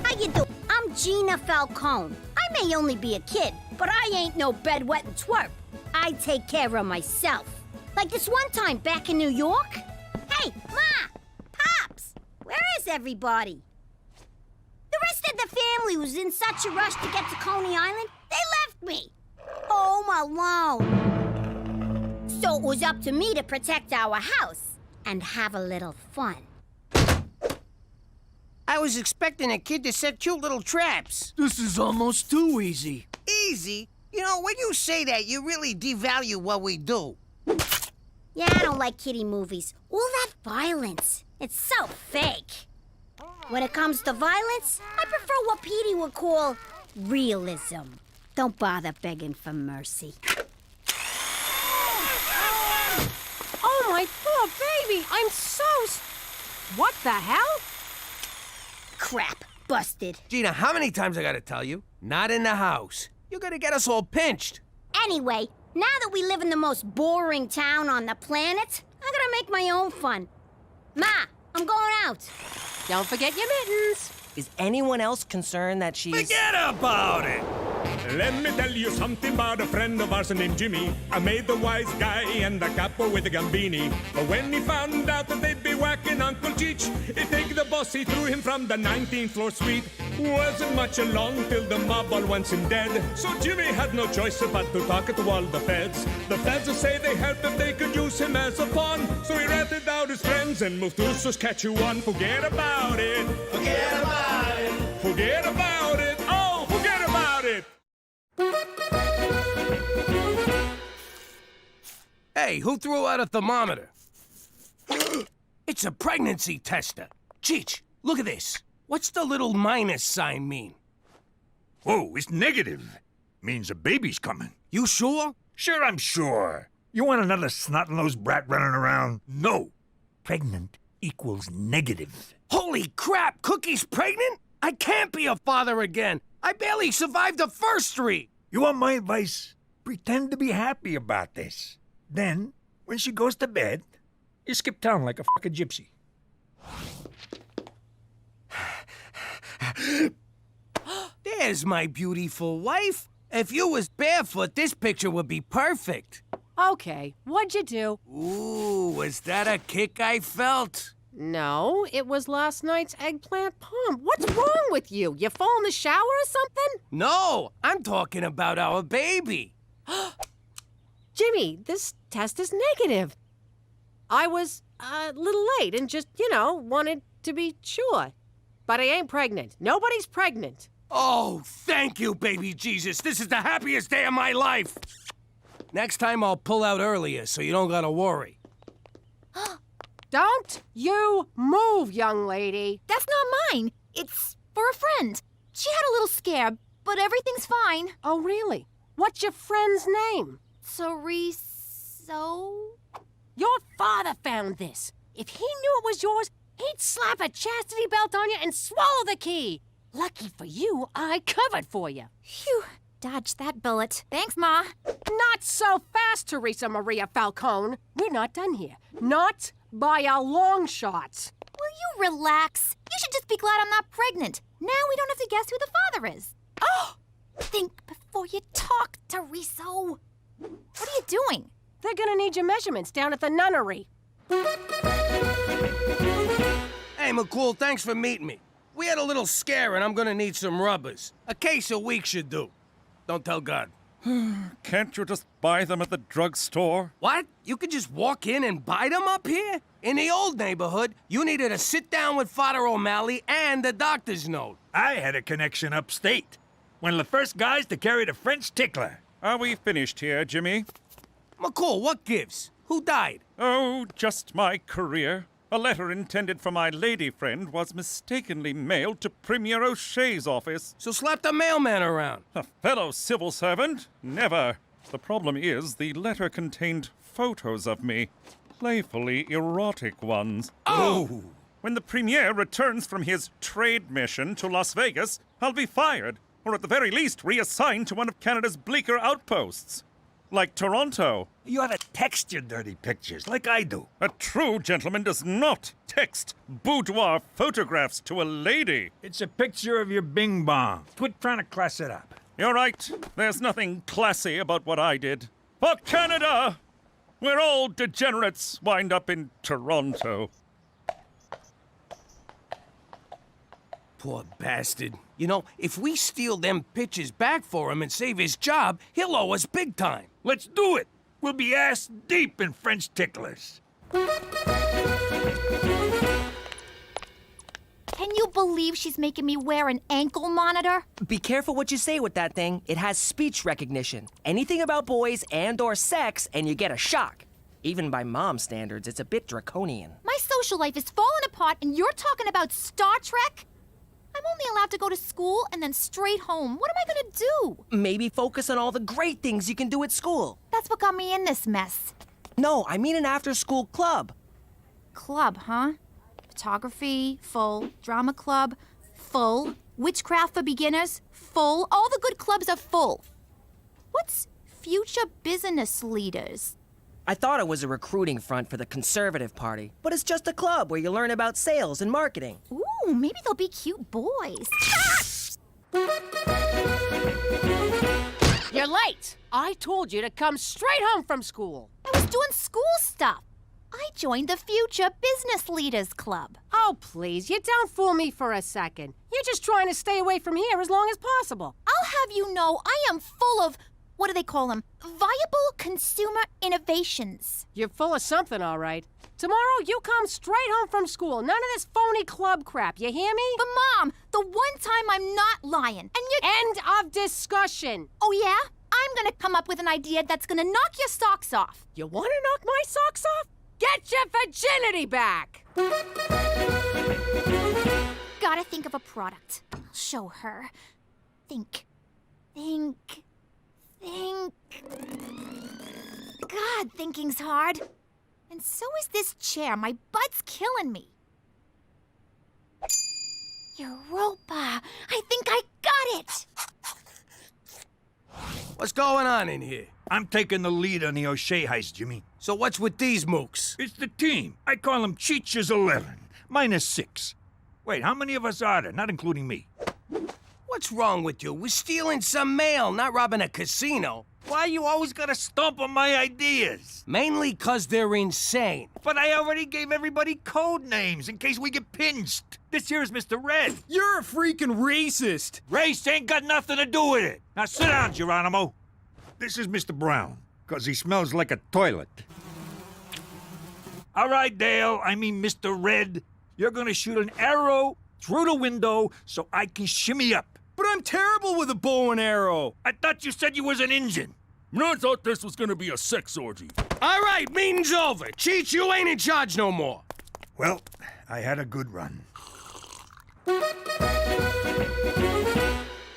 How you doing? I'm Gina Falcone. I may only be a kid, but I ain't no bedwetting twerp. I take care of myself. Like this one time back in New York. Hey, Ma! Pops! Where is everybody? The rest of the family was in such a rush to get to Coney Island, they left me. Home alone. So it was up to me to protect our house and have a little fun. I was expecting a kid to set cute little traps. This is almost too easy. Easy? You know, when you say that, you really devalue what we do. Yeah, I don't like kiddie movies. All that violence. It's so fake. When it comes to violence, I prefer what Petey would call realism. Don't bother begging for mercy. Oh, my poor baby! I'm so... What the hell? Crap. Busted. Gina, how many times I gotta tell you? Not in the house. You're gonna get us all pinched. Anyway, now that we live in the most boring town on the planet, I'm gonna make my own fun. Ma, I'm going out. Don't forget your mittens. Is anyone else concerned that she's... Forget about it! Let me tell you something about a friend of ours named Jimmy. I made the wise guy and the capo with the gambini. But when he found out that they'd be whacking Uncle Cheech, he take the boss, he threw him from the 19th floor suite. Wasn't much along till the mob all wants him dead. So Jimmy had no choice but to talk to all the feds. The feds say they helped if they could use him as a pawn. So he ratted out his friends and moved to Saskatchewan. Forget about it. Forget about it. Forget about it. Oh, forget about it. Hey, who threw out a thermometer? It's a pregnancy tester. Cheech, look at this. What's the little minus sign mean? Whoa, it's negative. Means a baby's coming. You sure? Sure, I'm sure. You want another snot-nosed brat running around? No. Pregnant equals negative. Holy crap, Cookie's pregnant? I can't be a father again. I barely survived the first 3. You want my advice? Pretend to be happy about this. Then, when she goes to bed, you skip town like a fucking gypsy. There's my beautiful wife. If you was barefoot, this picture would be perfect. Okay, what'd you do? Ooh, was that a kick I felt? No, it was last night's eggplant palm. What's wrong with you? You fall in the shower or something? No, I'm talking about our baby. Jimmy, this test is negative. I was a little late and just, wanted to be sure. But I ain't pregnant. Nobody's pregnant. Oh, thank you, baby Jesus. This is the happiest day of my life. Next time I'll pull out earlier so you don't gotta worry. Don't you move, young lady. That's not mine. It's for a friend. She had a little scare, but everything's fine. Oh, really? What's your friend's name? So? Your father found this. If he knew it was yours, he'd slap a chastity belt on you and swallow the key. Lucky for you, I covered for you. Phew. Dodged that bullet. Thanks, Ma. Not so fast, Teresa Maria Falcone. We're not done here. Not by a long shot. Will you relax? You should just be glad I'm not pregnant. Now we don't have to guess who the father is. Oh! Think before you talk, Teresa. What are you doing? They're gonna need your measurements down at the nunnery. Hey, McCool, thanks for meeting me. We had a little scare and I'm gonna need some rubbers. A case a week should do. Don't tell God. Can't you just buy them at the drugstore? What? You could just walk in and buy them up here? In the old neighborhood, you needed to sit down with Father O'Malley and the doctor's note. I had a connection upstate. One of the first guys to carry the French tickler. Are we finished here, Jimmy? McCool, what gives? Who died? Oh, just my career. A letter intended for my lady friend was mistakenly mailed to Premier O'Shea's office. So slap the mailman around. A fellow civil servant? Never. The problem is the letter contained photos of me. Playfully erotic ones. Oh! When the Premier returns from his trade mission to Las Vegas, I'll be fired, or at the very least reassigned to one of Canada's bleaker outposts. like Toronto. You ought to text your dirty pictures like I do. A true gentleman does not text boudoir photographs to a lady. It's a picture of your bing bong. Quit trying to class it up. You're right. There's nothing classy about what I did. For Canada, where all degenerates wind up in Toronto. Poor bastard. You know, if we steal them pictures back for him and save his job, he'll owe us big time. Let's do it. We'll be ass deep in French ticklers. Can you believe she's making me wear an ankle monitor? Be careful what you say with that thing. It has speech recognition. Anything about boys and/or sex, and you get a shock. Even by mom standards, it's a bit draconian. My social life is falling apart, and you're talking about Star Trek? I'm only allowed to go to school and then straight home. What am I gonna do? Maybe focus on all the great things you can do at school. That's what got me in this mess. No, I mean an after-school club. Club, huh? Photography, full. Drama club, full. Witchcraft for beginners, full. All the good clubs are full. What's future business leaders? I thought it was a recruiting front for the Conservative Party, but it's just a club where you learn about sales and marketing. Ooh, maybe they'll be cute boys. You're late. I told you to come straight home from school. I was doing school stuff. I joined the Future Business Leaders Club. Oh, please, you don't fool me for a second. You're just trying to stay away from here as long as possible. I'll have you know I am full of, what do they call them? Viable consumer innovations. You're full of something, all right. Tomorrow, you come straight home from school. None of this phony club crap, you hear me? But Mom, the one time I'm not lying, and you— End of discussion. Oh yeah? I'm gonna come up with an idea that's gonna knock your socks off. You want to knock my socks off? Get your virginity back! Gotta think of a product. I'll show her. Think. God, thinking's hard. And so is this chair. My butt's killing me. Europa! I think I got it! What's going on in here? I'm taking the lead on the O'Shea heist, Jimmy. So what's with these mooks? It's the team. I call them Cheech's 11, minus 6. Wait, how many of us are there, not including me? What's wrong with you? We're stealing some mail, not robbing a casino. Why you always gotta stomp on my ideas? Mainly 'cause they're insane. But I already gave everybody code names in case we get pinched. This here is Mr. Red. You're a freaking racist. Race ain't got nothing to do with it. Now sit down, Geronimo. This is Mr. Brown, 'cause he smells like a toilet. All right, Dale, I mean Mr. Red. You're gonna shoot an arrow through the window so I can shimmy up. But I'm terrible with a bow and arrow. I thought you said you was an Injun. I thought this was gonna be a sex orgy. All right, meeting's over. Cheech, you ain't in charge no more. Well, I had a good run.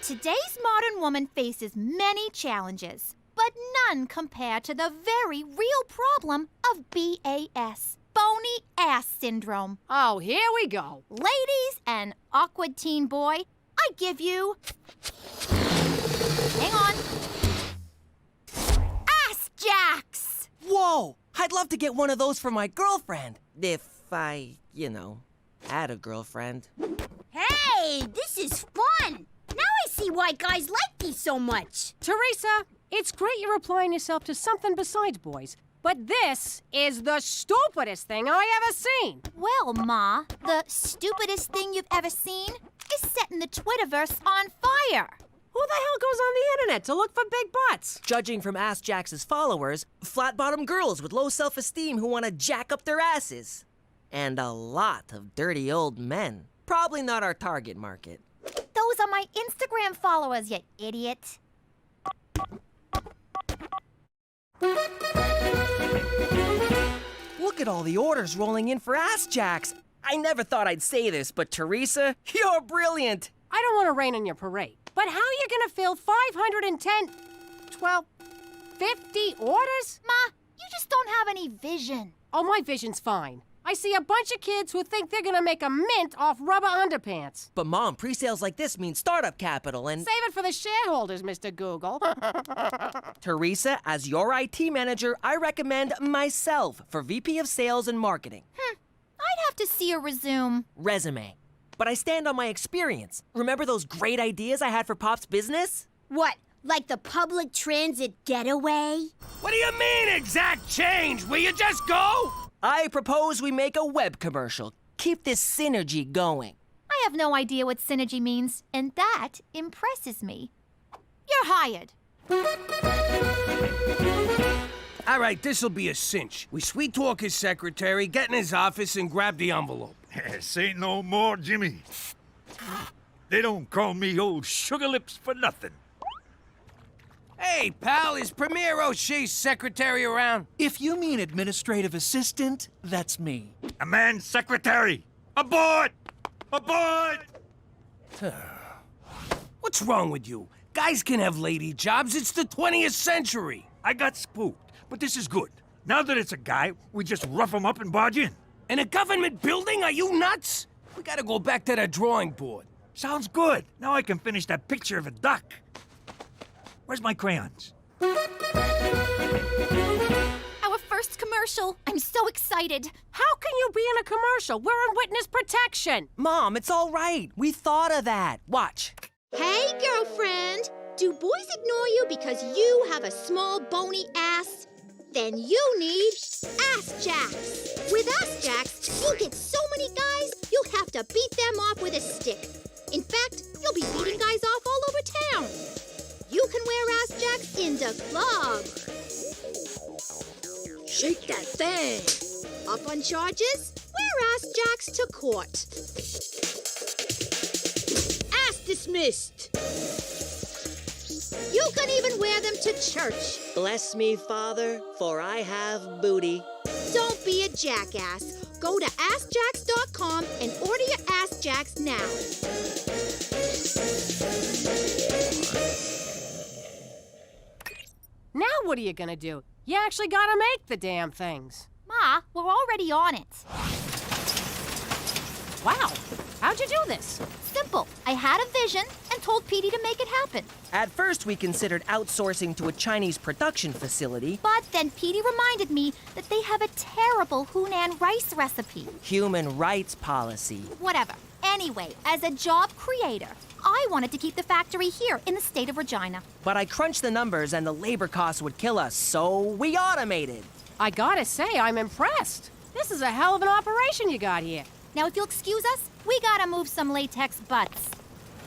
Today's modern woman faces many challenges, but none compared to the very real problem of BAS, bony ass syndrome. Oh, here we go. Ladies and awkward teen boy, I give you... Hang on. Ass jacks! Whoa! I'd love to get one of those for my girlfriend. If I, had a girlfriend. Hey, this is fun. Now I see why guys like these so much. Teresa, it's great you're applying yourself to something besides boys, but this is the stupidest thing I ever seen. Well, Ma, the stupidest thing you've ever seen is setting the Twitterverse on fire. Who the hell goes on the internet to look for big butts? Judging from Ass Jax's followers, flat-bottom girls with low self-esteem who want to jack up their asses. And a lot of dirty old men. Probably not our target market. Those are my Instagram followers, you idiot. Look at all the orders rolling in for Ass Jacks. I never thought I'd say this, but Teresa, you're brilliant. I don't want to rain on your parade, but how are you gonna fill 510, 12, 50 orders? Ma, you just don't have any vision. Oh, my vision's fine. I see a bunch of kids who think they're gonna make a mint off rubber underpants. But Mom, pre-sales like this mean startup capital and... Save it for the shareholders, Mr. Google. Teresa, as your IT manager, I recommend myself for VP of Sales and Marketing. I'd have to see a resume. Resume. But I stand on my experience. Remember those great ideas I had for Pop's business? What, like the public transit getaway? What do you mean, exact change? Will you just go? I propose we make a web commercial. Keep this synergy going. I have no idea what synergy means, and that impresses me. You're hired. All right, this'll be a cinch. We sweet talk his secretary, get in his office, and grab the envelope. Say no more, Jimmy. They don't call me old sugar lips for nothing. Hey, pal, is Premier O'Shea's secretary around? If you mean administrative assistant, that's me. A man's secretary. Aboard! Aboard! What's wrong with you? Guys can have lady jobs. It's the 20th century. I got spooked, but this is good. Now that it's a guy, we just rough him up and barge in. In a government building? Are you nuts? We gotta go back to the drawing board. Sounds good. Now I can finish that picture of a duck. Where's my crayons? Our first commercial. I'm so excited. How can you be in a commercial? We're in witness protection. Mom, it's all right. We thought of that. Watch. Hey, girlfriend! Do boys ignore you because you have a small bony ass? Then you need Ass Jacks. With Ass Jacks, you'll get so many guys, you'll have to beat them off with a stick. In fact, you'll be beating guys off all over town. You can wear Ass Jacks in the club. Shake that thing. Up on charges? Wear Ass Jacks to court. Ass dismissed. You can even wear them to church. Bless me, Father, for I have booty. Don't be a jackass. Go to AskJacks.com and order your Ass Jacks now. Now what are you gonna do? You actually gotta make the damn things. Ma, we're already on it. Wow, how'd you do this? Simple. I had a vision and told Petey to make it happen. At first, we considered outsourcing to a Chinese production facility. But then Petey reminded me that they have a terrible Hunan rice recipe. Human rights policy. Whatever. Anyway, as a job creator, I wanted to keep the factory here in the state of Regina. But I crunched the numbers and the labor costs would kill us, so we automated. I gotta say, I'm impressed. This is a hell of an operation you got here. Now, if you'll excuse us, we gotta move some latex butts.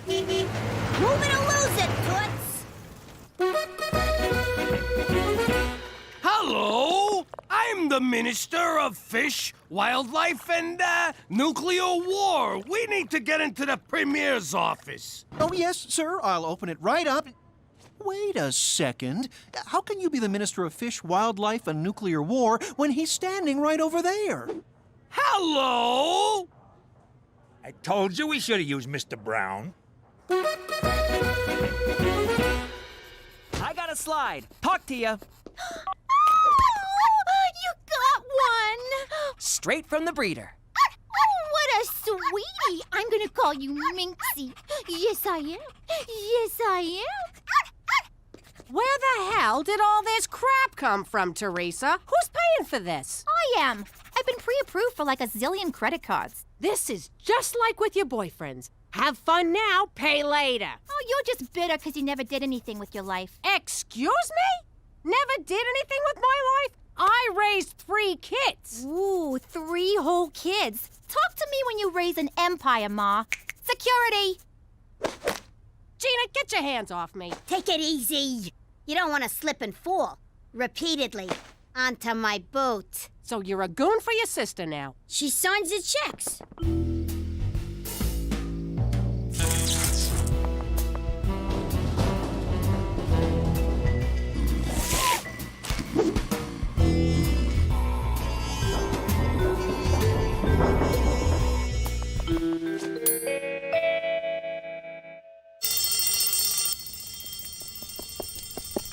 Move it or lose it, Toots. Hello! I'm the Minister of Fish, Wildlife, and, Nuclear War. We need to get into the Premier's office. Oh, yes, sir. I'll open it right up. Wait a second. How can you be the Minister of Fish, Wildlife, and Nuclear War when he's standing right over there? Hello! I told you we should have used Mr. Brown. I got a slide. Talk to ya. You got one! Straight from the breeder. What a sweetie! I'm gonna call you Minxie. Yes, I am. Yes, I am. Where the hell did all this crap come from, Teresa? Who's paying for this? I am. I've been pre-approved for like a zillion credit cards. This is just like with your boyfriends. Have fun now, pay later. Oh, you're just bitter because you never did anything with your life. Excuse me? Never did anything with my life? I raised 3 kids. Ooh, 3 whole kids. Talk to me when you raise an empire, Ma. Security! Gina, get your hands off me. Take it easy. You don't want to slip and fall. Repeatedly. Onto my boot. So you're a goon for your sister now. She signs the checks.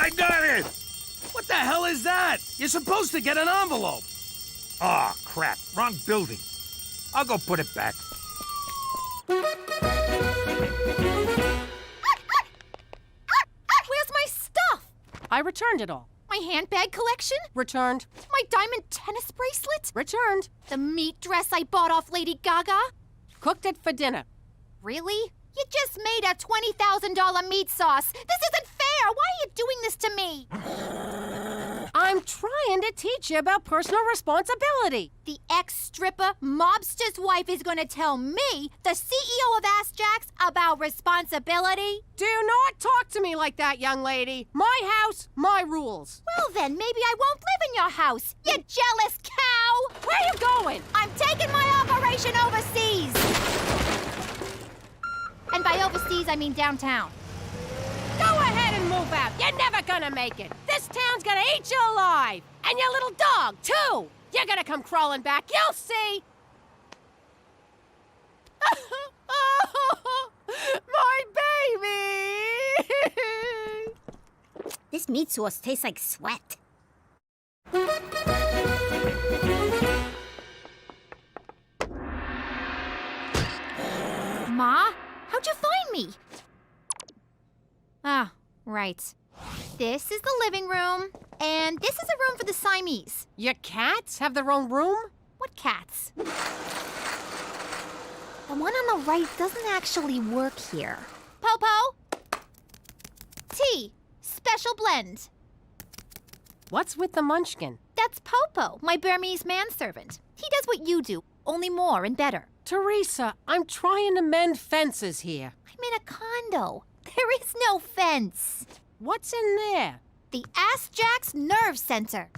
I got it! What the hell is that? You're supposed to get an envelope. Aw, crap. Wrong building. I'll go put it back. Where's my stuff? I returned it all. My handbag collection? Returned. My diamond tennis bracelet? Returned. The meat dress I bought off Lady Gaga? Cooked it for dinner. Really? You just made a $20,000 meat sauce. This isn't fair. Why are you doing this to me? I'm trying to teach you about personal responsibility. The ex-stripper mobster's wife is going to tell me, the CEO of Ask Jacks, about responsibility? Do not talk to me like that, young lady. My house, my rules. Well then, maybe I won't live in your house, you jealous cow! Where are you going? I'm taking my operation overseas! And by overseas, I mean downtown. Go ahead and move out. You're never gonna make it. This town's gonna eat you alive. And your little dog, too. You're gonna come crawling back. You'll see. My baby! This meat sauce tastes like sweat. Ma, how'd you find me? Ah, right. This is the living room, and this is a room for the Siamese. Your cats have their own room? What cats? The one on the right doesn't actually work here. Popo! Tea. Special blend. What's with the munchkin? That's Popo, my Burmese manservant. He does what you do, only more and better. Teresa, I'm trying to mend fences here. I'm in a condo. There is no fence. What's in there? The Ask Jacks Nerve Center.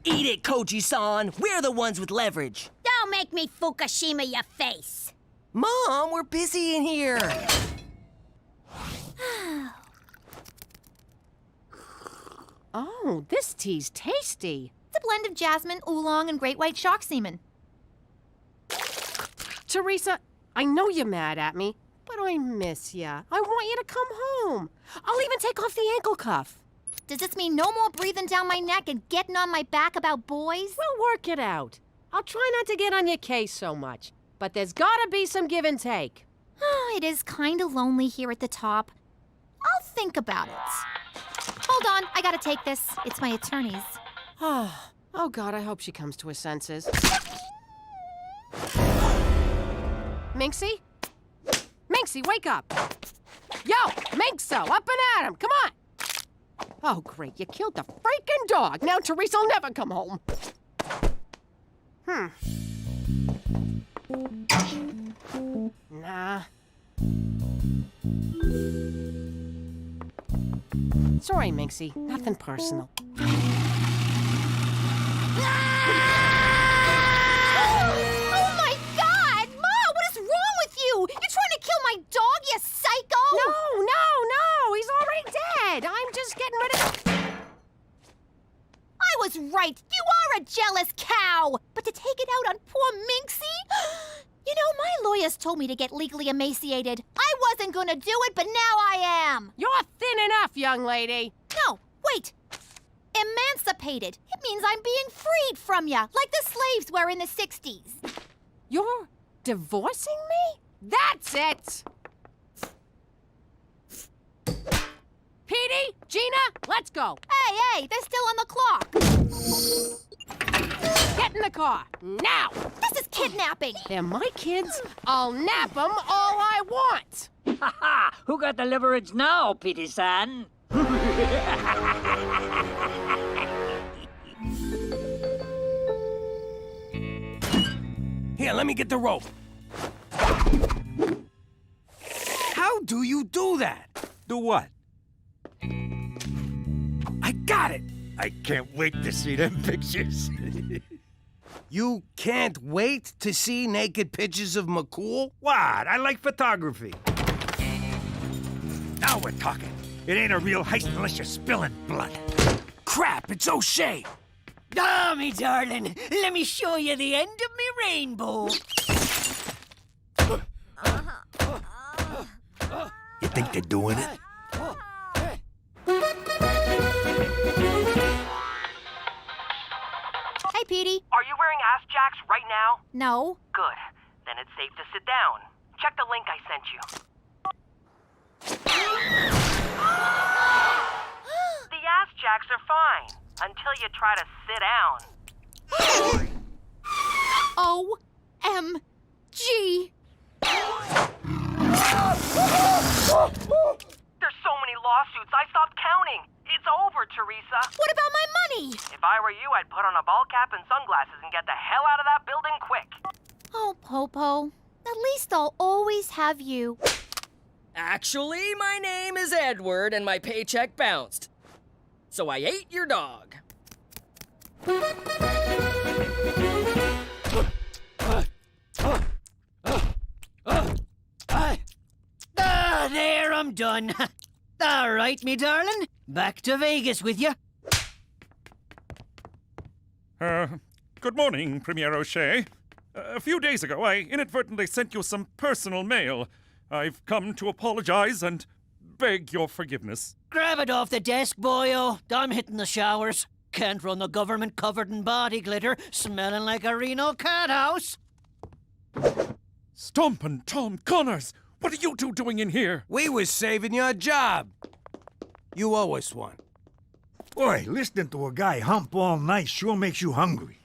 Eat it, Koji-san. We're the ones with leverage. Don't make me Fukushima your face. Mom, we're busy in here. Oh, this tea's tasty. It's a blend of jasmine, oolong, and great white shark semen. Teresa, I know you're mad at me, but I miss ya. I want you to come home. I'll even take off the ankle cuff. Does this mean no more breathing down my neck and getting on my back about boys? We'll work it out. I'll try not to get on your case so much, but there's gotta be some give and take. It is kind of lonely here at the top. I'll think about it. Hold on, I gotta take this. It's my attorney's. Oh, God, I hope she comes to her senses. Minxie? Minxie, wake up! Yo, Minxo, up and at him, come on! Oh, great, you killed the freaking dog. Now Teresa'll never come home. Nah. Sorry, Minxie, nothing personal. Oh my God! Ma, what is wrong with you? You're trying to kill my dog, you psycho! No, he's already dead. I'm just getting rid of... I was right. You are a jealous cow. But to take it out on poor Minxie? You know, my lawyers told me to get legally emaciated. I wasn't gonna do it, but now I am. You're thin enough, young lady. No, wait. Emancipated. It means I'm being freed from ya, like the slaves were in the 60s. You're divorcing me? That's it! Petey, Gina, let's go. Hey, they're still on the clock. Get in the car, now! This is kidnapping. They're my kids. I'll nap them all I want. Ha ha! Who got the leverage now, Petey-san? Here, let me get the rope. How do you do that? Do what? I got it! I can't wait to see them pictures. You can't wait to see naked pictures of McCool? What? I like photography. Now we're talking. It ain't a real heist unless you're spilling blood. Crap, it's O'Shea! Ah, me darling, let me show you the end of me rainbow. You think they're doing it? No. Good. Then it's safe to sit down. Check the link I sent you. The ass jacks are fine until you try to sit down. O-M-G. There's so many lawsuits, I stopped counting. It's over, Teresa. What about my money? If I were you, I'd put on a ball cap and sunglasses and get the hell out of that building quick. Oh, Popo. At least I'll always have you. Actually, my name is Edward and my paycheck bounced. So I ate your dog. There, I'm done. All right, me darling. Back to Vegas with you. Good morning, Premier O'Shea. A few days ago, I inadvertently sent you some personal mail. I've come to apologize and beg your forgiveness. Grab it off the desk, boyo. I'm hitting the showers. Can't run the government covered in body glitter, smelling like a Reno cat house. Stompin' Tom Connors! What are you two doing in here? We was saving your job. You owe us one. Boy, listening to a guy hump all night sure makes you hungry.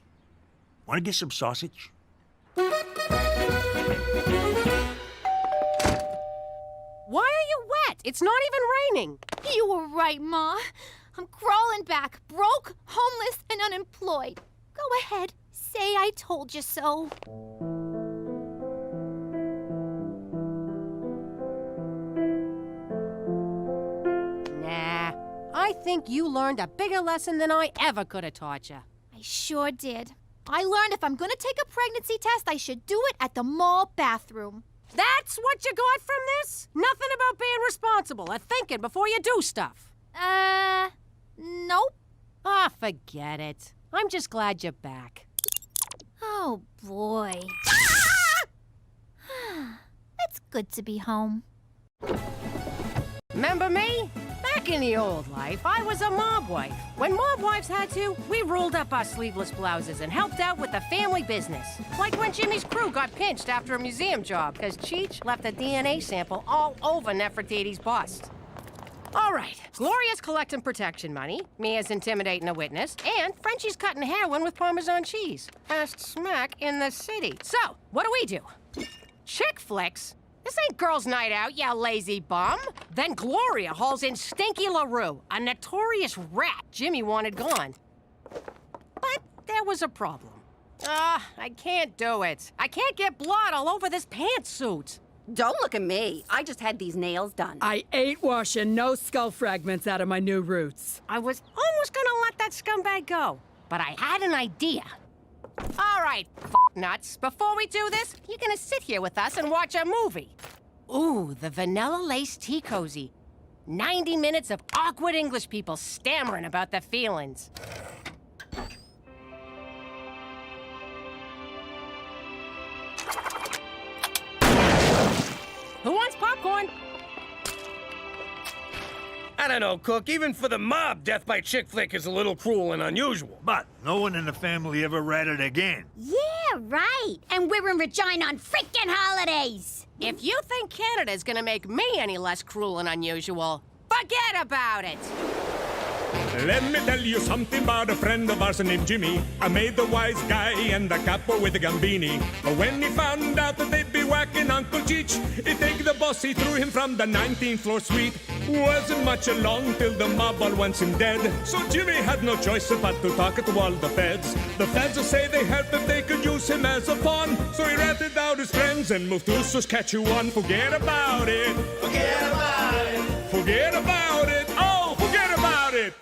Want to get some sausage? Why are you wet? It's not even raining. You were right, Ma. I'm crawling back, broke, homeless, and unemployed. Go ahead, say I told you so. Nah, I think you learned a bigger lesson than I ever could have taught you. I sure did. I learned if I'm gonna take a pregnancy test, I should do it at the mall bathroom. That's what you got from this? Nothing about being responsible or thinking before you do stuff. Nope. Ah, forget it. I'm just glad you're back. Oh, boy. It's good to be home. Remember me? Back in the old life, I was a mob wife. When mob wives had to, we rolled up our sleeveless blouses and helped out with the family business. Like when Jimmy's crew got pinched after a museum job because Cheech left a DNA sample all over Nefertiti's bust. All right, Gloria's collecting protection money, Mia's intimidating a witness, and Frenchie's cutting heroin with Parmesan cheese. Fast smack in the city. So, what do? Chick flicks? This ain't girls' night out, you lazy bum. Then Gloria hauls in Stinky LaRue, a notorious rat Jimmy wanted gone. But there was a problem. I can't do it. I can't get blood all over this pantsuit. Don't look at me. I just had these nails done. I ain't washing no skull fragments out of my new roots. I was almost gonna let that scumbag go, but I had an idea. All right, nuts. Before we do this, you're gonna sit here with us and watch a movie. Ooh, the Vanilla Lace Tea Cozy. 90 minutes of awkward English people stammering about their feelings. Who wants popcorn? I don't know, Cook. Even for the mob, death by chick flick is a little cruel and unusual. But no one in the family ever ratted again. Yeah, right. And we're in Regina on freaking holidays. If you think Canada's gonna make me any less cruel and unusual, forget about it. Let me tell you something about a friend of ours named Jimmy. I made the wise guy and the capo with the gambini. But when he found out that they'd be whacking Uncle Cheech, he'd take the boss, he threw him from the 19th floor suite. Wasn't much along till the mob all wants him dead. So Jimmy had no choice but to talk to all the feds. The feds will say they help if they could use him as a pawn. So he ratted out his friends and moved to Saskatchewan. Forget about it. Forget about it. Forget about it. Oh, forget about it.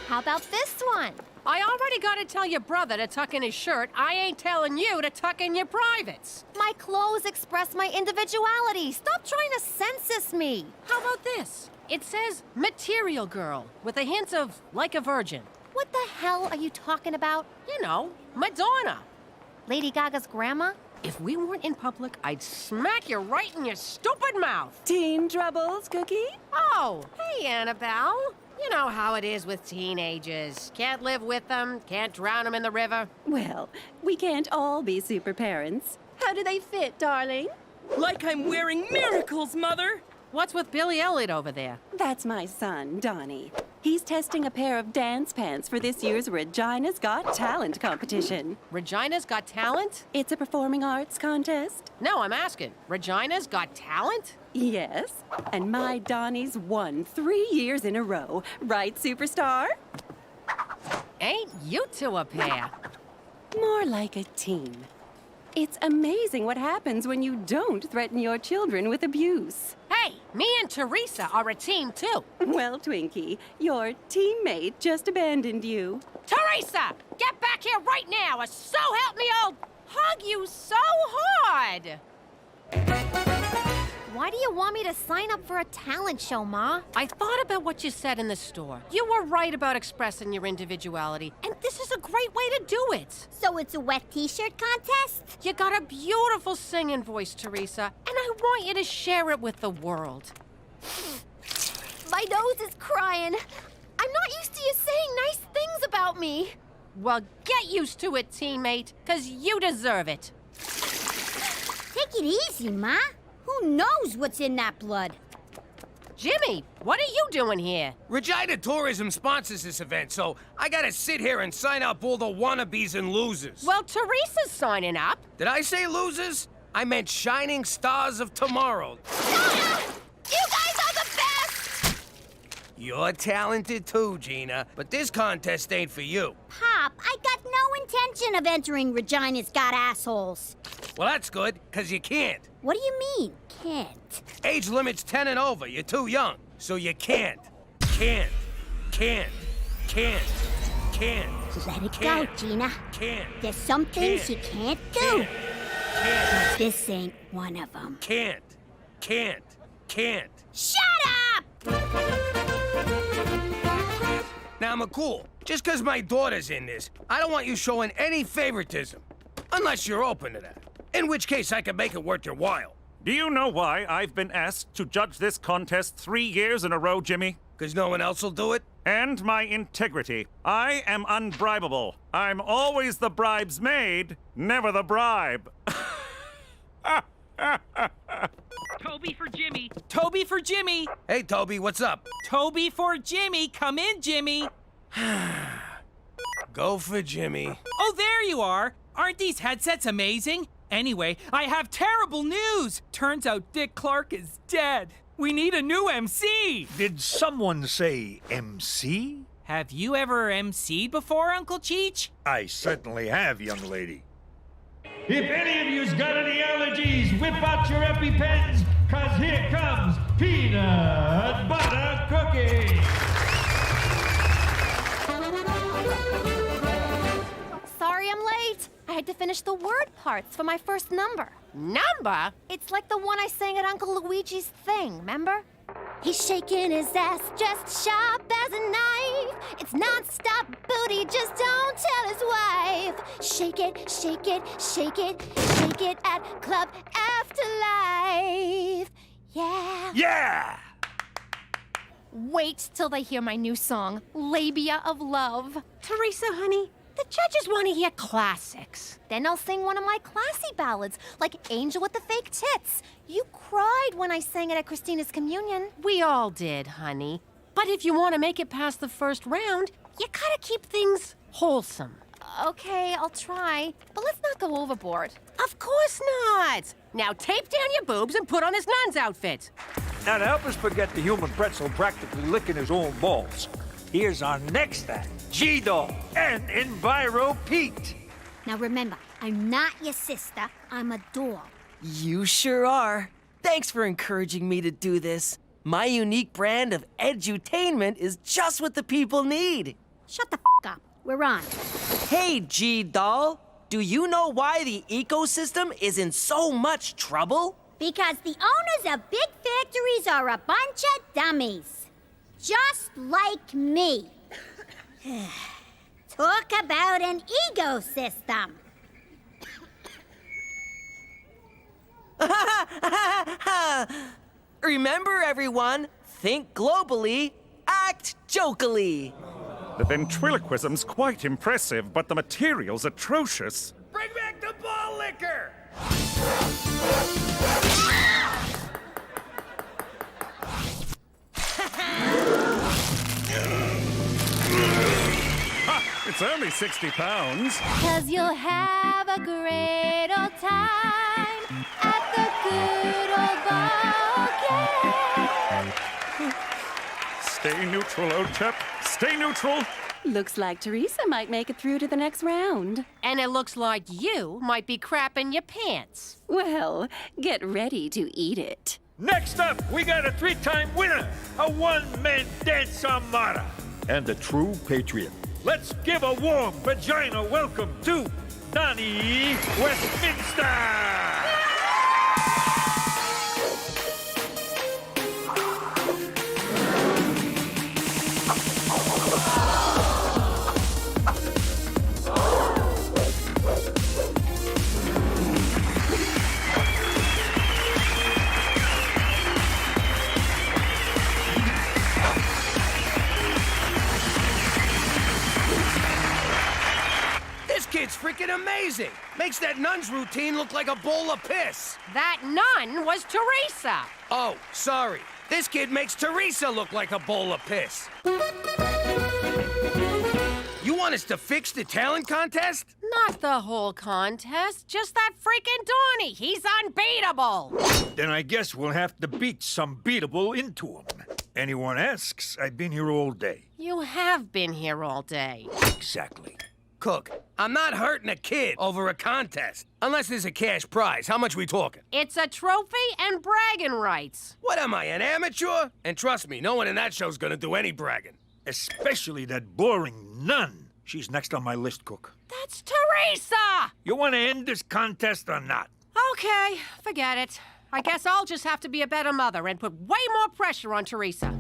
How about this one? I already gotta tell your brother to tuck in his shirt. I ain't telling you to tuck in your privates. My clothes express my individuality. Stop trying to census me. How about this? It says Material Girl with a hint of like a virgin. What the hell are you talking about? You know, Madonna. Lady Gaga's grandma? If we weren't in public, I'd smack you right in your stupid mouth. Teen troubles, Cookie? Oh, hey, Annabelle. You know how it is with teenagers. Can't live with them, can't drown them in the river. Well, we can't all be super parents. How do they fit, darling? Like I'm wearing miracles, Mother! What's with Billy Elliot over there? That's my son, Donnie. He's testing a pair of dance pants for this year's Regina's Got Talent competition. Regina's Got Talent? It's a performing arts contest. No, I'm asking. Regina's Got Talent? Yes, and my Donnie's won 3 years in a row. Right, superstar? Ain't you two a pair? More like a team. It's amazing what happens when you don't threaten your children with abuse. Hey, me and Teresa are a team too. Well, Twinkie, your teammate just abandoned you. Teresa, get back here right now, or so help me I'll hug you so hard. Why do you want me to sign up for a talent show, Ma? I thought about what you said in the store. You were right about expressing your individuality, and this is a great way to do it. So it's a wet t-shirt contest? You got a beautiful singing voice, Teresa, and I want you to share it with the world. My nose is crying. I'm not used to you saying nice things about me. Well, get used to it, teammate, 'cause you deserve it. Take it easy, Ma. Who knows what's in that blood? Jimmy, what are you doing here? Regina Tourism sponsors this event, so I gotta sit here and sign up all the wannabes and losers. Well, Teresa's signing up. Did I say losers? I meant shining stars of tomorrow. You guys are the best! You're talented too, Gina, but this contest ain't for you. Pop, I got no intention of entering Regina's Got Assholes. Well, that's good, 'cause you can't. What do you mean, can't? Age limit's 10 and over. You're too young, so you can't. Can't. Let it go, Gina. Can't. There's some things you can't do. But this ain't one of them. Can't. Shut up! Now, McCool, just 'cause my daughter's in this, I don't want you showing any favoritism. Unless you're open to that. In which case, I can make it worth your while. Do you know why I've been asked to judge this contest 3 years in a row, Jimmy? 'Cause no one else will do it? And my integrity. I am unbribable. I'm always the bribes made, never the bribe. Toby for Jimmy. Toby for Jimmy. Hey, Toby, what's up? Toby for Jimmy. Come in, Jimmy. Go for Jimmy. Oh, there you are. Aren't these headsets amazing? Anyway, I have terrible news. Turns out Dick Clark is dead. We need a new MC. Did someone say MC? Have you ever MC'd before, Uncle Cheech? I certainly have, young lady. If any of you's got any allergies, whip out your EpiPens, 'cause here comes Peanut Butter Cookie. Sorry I'm late. I had to finish the word parts for my first number. Number? It's like the one I sang at Uncle Luigi's thing, remember? He's shaking his ass just sharp as a knife. It's non-stop booty, just don't tell his wife. Shake it, shake it, shake it, shake it at Club Afterlife. Yeah. Yeah! Wait till they hear my new song, Labia of Love. Teresa, honey, the judges want to hear classics. Then I'll sing one of my classy ballads, like Angel with the Fake Tits. You cried when I sang it at Christina's communion. We all did, honey. But if you want to make it past the first round, you gotta keep things wholesome. Okay, I'll try, but let's not go overboard. Of course not! Now tape down your boobs and put on his nun's outfit. Now, to help us forget the human pretzel practically licking his own balls, here's our next act, G-Doll and Enviro Pete. Now remember, I'm not your sister, I'm a doll. You sure are. Thanks for encouraging me to do this. My unique brand of edutainment is just what the people need. Shut the f*** up. We're on. Hey, G-Doll. Do you know why the ecosystem is in so much trouble? Because the owners of big factories are a bunch of dummies. Just like me. Talk about an ecosystem. Remember, everyone, think globally, act jokily. The ventriloquism's quite impressive, but the material's atrocious. Bring back the ball liquor! Ha! It's only 60 pounds. 'Cause you'll have a great old time at the good old ball game. Stay neutral, old chap. Stay neutral. Looks like Teresa might make it through to the next round. And it looks like you might be crapping your pants. Well, get ready to eat it. Next up, we got a 3-time winner, a one-man dance armada, and a true patriot. Let's give a warm vagina welcome to Donnie Westminster! Kid's freaking amazing. Makes that nun's routine look like a bowl of piss. That nun was Teresa. Oh, sorry. This kid makes Teresa look like a bowl of piss. You want us to fix the talent contest? Not the whole contest, just that freaking Donnie. He's unbeatable. Then I guess we'll have to beat some beatable into him. Anyone asks, I've been here all day. You have been here all day. Exactly. Cook, I'm not hurting a kid over a contest. Unless there's a cash prize. How much we talking? It's a trophy and bragging rights. What am I, an amateur? And trust me, no one in that show's gonna do any bragging. Especially that boring nun. She's next on my list, Cook. That's Teresa! You want to end this contest or not? Okay, forget it. I guess I'll just have to be a better mother and put way more pressure on Teresa.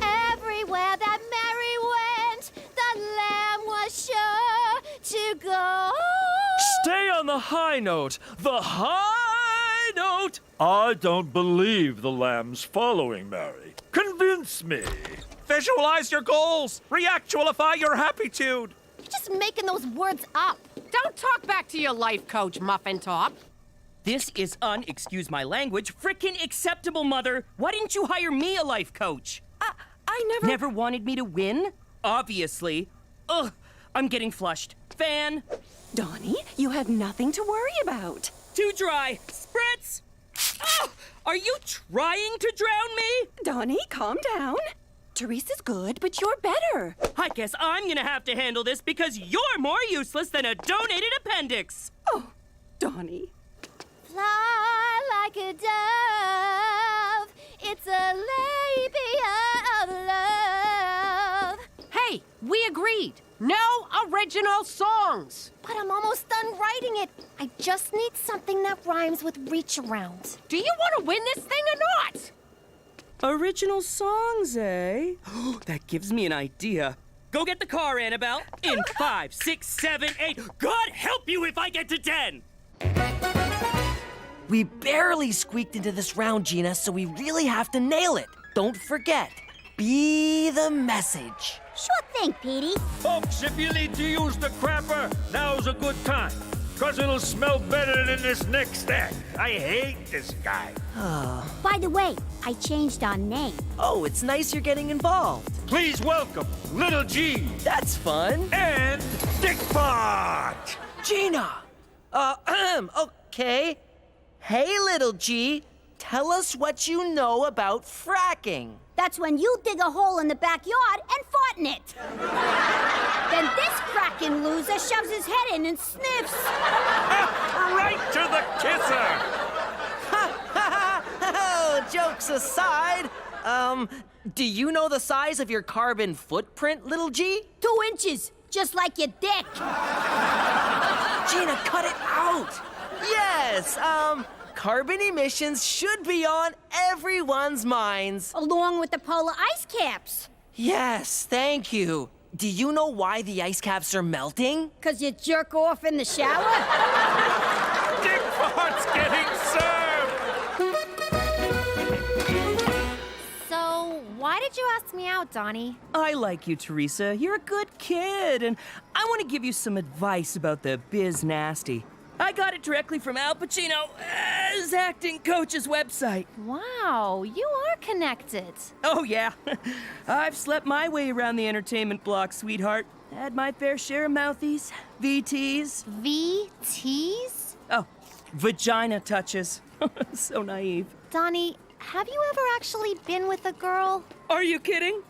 Everywhere that Mary went, the lamb was sure to go. Stay on the high note. The high note. I don't believe the lamb's following, Mary. Convince me. Visualize your goals. Reactualify your happitude. You're just making those words up. Don't talk back to your life coach, Muffin Top. This is excuse my language, frickin' acceptable, Mother. Why didn't you hire me a life coach? I never... Never wanted me to win? Obviously. Ugh, I'm getting flushed. Fan. Donnie, you have nothing to worry about. Too dry. Spritz! Oh, are you trying to drown me? Donnie, calm down. Teresa's good, but you're better. I guess I'm gonna have to handle this because you're more useless than a donated appendix. Oh, Donnie. Fly like a dove. It's a labia of love. Hey, we agreed. No original songs. But I'm almost done writing it. I just need something that rhymes with reach around. Do you want to win this thing or not? Original songs, eh? That gives me an idea. Go get the car, Annabelle. In 5, 6, 7, 8. God help you if I get to 10. We barely squeaked into this round, Gina, so we really have to nail it. Don't forget, be the message. Sure thing, Petey. Folks, if you need to use the crapper, now's a good time. Cause it'll smell better than this next act. I hate this guy. By the way, I changed our name. Oh, it's nice you're getting involved. Please welcome Little G. That's fun. And Dickpot. Gina! Okay. Hey, Little G, tell us what you know about fracking. That's when you dig a hole in the backyard and fart in it. Then this fracking loser shoves his head in and sniffs. Right to the kisser. Oh, jokes aside, do you know the size of your carbon footprint, Little G? 2 inches, just like your dick. Gina, cut it out. Yes, carbon emissions should be on everyone's minds. Along with the polar ice caps. Yes, thank you. Do you know why the ice caps are melting? 'Cause you jerk off in the shower? Dickpot's getting served! So, why out, Donnie. I like you, Teresa. You're a good kid, and I want to give you some advice about the biz nasty. I got it directly from Al Pacino's acting coach's website. Wow, you are connected. Oh, yeah. I've slept my way around the entertainment block, sweetheart. Had my fair share of mouthies, VTs. VTs? Oh, vagina touches. So naive. Donnie, have you ever actually been with a girl? Are you kidding?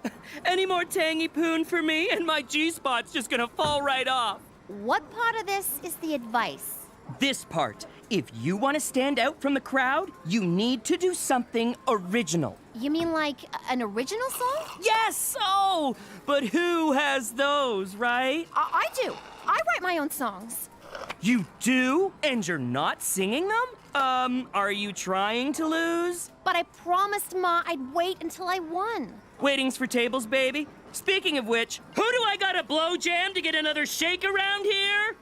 Any more tangy poon for me, and my G-spot's just gonna fall right off. What part of this is the advice? This part. If you want to stand out from the crowd, you need to do something original. You mean like an original song? Yes! Oh! But who has those, right? I do. I write my own songs. You do? And you're not singing them? Are you trying to lose? But I promised Ma I'd wait until I won. Waiting's for tables, baby. Speaking of which, who do I gotta blow jam to get another shake around here?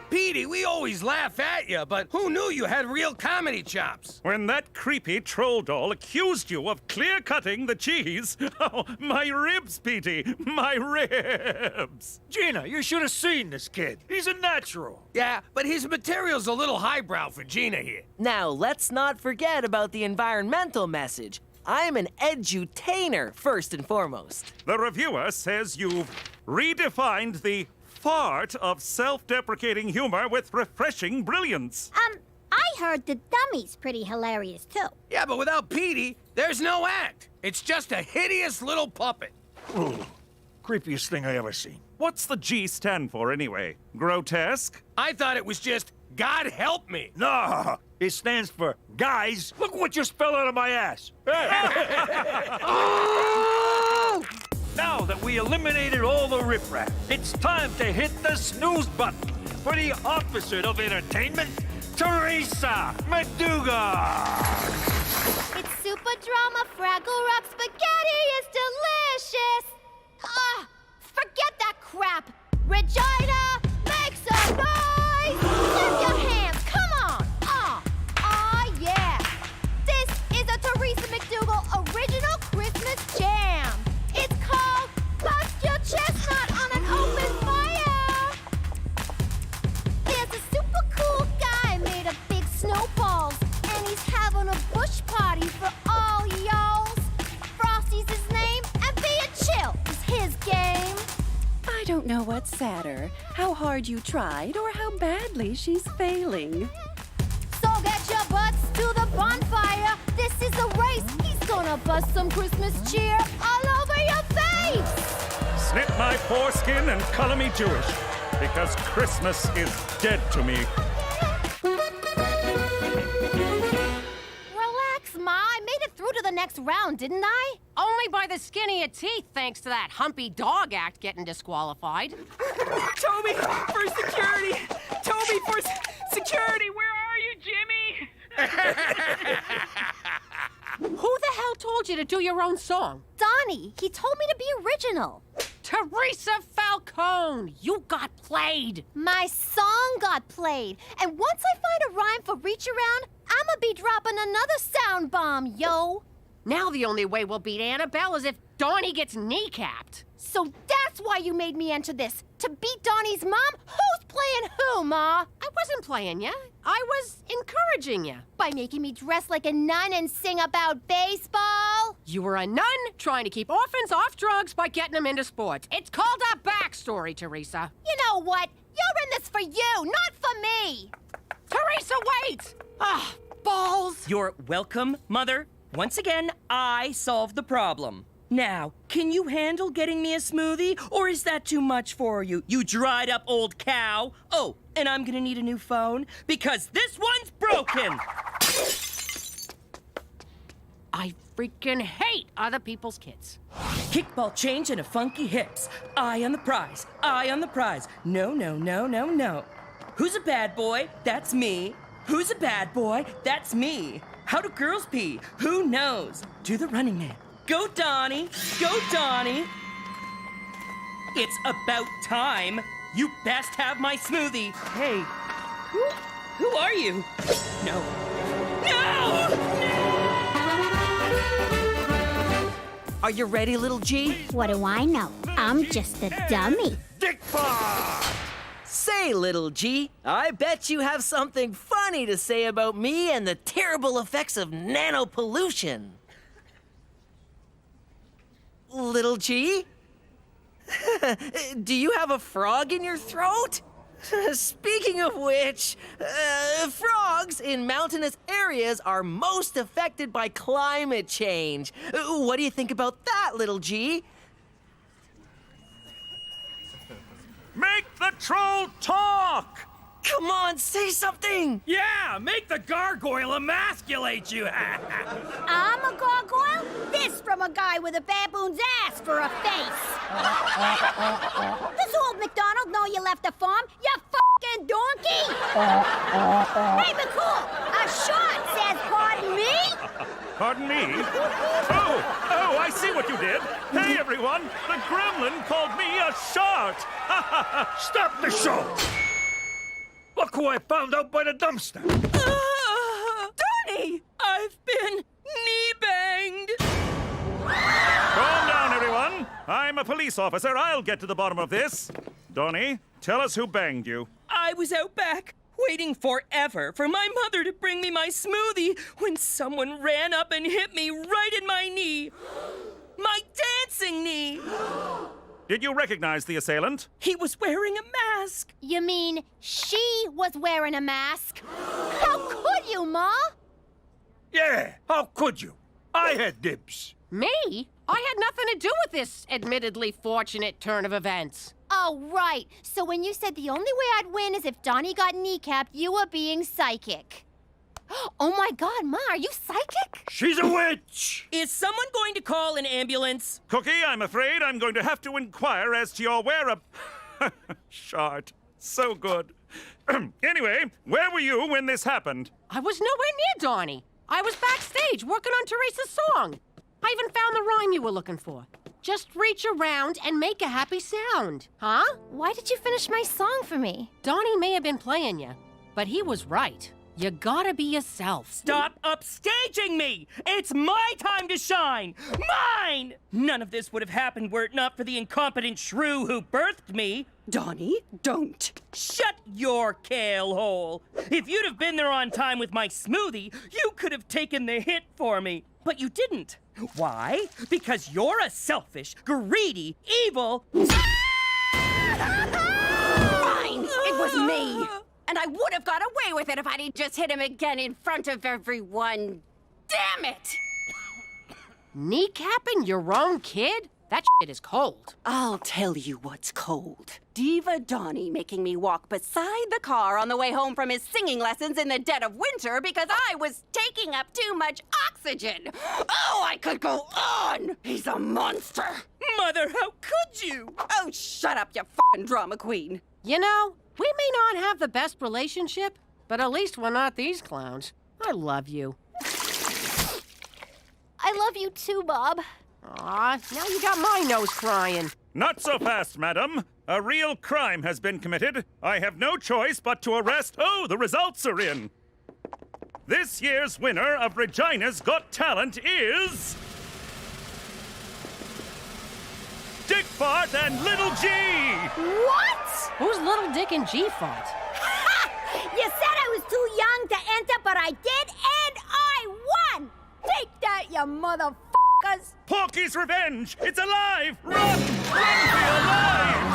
Petey, we always laugh at you, but who knew you had real comedy chops? When that creepy troll doll accused you of clear-cutting the cheese. Oh, my ribs, Petey, my ribs. Gina, you should have seen this kid. He's a natural. Yeah, but his material's a little highbrow for Gina here. Now, let's not forget about the environmental message. I'm an edutainer, first and foremost. The reviewer says you've redefined the fart of self-deprecating humor with refreshing brilliance. I heard the dummy's pretty hilarious, too. Yeah, but without Petey, there's no act. It's just a hideous little puppet. Ooh, creepiest thing I ever seen. What's the G stand for, anyway? Grotesque? I thought it was just, God help me. No, it stands for, guys, look what just fell out of my ass. Oh! Now that we eliminated all the riffraff, it's time to hit the snooze button for the opposite of entertainment, Teresa McDougal. It's super drama, Fraggle Rock spaghetti is delicious. Forget that crap. Regina, make some noise. Clap your hands, come on. Yeah. This is a Teresa McDougal original Christmas jam. It's called Bust Your Chestnut on an Open Fire. There's a super cool guy made of big snowballs, and he's having a bush party for all y'alls. Frosty's his name, and being chill is his game. I don't know what's sadder, how hard you tried or how badly she's failing. So get your butts to the bonfire. This is a race. He's gonna bust some Christmas cheer all over your face. Snip my foreskin and color me Jewish, because Christmas is dead to me. Relax, Ma. I made it through to the next round, didn't I? Only by the skin of your teeth, thanks to that humpy dog act getting disqualified. Toby, for security! Toby, for security! Where are you, Jimmy? Who the hell told you to do your own song? Donnie, he told me to be original. Teresa Falcone, you got played. My song got played. And once I find a rhyme for Reach Around, I'ma be dropping another sound bomb, yo. Now the only way we'll beat Annabelle is if Donnie gets kneecapped. So that's why you made me enter this, to beat Donnie's mom? Who's playing who, Ma? I wasn't playing ya. I was encouraging ya. By making me dress like a nun and sing about baseball? You were a nun trying to keep orphans off drugs by getting them into sports. It's called a backstory, Teresa. You know what? You're in this for you, not for me. Teresa, wait! Balls! You're welcome, Mother. Once again, I solved the problem. Now, can you handle getting me a smoothie, or is that too much for you, you dried up old cow? Oh, and I'm gonna need a new phone, because this one's broken! I freaking hate other people's kids. Kickball change and a funky hips. Eye on the prize, eye on the prize. No, no, no, no, no. Who's a bad boy? That's me. Who's a bad boy? That's me. How do girls pee? Who knows? Do the running man. Go, Donnie! Go, Donnie! It's about time. You best have my smoothie. Hey, who are you? No. No! No! Are you ready, little G? What do I know? I'm just a dummy. Dick fart! Say, little G, I bet you have something funny to say about me and the terrible effects of nanopollution. Little G? Do you have a frog in your throat? Speaking of which, frogs in mountainous areas are most affected by climate change. What do you think about that, little G? Make the troll talk! Come on, say something! Yeah, make the gargoyle emasculate you. I'm a gargoyle? This from a guy with a baboon's ass for a face. Does old MacDonald know you left the farm, you fucking donkey? Hey, McCool, a short says pardon me? Pardon me? Oh, I see what you did. Hey, everyone, the gremlin called me a shark. Stop the show! Look who I found out by the dumpster. Donnie! I've been knee-banged. Calm down, everyone. I'm a police officer. I'll get to the bottom of this. Donnie, tell us who banged you. I was out back, waiting forever for my mother to bring me my smoothie when someone ran up and hit me right in my knee. My dancing knee. Did you recognize the assailant? He was wearing a mask. You mean she was wearing a mask? How could you, Ma? Yeah, how could you? I had dibs. Me? I had nothing to do with this admittedly fortunate turn of events. Oh, right. So when you said the only way I'd win is if Donnie got kneecapped, you were being psychic. Oh my God, Ma, are you psychic? She's a witch! Is someone going to call an ambulance? Cookie, I'm afraid I'm going to have to inquire as to your whereabouts. Shart. So good. Anyway, where were you when this happened? I was nowhere near Donnie. I was backstage working on Teresa's song. I even found the rhyme you were looking for. Just reach around and make a happy sound. Huh? Why did you finish my song for me? Donnie may have been playing you, but he was right. You gotta be yourself. Stop upstaging me! It's my time to shine! Mine! None of this would have happened were it not for the incompetent shrew who birthed me. Donnie, don't. Shut your kale hole! If you'd have been there on time with my smoothie, you could have taken the hit for me. But you didn't. Why? Because you're a selfish, greedy, evil... Fine! It was me! And I would have got away with it if I'd just hit him again in front of everyone. Damn it! Kneecapping your own kid? That shit is cold. I'll tell you what's cold. Diva Donnie making me walk beside the car on the way home from his singing lessons in the dead of winter because I was taking up too much oxygen. Oh, I could go on! He's a monster! Mother, how could you? Oh, shut up, you f***ing drama queen. You know, we may not have the best relationship, but at least we're not these clowns. I love you. I love you too, Bob. Aw, now you got my nose crying. Not so fast, madam. A real crime has been committed. I have no choice but to arrest... Oh, the results are in. This year's winner of Regina's Got Talent is... Dick Fart and Little G! What? Who's Little Dick and G Fart? Ha! You said I was too young to enter, but I did, and I won! Take that, you motherfuckers! Porky's Revenge! It's alive! Run! Run for your lives!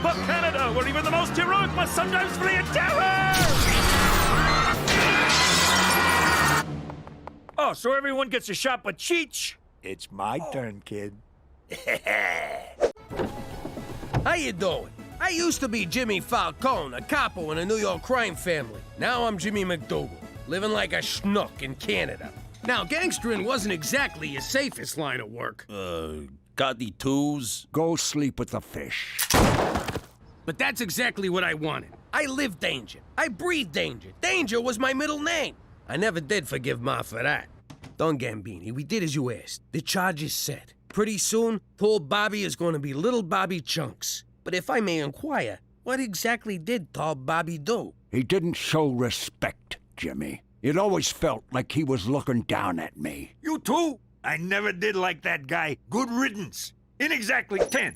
For Canada, where even the most heroic must sometimes flee in terror! Oh, so everyone gets a shot but Cheech? It's my turn, kid. How you doing? I used to be Jimmy Falcone, a capo in a New York crime family. Now I'm Jimmy McDougal, living like a schnook in Canada. Now, gangstering wasn't exactly your safest line of work. Got the twos? Go sleep with the fish. But that's exactly what I wanted. I lived danger. I breathed danger. Danger was my middle name. I never did forgive Ma for that. Don Gambini, we did as you asked. The charge is set. Pretty soon, tall Bobby is going to be little Bobby Chunks. But if I may inquire, what exactly did tall Bobby do? He didn't show respect, Jimmy. It always felt like he was looking down at me. You too? I never did like that guy. Good riddance. In exactly 10,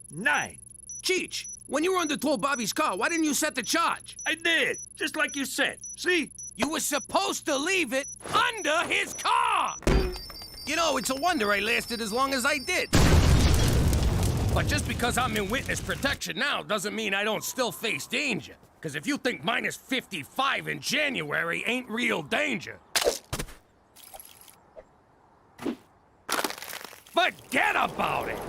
9. Cheech, when you were under Tall Bobby's car, why didn't you set the charge? I did, just like you said. See? You were supposed to leave it under his car! You know, it's a wonder I lasted as long as I did. But just because I'm in witness protection now doesn't mean I don't still face danger. Because if you think minus 55 in January ain't real danger, forget about it!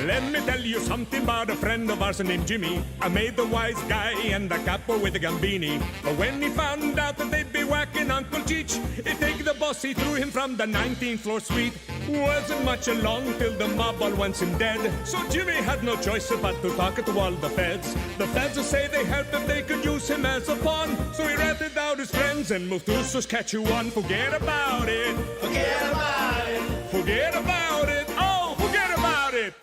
Let me tell you something about a friend of ours named Jimmy. I made the wise guy and the capo with a gambini. But when he found out that they'd be whacking Uncle Cheech, he'd take the boss, he threw him from the 19th floor suite. Wasn't much along till the mob all wants him dead. So Jimmy had no choice but to talk to all the feds. The feds say they helped if they could use him as a pawn. So he ratted out his friends and moved to Saskatchewan. Forget about it. Forget about it. Forget about it. Oh, forget about it.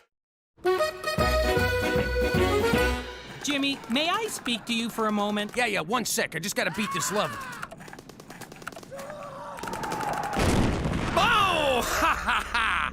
Jimmy, may I speak to you for a moment? Yeah, 1 sec. I just gotta beat this level. Oh! Ha ha ha!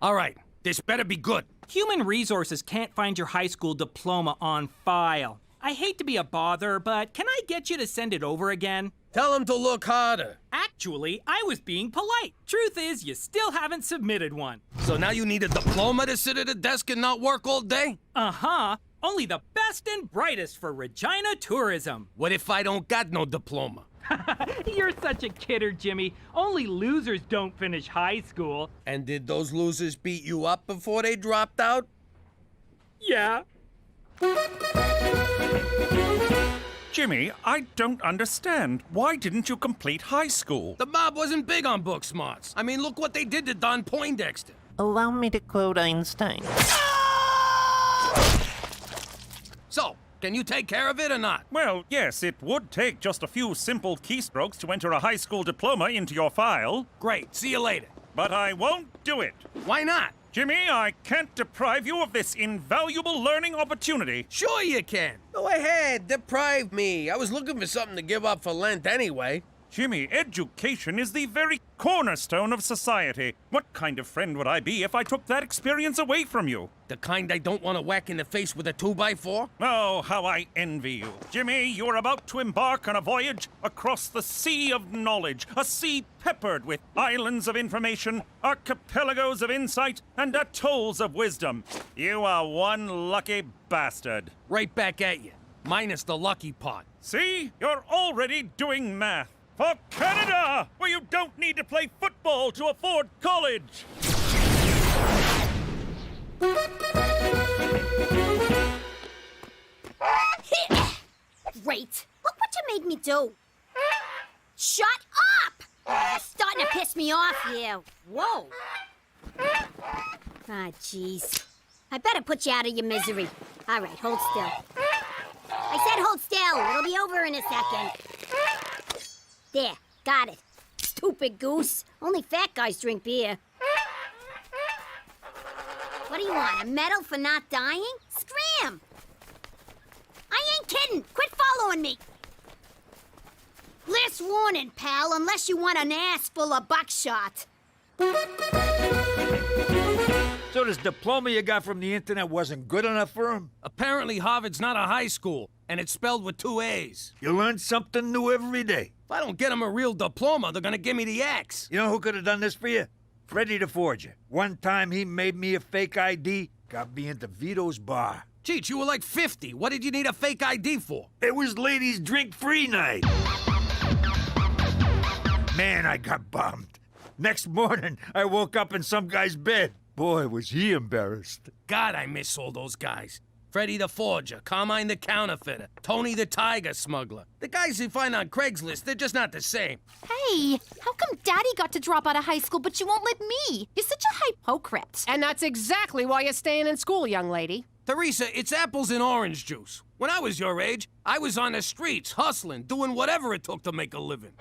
All right, this better be good. Human Resources can't find your high school diploma on file. I hate to be a bother, but can I get you to send it over again? Tell him to look harder. Actually, I was being polite. Truth is, you still haven't submitted one. So now you need a diploma to sit at a desk and not work all day? Uh-huh. Only the best and brightest for Regina tourism. What if I don't got no diploma? You're such a kidder, Jimmy. Only losers don't finish high school. And did those losers beat you up before they dropped out? Yeah. Jimmy, I don't understand. Why didn't you complete high school? The mob wasn't big on book smarts. I mean, look what they did to Don Poindexter. Allow me to quote Einstein. So, can you take care of it or not? Well, yes, it would take just a few simple keystrokes to enter a high school diploma into your file. Great, see you later. But I won't do it. Why not? Jimmy, I can't deprive you of this invaluable learning opportunity. Sure you can. Go ahead, deprive me. I was looking for something to give up for Lent anyway. Jimmy, education is the very cornerstone of society. What kind of friend would I be if I took that experience away from you? The kind I don't want to whack in the face with a 2x4? Oh, how I envy you. Jimmy, you're about to embark on a voyage across the sea of knowledge, a sea peppered with islands of information, archipelagos of insight, and atolls of wisdom. You are one lucky bastard. Right back at you, minus the lucky part. See? You're already doing math. For Canada, where you don't need to play football to afford college. Great. Look what you made me do. Shut up! You're starting to piss me off here. Whoa. Ah, jeez. I better put you out of your misery. All right, hold still. I said hold still. It'll be over in a second. There, got it. Stupid goose. Only fat guys drink beer. What do you want, a medal for not dying? Scram! I ain't kidding. Quit following me. Last warning, pal, unless you want an ass full of buckshot. So this diploma you got from the internet wasn't good enough for him? Apparently Harvard's not a high school, and it's spelled with 2 A's. You learn something new every day. If I don't get him a real diploma, they're gonna give me the axe. You know who could have done this for you? Freddy the Forger. One time he made me a fake ID, got me into Vito's bar. Cheech, you were like 50. What did you need a fake ID for? It was ladies' drink-free night. Man, I got bummed. Next morning, I woke up in some guy's bed. Boy, was he embarrassed. God, I miss all those guys. Freddy the Forger, Carmine the Counterfeiter, Tony the Tiger Smuggler. The guys you find on Craigslist, they're just not the same. Hey, how come Daddy got to drop out of high school, but you won't let me? You're such a hypocrite. And that's exactly why you're staying in school, young lady. Teresa, it's apples and orange juice. When I was your age, I was on the streets, hustling, doing whatever it took to make a living.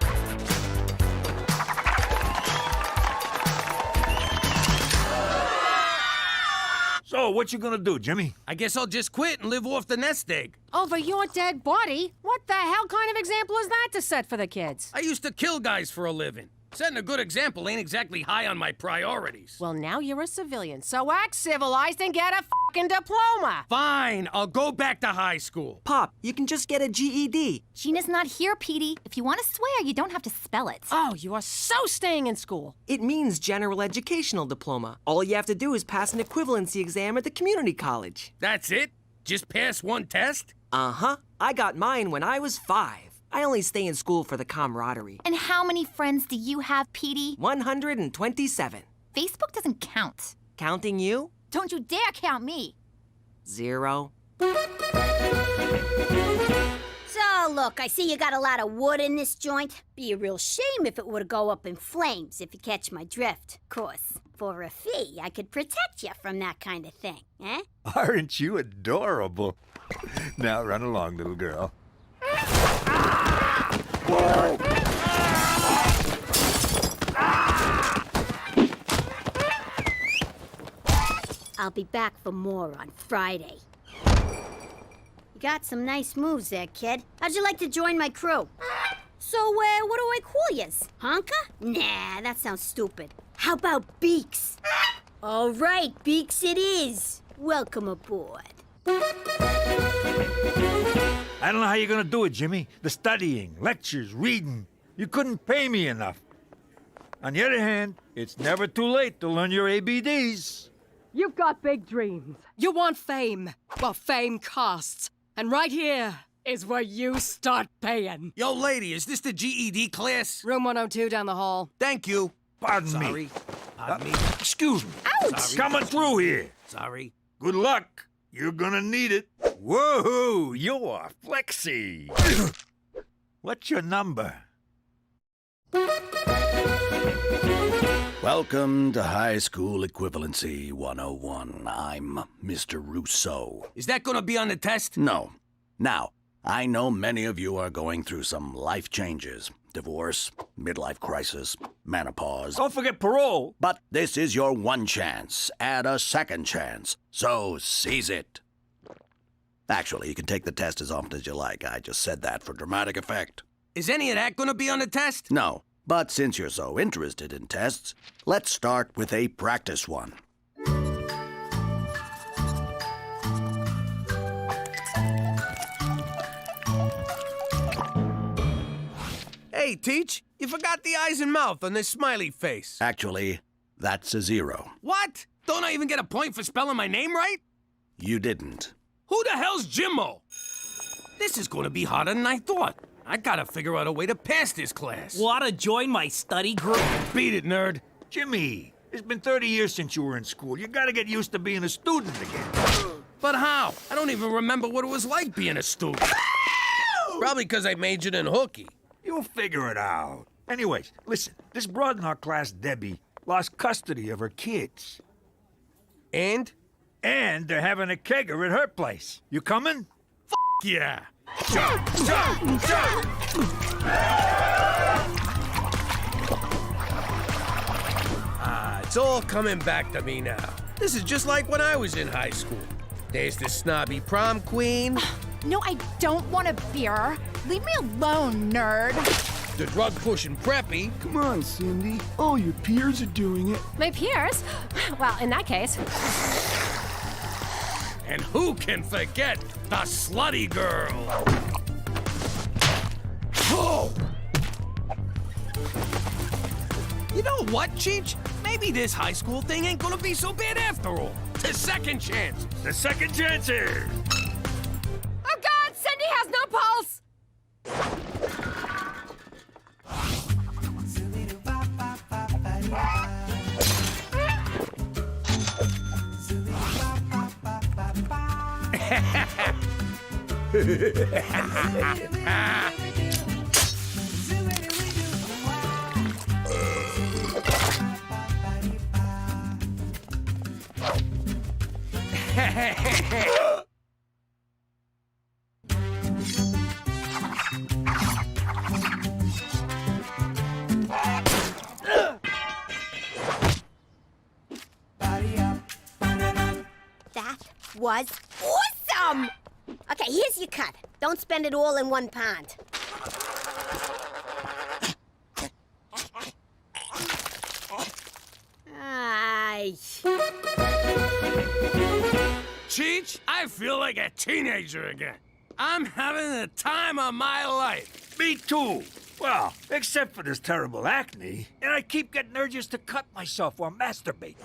So, So, what you gonna do, Jimmy? I guess I'll just quit and live off the nest egg. Over your dead body? What the hell kind of example is that to set for the kids? I used to kill guys for a living. Setting a good example ain't exactly high on my priorities. Well, now you're a civilian, so act civilized and get a fucking diploma. Fine, I'll go back to high school. Pop, you can just get a GED. Gina's not here, Petey. If you want to swear, you don't have to spell it. Oh, you are so staying in school. It means general educational diploma. All you have to do is pass an equivalency exam at the community college. That's it? Just pass one test? Uh-huh. I got mine when I was 5. I only stay in school for the camaraderie. And how many friends do you have, Petey? 127. Facebook doesn't count. Counting you? Don't you dare count me. 0. So, look, I see you got a lot of wood in this joint. Be a real shame if it were to go up in flames, if you catch my drift. Of course, for a fee, I could protect you from that kind of thing, eh? Aren't you adorable? Now run along, little girl. I'll be back for more on Friday. You got some nice moves there, kid. How'd you like to join my crew? So, what do I call yous? Honka? Nah, that sounds stupid. How about Beaks? All right, Beaks it is. Welcome aboard. I don't know how you're gonna do it, Jimmy. The studying, lectures, reading. You couldn't pay me enough. On the other hand, it's never too late to learn your ABDs. You've got big dreams. You want fame. Well, fame costs. And right here is where you start paying. Yo, lady, is this the GED class? Room 102 down the hall. Thank you. Pardon me. Sorry. Pardon me. Excuse me. Ouch! Sorry. Coming through here. Sorry. Good luck. You're gonna need it. Whoa, you're flexy. What's your number? Welcome to High School Equivalency 101. I'm Mr. Rousseau. Is that gonna be on the test? No. Now, I know many of you are going through some life changes. Divorce, midlife crisis, menopause. Don't forget parole. But this is your one chance. Add a second chance. So seize it. Actually, you can take the test as often as you like. I just said that for dramatic effect. Is any of that gonna be on the test? No. But since you're so interested in tests, let's start with a practice one. Hey, Teach, you forgot the eyes and mouth on this smiley face. Actually, that's a 0. What? Don't I even get a point for spelling my name right? You didn't. Who the hell's Jimmo? This is gonna be harder than I thought. I gotta figure out a way to pass this class. Wanna join my study group? Beat it, nerd. Jimmy, it's been 30 years since you were in school. You gotta get used to being a student again. But how? I don't even remember what it was like being a student. Probably because I majored in hooky. You'll figure it out. Anyways, listen, this broad in our class, Debbie, lost custody of her kids. And? And they're having a kegger at her place. You coming? Yeah. Jump, jump, jump! It's all coming back to me now. This is just like when I was in high school. There's the snobby prom queen. No, I don't want a beer. Leave me alone, nerd. The drug-pushing preppy. Come on, Cindy. All your peers are doing it. My peers? Well, in that case. And who can forget the slutty girl? Oh! You know what, Cheech? Maybe this high school thing ain't gonna be so bad after all. The second chance. The second chances. Oh, God! Cindy has no pulse! The was awesome! Okay, here's your cut. Don't spend it all in one pond. Ay. Cheech, I feel like a teenager again. I'm having the time of my life. Me too. Well, except for this terrible acne, and I keep getting urges to cut myself or masturbate.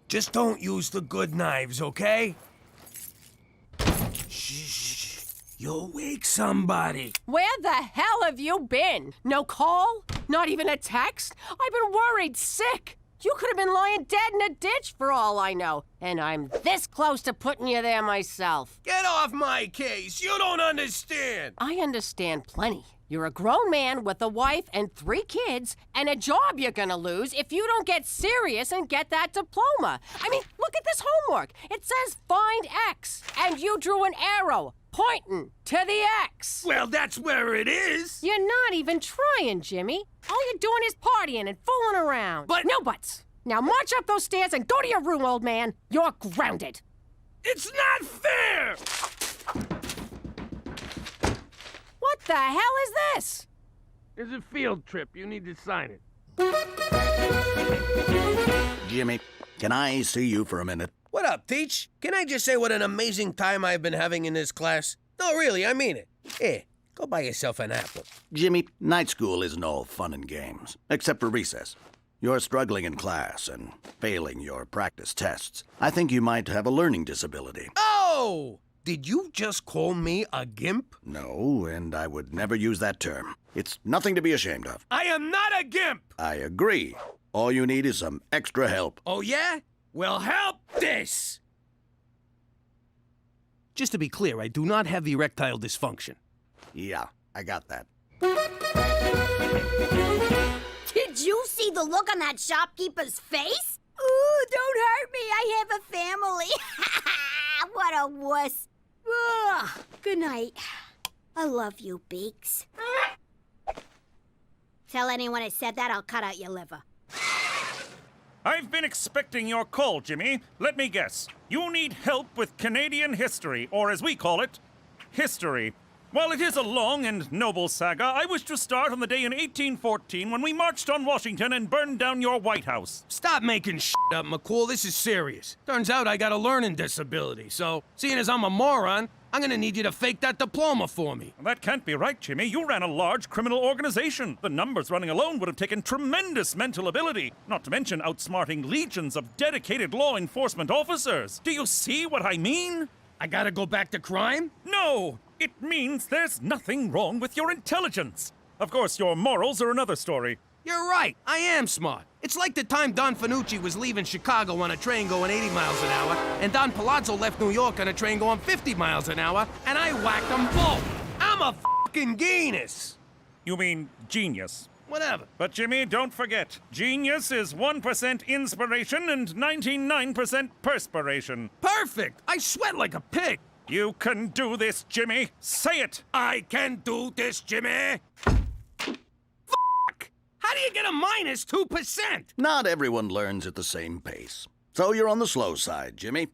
Just don't use the good knives, okay? Shh. You'll wake somebody. Where the hell have you been? No call? Not even a text? I've been worried sick. You could have been lying dead in a ditch for all I know. And I'm this close to putting you there myself. Get off my case. You don't understand. I understand plenty. You're a grown man with a wife and 3 kids and a job you're gonna lose if you don't get serious and get that diploma. I mean, look at this homework. It says find X, and you drew an arrow pointing to the X. Well, that's where it is. You're not even trying, Jimmy. All you're doing is partying and fooling around. But no buts. Now march up those stairs and go to your room, old man. You're grounded. It's not fair! What the hell is this? It's a field trip. You need to sign it. Jimmy, can I see you for a minute? What up, Teach? Can I just say what an amazing time I've been having in this class? No, really, I mean it. Here, go buy yourself an apple. Jimmy, night school isn't all fun and games, except for recess. You're struggling in class and failing your practice tests. I think you might have a learning disability. Oh! Did you just call me a gimp? No, and I would never use that term. It's nothing to be ashamed of. I am not a gimp! I agree. All you need is some extra help. Oh, yeah? Well, help this! Just to be clear, I do not have erectile dysfunction. Yeah, I got that. Did you see the look on that shopkeeper's face? Ooh, don't hurt me. I have a family. What a wuss. Ugh. Good night. I love you, Beaks. Tell anyone I said that, I'll cut out your liver. I've been expecting your call, Jimmy. Let me guess. You need help with Canadian history, or as we call it, history. While it is a long and noble saga, I wish to start on the day in 1814 when we marched on Washington and burned down your White House. Stop making shit up, McCool. This is serious. Turns out I got a learning disability, so seeing as I'm a moron, I'm gonna need you to fake that diploma for me. That can't be right, Jimmy. You ran a large criminal organization. The numbers running alone would have taken tremendous mental ability, not to mention outsmarting legions of dedicated law enforcement officers. Do you see what I mean? I gotta go back to crime? No! It means there's nothing wrong with your intelligence. Of course, your morals are another story. You're right. I am smart. It's like the time Don Fanucci was leaving Chicago on a train going 80 miles an hour, and Don Palazzo left New York on a train going 50 miles an hour, and I whacked them both. I'm a fucking genius. You mean genius? Whatever. But Jimmy, don't forget, genius is 1% inspiration and 99% perspiration. Perfect! I sweat like a pig. You can do this, Jimmy. Say it. I can do this, Jimmy. Fuck! How do you get a minus 2%? Not everyone learns at the same pace. So you're on the slow side, Jimmy.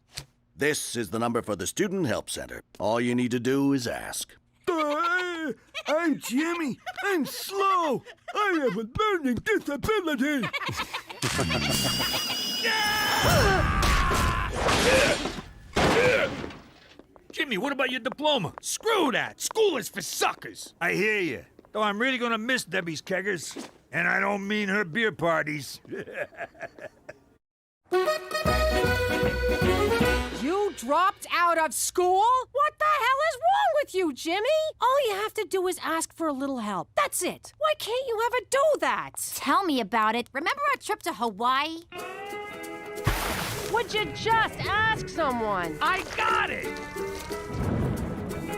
This is the number for the Student Help Center. All you need to do is ask. I'm Jimmy. I'm slow. I have a learning disability. Jimmy, what about your diploma? Screw that. School is for suckers. I hear you. Though I'm really gonna miss Debbie's keggers. And I don't mean her beer parties. You dropped out of school? What the hell is wrong with you, Jimmy? All you have to do is ask for a little help. That's it. Why can't you ever do that? Tell me about it. Remember our trip to Hawaii? Would you just ask someone? I got it!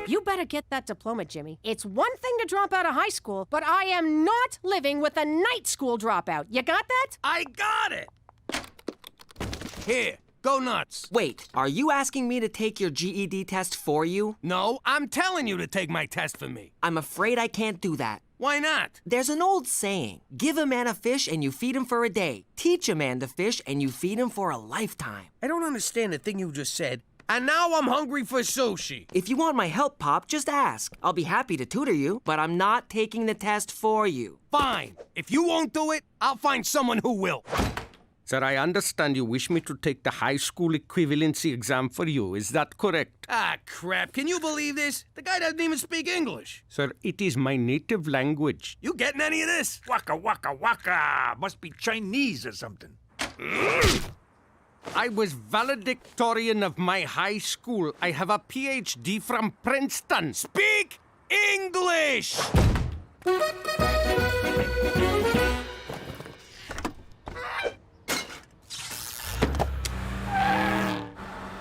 You better get that diploma, Jimmy. It's one thing to drop out of high school, but I am not living with a night school dropout. You got that? I got it! Here, go nuts. Wait, are you asking me to take your GED test for you? No, I'm telling you to take my test for me. I'm afraid I can't do that. Why not? There's an old saying, give a man a fish and you feed him for a day. Teach a man to fish and you feed him for a lifetime. I don't understand the thing you just said, and now I'm hungry for sushi. If you want my help, Pop, just ask. I'll be happy to tutor you, but I'm not taking the test for you. Fine. If you won't do it, I'll find someone who will. Sir, I understand you wish me to take the high school equivalency exam for you. Is that correct? Ah, crap. Can you believe this? The guy doesn't even speak English. Sir, it is my native language. You getting any of this? Waka waka waka. Must be Chinese or something. I was valedictorian of my high school. I have a PhD from Princeton. Speak English!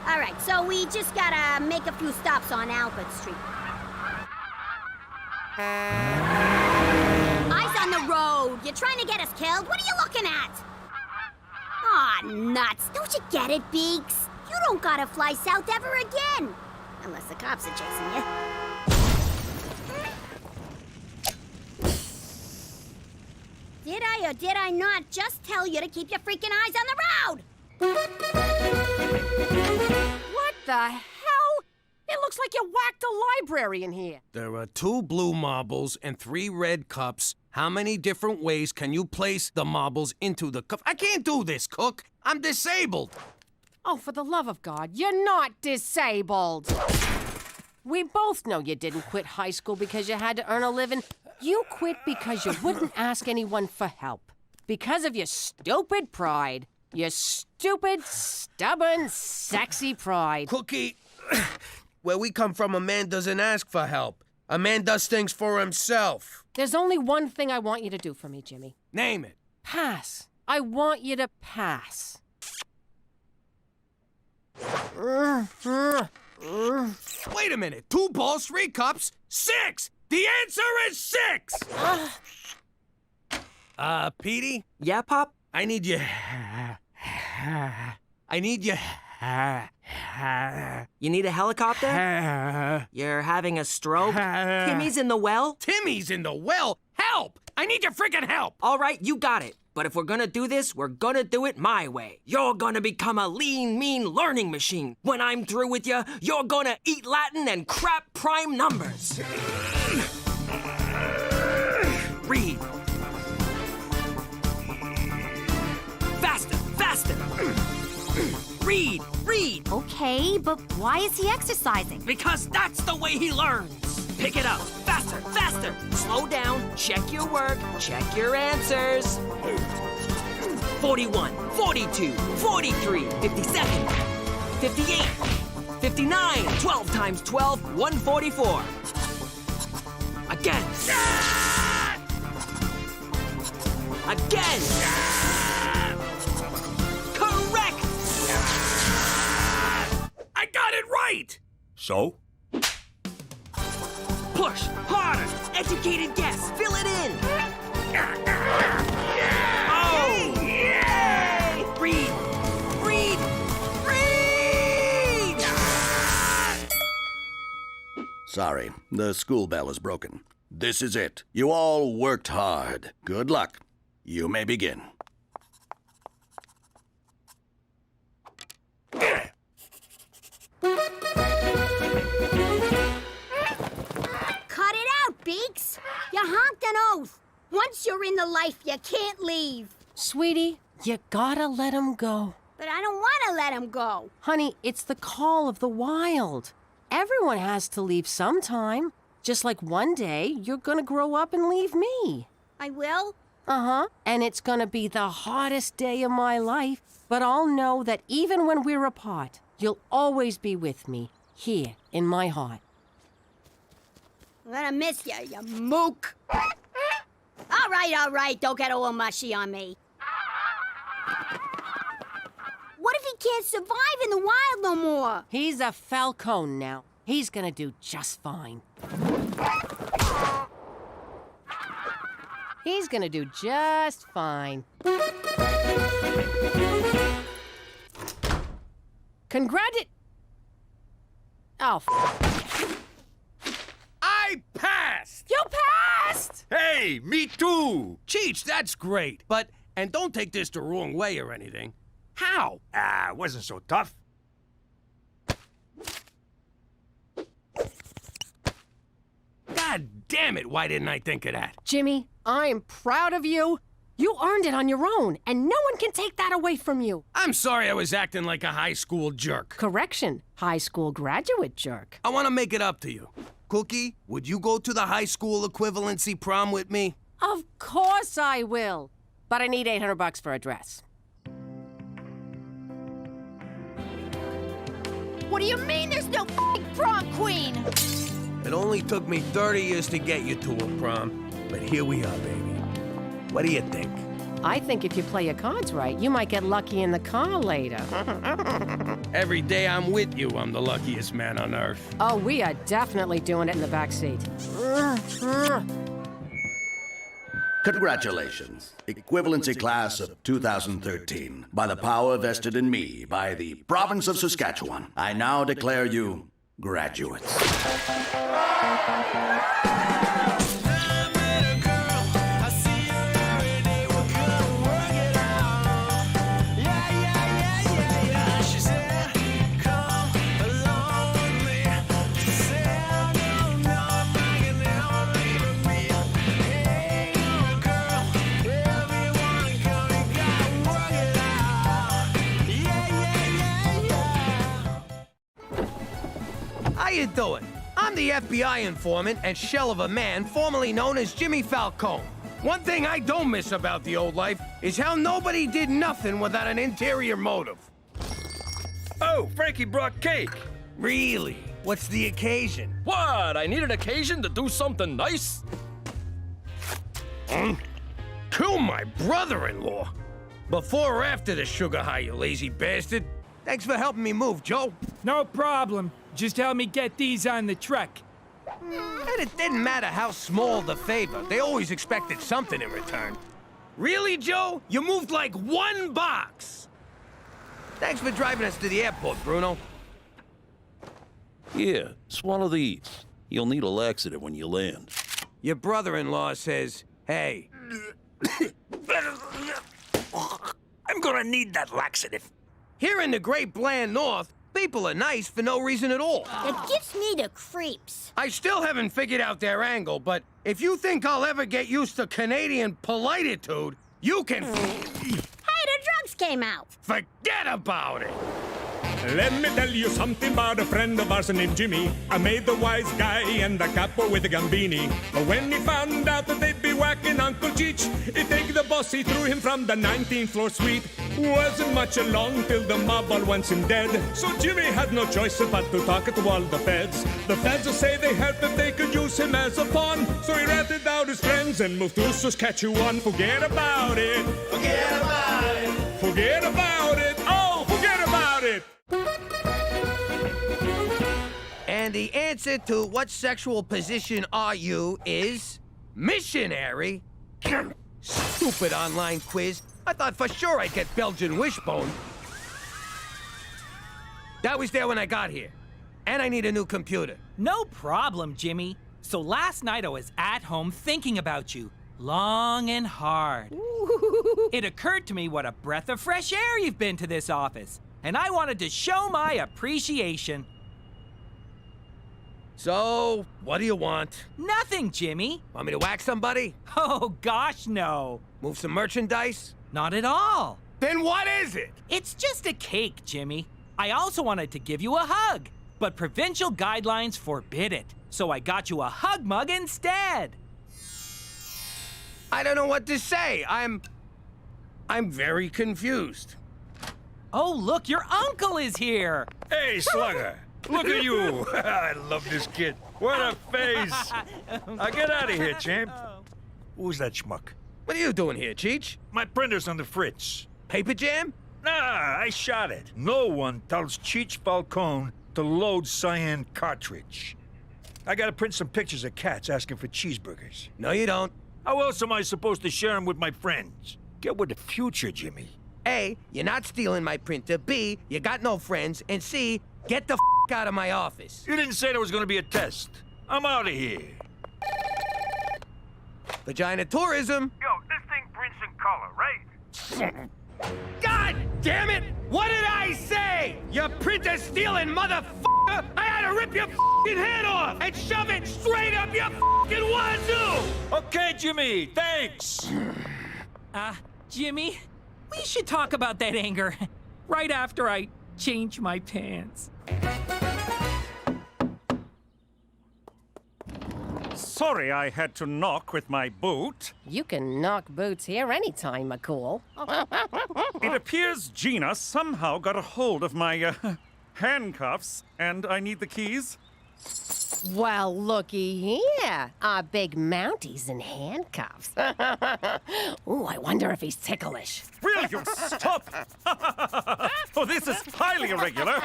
All right, so we just gotta make a few stops on Albert Street. Eyes on the road. You're trying to get us killed? What are you looking at? Aw, nuts. Don't you get it, Beaks? You don't gotta fly south ever again. Unless the cops are chasing you. Did I or did I not just tell you to keep your freaking eyes on the road? What the hell? It looks like you whacked a library in here. There are 2 blue marbles and 3 red cups. How many different ways can you place the marbles into the cup? I can't do this, Cook. I'm disabled. Oh, for the love of God, you're not disabled. We both know you didn't quit high school because you had to earn a living. You quit because you wouldn't ask anyone for help. Because of your stupid pride. Your stupid, stubborn, sexy pride. Cookie, where we come from, a man doesn't ask for help. A man does things for himself. There's only one thing I want you to do for me, Jimmy. Name it. Pass. I want you to pass. Wait a minute. 2 balls, 3 cups, 6! The answer is 6! Petey? Yeah, Pop? I need you... I need you... You need a helicopter? You're having a stroke? Timmy's in the well? Timmy's in the well? Help! I need your freaking help! All right, you got it. But if we're gonna do this, we're gonna do it my way. You're gonna become a lean, mean learning machine. When I'm through with you, you're gonna eat Latin and crap prime numbers. Read. Faster, faster. Read, read. Okay, but why is he exercising? Because that's the way he learns. Pick it up. Faster, faster. Slow down. Check your work. Check your answers. 41, 42, 43, 57, 58, 59. 12 times 12, 144. Again. Again. Correct. I got it right! So? Push harder. Educated guess. Fill it in. Oh! Yay! Read. Read. Read! Sorry, the school bell is broken. This is it. You all worked hard. Good luck. You may begin. Cut it out, Beaks. You honked an oath. Once you're in the life, you can't leave. Sweetie, you gotta let him go. But I don't want to let him go. Honey, it's the call of the wild. Everyone has to leave sometime. Just like one day, you're gonna grow up and leave me. I will? Uh-huh. And it's gonna be the hottest day of my life. But I'll know that even when we're apart, you'll always be with me, here in my heart. I'm gonna miss you, you mook. All right. Don't get all mushy on me. What if he can't survive in the wild no more? He's a falcon now. He's gonna do just fine. He's gonna do just fine. Oh, I passed! You passed! Hey, Hey, me too! Cheech, that's great. But, and don't take this the wrong way or anything. How? Ah, wasn't so tough. God damn it, why didn't I think of that? Jimmy, I'm proud of you. You earned it on your own, and no one can take that away from you. I'm sorry I was acting like a high school jerk. Correction, high school graduate jerk. I want to make it up to you. Cookie, would you go to the high school equivalency prom with me? Of course I will. But I need $800 for a dress. What do you mean there's no f***ing prom queen? It only took me 30 years to get you to a prom, but here we are, baby. What do you think? I think if you play your cards right, you might get lucky in the car later. Every day I'm with you, I'm the luckiest man on earth. Oh, we are definitely doing it in the back seat. Congratulations, equivalency class of 2013. By the power vested in me by the province of Saskatchewan, I now declare you graduates. How you doing? I'm the FBI informant and shell of a man formerly known as Jimmy Falcone. One thing I don't miss about the old life is how nobody did nothing without an interior motive. Oh, Frankie brought cake. Really? What's the occasion? What? I need an occasion to do something nice? Kill my brother-in-law. Before or after the sugar high, you lazy bastard? Thanks for helping me move, Joe. No problem. Just help me get these on the truck. And it didn't matter how small the favor. They always expected something in return. Really, Joe? You moved like one box. Thanks for driving us to the airport, Bruno. Here, swallow these. You'll need a laxative when you land. Your brother-in-law says, hey. I'm gonna need that laxative. Here in the Great Bland North, people are nice for no reason at all. It gives me the creeps. I still haven't figured out their angle, but if you think I'll ever get used to Canadian polititude, you can... Hey, the drugs came out. Forget about it. Let me tell you something about a friend of ours named Jimmy. I made the wise guy and the capo with the gambini. But when he found out that they'd be whacking Uncle Cheech, he'd take the boss, he threw him from the 19th floor suite. Wasn't much along till the mob all wants him dead. So Jimmy had no choice but to talk to all the feds. The feds will say they heard that they could use him as a pawn. So he ratted out his friends and moved to Saskatchewan. Forget about it. Forget about it. Forget about it. Oh, forget about it. And the answer to what sexual position are you is missionary. Stupid online quiz. I thought for sure I'd get Belgian wishbone. That was there when I got here. And I need a new computer. No problem, Jimmy. So last night I was at home thinking about you, long and hard. It occurred to me what a breath of fresh air you've been to this office, and I wanted to show my appreciation. So, what do you want? Nothing, Jimmy. Want me to whack somebody? Oh, gosh, no. Move some merchandise? Not at all. Then what is it? It's just a cake, Jimmy. I also wanted to give you a hug, but provincial guidelines forbid it. So I got you a hug mug instead. I don't know what to say. I'm very confused. Oh, look, your uncle is here. Hey, Slugger. Look at you. I love this kid. What a face. Now get out of here, champ. Who's that schmuck? What are you doing here, Cheech? My printer's on the fritz. Paper jam? Nah, I shot it. No one tells Cheech Falcone to load cyan cartridge. I gotta print some pictures of cats asking for cheeseburgers. No, you don't. How else am I supposed to share them with my friends? Get with the future, Jimmy. A, you're not stealing my printer. B, you got no friends. And C, get the out of my office. You didn't say there was gonna be a test. I'm out of here. Vagina tourism. Yo, this thing prints in color, right? God damn it! What did I say? You printer-stealing motherfucker! I had to rip your fucking head off and shove it straight up your fucking wazoo! Okay, Jimmy, thanks. Jimmy, we should talk about that anger right after I change my pants. Sorry I had to knock with my boot. You can knock boots here anytime, McCool. It appears Gina somehow got a hold of my handcuffs, and I need the keys. Well, looky here. Our big Mounties in handcuffs. Ooh, I wonder if he's ticklish. Will you stop? Oh, this is highly irregular.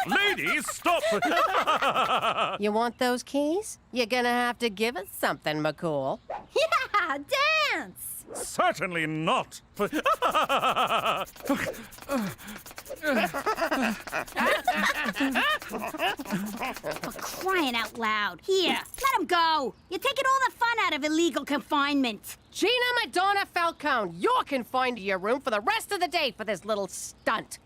Ladies, stop. You want those keys? You're gonna have to give us something, McCool. Yeah, dance! Certainly not. For crying out loud. Here, let him go. You're taking all the fun out of illegal confinement. Gina Madonna Falcone, you're confined to your room for the rest of the day for this little stunt.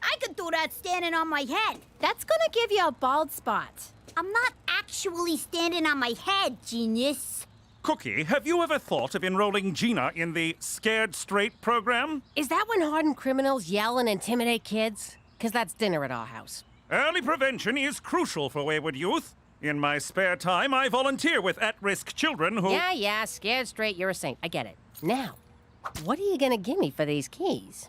I could do that standing on my head. That's gonna give you a bald spot. I'm not actually standing on my head, genius. Cookie, have you ever thought of enrolling Gina in the Scared Straight program? Is that when hardened criminals yell and intimidate kids? Because that's dinner at our house. Early prevention is crucial for wayward youth. In my spare time, I volunteer with at-risk children who... Yeah, scared straight, you're a saint. I get it. Now, what are you gonna give me for these keys?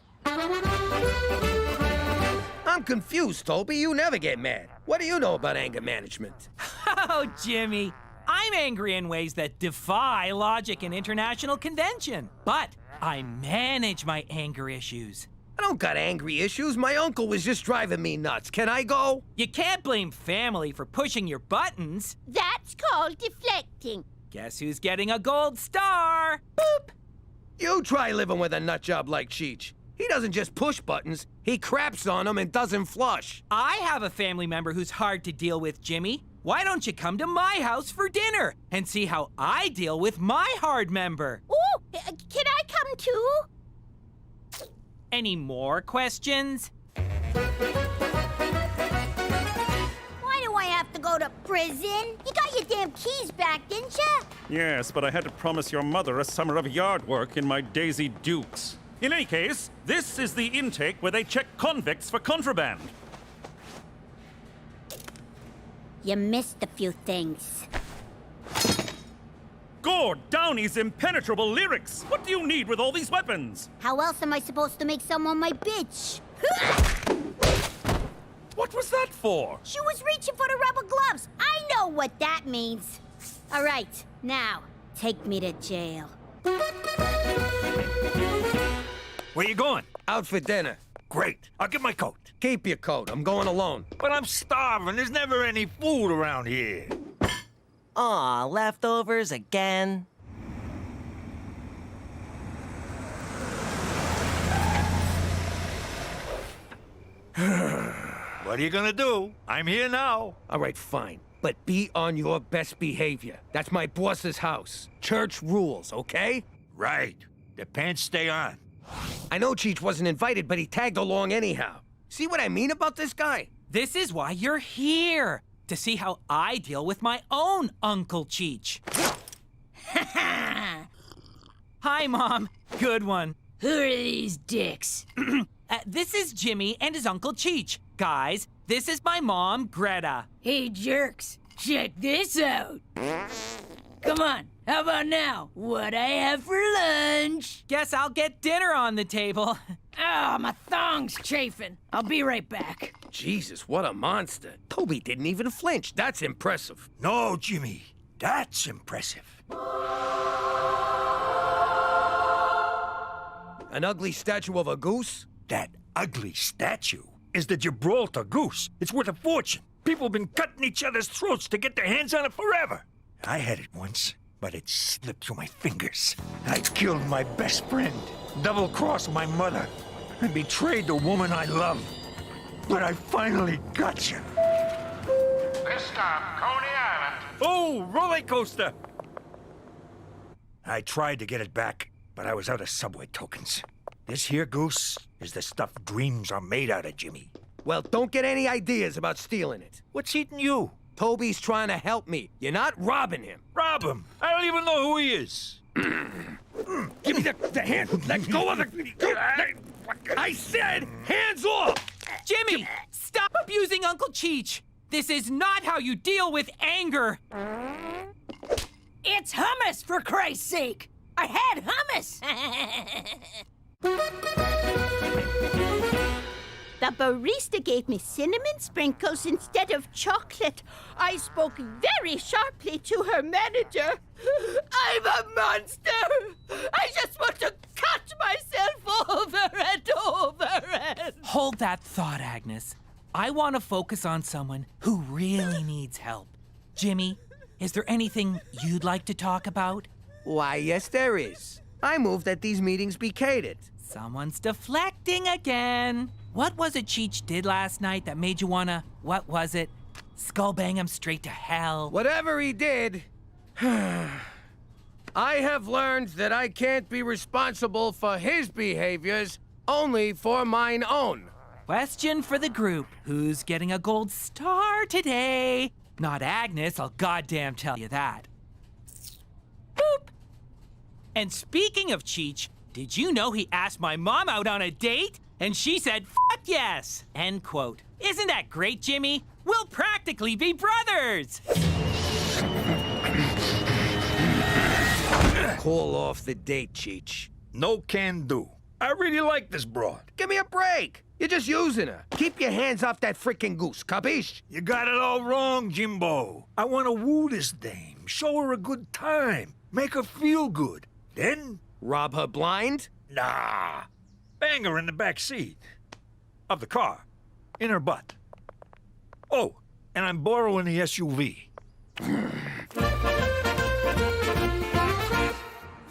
I'm confused, Toby. You never get mad. What do you know about anger management? Oh, Jimmy. I'm angry in ways that defy logic and international convention. But I manage my anger issues. I don't got angry issues. My uncle was just driving me nuts. Can I go? You can't blame family for pushing your buttons. That's called deflecting. Guess who's getting a gold star? Boop! You try living with a nut job like Cheech. He doesn't just push buttons, he craps on them and doesn't flush. I have a family member who's hard to deal with, Jimmy. Why don't you come to my house for dinner and see how I deal with my hard member? Ooh, can I come too? Any more questions? Why do I have to go to prison? You got your damn keys back, didn't you? Yes, but I had to promise your mother a summer of yard work in my Daisy Dukes. In any case, this is the intake where they check convicts for contraband. You missed a few things. Gord Downey's impenetrable lyrics! What do you need with all these weapons? How else am I supposed to make someone my bitch? What was that for? She was reaching for the rubber gloves. I know what that means. All right, now, take me to jail. Where you going? Out for dinner. Great. I'll get my coat. Keep your coat. I'm going alone. But I'm starving. There's never any food around here. Aw, leftovers again? What are you gonna do? I'm here now. All right, fine. But be on your best behavior. That's my boss's house. Church rules, okay? Right. The pants stay on. I know Cheech wasn't invited, but he tagged along anyhow. See what I mean about this guy? This is why you're here. To see how I deal with my own Uncle Cheech. Hi, Mom. Good one. Who are these dicks? This is Jimmy and his Uncle Cheech. Guys, this is my mom, Greta. Hey, jerks, check this out. Come on, how about now? What I have for lunch? Guess I'll get dinner on the table. Oh, my thong's chafing. I'll be right back. Jesus, what a monster. Toby didn't even flinch. That's impressive. No, Jimmy, that's impressive. An ugly statue of a goose? That ugly statue is the Gibraltar goose. It's worth a fortune. People have been cutting each other's throats to get their hands on it forever. I had it once, but it slipped through my fingers. I killed my best friend, double-crossed my mother, and betrayed the woman I love. But I finally got you. This stop, Coney Island. Oh, roller coaster. I tried to get it back, but I was out of subway tokens. This here goose is the stuff dreams are made out of, Jimmy. Well, don't get any ideas about stealing it. What's eating you? Toby's trying to help me. You're not robbing him. Rob him. I don't even know who he is. Give me the hand. Let go of the... I said hands off! Jimmy, stop abusing Uncle Cheech. This is not how you deal with anger. It's hummus, for Christ's sake! I had hummus! The barista gave me cinnamon sprinkles instead of chocolate. I spoke very sharply to her manager. I'm a monster! I just want to cut myself over and over and... Hold that thought, Agnes. I want to focus on someone who really needs help. Jimmy, is there anything you'd like to talk about? Why, yes, there is. I move that these meetings be catered. Someone's deflecting again. What was it Cheech did last night that made you wanna, what was it? Skull bang him straight to hell. Whatever he did, I have learned that I can't be responsible for his behaviors, only for mine own. Question for the group. Who's getting a gold star today? Not Agnes, I'll goddamn tell you that. Boop. And speaking of Cheech, did you know he asked my mom out on a date? And she said, "Fuck yes!" End quote. Isn't that great, Jimmy? We'll practically be brothers! Call off the date, Cheech. No can do. I really like this broad. Give me a break. You're just using her. Keep your hands off that freaking goose, capiche? You got it all wrong, Jimbo. I want to woo this dame, show her a good time, make her feel good. Then... rob her blind? Nah. Bang her in the back seat of the car, in her butt. Oh, and I'm borrowing the SUV.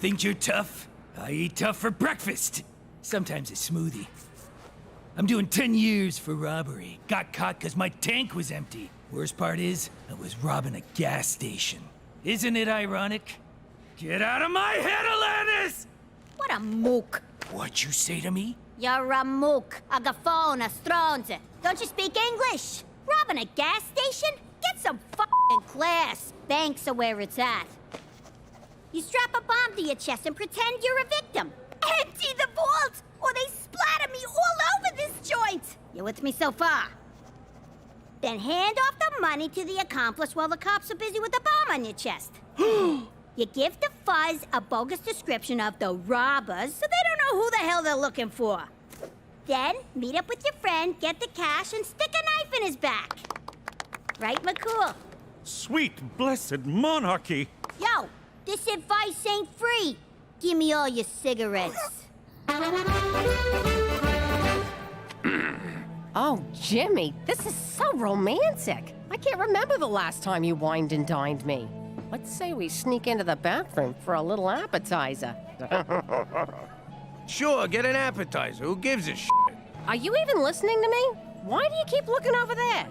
Think you're tough? I eat tough for breakfast. Sometimes a smoothie. I'm doing 10 years for robbery. Got caught because my tank was empty. Worst part is, I was robbing a gas station. Isn't it ironic? Get out of my head, Alanis! What a mook. What'd you say to me? You're a mook, a gaffon, a stronze. Don't you speak English? Robbing a gas station? Get some f***ing class. Banks are where it's at. You strap a bomb to your chest and pretend you're a victim. Empty the vault, or they splatter me all over this joint. You with me so far? Then hand off the money to the accomplice while the cops are busy with the bomb on your chest. You give the fuzz a bogus description of the robbers so they don't know who the hell they're looking for. Then meet up with your friend, get the cash, and stick a knife in his back. Right, McCool? Sweet, blessed monarchy. Yo, this advice ain't free. Give me all your cigarettes. Oh, Jimmy, this is so romantic. I can't remember the last time you wined and dined me. Let's say we sneak into the bathroom for a little appetizer. Sure, get an appetizer. Who gives a shit? Are you even listening to me? Why do you keep looking over there?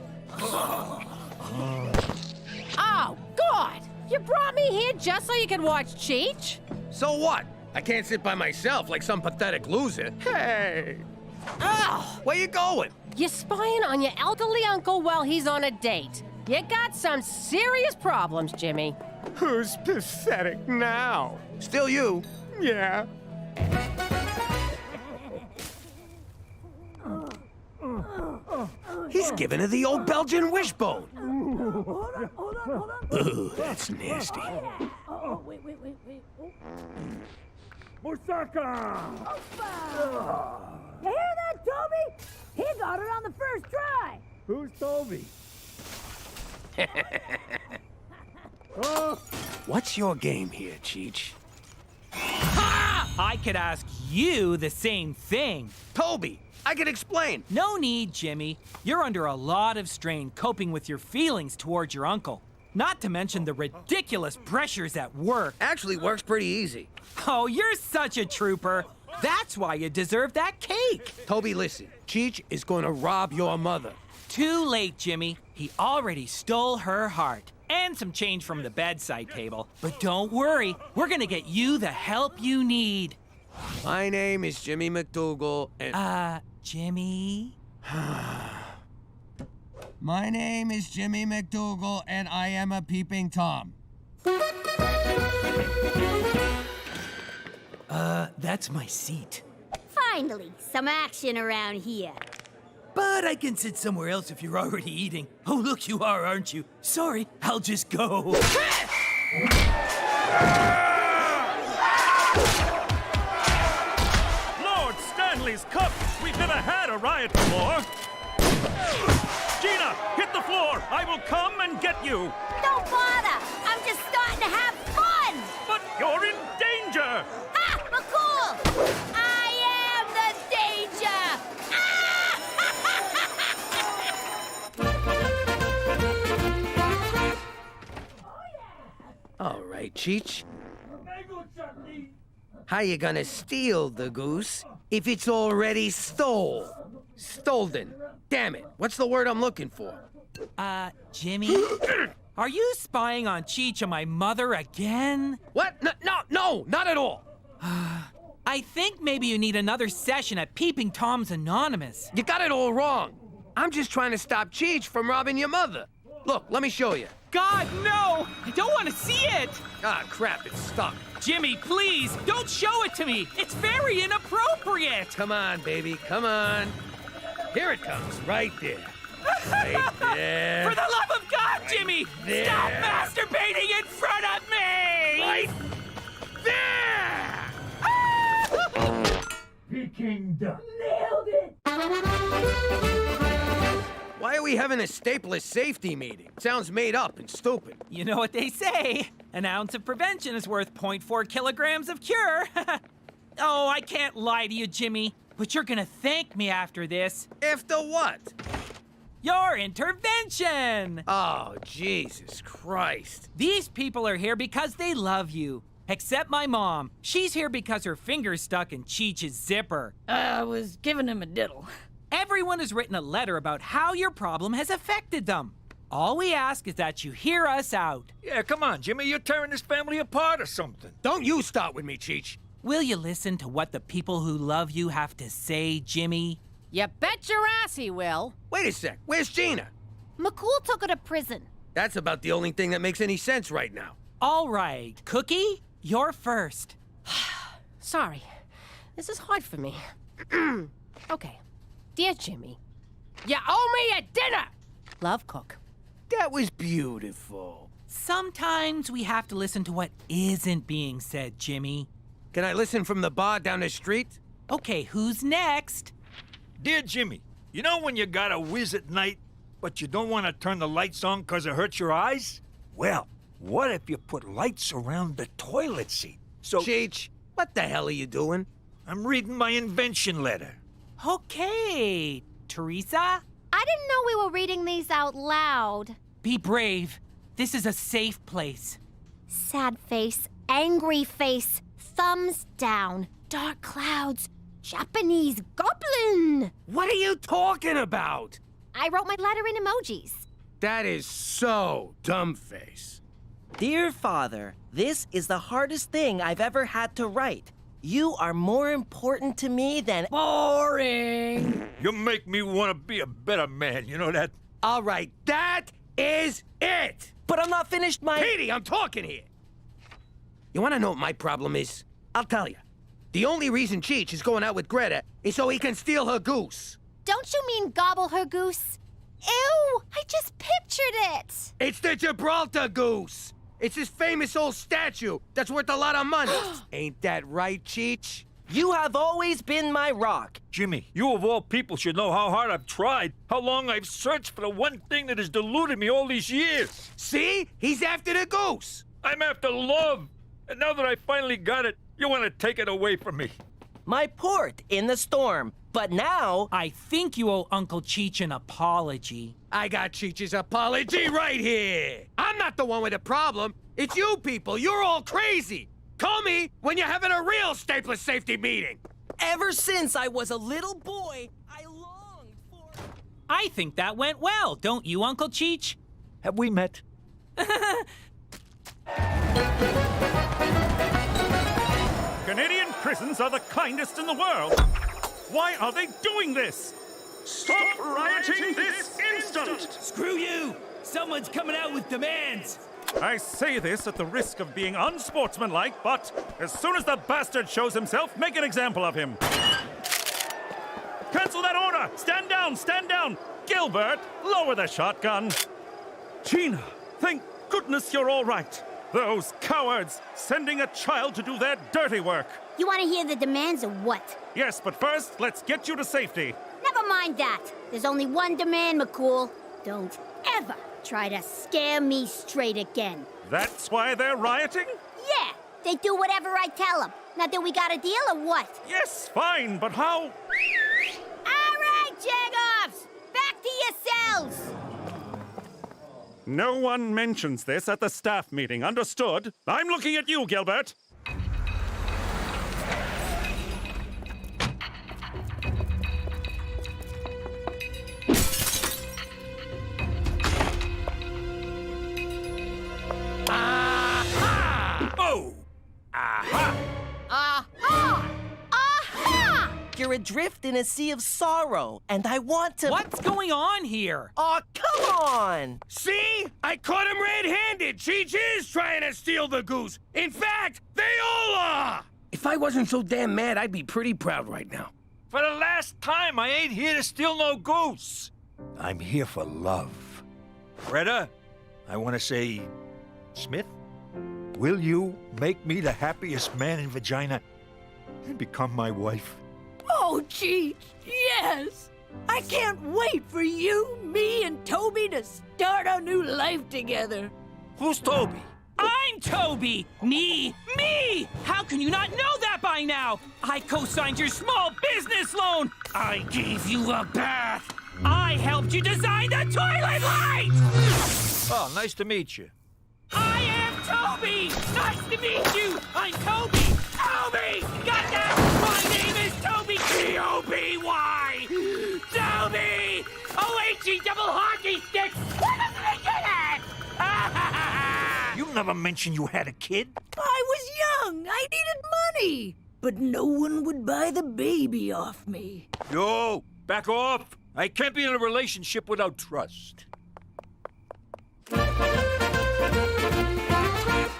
Oh, God! You brought me here just so you could watch Cheech? So what? I can't sit by myself like some pathetic loser. Hey! Oh! Where you going? You're spying on your elderly uncle while he's on a date. You got some serious problems, Jimmy. Who's pathetic now? Still you. Yeah. He's giving her the old Belgian wishbone. Hold on. Ooh, that's nasty. Oh, wait. Moussaka! You hear that, Toby? He got it on the first try. Who's Toby? What's your game here, Cheech? I could ask you the same thing. Toby, I can explain. No need, Jimmy. You're under a lot of strain coping with your feelings towards your uncle. Not to mention the ridiculous pressures at work. Actually works pretty easy. Oh, you're such a trooper. That's why you deserve that cake. Toby, listen. Cheech is going to rob your mother. Too late, Jimmy. He already stole her heart. and some change from the bedside table. But don't worry, we're gonna get you the help you need. My name is Jimmy McDougal, and... Jimmy? My name is Jimmy McDougal, and I am a peeping Tom. That's my seat. Finally, some action around here. But I can sit somewhere else if you're already eating. Oh, look, you are, aren't you? Sorry, I'll just go. Lord Stanley's Cup! We've never had a riot before. Gina, hit the floor! I will come and get you! Don't bother! I'm just starting to have fun! But you're in danger! Ah, McCool! I am the danger! All right, Cheech. How you gonna steal the goose if it's already stolen? Damn it, what's the word I'm looking for? Jimmy? Are you spying on Cheech and my mother again? What? No, not at all. I think maybe you need another session at Peeping Tom's Anonymous. You got it all wrong. I'm just trying to stop Cheech from robbing your mother. Look, let me show you. God, no! I don't want to see it! Ah, crap, it's stuck. Jimmy, please, don't show it to me! It's very inappropriate! Come on, baby, come on. Here it comes, right there. Right there. For the love of God, Jimmy! there. Stop masturbating in front of me! Right there! Peking duck. Nailed it! Why are we having a stapler safety meeting? Sounds made up and stupid. You know what they say. An ounce of prevention is worth 0.4 kilograms of cure. Oh, I can't lie to you, Jimmy. But you're gonna thank me after this. After what? Your intervention! Oh, Jesus Christ. These people are here because they love you. Except my mom. She's here because her finger's stuck in Cheech's zipper. I was giving him a diddle. Everyone has written a letter about how your problem has affected them. All we ask is that you hear us out. Yeah, come on, Jimmy. You're tearing this family apart or something. Don't you start with me, Cheech. Will you listen to what the people who love you have to say, Jimmy? You bet your ass he will. Wait a sec, where's Gina? McCool took her to prison. That's about the only thing that makes any sense right now. All right, Cookie, you're first. Sorry. This is hard for me. Okay. Dear Jimmy, you owe me a dinner! Love, Cook. That was beautiful. Sometimes we have to listen to what isn't being said, Jimmy. Can I listen from the bar down the street? Okay, who's next? Dear Jimmy, you know when you gotta whiz at night, but you don't want to turn the lights on because it hurts your eyes? Well, what if you put lights around the toilet seat? So... Cheech, what the hell are you doing? I'm reading my invention letter. Okay, Teresa? I didn't know we were reading these out loud. Be brave. This is a safe place. Sad face, angry face, thumbs down, dark clouds, Japanese goblin. What are you talking about? I wrote my letter in emojis. That is so dumbface. Dear Father, this is the hardest thing I've ever had to write. You are more important to me than... Boring! You make me want to be a better man, you know that? All right, that is it! But I'm not finished my... Petey, I'm talking here! You want to know what my problem is? I'll tell you. The only reason Cheech is going out with Greta is so he can steal her goose. Don't you mean gobble her goose? Ew! I just pictured it! It's the Gibraltar goose! It's this famous old statue that's worth a lot of money. Ain't that right, Cheech? You have always been my rock. Jimmy, you of all people should know how hard I've tried, how long I've searched for the one thing that has deluded me all these years. See? He's after the goose. I'm after love. And now that I finally got it, you want to take it away from me. My port in the storm. But now... I think you owe Uncle Cheech an apology. I got Cheech's apology right here. I'm not the one with a problem. It's you people. You're all crazy. Call me when you're having a real stapler safety meeting. Ever since I was a little boy, I longed for... I think that went well, don't you, Uncle Cheech? Have we met? Canadian prisons are the kindest in the world. Why are they doing this? Stop rioting this instant! Screw you! Someone's coming out with demands! I say this at the risk of being unsportsmanlike, but as soon as the bastard shows himself, make an example of him. Cancel that order! Stand down! Stand down! Gilbert, lower the shotgun. Gina, thank goodness you're all right. Those cowards, sending a child to do their dirty work. You want to hear the demands or what? Yes, but first, let's get you to safety. Never mind that. There's only one demand, McCool. Don't ever try to scare me straight again. That's why they're rioting? Yeah, they do whatever I tell them. Now, do we got a deal or what? Yes, fine, but how? All right, Jagoffs! Back to your cells! No one mentions this at the staff meeting, understood? I'm looking at you, Gilbert. Aha! Oh! Aha! Aha! Aha! You're adrift in a sea of sorrow, and I want to... What's going on here? Oh, come on! See? I caught him red-handed. Cheech is trying to steal the goose. In fact, they all are! If I wasn't so damn mad, I'd be pretty proud right now. For the last time, I ain't here to steal no goose. I'm here for love. Greta, I want to say, Smith, will you make me the happiest man in Vagina and become my wife? Oh, Cheech, yes! I can't wait for you, me, and Toby to start our new life together. Who's Toby? I'm Toby! Me! How can you not know that by now? I co-signed your small business loan! I gave you a bath! I helped you design the toilet light! Oh, nice to meet you. I am Toby! Nice to meet you! I'm Toby! Toby! Got that? My name is Toby! T-O-B-Y! Toby! O-H-E double hockey stick! What does it get at? You never mentioned you had a kid. I was young. I needed money. But no one would buy the baby off me. Yo, back off. I can't be in a relationship without trust.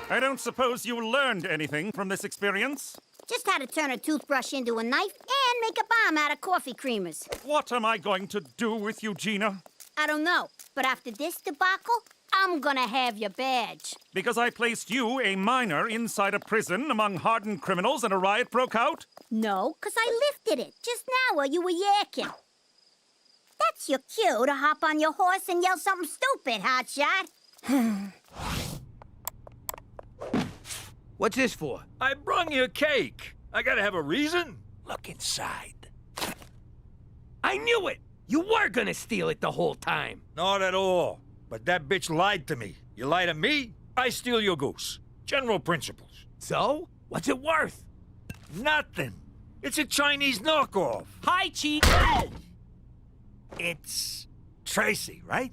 I don't suppose you learned anything from this experience? Just how to turn a toothbrush into a knife and make a bomb out of coffee creamers. What am I going to do with you, Gina? I don't know, but after this debacle, I'm gonna have your badge. Because I placed you, a minor, inside a prison among hardened criminals and a riot broke out? No, 'cause I lifted it just now while you were yakking. That's your cue to hop on your horse and yell something stupid, hotshot. What's this for? I brung you a cake. I gotta have a reason. Look inside. I knew it! You were gonna steal it the whole time. Not at all. But that bitch lied to me. You lie to me, I steal your goose. General principles. So? What's it worth? Nothing. It's a Chinese knockoff. Hi, Cheech. It's Tracy, right?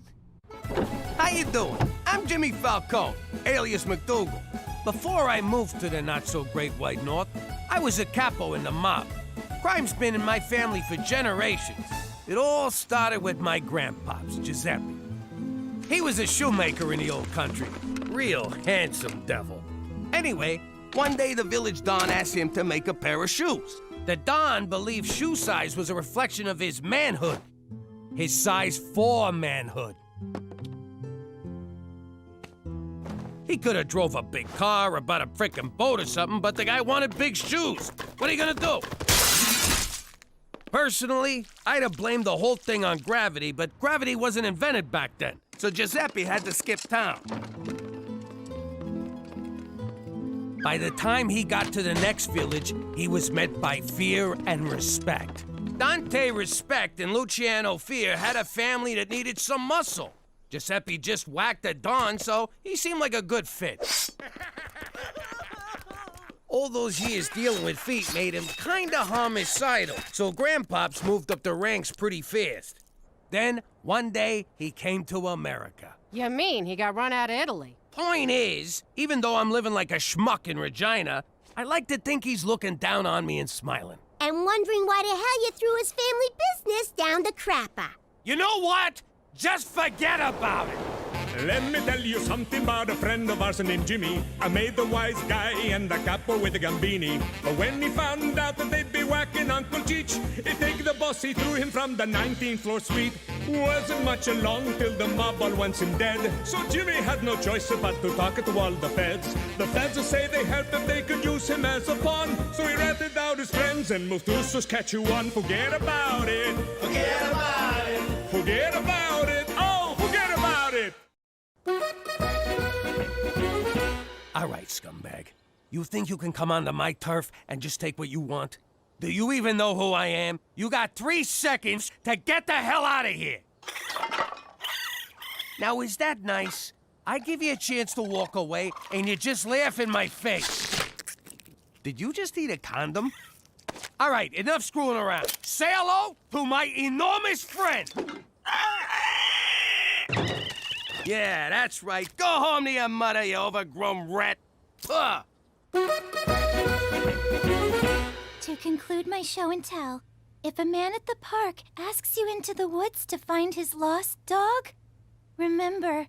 How you doing? I'm Jimmy Falcone, alias McDougal. Before I moved to the not-so-great White North, I was a capo in the mob. Crime's been in my family for generations. It all started with my grandpops, Giuseppe. He was a shoemaker in the old country. Real handsome devil. Anyway, one day the village don asked him to make a pair of shoes. The don believed shoe size was a reflection of his manhood. His size 4 manhood. He could have drove a big car or bought a frickin' boat or something, but the guy wanted big shoes. What are you gonna do? Personally, I'd have blamed the whole thing on gravity, but gravity wasn't invented back then, so Giuseppe had to skip town. By the time he got to the next village, he was met by fear and respect. Dante Respect and Luciano Fear had a family that needed some muscle. Giuseppe just whacked a Don, so he seemed like a good fit. All those years dealing with feet made him kinda homicidal, so Grandpops moved up the ranks pretty fast. Then, one day, he came to America. You mean he got run out of Italy? Point is, even though I'm living like a schmuck in Regina, I like to think he's looking down on me and smiling. And wondering why the hell you threw his family business down the crapper. You know what? Just forget about it. Let me tell you something about a friend of ours named Jimmy. I made the wise guy and the capo with the gambini. But when he found out that they'd be whacking Uncle Cheech, he take the boss, he threw him from the 19th floor suite. Wasn't much along till the mob all wants him dead. So Jimmy had no choice but to talk to all the feds. The feds say they helped if they could use him as a pawn. So he ratted out his friends and moved to Saskatchewan. Forget about it. Forget about it. Forget about it. Oh, forget about it. All right, scumbag. You think you can come onto my turf and just take what you want? Do you even know who I am? You got 3 seconds to get the hell out of here. Now, is that nice? I give you a chance to walk away, and you just laugh in my face. Did you just eat a condom? All right, enough screwing around. Say hello to my enormous friend. Yeah, that's right. Go home to your mother, you overgrown rat. Ugh. To conclude my show and tell, if a man at the park asks you into the woods to find his lost dog, remember,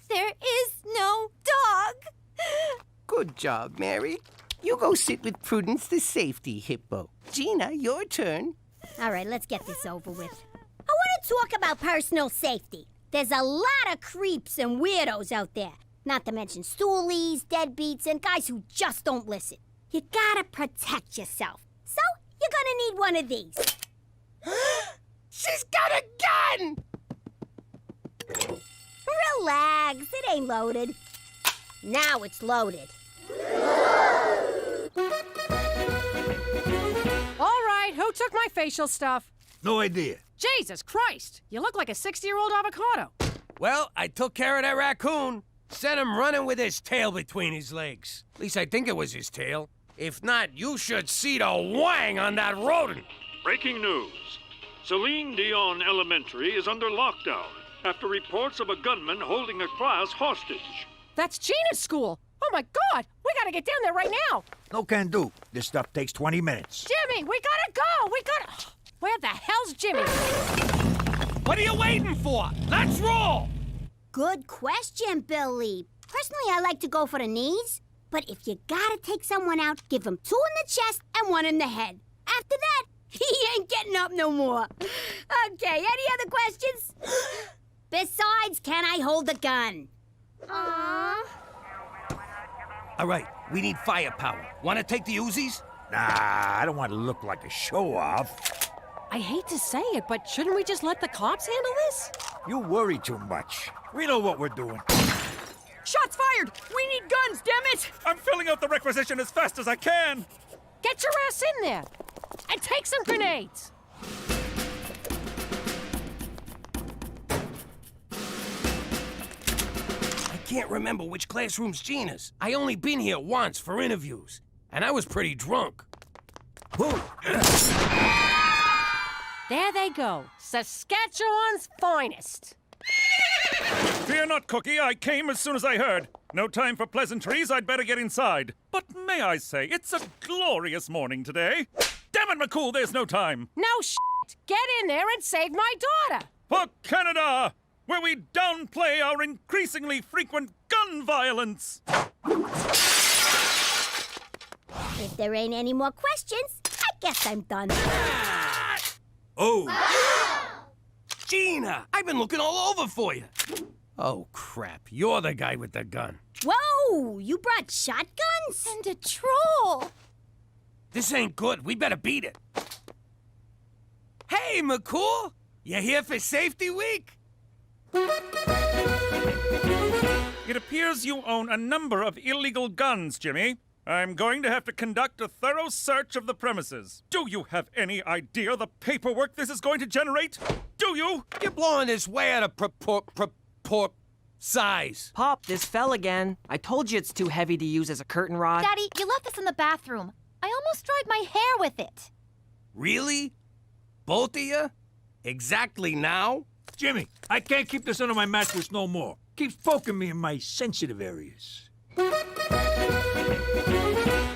there is no dog. Good job, Mary. You go sit with Prudence the safety hippo. Gina, your turn. All right, let's get this over with. I want to talk about personal safety. There's a lot of creeps and weirdos out there. Not to mention stoolies, deadbeats, and guys who just don't listen. You gotta protect yourself. So, you're gonna need one of these. She's got a gun! Relax, it ain't loaded. Now it's loaded. All right, who took my facial stuff? No idea. Jesus Christ! You look like a 60-year-old avocado. Well, I took care of that raccoon. Sent him running with his tail between his legs. At least I think it was his tail. If not, you should see the wang on that rodent. Breaking news. Celine Dion Elementary is under lockdown after reports of a gunman holding a class hostage. That's Gina's school. Oh my God! We gotta get down there right now. No can do. This stuff takes 20 minutes. Jimmy, we gotta go. We gotta. Where the hell's Jimmy? What are you waiting for? Let's roll! Good question, Billy. Personally, I like to go for the knees. But if you gotta take someone out, give him 2 in the chest and 1 in the head. After that, he ain't getting up no more. Okay, any other questions? Besides, can I hold the gun? Aww. All right, we need firepower. Want to take the Uzis? Nah, I don't want to look like a show-off. I hate to say it, but shouldn't we just let the cops handle this? You worry too much. We know what we're doing. Shots fired! We need guns, damn it! I'm filling out the requisition as fast as I can. Get your ass in there and take some grenades. I can't remember which classroom's Gina's. I only been here once for interviews, and I was pretty drunk. Whoa. There they go, Saskatchewan's finest. Fear not, Cookie. I came as soon as I heard. No time for pleasantries. I'd better get inside. But may I say, it's a glorious morning today. Damn it, McCool, there's no time. No shit. Get in there and save my daughter. For Canada, where we downplay our increasingly frequent gun violence. If there ain't any more questions, I guess I'm done. Oh! Gina! I've been looking all over for you. Oh, crap. You're the guy with the gun. Whoa! You brought shotguns? And a troll. This ain't good. We better beat it. Hey, McCool! You here for Safety Week? It appears you own a number of illegal guns, Jimmy. I'm going to have to conduct a thorough search of the premises. Do you have any idea the paperwork this is going to generate? Do you? You're blowing this way out of size. Pop, this fell again. I told you it's too heavy to use as a curtain rod. Daddy, you left this in the bathroom. I almost dried my hair with it. Really? Both of you? Exactly now? Jimmy, I can't keep this under my mattress no more. Keeps poking me in my sensitive areas.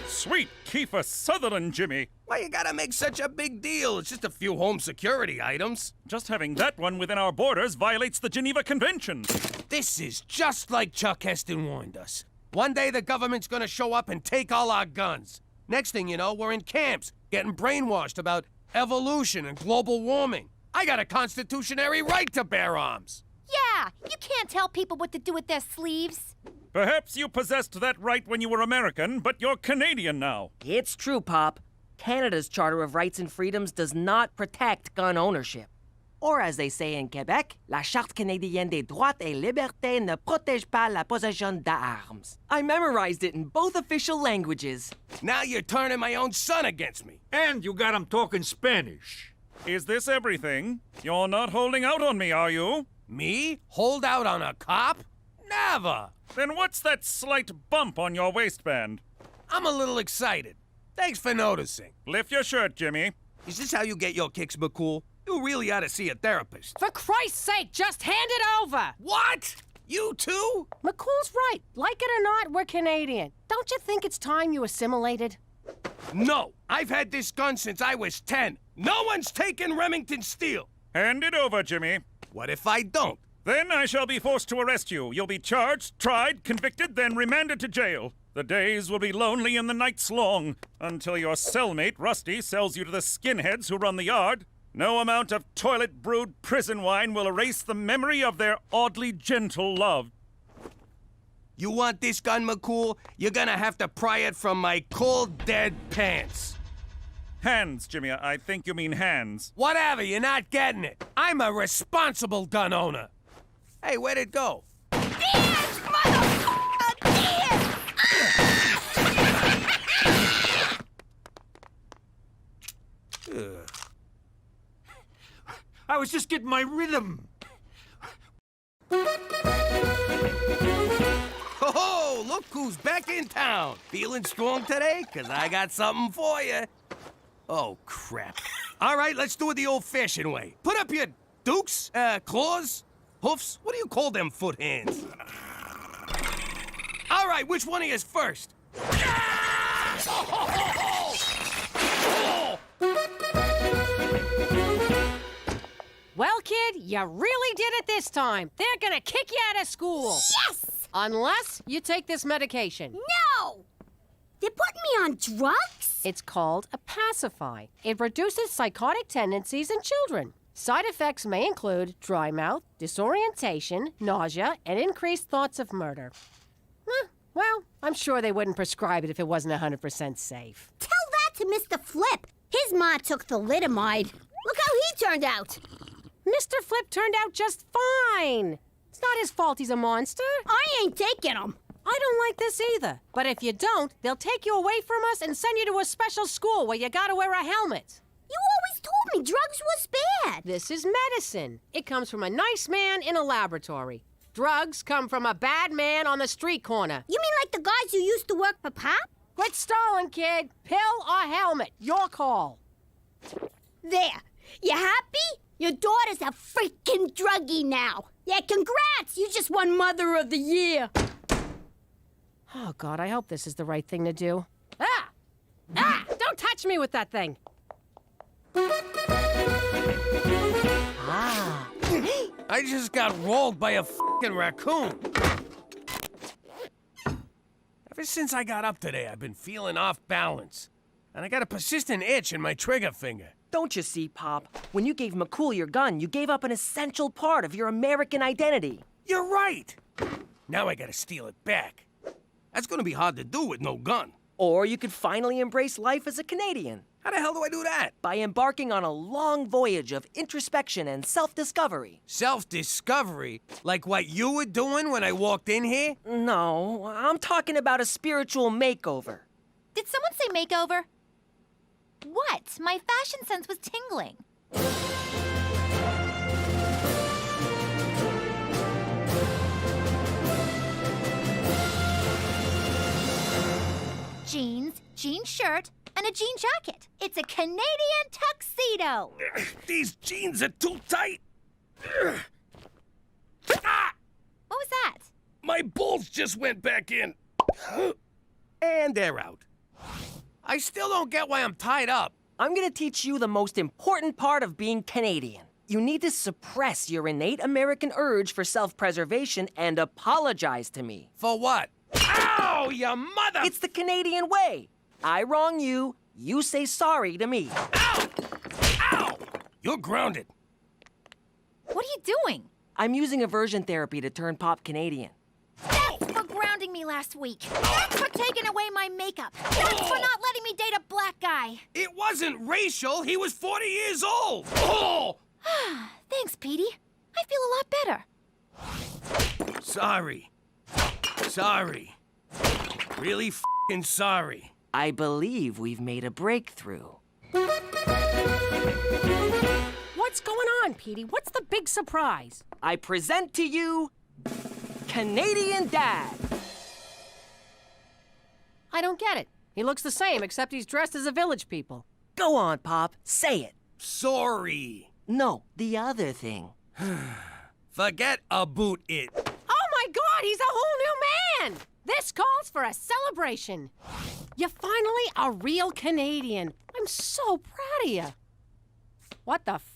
Sweet Kiefer Sutherland, Jimmy. Why you gotta make such a big deal? It's just a few home security items. Just having that one within our borders violates the Geneva Convention. This is just like Chuck Heston warned us. One day the government's gonna show up and take all our guns. Next thing you know, we're in camps, getting brainwashed about evolution and global warming. I got a constitutionary right to bear arms. Yeah, you can't tell people what to do with their sleeves. Perhaps you possessed that right when you were American, but you're Canadian now. It's true, Pop. Canada's Charter of Rights and Freedoms does not protect gun ownership. Or as they say in Quebec, la Charte canadienne des droits et libertés ne protège pas la possession d'armes. I memorized it in both official languages. Now you're turning my own son against me. And you got him talking Spanish. Is this everything? You're not holding out on me, are you? Me? Hold out on a cop? Never! Then what's that slight bump on your waistband? I'm a little excited. Thanks for noticing. Lift your shirt, Jimmy. Is this how you get your kicks, McCool? You really ought to see a therapist. For Christ's sake, just hand it over! What? You too? McCool's right. Like it or not, we're Canadian. Don't you think it's time you assimilated? No. I've had this gun since I was 10. No one's taken Remington Steel. Hand it over, Jimmy. What if I don't? Then I shall be forced to arrest you. You'll be charged, tried, convicted, then remanded to jail. The days will be lonely and the nights long, until your cellmate, Rusty, sells you to the skinheads who run the yard. No amount of toilet-brewed prison wine will erase the memory of their oddly gentle love. You want this gun, McCool? You're gonna have to pry it from my cold, dead pants. Hands, Jimmy. I think you mean hands. Whatever, you're not getting it. I'm a responsible gun owner. Hey, where'd it go? Dance, motherfucker! Dance! I was just getting my rhythm. Ho-ho! Look who's back in town. Feeling strong today? 'Cause I got something for you. Oh, crap. All right, let's do it the old-fashioned way. Put up your dukes, claws, hoofs. What do you call them foot hands? All right, which one of you is first? Well, kid, you really did it this time. They're gonna kick you out of school. Yes! Unless you take this medication. No! They're putting me on drugs? It's called a pacify. It reduces psychotic tendencies in children. Side effects may include dry mouth, disorientation, nausea, and increased thoughts of murder. Well, I'm sure they wouldn't prescribe it if it wasn't 100% safe. Tell that to Mr. Flip. His ma took thalidomide. Look how he turned out. Mr. Flip turned out just fine. It's not his fault he's a monster. I ain't taking him. I don't like this either. But if you don't, they'll take you away from us and send you to a special school where you gotta wear a helmet. You always told me drugs was bad. This is medicine. It comes from a nice man in a laboratory. Drugs come from a bad man on the street corner. You mean like the guys who used to work for Pop? Quit stalling, kid. Pill or helmet. Your call. There. You happy? Your daughter's a freaking druggie now. Yeah, congrats. You just won Mother of the Year. Oh, God, I hope this is the right thing to do. Ah! Don't touch me with that thing. Ah. I just got rolled by a fucking raccoon. Ever since I got up today, I've been feeling off balance. And I got a persistent itch in my trigger finger. Don't you see, Pop? When you gave McCool your gun, you gave up an essential part of your American identity. You're right. Now I gotta steal it back. That's gonna be hard to do with no gun. Or you could finally embrace life as a Canadian. How the hell do I do that? By embarking on a long voyage of introspection and self-discovery. Self-discovery? Like what you were doing when I walked in here? No, I'm talking about a spiritual makeover. Did someone say makeover? What? My fashion sense was tingling. Jeans, jean shirt, and and a jean jacket. It's a Canadian tuxedo. These jeans are too tight. What was that? My balls just went back in. And they're out. I still don't get why I'm tied up. I'm gonna teach you the most important part of being Canadian. You need to suppress your innate American urge for self-preservation and apologize to me. For what? Ow, you mother! It's the Canadian way. I wrong you, you say sorry to me. Ow! Ow! You're grounded. What are you doing? I'm using aversion therapy to turn Pop Canadian. That's for grounding me last week. That's for taking away my makeup. That's for not letting me date a black guy. It wasn't racial. He was 40 years old. Oh! Thanks, Petey. I feel a lot better. Sorry. Sorry. Really f***ing sorry. I believe we've made a breakthrough. What's going on, Petey? What's the big surprise? I present to you Canadian Dad. I don't get it. He looks the same, except he's dressed as a village people. Go on, Pop. Say it. Sorry. No, the other thing. Forget about it. Oh my God, he's a whole new man! This calls for a celebration. You're finally a real Canadian. I'm so proud of you. What the f***?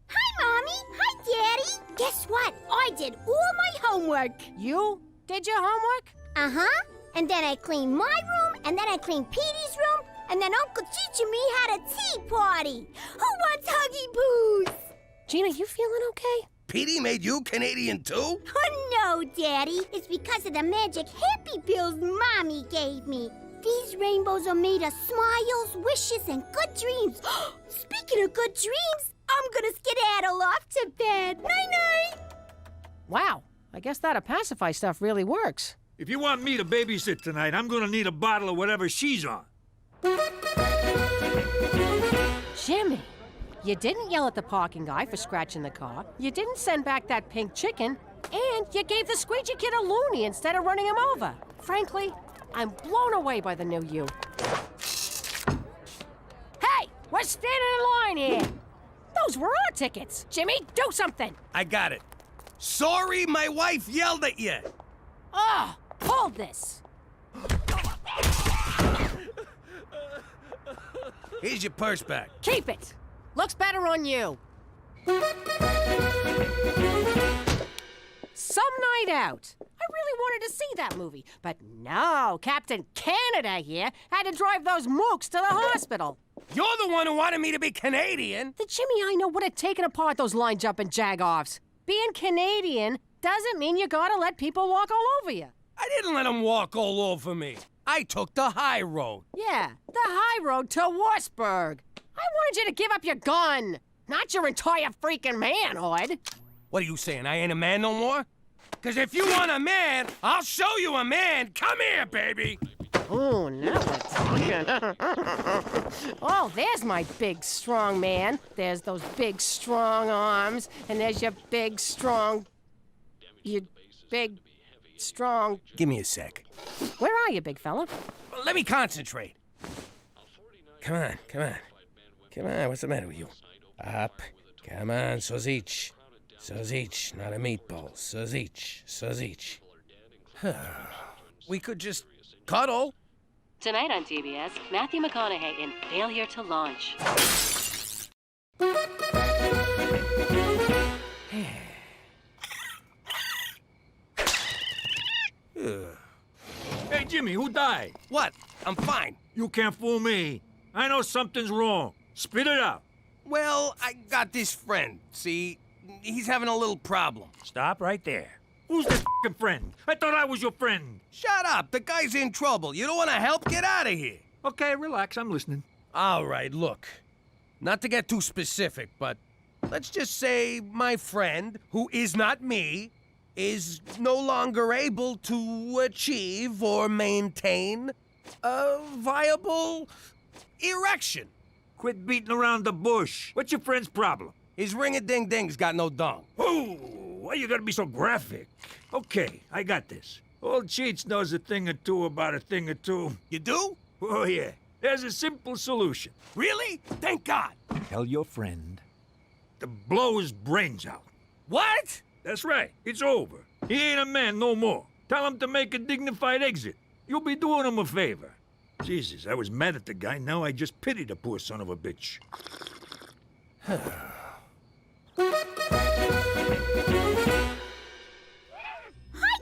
Hi, Mommy. Hi, Daddy. Guess what? I did all my homework. You did your homework? Uh-huh. And then I cleaned my room, and then I cleaned Petey's room, and then Uncle Cheech and me had a tea party. Who wants Huggy Boos? Gina, you feeling okay? Petey made you Canadian too? Oh, no, Daddy. It's because of the magic happy pills Mommy gave me. These rainbows are made of smiles, wishes, and good dreams. Speaking of good dreams, I'm gonna skedaddle off to bed. Night-night. Wow, I guess that pacify stuff really works. If you want me to babysit tonight, I'm gonna need a bottle of whatever she's on. Jimmy, you didn't yell at the parking guy for scratching the car. You didn't send back that pink chicken. And you gave the squeegee kid a loony instead of running him over. Frankly, I'm blown away by the new you. Hey, we're standing in line here. Those were our tickets. Jimmy, do something. I got it. Sorry my wife yelled at you. Oh, hold this. Here's your purse back. Keep it. Looks better on you. Some night out. I really wanted to see that movie, but no, Captain Canada here had to drive those mooks to the hospital. You're the one who wanted me to be Canadian. The Jimmy I know would have taken apart those line-jumping jag-offs. Being Canadian doesn't mean you gotta let people walk all over you. I didn't let them walk all over me. I took the high road. Yeah, the high road to Wartburg. I wanted you to give up your gun, not your entire freaking manhood. What are you saying, I ain't a man no more? Because if you want a man, I'll show you a man. Come here, baby. Oh, now we're talking. Oh, there's my big, strong man. There's those big, strong arms. And there's your big, strong... You big, strong... Give me a sec. Where are you, big fella? Well, let me concentrate. Come on, come on. Come on, what's the matter with you? Up. Come on, sausage. Sausage, not a meatball. Sausage, sausage. We could just cuddle. Tonight on TBS, Matthew McConaughey in Failure to Launch. Hey, Jimmy, who died? What? I'm fine. You can't fool me. I know something's wrong. Spit it out. Well, I got this friend, see? He's having a little problem. Stop right there. Who's this f***ing friend? I thought I was your friend. Shut up. The guy's in trouble. You don't want to help? Get out of here. Okay, relax. I'm listening. All right, look. Not to get too specific, but let's just say my friend, who is not me, is no longer able to achieve or maintain a viable erection. Quit beating around the bush. What's your friend's problem? His ring-a-ding-ding's got no dung. Oh, why you gotta be so graphic? Okay, I got this. Old Cheech knows a thing or two about a thing or two. You do? Oh, yeah. There's a simple solution. Really? Thank God. Tell your friend to blow his brains out. What? That's right. It's over. He ain't a man no more. Tell him to make a dignified exit. You'll be doing him a favor. Jesus, I was mad at the guy. Now I just pity the poor son of a bitch. Hi,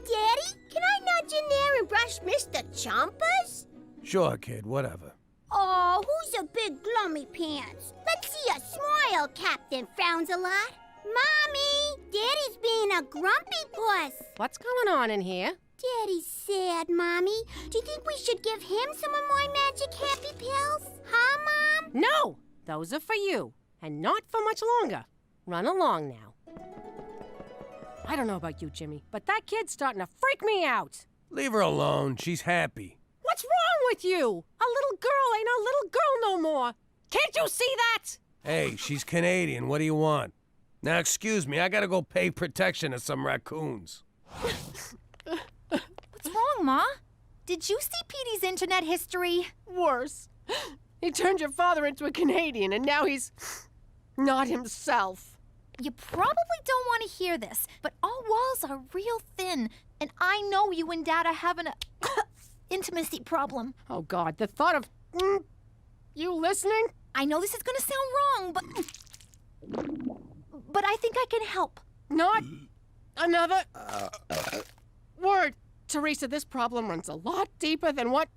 Daddy. Can I nudge in there and brush Mr. Chompers? Sure, kid, whatever. Oh, who's a big glummy pants? Let's see a smile, Captain Frowns-a-lot. Mommy, Daddy's being a grumpy puss. What's going on in here? Daddy's sad, Mommy. Do you think we should give him some of my magic happy pills? Huh, Mom? No! Those are for you. And not for much longer. Run along now. I don't know about you, Jimmy, but that kid's starting to freak me out. Leave her alone. She's happy. What's wrong with you? A little girl ain't a little girl no more. Can't you see that? Hey, she's Canadian. What do you want? Now, excuse me. I gotta go pay protection to some raccoons. What's wrong, Ma? Did you see Petey's internet history? Worse. He turned your father into a Canadian, and now he's not himself. You probably don't want to hear this, but our walls are real thin, and I know you and Dad are having a intimacy problem. Oh, God, the thought of... you listening? I know this is going to sound wrong, but I think I can help. Not another word. Teresa, this problem runs a lot deeper than what...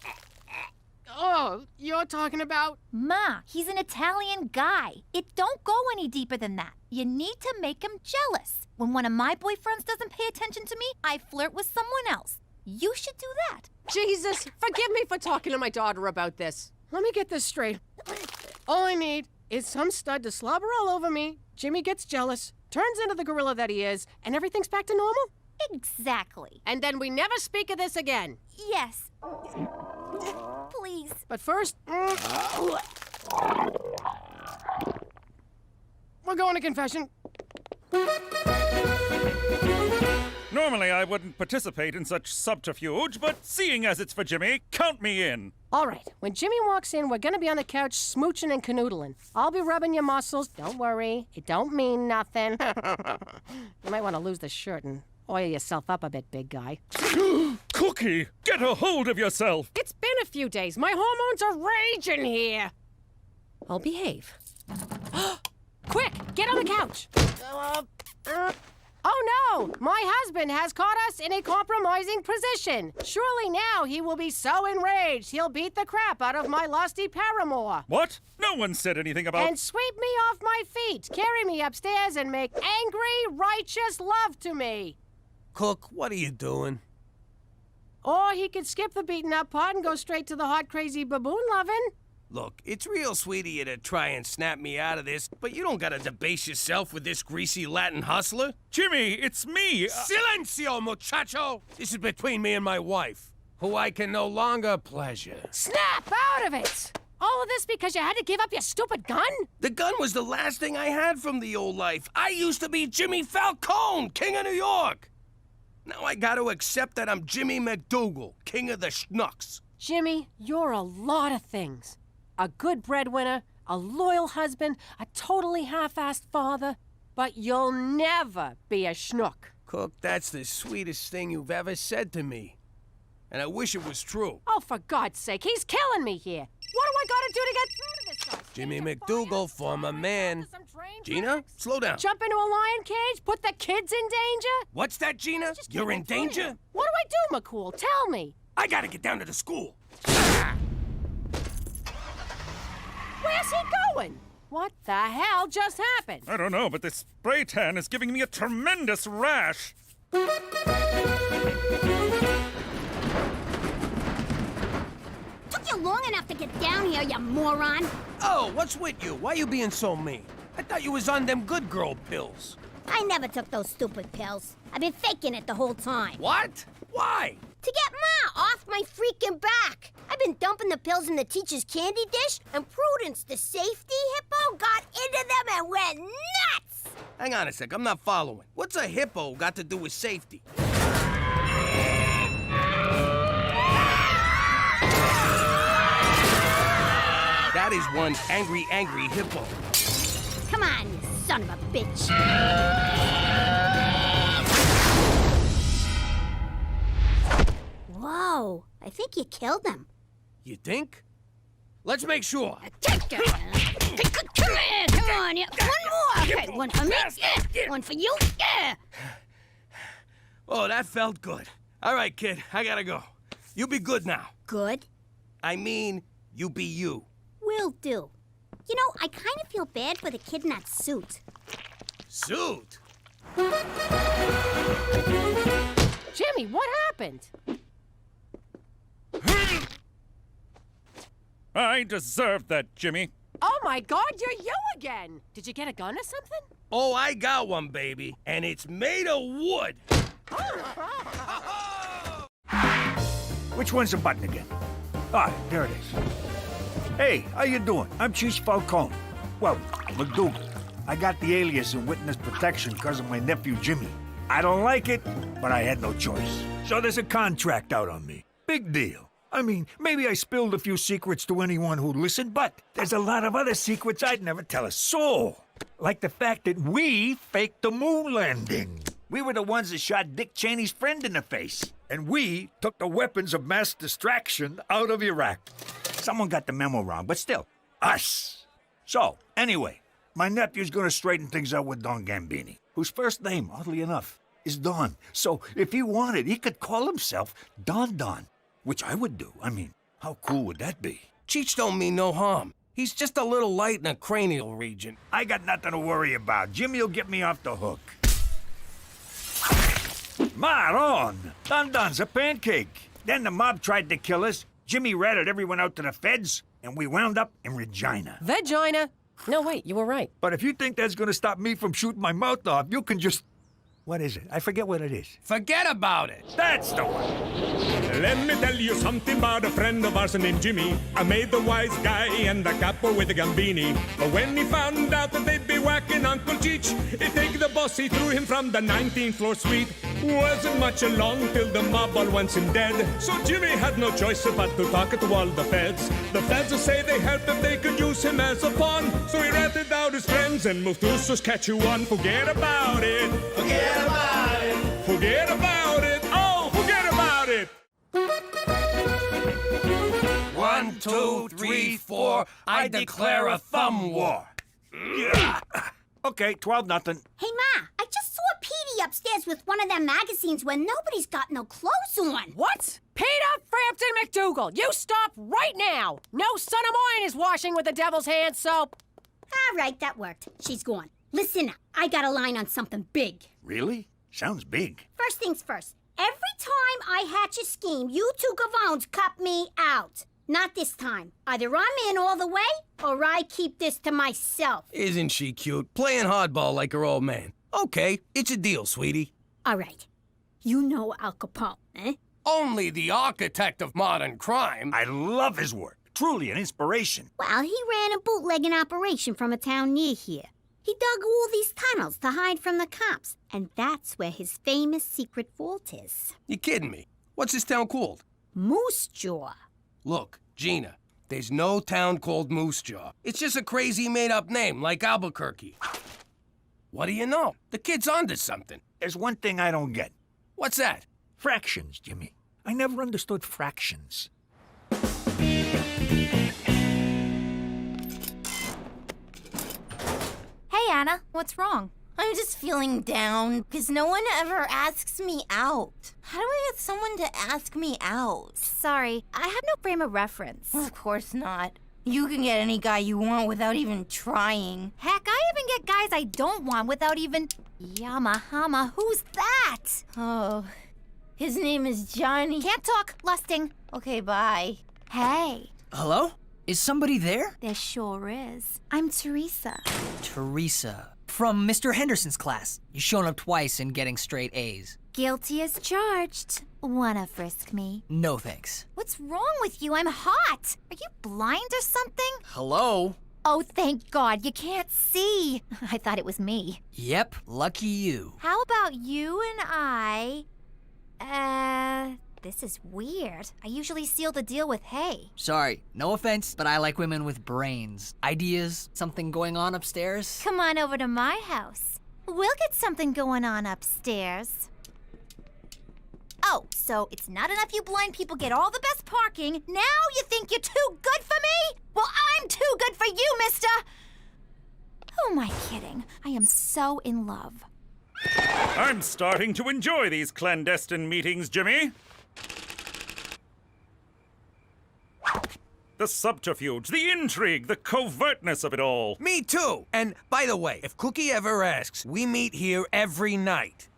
Oh, you're talking about? Ma, he's an Italian guy. It don't go any deeper than that. You need to make him jealous. When one of my boyfriends doesn't pay attention to me, I flirt with someone else. You should do that. Jesus, forgive me for talking to my daughter about this. Let me get this straight. All I need is some stud to slobber all over me, Jimmy gets jealous, turns into the gorilla that he is, and everything's back to normal? Exactly. And then we never speak of this again. Yes. Please. But first, we're going to confession. Normally I wouldn't participate in such subterfuge, but seeing as it's for Jimmy, count me in. All right, when Jimmy walks in, we're gonna be on the couch smooching and canoodling. I'll be rubbing your muscles. Don't worry, it don't mean nothing. You might want to lose the shirt and oil yourself up a bit, big guy. Cookie, get a hold of yourself. It's been a few days. My hormones are raging here. I'll behave. Quick, get on the couch. Oh no! My husband has caught us in a compromising position. Surely now he will be so enraged he'll beat the crap out of my lusty paramour. What? No one said anything about... And sweep me off my feet, carry me upstairs, and make angry, righteous love to me. Cook, what are you doing? Or he could skip the beaten up part and go straight to the hot, crazy baboon lovin'. Look, it's real sweet of you to try and snap me out of this, but you don't gotta debase yourself with this greasy Latin hustler. Jimmy, it's me! Silencio, muchacho! This is between me and my wife, who I can no longer pleasure. Snap out of it! All of this because you had to give up your stupid gun? The gun was the last thing I had from the old life. I used to be Jimmy Falcone, King of New York. Now I gotta accept that I'm Jimmy McDougal, King of the Schnooks. Jimmy, you're a lot of things. A good breadwinner, a loyal husband, a totally half-assed father, but you'll never be a schnook. Cook, that's the sweetest thing you've ever said to me. And I wish it was true. Oh, for God's sake, he's killing me here. What do I gotta do to get through to this guy? Jimmy McDougal, former man. Gina, slow down. Jump into a lion cage? Put the kids in danger? What's that, Gina? You're in danger? What do I do, McCool? Tell me. I gotta get down to the school. Where's he going? What the hell just happened? I don't know, but this spray tan is giving me a tremendous rash. Took you long enough to get down here, you moron. Oh, what's with you? Why you being so mean? I thought you was on them good girl pills. I never took those stupid pills. I've been faking it the whole time. What? Why? To get Ma off my freaking back. I've been dumping the pills in the teacher's candy dish, and Prudence, the safety hippo, got into them and went nuts! Hang on a sec, I'm not following. What's a hippo got to do with safety? That is one angry, angry hippo. Come on, you son of a bitch. Whoa, I think you killed him. You think? Let's make sure. Come here, come on. Yeah. One more. Okay, one for me. Yeah. One for you. Yeah. Oh, that felt good. All right, kid, I gotta go. You be good now. Good? I mean, you be you. Will do. You know, I kind of feel bad for the kid in that suit. Suit? Jimmy, what happened? I deserved that, Jimmy. Oh my God, you're you again! Did you get a gun or something? Oh, I got one, baby, and it's made of wood. Which one's the button again? Ah, there it is. Hey, how you doing? I'm Chief Falcone. Well, McDougal. I got the alias in witness protection because of my nephew Jimmy. I don't like it, but I had no choice. So there's a contract out on me. Big deal. I mean, maybe I spilled a few secrets to anyone who'd listen, but there's a lot of other secrets I'd never tell a soul. Like the fact that we faked the moon landing. We were the ones that shot Dick Cheney's friend in the face. And we took the weapons of mass distraction out of Iraq. Someone got the memo wrong, but still, us. So, anyway, my nephew's gonna straighten things out with Don Gambini, whose first name, oddly enough, is Don. So, if he wanted, he could call himself Don Don, which I would do. I mean, how cool would that be? Cheech don't mean no harm. He's just a little light in the cranial region. I got nothing to worry about. Jimmy'll get me off the hook. Maron! Don Don's a pancake. Then the mob tried to kill us. Jimmy ratted everyone out to the feds, and we wound up in Regina. Vagina? No, wait, you were right. But if you think that's gonna stop me from shooting my mouth off, you can just... What is it? I forget what it is. Forget about it. That's the one. Let me tell you something about a friend of ours named Jimmy. I made the wise guy and the capo with the Gambini. But when he found out that they'd be whacking Uncle Cheech, he take the boss, he threw him from the 19th floor suite. Wasn't much along till the mob all wants him dead. So Jimmy had no choice but to talk to all the feds. The feds say they helped if they could use him as a pawn. So he ratted out his friends and moved to Saskatchewan. Forget about it. Forget about it. Forget about it. Oh, forget about it. 1, 2, 3, 4. I declare a thumb war. Yeah. Okay, 12-0. Hey, Ma, I just saw Petey upstairs with one of them magazines where nobody's got no clothes on. What? Peter Frampton McDougal, you stop right now! No son of mine is washing with the devil's hand soap. All right, that worked. She's gone. Listen, I got a line on something big. Really? Sounds big. First things first. Every time I hatch a scheme, you two gavones cut me out. Not this time. Either I'm in all the way, or I keep this to myself. Isn't she cute? Playing hardball like her old man. Okay, it's a deal, sweetie. All right. You know Al Capone, eh? Only the architect of modern crime. I love his work. Truly an inspiration. Well, he ran a bootlegging operation from a town near here. He dug all these tunnels to hide from the cops, and that's where his famous secret vault is. You kidding me? What's this town called? Moose Jaw. Look, Gina, there's no town called Moose Jaw. It's just a crazy made-up name, like Albuquerque. What do you know? The kid's onto something. There's one thing I don't get. What's that? Fractions, Jimmy. I never understood fractions. Hey, Anna, what's wrong? I'm just feeling down because no one ever asks me out. How do I get someone to ask me out? Sorry, I have no frame of reference. Of course not. You can get any guy you want without even trying. Heck, I even get guys I don't want without even... Yamahama, who's that? Oh, his name is Johnny. Can't talk, lusting. Okay, bye. Hey. Hello? Is somebody there? There sure is. I'm Teresa. Teresa. From Mr. Henderson's class. You've shown up twice and getting straight A's. Guilty as charged. Wanna frisk me? No thanks. What's wrong with you? I'm hot. Are you blind or something? Hello? Oh, thank God, you can't see. I thought it was me. Yep, lucky you. How about you and I, This is weird. I usually seal the deal with hay. Sorry, no offense, but I like women with brains. Ideas, something going on upstairs? Come on over to my house. We'll get something going on upstairs. Oh, so it's not enough you blind people get all the best parking. Now you think you're too good for me? Well, I'm too good for you, mister. Who am I kidding? I am so in love. I'm starting to enjoy these clandestine meetings, Jimmy. The subterfuge, the intrigue, the covertness of it all. Me too. And by the way, if Cookie ever asks, we meet here every night.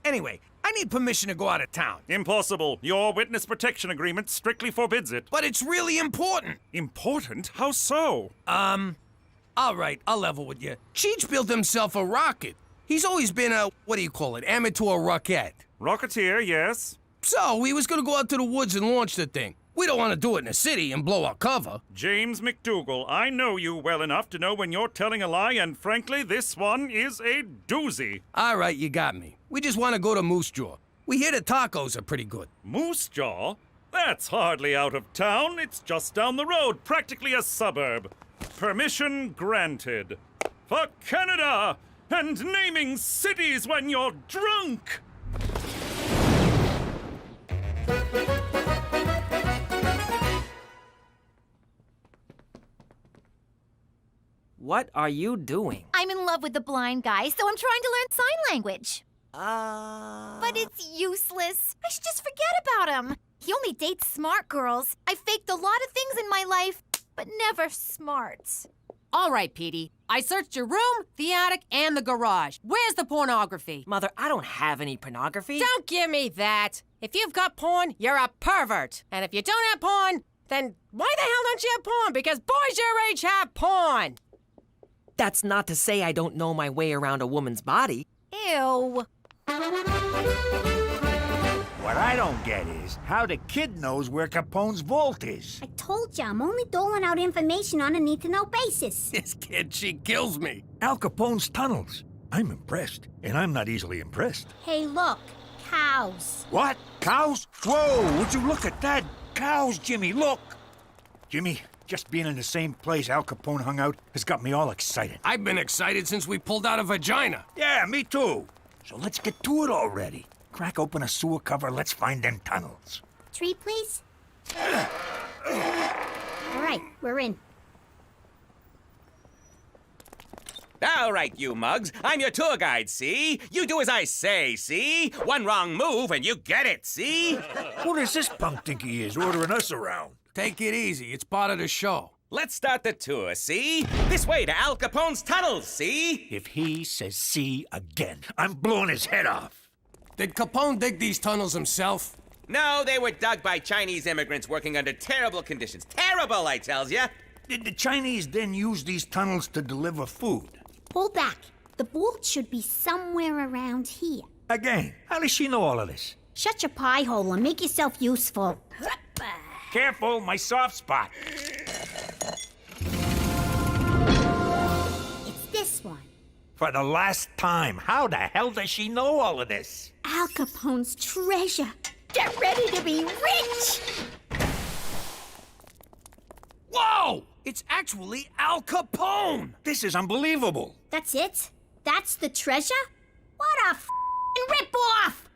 Anyway, I need permission to go out of town. Impossible. Your witness protection agreement strictly forbids it. But it's really important. Important? How so? All right, I'll level with you. Cheech built himself a rocket. He's always been a, amateur rocket. Rocketeer, yes. So, he was gonna go out to the woods and launch the thing. We don't want to do it in the city and blow our cover. James McDougal, I know you well enough to know when you're telling a lie, and frankly, this one is a doozy. All right, you got me. We just want to go to Moose Jaw. We hear the tacos are pretty good. Moose Jaw? That's hardly out of town. It's just down the road, practically a suburb. Permission granted. For Canada! And naming cities when you're drunk! What are you doing? I'm in love with the blind guy, so I'm trying to learn sign language. But it's useless. I should just forget about him. He only dates smart girls. I faked a lot of things in my life, but never smart. All right, Petey. I searched your room, the attic, and the garage. Where's the pornography? Mother, I don't have any pornography. Don't give me that. If you've got porn, you're a pervert. And if you don't have porn, then why the hell don't you have porn? Because boys your age have porn. That's not to say I don't know my way around a woman's body. Ew. What I don't get is how the kid knows where Capone's vault is. I told you, I'm only doling out information on a need-to-know basis. This kid, she kills me. Al Capone's tunnels. I'm impressed, and I'm not easily impressed. Hey, look, cows. What? Cows? Whoa, would you look at that? Cows, Jimmy, look. Jimmy, just being in the same place Al Capone hung out has got me all excited. I've been excited since we pulled out a vagina. Yeah, me too. So let's get to it already. Crack open a sewer cover, let's find them tunnels. Tree, please. All right, we're in. All right, you mugs. I'm your tour guide, see? You do as I say, see? One wrong move and you get it, see? Who does this punk think he is, ordering us around? Take it easy, it's part of the show. Let's start the tour, see? This way to Al Capone's tunnels, see? If he says see again, I'm blowing his head off. Did Capone dig these tunnels himself? No, they were dug by Chinese immigrants working under terrible conditions. Terrible, I tells ya. Did the Chinese then use these tunnels to deliver food? Hold back. The vault should be somewhere around here. Again, how does she know all of this? Shut your pie hole and make yourself useful. Careful, my soft spot. It's this one. For the last time, how the hell does she know all of this? Al Capone's treasure. Get ready to be rich! Whoa! It's actually Al Capone! This is unbelievable. That's it? That's the treasure? What a f***ing rip-off!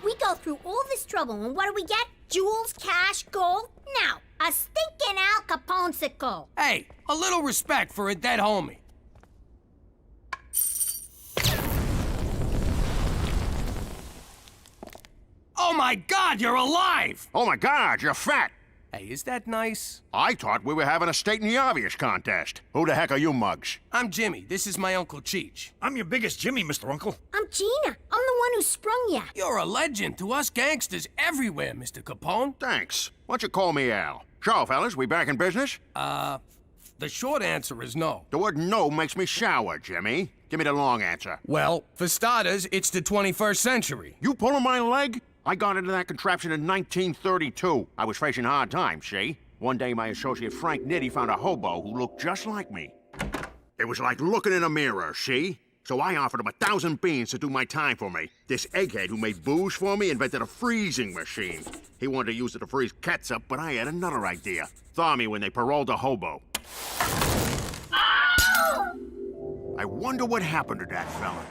We go through all this trouble, and what do we get? Jewels, cash, gold? Now, a stinking Al Capone-sicle. Hey, a little respect for a dead homie. Oh my God, you're alive! Oh my God, you're fat! Hey, is that nice? I thought we were having a stating the obvious contest. Who the heck are you mugs? I'm Jimmy. This is my Uncle Cheech. I'm your biggest Jimmy, Mr. Uncle. I'm Gina. I'm the one who sprung ya. You're a legend to us gangsters everywhere, Mr. Capone. Thanks. Why don't you call me Al? So, fellas, we back in business? The short answer is no. The word no makes me sour, Jimmy. Give me the long answer. Well, for starters, it's the 21st century. You pulling my leg? I got into that contraption in 1932. I was facing hard times, see? One day, my associate Frank Nitti found a hobo who looked just like me. It was like looking in a mirror, see? So I offered him 1,000 beans to do my time for me. This egghead who made booze for me invented a freezing machine. He wanted to use it to freeze ketchup, but I had another idea. Thaw me when they paroled a hobo. I wonder what happened to that fella.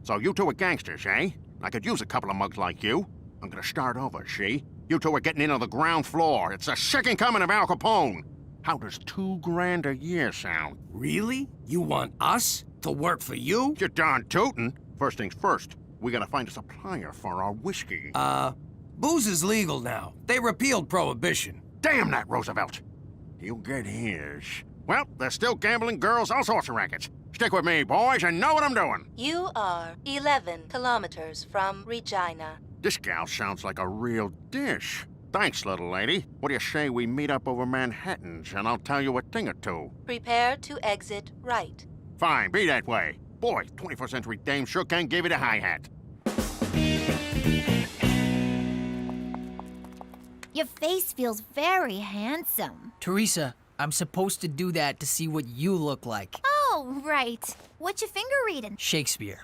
So you two are gangsters, eh? I could use a couple of mugs like you. I'm gonna start over, see? You two are getting in on the ground floor. It's the second coming of Al Capone. How does $2 grand a year sound? Really? You want us to work for you? You're darn tootin'. First things first, we gotta find a supplier for our whiskey. Booze is legal now. They repealed Prohibition. Damn that Roosevelt! He'll get his. Well, there's still gambling, girls, all sorts of rackets. Stick with me, boys, and know what I'm doing. You are 11 kilometers from Regina. This gal sounds like a real dish. Thanks, little lady. What do you say we meet up over Manhattan's, and I'll tell you a thing or two? Prepare to exit right. Fine, be that way. Boy, 21st century dame sure can give it a hi-hat. Your face feels very handsome. Teresa, I'm supposed to do that to see what you look like. Oh, right. What's your finger reading? Shakespeare.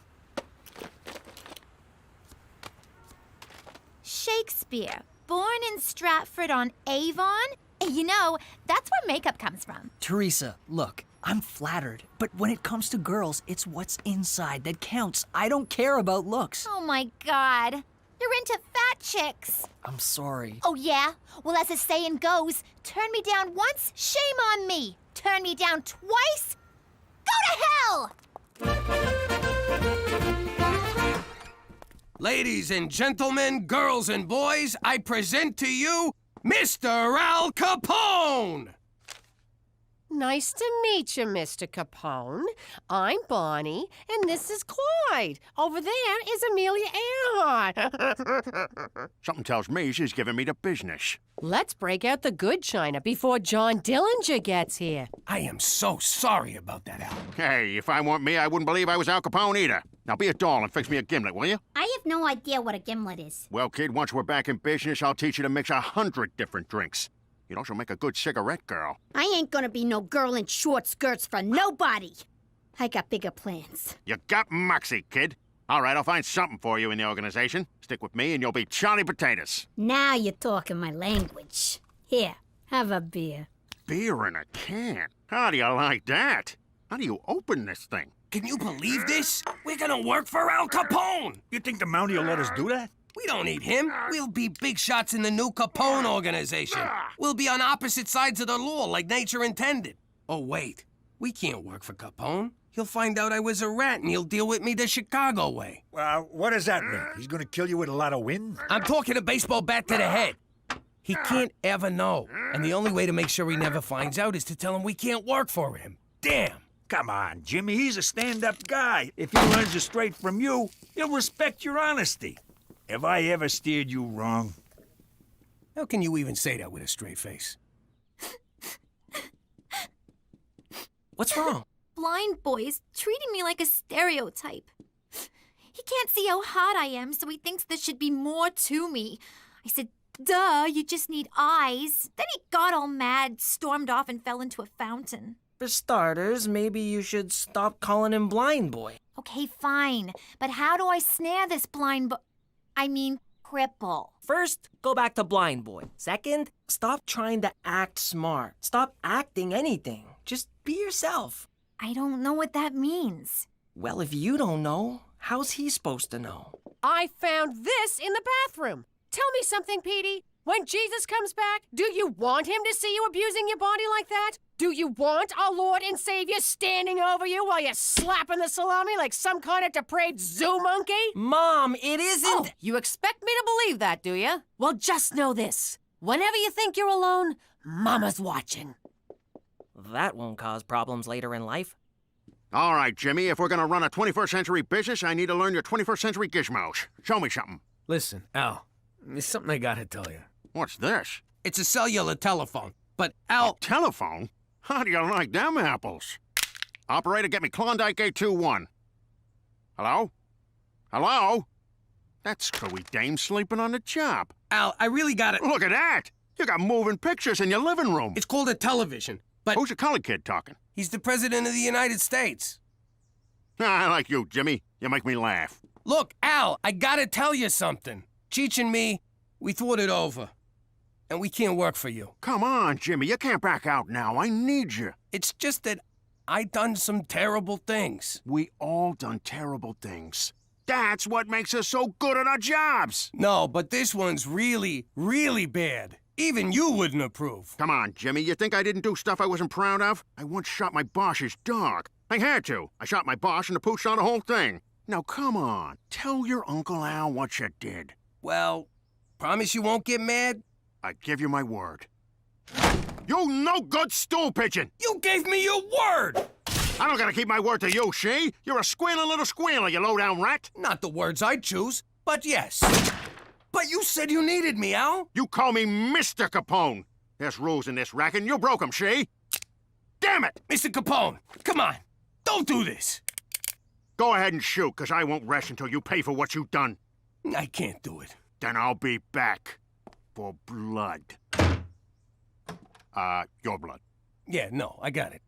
Shakespeare. Born in Stratford-on-Avon? You know, that's where makeup comes from. Teresa, look, I'm flattered, but when it comes to girls, it's what's inside that counts. I don't care about looks. Oh my God. You're into fat chicks. I'm sorry. Oh yeah? Well, as the saying goes, turn me down once, shame on me. Turn me down twice, go to hell! Ladies and gentlemen, girls and boys, I present to you Mr. Al Capone! Nice to meet you, Mr. Capone. I'm Bonnie, and this is Clyde. Over there is Amelia Earhart. Something tells me she's giving me the business. Let's break out the good china before John Dillinger gets here. I am so sorry about that, Al. Hey, if I weren't me, I wouldn't believe I was Al Capone either. Now be a doll and fix me a gimlet, will you? I have no idea what a gimlet is. Well, kid, once we're back in business, I'll teach you to mix 100 different drinks. You'd also make a good cigarette girl. I ain't gonna be no girl in short skirts for nobody. I got bigger plans. You got moxie, kid. All right, I'll find something for you in the organization. Stick with me and you'll be Charlie Potatoes. Now you're talking my language. Here, have a beer. Beer in a can? How do you like that? How do you open this thing? Can you believe this? We're gonna work for Al Capone! You think the Mountie will let us do that? We don't need him. We'll be big shots in the new Capone organization. We'll be on opposite sides of the law like nature intended. Oh, wait. We can't work for Capone. He'll find out I was a rat and he'll deal with me the Chicago way. Well, what does that mean? He's gonna kill you with a lot of wind? I'm talking a baseball bat to the head. He can't ever know. And the only way to make sure he never finds out is to tell him we can't work for him. Damn. Come on, Jimmy. He's a stand-up guy. If he learns it straight from you, he'll respect your honesty. Have I ever steered you wrong? How can you even say that with a straight face? What's wrong? Blind boy's treating me like a stereotype. He can't see how hot I am, so he thinks there should be more to me. I said, duh, you just need eyes. Then he got all mad, stormed off, and fell into a fountain. For starters, maybe you should stop calling him Blind Boy. Okay, fine. But how do I snare this cripple? First, go back to Blind Boy. Second, stop trying to act smart. Stop acting anything. Just be yourself. I don't know what that means. Well, if you don't know, how's he supposed to know? I found this in the bathroom. Tell me something, Petey. When Jesus comes back, do you want him to see you abusing your body like that? Do you want our Lord and Savior standing over you while you're slapping the salami like some kind of depraved zoo monkey? Mom, it isn't... Oh, you expect me to believe that, do you? Well, just know this. Whenever you think you're alone, Mama's watching. That won't cause problems later in life. All right, Jimmy, if we're gonna run a 21st century business, I need to learn your 21st century gizmos. Show me something. Listen, Al, there's something I gotta tell you. What's this? It's a cellular telephone, but Al... A telephone? How do you like them apples? Operator, get me Klondike 821. Hello? Hello? That screwy dame sleeping on the job. Al, I really gotta... Look at that! You got moving pictures in your living room. It's called a television, but... Who's the colored kid talking? He's the President of the United States. I like you, Jimmy. You make me laugh. Look, Al, I gotta tell you something. Cheech and me, we thought it over. And we can't work for you. Come on, Jimmy. You can't back out now. I need you. It's just that I done some terrible things. We all done terrible things. That's what makes us so good at our jobs. No, but this one's really, really bad. Even you wouldn't approve. Come on, Jimmy. You think I didn't do stuff I wasn't proud of? I once shot my boss's dog. I had to. I shot my boss and the pooch saw the whole thing. Now, come on. Tell your Uncle Al what you did. Well, promise you won't get mad? I give you my word. You no-good stool pigeon! You gave me your word! I don't gotta keep my word to you, she. You're a squealing little squealer, you low-down rat. Not the words I'd choose, but yes. But you said you needed me, Al. You call me Mr. Capone. There's rules in this racket, and you broke them, she. Damn it! Mr. Capone, come on. Don't do this. Go ahead and shoot, because I won't rest until you pay for what you've done. I can't do it. Then I'll be back. For blood. Your blood. Yeah, no, I got it.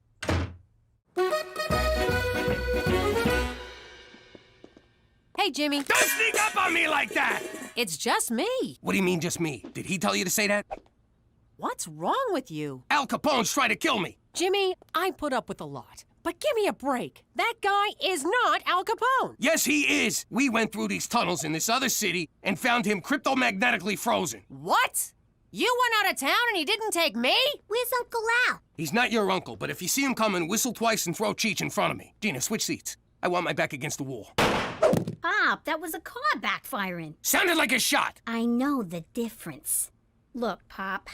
Hey, Jimmy. Don't sneak up on me like that! It's just me. What do you mean, just me? Did he tell you to say that? What's wrong with you? Al Capone's trying to kill me. Jimmy, I put up with a lot. But give me a break. That guy is not Al Capone. Yes, he is. We went through these tunnels in this other city and found him cryptomagnetically frozen. What? You went out of town and he didn't take me? Where's Uncle Al? He's not your uncle, but if you see him coming, whistle twice and throw Cheech in front of me. Gina, switch seats. I want my back against the wall. Pop, that was a car backfiring. Sounded like a shot. I know the difference. Look, Pop,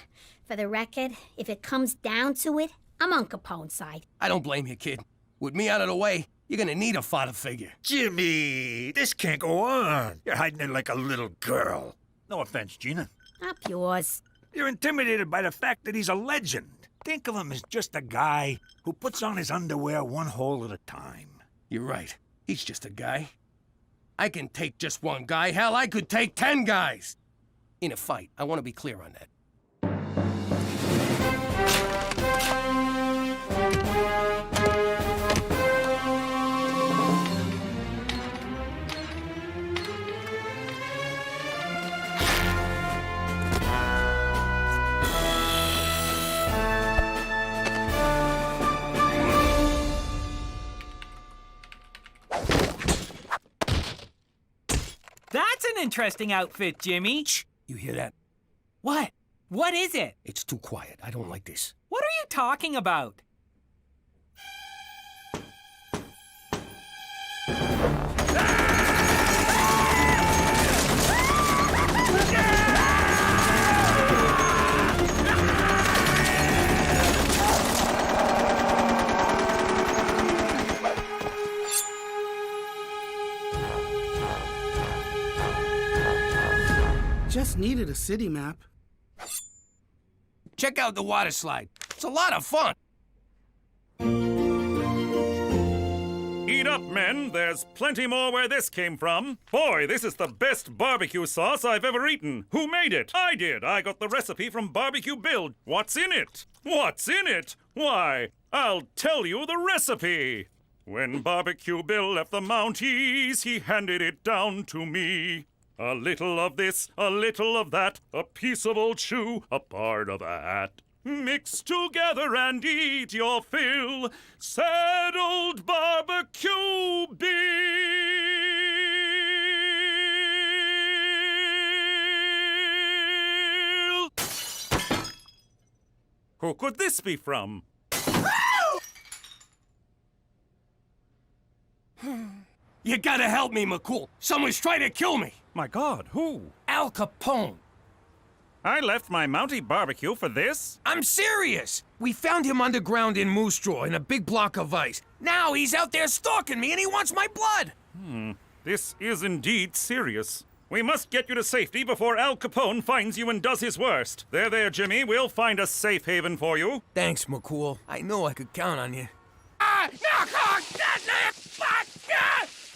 for the record, if it comes down to it, I'm on Capone's side. I don't blame you, kid. With me out of the way, you're gonna need a father figure. Jimmy, this can't go on. You're hiding it like a little girl. No offense, Gina. Up yours. You're intimidated by the fact that he's a legend. Think of him as just a guy who puts on his underwear one hole at a time. You're right. He's just a guy. I can take just one guy. Hell, I could take 10 guys. In a fight, I want to be clear on that. That's an interesting outfit, Jimmy. Shh! You hear that? What? What is it? It's too quiet. I don't like this. What are you talking about? Just needed a city map. Check out the water slide. It's a lot of fun. Eat up, men. There's plenty more where this came from. Boy, this is the best barbecue sauce I've ever eaten. Who made it? I did. I got the recipe from Barbecue Bill. What's in it? What's in it? Why, I'll tell you the recipe. When Barbecue Bill left the Mounties, he handed it down to me. A little of this, a little of that, a piece of old shoe, a part of a hat. Mix together and eat your fill. Said old Barbecue Bill. Who could this be from? You gotta help me, McCool. Someone's trying to kill me. My God, who? Al Capone. I left my Mountie barbecue for this? I'm serious. We found him underground in Moose Jaw in a big block of ice. Now he's out there stalking me and he wants my blood. This is indeed serious. We must get you to safety before Al Capone finds you and does his worst. There, Jimmy. We'll find a safe haven for you. Thanks, McCool. I know I could count on you.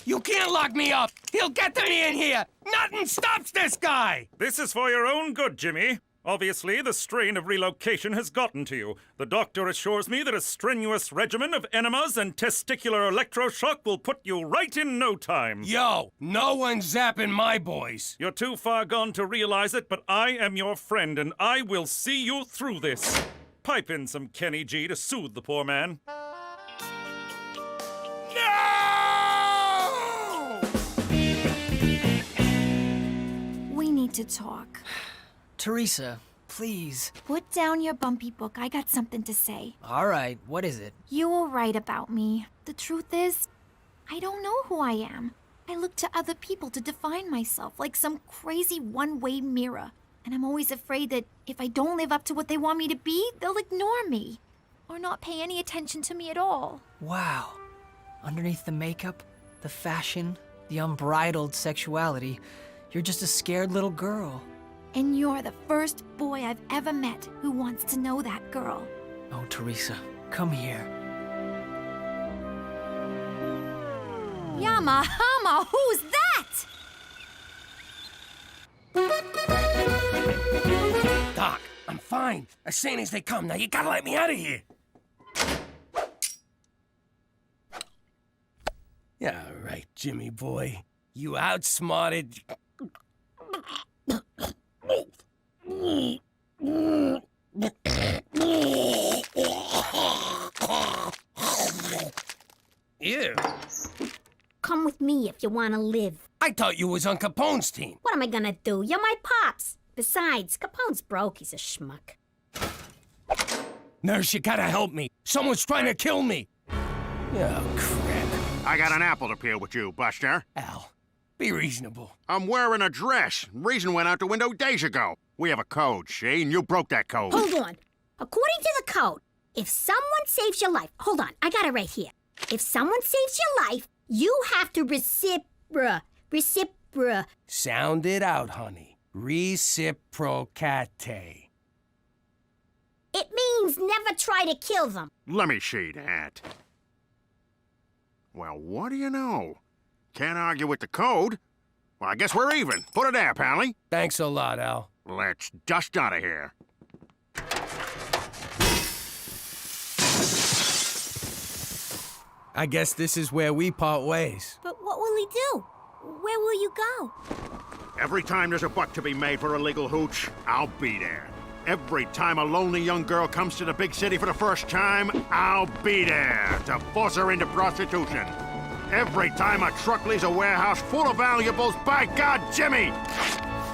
You can't lock me up! He'll get to me in here! Nothing stops this guy! This is for your own good, Jimmy. Obviously, the strain of relocation has gotten to you. The doctor assures me that a strenuous regimen of enemas and testicular electroshock will put you right in no time. Yo, no one's zapping my boys. You're too far gone to realize it, but I am your friend, and I will see you through this. Pipe in some Kenny G to soothe the poor man. We need to talk. Teresa, please. Put down your bumpy book. I got something to say. All right, what is it? You were right about me. The truth is, I don't know who I am. I look to other people to define myself like some crazy one-way mirror. And I'm always afraid that if I don't live up to what they want me to be, they'll ignore me. Or not pay any attention to me at all. Wow. Underneath the makeup, the fashion, the unbridled sexuality, you're just a scared little girl. And you're the first boy I've ever met who wants to know that girl. Oh, Teresa, come here. Yama Hama, who's that? Doc, I'm fine. As sane as they come. Now you gotta let me out of here. Yeah, all right, Jimmy boy. You outsmarted... Ew. Come with me if you want to live. I thought you was on Capone's team. What am I gonna do? You're my pops. Besides, Capone's broke. He's a schmuck. Nurse, you gotta help me. Someone's trying to kill me. Oh, crap. I got an apple to peel with you, Buster. Al, be reasonable. I'm wearing a dress. Reason went out the window days ago. We have a code, see? And you broke that code. Hold on. According to the code, if someone saves your life... Hold on, I got it right here. If someone saves your life, you have to reciprocate. Sound it out, honey. Reciprocate. It means never try to kill them. Let me see that. Well, what do you know? Can't argue with the code. Well, I guess we're even. Put it there, Pally. Thanks a lot, Al. Let's dust out of here. I guess this is where we part ways. But what will he do? Where will you go? Every time there's a buck to be made for a legal hooch, I'll be there. Every time a lonely young girl comes to the big city for the first time, I'll be there to force her into prostitution. Every time a truck leaves a warehouse full of valuables, by God, Jimmy,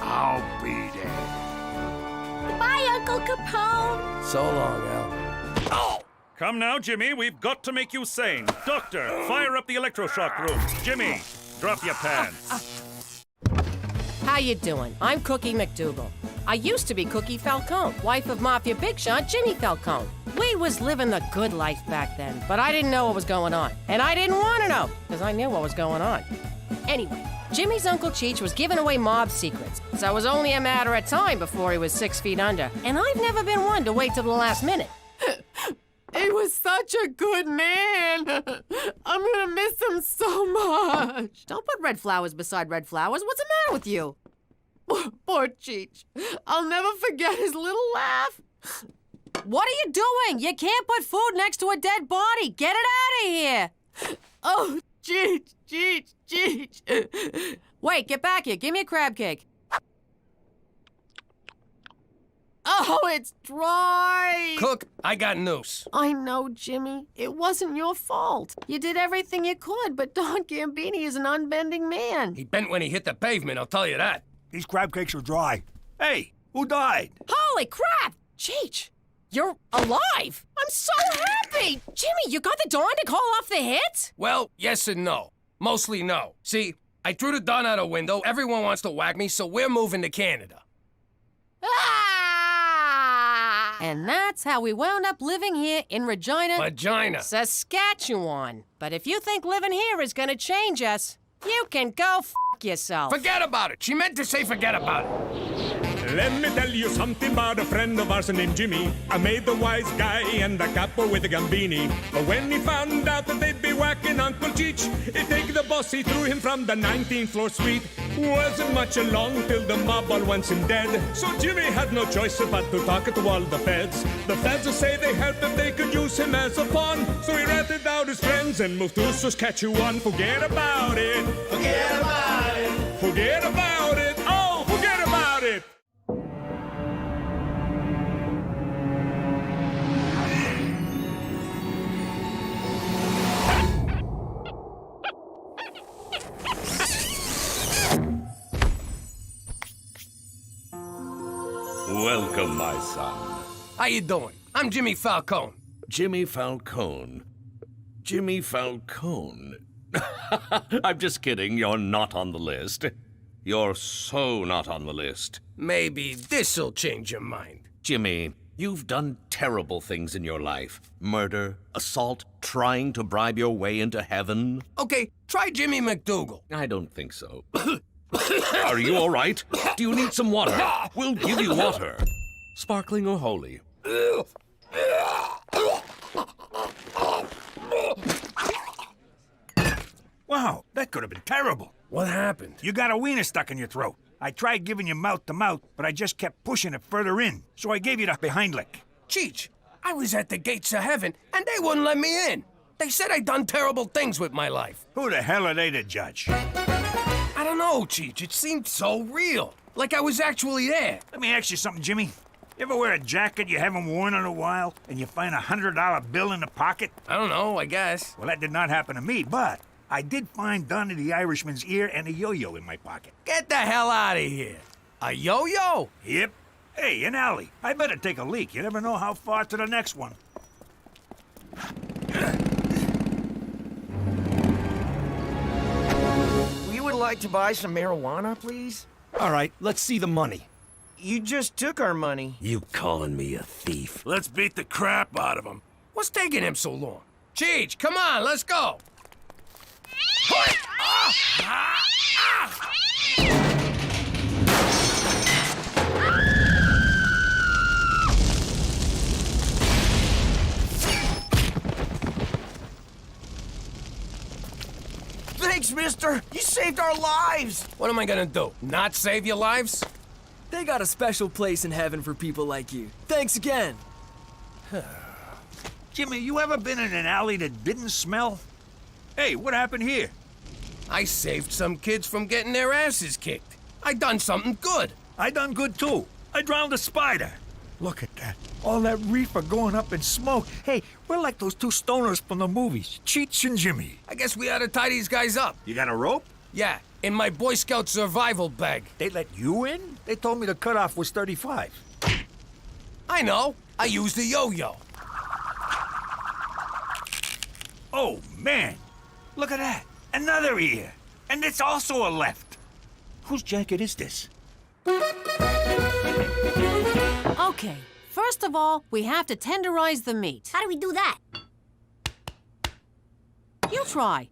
I'll be there. Bye, Uncle Capone. So long, Al. Oh! Come now, Jimmy, we've got to make you sane. Doctor, fire up the electroshock room. Jimmy, drop your pants. How you doing? I'm Cookie McDougal. I used to be Cookie Falcone, wife of Mafia Big Shot Jimmy Falcone. We was living the good life back then, but I didn't know what was going on. And I didn't want to know, because I knew what was going on. Anyway, Jimmy's Uncle Cheech was giving away mob secrets, so it was only a matter of time before he was 6 feet under. And I've never been one to wait till the last minute. He was such a good man. I'm gonna miss him so much. Don't put red flowers beside red flowers. What's the matter with you? Poor Cheech. I'll never forget his little laugh. What are you doing? You can't put food next to a dead body. Get it out of here. Oh, Cheech. Wait, get back here. Give me a crab cake. Oh, it's dry. Cook, I got news. I know, Jimmy. It wasn't your fault. You did everything you could, but Don Gambini is an unbending man. He bent when he hit the pavement, I'll tell you that. These crab cakes are dry. Hey, who died? Holy crap! Cheech, you're alive! I'm so happy! Jimmy, you got the Don to call off the hit? Well, yes and no. Mostly no. See, I threw the Don out a window, everyone wants to whack me, so we're moving to Canada. And that's how we wound up living here in Regina, Saskatchewan. But if you think living here is gonna change us, you can go f*** yourself. Forget about it. She meant to say forget about it. Let me tell you something about a friend of ours named Jimmy. I made the wise guy and the capo with the Gambini. But when he found out that they'd be whacking Uncle Cheech, he'd take the boss, he threw him from the 19th floor suite. Wasn't much along till the mob all wants him dead. So Jimmy had no choice but to talk to all the feds. The feds say they helped if they could use him as a pawn. So he ratted out his friends and moved to Saskatchewan. Forget about it. Forget about it. Forget about it. Oh, forget about it. Welcome, my son. How you doing? I'm Jimmy Falcone. Jimmy Falcone. Jimmy Falcone. I'm just kidding. You're not on the list. You're so not on the list. Maybe this'll change your mind. Jimmy, you've done terrible things in your life. Murder, assault, trying to bribe your way into heaven. Okay, try Jimmy McDougal. I don't think so. Are you all right? Do you need some water? We'll give you water. Sparkling or holy? Wow, that could have been terrible. What happened? You got a wiener stuck in your throat. I tried giving you mouth to mouth, but I just kept pushing it further in. So I gave you the behind lick. Cheech, I was at the gates of heaven, and they wouldn't let me in. They said I'd done terrible things with my life. Who the hell are they to judge? I don't know, Cheech. It seemed so real. Like I was actually there. Let me ask you something, Jimmy. You ever wear a jacket you haven't worn in a while, and you find $100 bill in the pocket? I don't know, I guess. Well, that did not happen to me, but I did find Donnie the Irishman's ear and a yo-yo in my pocket. Get the hell out of here. A yo-yo? Yep. Hey, an alley. I better take a leak. You never know how far to the next one. We would like to buy some marijuana, please. All right, let's see the money. You just took our money. You calling me a thief? Let's beat the crap out of him. What's taking him so long? Cheech, come on, let's go. Thanks, mister. You saved our lives. What am I gonna do? Not save your lives? They got a special place in heaven for people like you. Thanks again. Jimmy, you ever been in an alley that didn't smell? Hey, what happened here? I saved some kids from getting their asses kicked. I done something good. I done good too. I drowned a spider. Look at that. All that reefer going up in smoke. Hey, we're like those two stoners from the movies, Cheech and Jimmy. I guess we ought to tie these guys up. You got a rope? Yeah, in my Boy Scout survival bag. They let you in? They told me the cutoff was 35. I know. I used a yo-yo. Oh, man. Look at that. Another ear. And it's also a left. Whose jacket is this? Okay, first of all, we have to tenderize the meat. How do we do that? You try.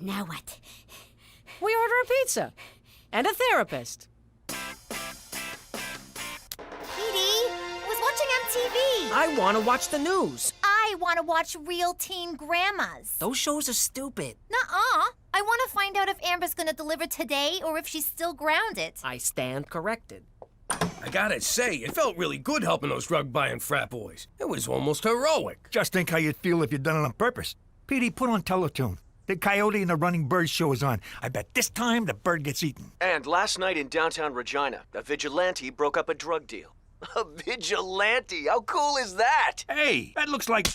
Now what? We order a pizza and a therapist. TV. I want to watch the news. I want to watch Real Teen Grandmas. Those shows are stupid. Nuh-uh. I want to find out if Amber's gonna deliver today or if she's still grounded. I stand corrected. I gotta say, it felt really good helping those drug-buying frat boys. It was almost heroic. Just think how you'd feel if you'd done it on purpose. Petey, put on Teletoon. The Coyote and the Running Bird show is on. I bet this time the bird gets eaten. And last night in downtown Regina, a vigilante broke up a drug deal. A vigilante? How cool is that? Hey, that looks like...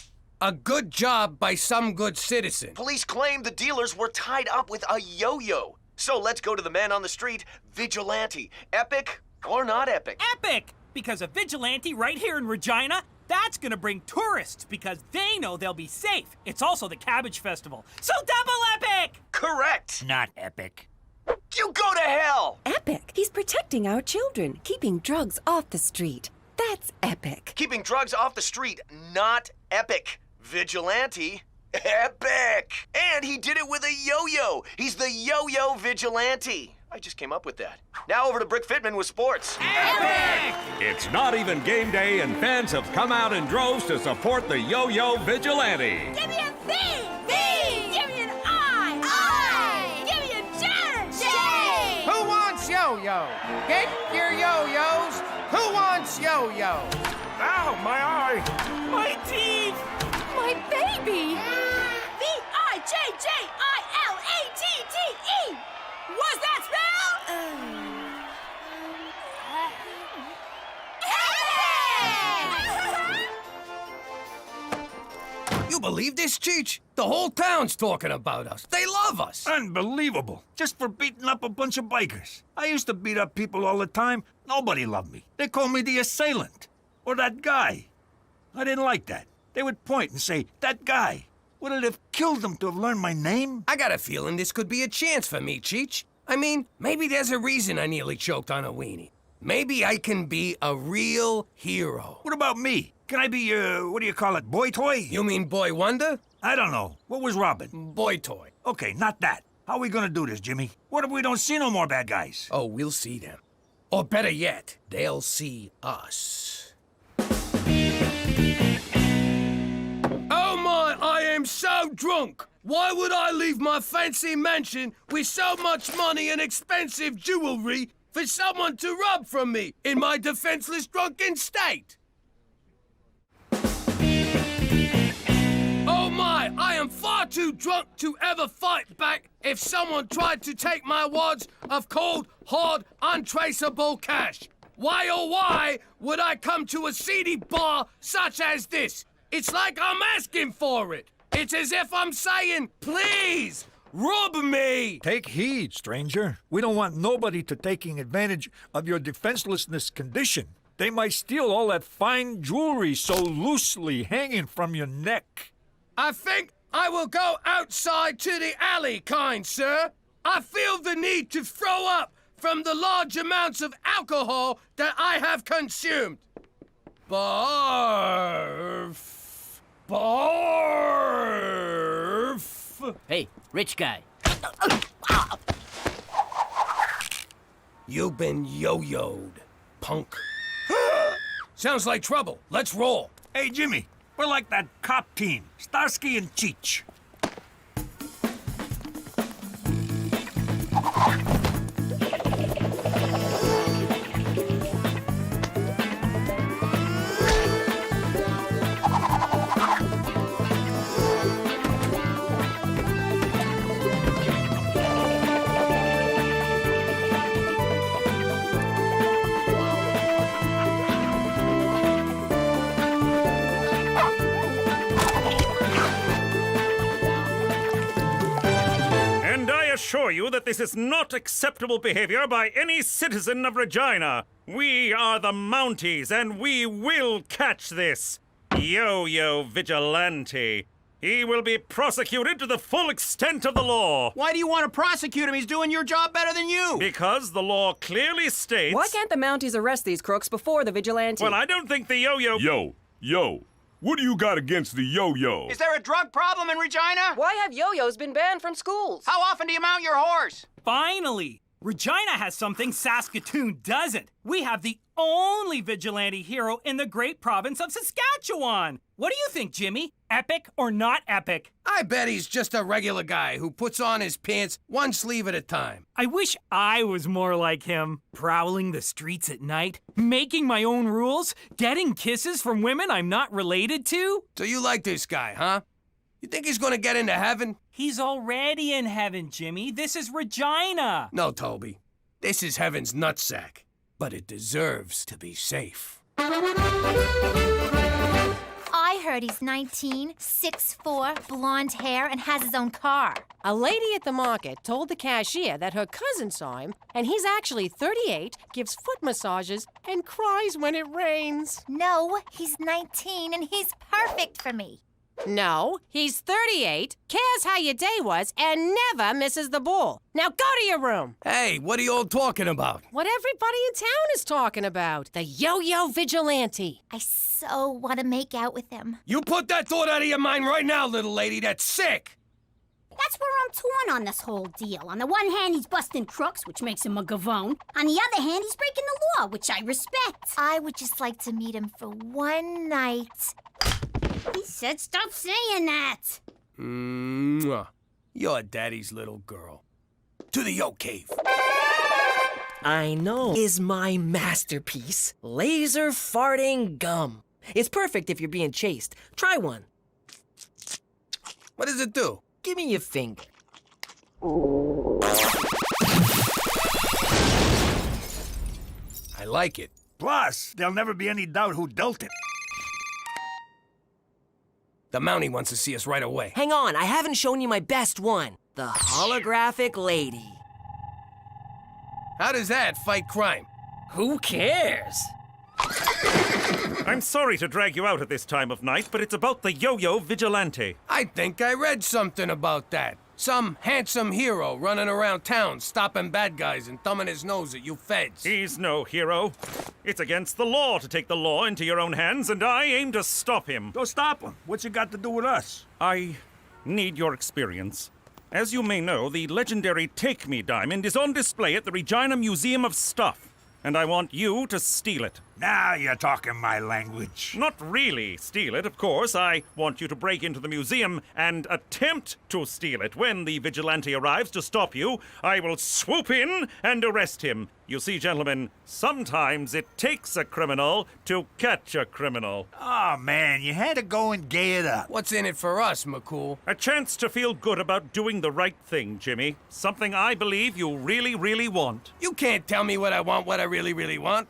A good job by some good citizen. Police claim the dealers were tied up with a yo-yo. So let's go to the man on the street, vigilante. Epic or not epic? Epic! Because a vigilante right here in Regina, that's gonna bring tourists because they know they'll be safe. It's also the Cabbage Festival, so double epic! Correct. Not epic. You go to hell! Epic. He's protecting our children, keeping drugs off the street. That's epic. Keeping drugs off the street, not epic. Vigilante, epic! And he did it with a yo-yo. He's the yo-yo vigilante. I just came up with that. Now over to Brick Fitman with sports. It's not even game day, and fans have come out in droves to support the Yo-Yo Vigilante. Give me a V! V! Give me an I! I! Give me a J! J! Who wants yo-yo? Get your yo-yos. Who wants yo-yo? Ow, my eye! My teeth! My baby! V-I-J-J-I-L-A-T-T-E! What's that spell? You believe this, Cheech? The whole town's talking about us. They love us. Unbelievable. Just for beating up a bunch of bikers. I used to beat up people all the time. Nobody loved me. They called me the assailant. Or that guy. I didn't like that. They would point and say, that guy. Would it have killed them to have learned my name? I got a feeling this could be a chance for me, Cheech. I mean, maybe there's a reason I nearly choked on a weenie. Maybe I can be a real hero. What about me? Can I be, what do you call it, boy toy? You mean Boy Wonder? I don't know. What was Robin? Boy toy. Okay, not that. How are we gonna do this, Jimmy? What if we don't see no more bad guys? Oh, we'll see them. Or better yet, they'll see us. Oh my, I am so drunk! Why would I leave my fancy mansion with so much money and expensive jewelry for someone to rob from me in my defenseless drunken state? Oh my, I am far too drunk to ever fight back if someone tried to take my wads of cold, hard, untraceable cash. Why oh why would I come to a seedy bar such as this? It's like I'm asking for it. It's as if I'm saying, please, rob me. Take heed, stranger. We don't want nobody to taking advantage of your defenselessness condition. They might steal all that fine jewelry so loosely hanging from your neck. I think I will go outside to the alley, kind sir. I feel the need to throw up from the large amounts of alcohol that I have consumed. Barf. Barf. Hey, rich guy. You've been yo-yoed, punk. Sounds like trouble. Let's roll. Hey, Jimmy, we're like that cop team, Starsky and Cheech. Assure you that this is not acceptable behavior by any citizen of Regina. We are the Mounties, and we will catch this Yo-Yo Vigilante. He will be prosecuted to the full extent of the law. Why do you want to prosecute him? He's doing your job better than you. Because the law clearly states... Why can't the Mounties arrest these crooks before the vigilante? Well, I don't think the Yo-Yo... Yo. What do you got against the yo-yo? Is there a drug problem in Regina? Why have yo-yos been banned from schools? How often do you mount your horse? Finally! Regina has something Saskatoon doesn't. We have the only vigilante hero in the great province of Saskatchewan. What do you think, Jimmy? Epic or not epic? I bet he's just a regular guy who puts on his pants one sleeve at a time. I wish I was more like him. Prowling the streets at night, making my own rules, getting kisses from women I'm not related to. So you like this guy, huh? You think he's gonna get into heaven? He's already in heaven, Jimmy. This is Regina. No, Toby. This is heaven's nutsack. But it deserves to be safe. I heard he's 19, 6'4", blonde hair, and has his own car. A lady at the market told the cashier that her cousin saw him, and he's actually 38, gives foot massages, and cries when it rains. No, he's 19, and he's perfect for me. No, he's 38, cares how your day was, and never misses the ball. Now go to your room. Hey, what are you all talking about? What everybody in town is talking about. The Yo-Yo Vigilante. I so want to make out with him. You put that thought out of your mind right now, little lady. That's sick. That's where I'm torn on this whole deal. On the one hand, he's busting crooks, which makes him a gavone. On the other hand, he's breaking the law, which I respect. I would just like to meet him for one night. He said stop saying that. Mwah. You're Daddy's little girl. To the Yo Cave. I know is my masterpiece. Laser farting gum. It's perfect if you're being chased. Try one. What does it do? Give me your finger. I like it. Plus, there'll never be any doubt who dealt it. The Mountie wants to see us right away. Hang on, I haven't shown you my best one. The holographic lady. How does that fight crime? Who cares? I'm sorry to drag you out at this time of night, but it's about the yo-yo vigilante. I think I read something about that. Some handsome hero running around town, stopping bad guys and thumbing his nose at you feds. He's no hero. It's against the law to take the law into your own hands, and I aim to stop him. Go stop him. What's it got to do with us? I need your experience. As you may know, the legendary Take Me diamond is on display at the Regina Museum of Stuff, and I want you to steal it. Now you're talking my language. Not really steal it, of course. I want you to break into the museum and attempt to steal it. When the vigilante arrives to stop you, I will swoop in and arrest him. You see, gentlemen, sometimes it takes a criminal to catch a criminal. Oh, man, you had to go and gay it up. What's in it for us, McCool? A chance to feel good about doing the right thing, Jimmy. Something I believe you really, really want. You can't tell me what I want, what I really, really want.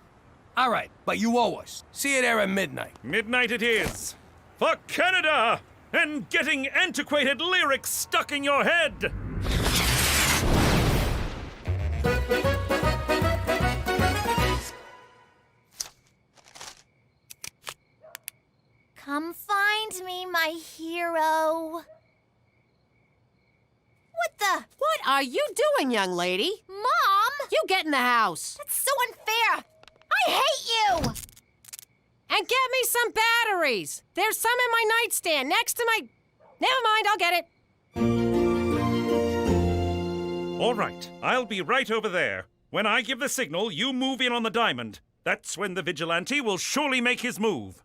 All right, but you owe us. See you there at midnight. Midnight it is. For Canada! And getting antiquated lyrics stuck in your head! Come find me, my hero. What the? What are you doing, young lady? Mom! You get in the house. That's so unfair. I hate you! And get me some batteries. There's some in my nightstand next to my... Never mind, I'll get it. All right, I'll be right over there. When I give the signal, you move in on the diamond. That's when the vigilante will surely make his move.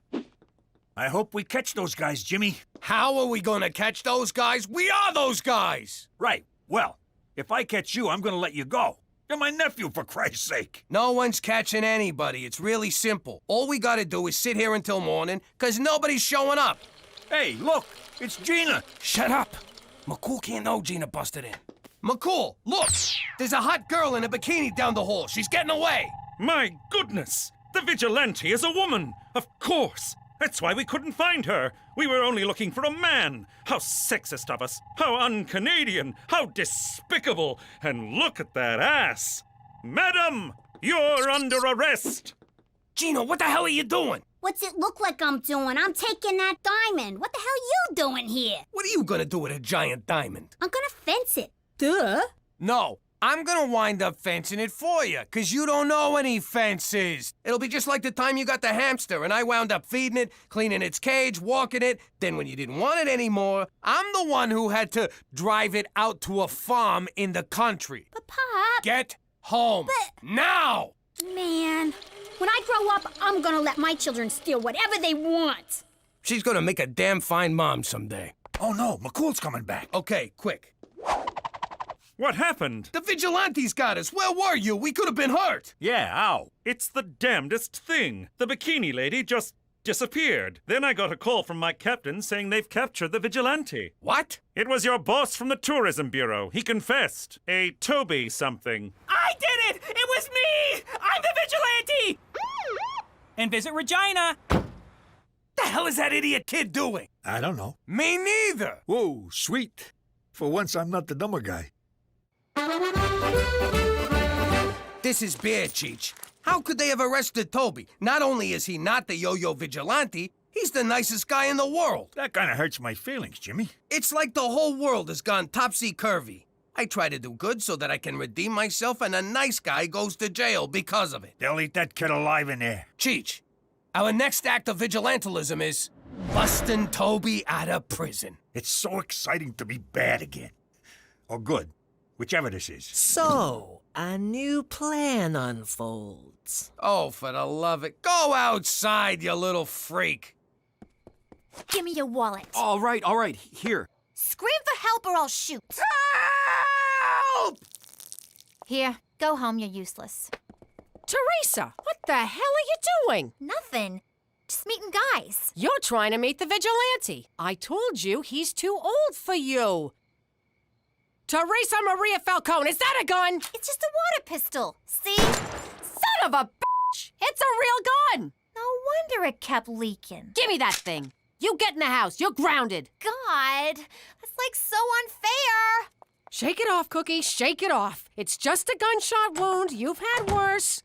I hope we catch those guys, Jimmy. How are we gonna catch those guys? We are those guys! Right. Well, if I catch you, I'm gonna let you go. You're my nephew, for Christ's sake. No one's catching anybody. It's really simple. All we gotta do is sit here until morning, 'cause nobody's showing up. Hey, look, it's Gina. Shut up. McCool can't know Gina busted in. McCool, look! There's a hot girl in a bikini down the hall. She's getting away. My goodness! The vigilante is a woman! Of course! That's why we couldn't find her. We were only looking for a man. How sexist of us. How un-Canadian. How despicable. And look at that ass. Madam, you're under arrest. Gina, what the hell are you doing? What's it look like I'm doing? I'm taking that diamond. What the hell are you doing here? What are you gonna do with a giant diamond? I'm gonna fence it. Duh. No, I'm gonna wind up fencing it for you, 'cause you don't know any fences. It'll be just like the time you got the hamster and I wound up feeding it, cleaning its cage, walking it. Then when you didn't want it anymore, I'm the one who had to drive it out to a farm in the country. But Pop... Get home. Now! Man, when I grow up, I'm gonna let my children steal whatever they want. She's gonna make a damn fine mom someday. Oh no, McCool's coming back. Okay, quick. What happened? The vigilantes got us. Where were you? We could have been hurt. Yeah, ow. It's the damnedest thing. The bikini lady just disappeared. Then I got a call from my captain saying they've captured the vigilante. What? It was your boss from the Tourism Bureau. He confessed. A Toby something. I did it! It was me! I'm the vigilante! And visit Regina. The hell is that idiot kid doing? I don't know. Me neither. Whoa, sweet. For once, I'm not the dumber guy. This is bad, Cheech. How could they have arrested Toby? Not only is he not the yo-yo vigilante, he's the nicest guy in the world. That kind of hurts my feelings, Jimmy. It's like the whole world has gone topsy-turvy. I try to do good so that I can redeem myself, and a nice guy goes to jail because of it. They'll eat that kid alive in there. Cheech, our next act of vigilantism is busting Toby out of prison. It's so exciting to be bad again. or good, whichever this is. So, a new plan unfolds. Oh, for the love of... Go outside, you little freak. Give me your wallet. All right, here. Scream for help or I'll shoot. Help! Here, go home, you're useless. Teresa, what the hell are you doing? Nothing. Just meeting guys. You're trying to meet the vigilante. I told you he's too old for you. Teresa Maria Falcone, is that a gun? It's just a water pistol. See? Son of a bitch! It's a real gun! No wonder it kept leaking. Give me that thing. You get in the house. You're grounded. God, that's like so unfair. Shake it off, Cookie. Shake it off. It's just a gunshot wound. You've had worse.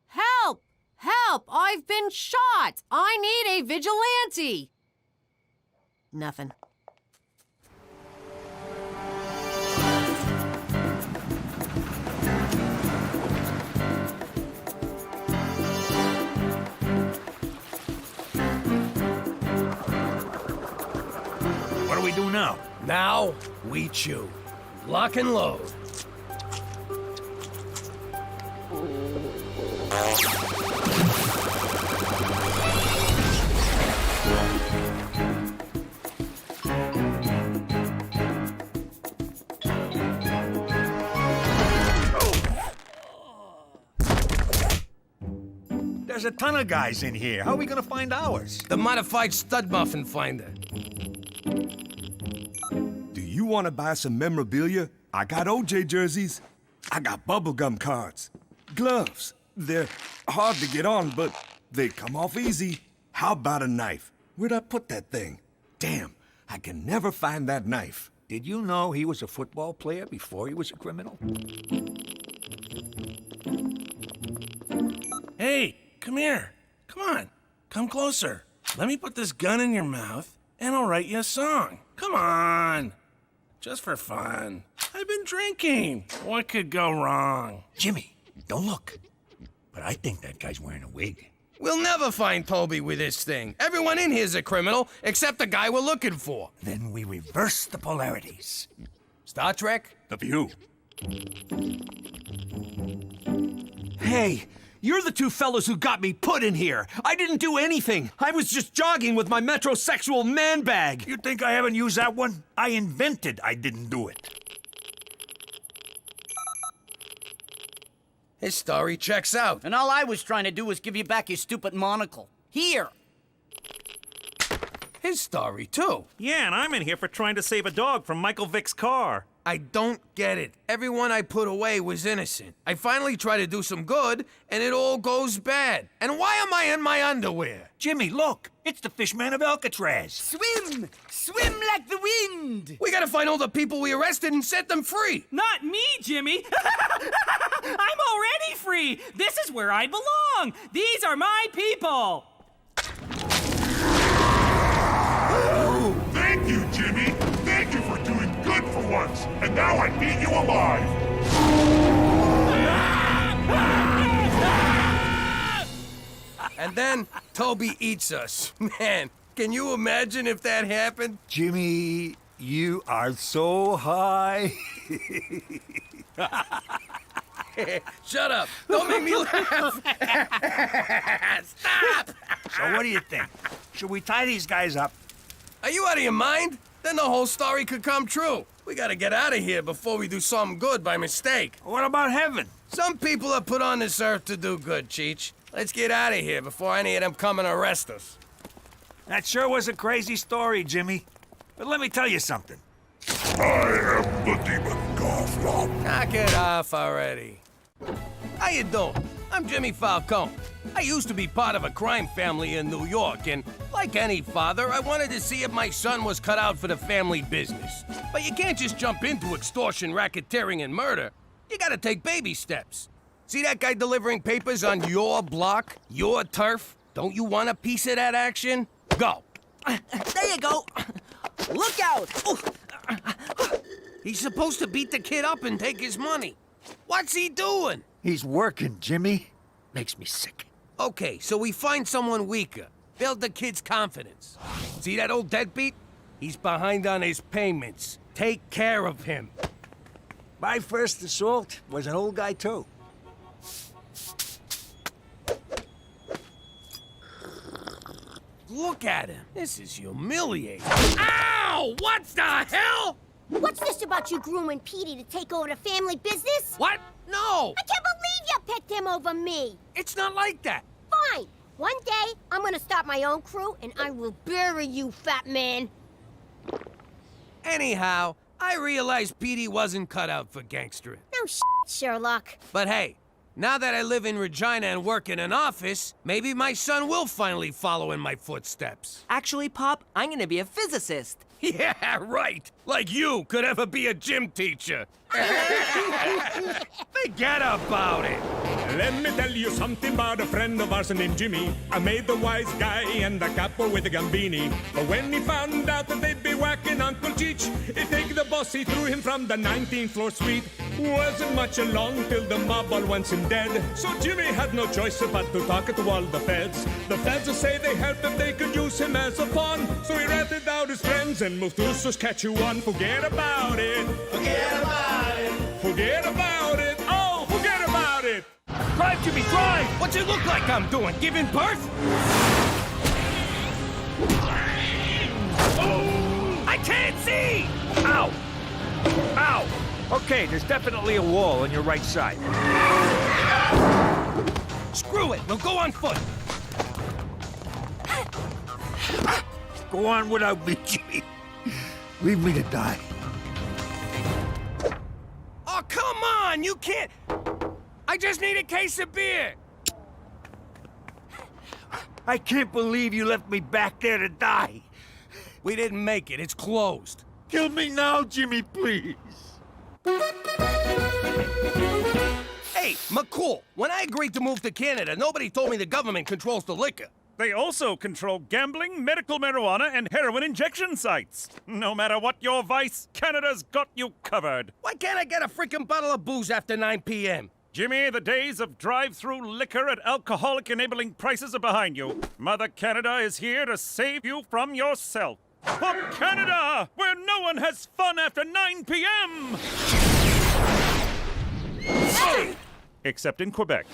Help! Help! I've been shot! I need a vigilante! Nothing. What do we do now? Now, we chew. Lock and load. There's a ton of guys in here. How are we gonna find ours? The modified stud muffin finder. Do you want to buy some memorabilia? I got OJ jerseys. I got bubblegum cards. Gloves. They're hard to get on, but they come off easy. How about a knife? Where'd I put that thing? Damn, I can never find that knife. Did you know he was a football player before he was a criminal? Hey, come here. Come on. Come closer. Let me put this gun in your mouth, and I'll write you a song. Come on. Just for fun. I've been drinking. What could go wrong? Jimmy, don't look. But I think that guy's wearing a wig. We'll never find Toby with this thing. Everyone in here's a criminal, except the guy we're looking for. Then we reverse the polarities. Star Trek? The View. Hey, you're the two fellows who got me put in here. I didn't do anything. I was just jogging with my metrosexual man bag. You think I haven't used that one? I invented I didn't do it. His story checks out. And all I was trying to do was give you back your stupid monocle. Here. His story, too. Yeah, and I'm in here for trying to save a dog from Michael Vick's car. I don't get it. Everyone I put away was innocent. I finally try to do some good, and it all goes bad. And why am I in my underwear? Jimmy, look. It's the Fishman of Alcatraz. Swim! Swim like the wind! We gotta find all the people we arrested and set them free. Not me, Jimmy! I'm already free! This is where I belong! These are my people! Thank you, Jimmy. Thank you for doing good for once. And now I eat you alive. And then Toby eats us. Man, can you imagine if that happened? Jimmy, you are so high. Shut up. Don't make me laugh. Stop. So what do you think? Should we tie these guys up? Are you out of your mind? Then the whole story could come true. We gotta get out of here before we do something good by mistake. What about heaven? Some people are put on this earth to do good, Cheech. Let's get out of here before any of them come and arrest us. That sure was a crazy story, Jimmy. But let me tell you something. I am the demon Gotham. Knock it off already. How you doing? I'm Jimmy Falcone. I used to be part of a crime family in New York, and like any father, I wanted to see if my son was cut out for the family business. But you can't just jump into extortion, racketeering, and murder. You gotta take baby steps. See that guy delivering papers on your block, your turf? Don't you want a piece of that action? Go. There you go. Look out! He's supposed to beat the kid up and take his money. What's he doing? He's working, Jimmy. Makes me sick. Okay, so we find someone weaker. Build the kid's confidence. See that old deadbeat? He's behind on his payments. take care of him. My first assault was an old guy, too. Look at him. This is humiliating. Ow! What the hell? What's this about you grooming Petey to take over the family business? What? No! I can't believe you picked him over me! It's not like that. Fine. One day, I'm gonna start my own crew, and I will bury you, fat man. Anyhow, I realized Petey wasn't cut out for gangstering. No Sherlock. But hey, now that I live in Regina and work in an office, maybe my son will finally follow in my footsteps. Actually, Pop, I'm gonna be a physicist. Yeah, right. Like you could ever be a gym teacher. Forget about it. Let me tell you something about a friend of ours named Jimmy. I made the wise guy and the capo with the gambini. But when he found out that they'd be whacking Uncle Cheech, he'd take the boss, he threw him from the 19th floor suite. Wasn't much along till the mob all wants him dead. So Jimmy had no choice but to talk to all the feds. The feds say they helped if they could use him as a pawn. So he ratted out his friends and moved to Saskatchewan. Forget about it. Forget about it. Forget about it. Oh, forget about it. Drive, Jimmy, drive! What's it look like I'm doing? Giving birth? Oh! I can't see! Ow! Ow! Okay, there's definitely a wall on your right side. Screw it, we'll go on foot. Go on without me, Jimmy. Leave me to die. Oh, come on! You can't... I just need a case of beer! I can't believe you left me back there to die. We didn't make it. It's closed. Kill me now, Jimmy, please. Hey, McCool, when I agreed to move to Canada, nobody told me the government controls the liquor. They also control gambling, medical marijuana, and heroin injection sites. No matter what your vice, Canada's got you covered. Why can't I get a freaking bottle of booze after 9 p.m.? Jimmy, the days of drive-through liquor at alcoholic-enabling prices are behind you. Mother Canada is here to save you from yourself. For Canada, where no one has fun after 9 p.m. Except in Quebec.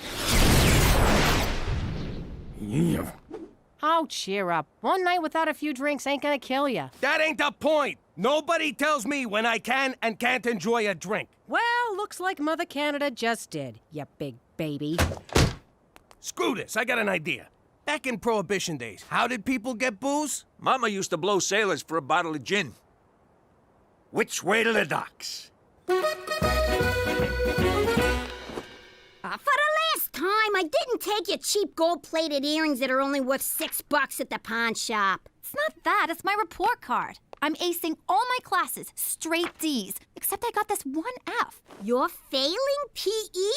Oh, cheer up. One night without a few drinks ain't gonna kill you. That ain't the point. Nobody tells me when I can and can't enjoy a drink. Well, looks like Mother Canada just did, you big baby. Screw this, I got an idea. Back in Prohibition days, how did people get booze? Mama used to blow sailors for a bottle of gin. Which way to the docks? For the last time, I didn't take your cheap gold-plated earrings that are only worth $6 at the pawn shop. It's not that, it's my report card. I'm acing all my classes, straight D's, except I got this one F. You're failing PE?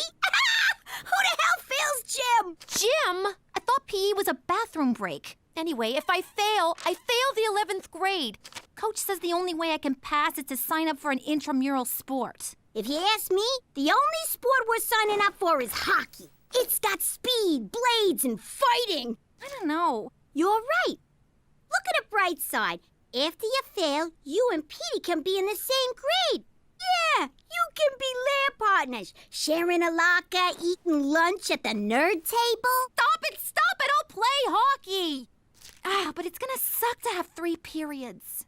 Who the hell fails gym? Gym? I thought PE was a bathroom break. Anyway, if I fail the 11th grade. Coach says the only way I can pass is to sign up for an intramural sport. If you ask me, the only sport we're signing up for is hockey. It's got speed, blades, and fighting. I don't know. You're right. Look at the bright side. After you fail, you and Petey can be in the same grade. Yeah, you can be lab partners, sharing a locker, eating lunch at the nerd table. Stop it, I'll play hockey. But it's gonna suck to have 3 periods.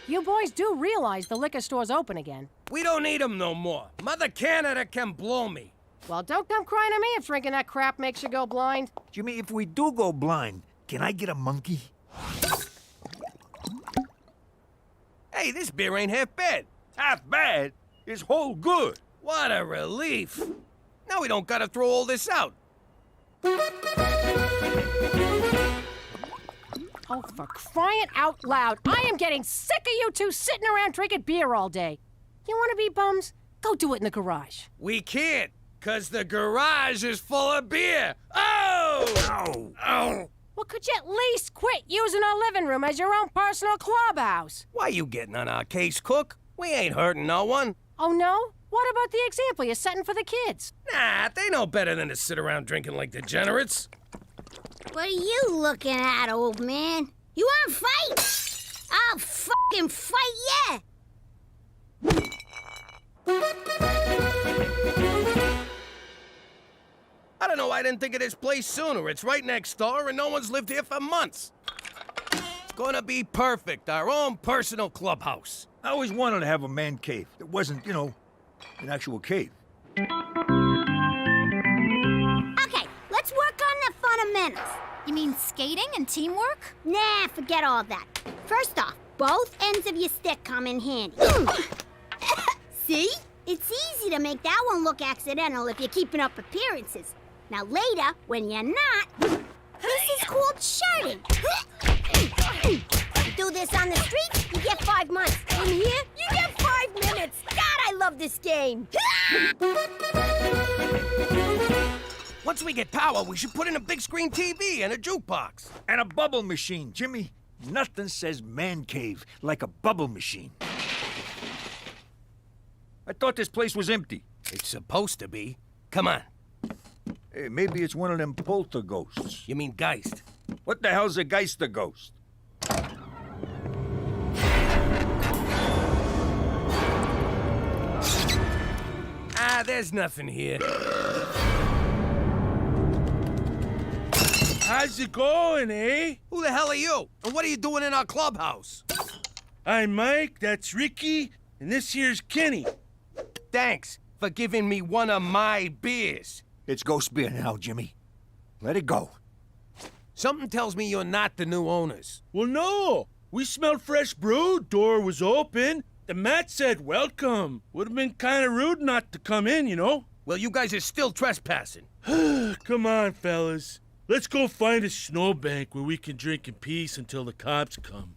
You boys do realize the liquor store's open again. We don't need them no more. Mother Canada can blow me. Well, don't come crying to me if drinking that crap makes you go blind. Jimmy, if we do go blind, can I get a monkey? Hey, this beer ain't half bad. Half bad? It's whole good. What a relief. Now we don't gotta throw all this out. Oh, for crying out loud. I am getting sick of you two sitting around drinking beer all day. You want to be bums? Go do it in the garage. We can't, 'cause the garage is full of beer. Oh! Ow! Ow! Well, could you at least quit using our living room as your own personal clubhouse? Why you getting on our case, Cook? We ain't hurting no one. Oh, no? What about the example you're setting for the kids? Nah, they know better than to sit around drinking like degenerates. What are you looking at, old man? You want to fight? I'll fucking fight ya! I don't know why I didn't think of this place sooner. It's right next door and no one's lived here for months. It's gonna be perfect, our own personal clubhouse. I always wanted to have a man cave. It wasn't, an actual cave. Okay, let's work on the fundamentals. You mean skating and teamwork? Nah, forget all that. First off, both ends of your stick come in handy. See? It's easy to make that one look accidental if you're keeping up appearances. Now later, when you're not, this is called shirting. You do this on the street, you get 5 months. In here, you get 5 minutes. God, I love this game. Once we get power, we should put in a big screen TV and a jukebox. And a bubble machine, Jimmy. Nothing says man cave like a bubble machine. I thought this place was empty. It's supposed to be. Come on. Hey, maybe it's one of them poltergeists. You mean Geist? What the hell's a Geister ghost? There's nothing here. How's it going, eh? Who the hell are you? And what are you doing in our clubhouse? I'm Mike, that's Ricky, and this here's Kenny. Thanks for giving me one of my beers. It's ghost beer now, Jimmy. Let it go. Something tells me you're not the new owners. Well, no. We smelled fresh brew, door was open. The mat said welcome. Would have been kind of rude not to come in, Well, you guys are still trespassing. Come on, fellas. Let's go find a snowbank where we can drink in peace until the cops come.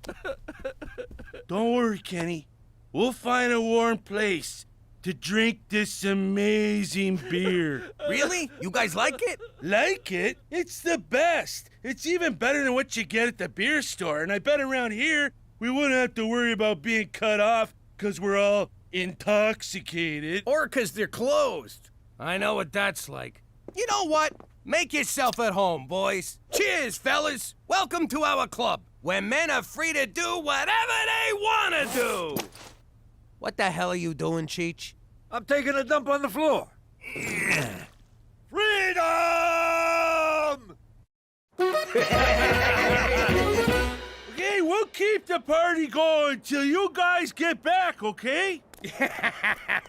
Don't worry, Kenny. We'll find a warm place to drink this amazing beer. Really? You guys like it? Like it? It's the best. It's even better than what you get at the beer store. And I bet around here, we wouldn't have to worry about being cut off because we're all intoxicated. Or because they're closed. I know what that's like. You know what? Make yourself at home, boys. Cheers, fellas. Welcome to our club, where men are free to do whatever they want to do. What the hell are you doing, Cheech? I'm taking a dump on the floor. Freedom! Okay, we'll keep the party going till you guys get back, okay?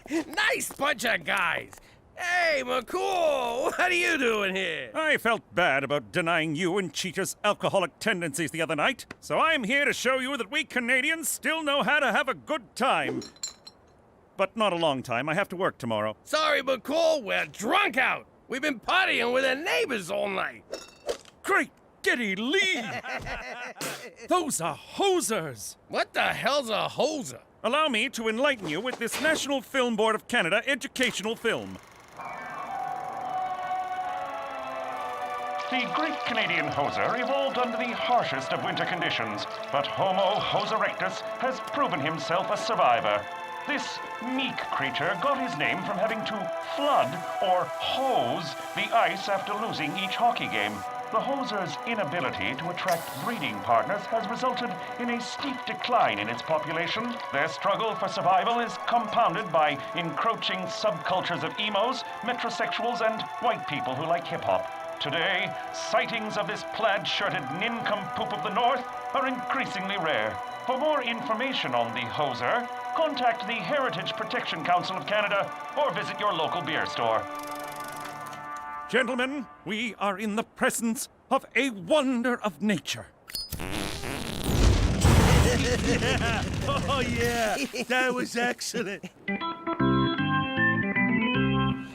Nice bunch of guys. Hey, McCool, what are you doing here? I felt bad about denying you and Cheetah's alcoholic tendencies the other night, so I'm here to show you that we Canadians still know how to have a good time. But not a long time. I have to work tomorrow. Sorry, McCool, we're drunk out. We've been partying with the neighbors all night. Great Giddy Lee! Those are hosers! What the hell's a hoser? Allow me to enlighten you with this National Film Board of Canada educational film. The great Canadian hoser evolved under the harshest of winter conditions, but Homo hos erectus has proven himself a survivor. This meek creature got his name from having to flood, or hose, the ice after losing each hockey game. The hoser's inability to attract breeding partners has resulted in a steep decline in its population. Their struggle for survival is compounded by encroaching subcultures of emos, metrosexuals, and white people who like hip-hop. Today, sightings of this plaid-shirted nincompoop of the North are increasingly rare. For more information on the hoser, contact the Heritage Protection Council of Canada or visit your local beer store. Gentlemen, we are in the presence of a wonder of nature. Oh, yeah. That was excellent.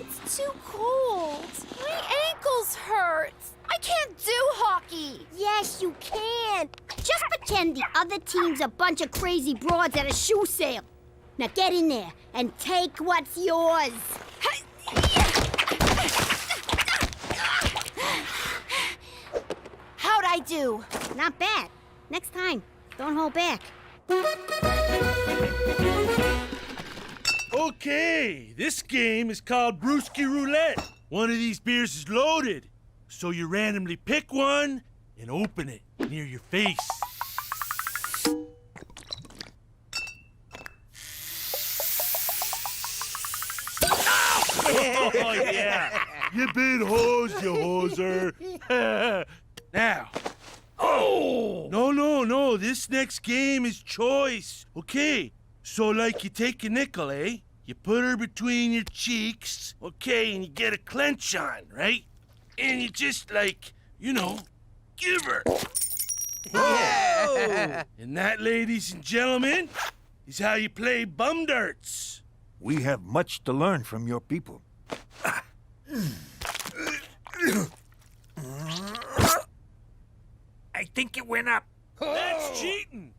It's too cold. My ankles hurt. I can't do hockey. Yes, you can. Just pretend the other team's a bunch of crazy broads at a shoe sale. Now get in there and take what's yours. How'd I do? Not bad. Next time, don't hold back. Okay, this game is called Brewski Roulette. One of these beers is loaded, so you randomly pick one and open it near your face. Oh, yeah. You been hosed, you hoser. Now. Oh! No. This next game is choice. Okay. So, like, you take a nickel, eh? You put her between your cheeks, okay, and you get a clench on, right? And you just, like, give her. Yeah. And that, ladies and gentlemen, is how you play bum darts. We have much to learn from your people. I think it went up. That's cheating.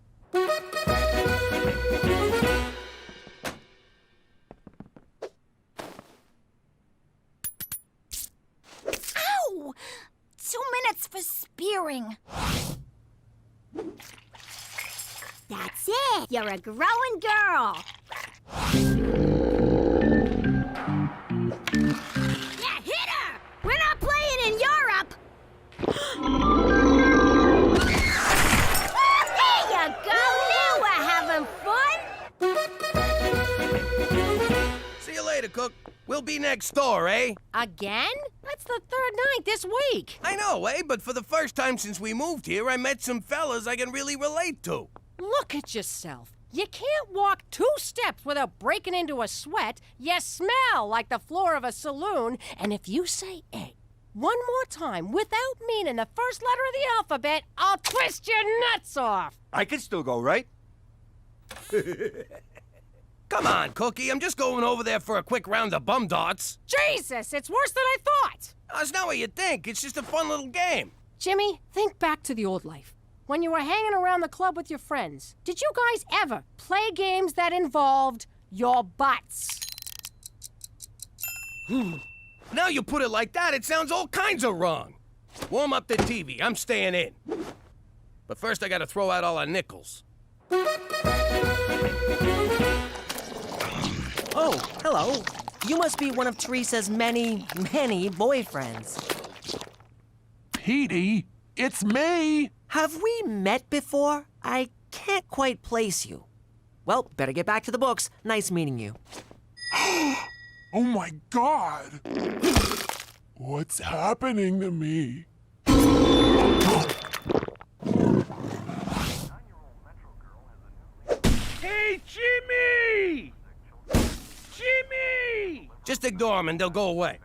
Ow! 2 minutes for spearing. That's it. You're a growing girl. Yeah, hit her. We're not playing in Europe. There you go. Now we're having fun. See you later, Cook. We'll be next door, eh? Again? That's the third night this week. I know, eh? But for the first time since we moved here, I met some fellas I can really relate to. Look at yourself. You can't walk 2 steps without breaking into a sweat. You smell like the floor of a saloon. And if you say egg one more time without meaning the first letter of the alphabet, I'll twist your nuts off. I can still go, right? Come on, Cookie. I'm just going over there for a quick round of bum darts. Jesus, it's worse than I thought. That's not what you think. It's just a fun little game. Jimmy, think back to the old life. When you were hanging around the club with your friends, did you guys ever play games that involved your butts? Now you put it like that, it sounds all kinds of wrong. Warm up the TV. I'm staying in. But first, I gotta throw out all our nickels. Oh, hello. You must be one of Teresa's many, many boyfriends. Petey, it's me. Have we met before? I can't quite place you. Well, better get back to the books. Nice meeting you. Oh my God! What's happening to me? Hey, Jimmy! Jimmy! Just ignore them and they'll go away.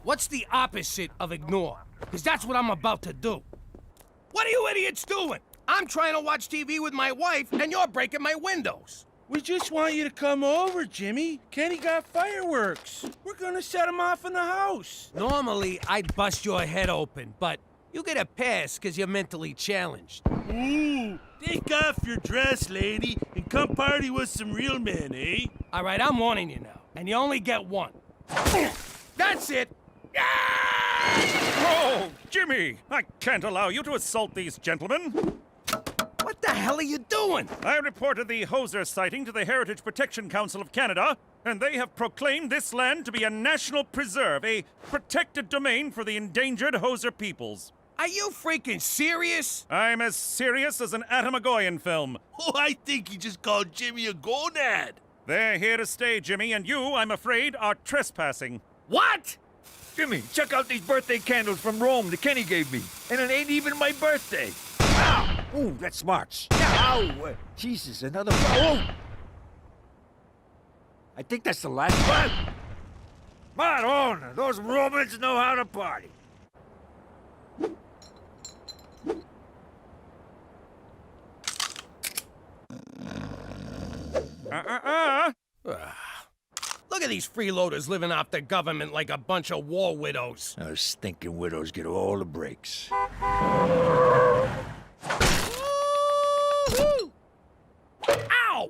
What's the opposite of ignore? Because that's what I'm about to do. What are you idiots doing? I'm trying to watch TV with my wife, and you're breaking my windows. We just want you to come over, Jimmy. Kenny got fireworks. We're gonna set them off in the house. Normally, I'd bust your head open, but you get a pass because you're mentally challenged. Ooh, take off your dress, lady, and come party with some real men, eh? All right, I'm warning you now, and you only get one. That's it. Oh, Jimmy! I can't allow you to assault these gentlemen. What the hell are you doing? I reported the Hoser sighting to the Heritage Protection Council of Canada, and they have proclaimed this land to be a national preserve, a protected domain for the endangered Hoser peoples. Are you freaking serious? I'm as serious as an Atomagoyan film. Oh, I think he just called Jimmy a gonad. They're here to stay, Jimmy, and you, I'm afraid, are trespassing. What? Jimmy, check out these birthday candles from Rome that Kenny gave me. And it ain't even my birthday. Ow! Ooh, that smarts. Ow! Jesus, another one. Oh! I think that's the last one. Madonna, those Romans know how to party. Look at these freeloaders living off the government like a bunch of war widows. Those stinking widows get all the breaks. Ow!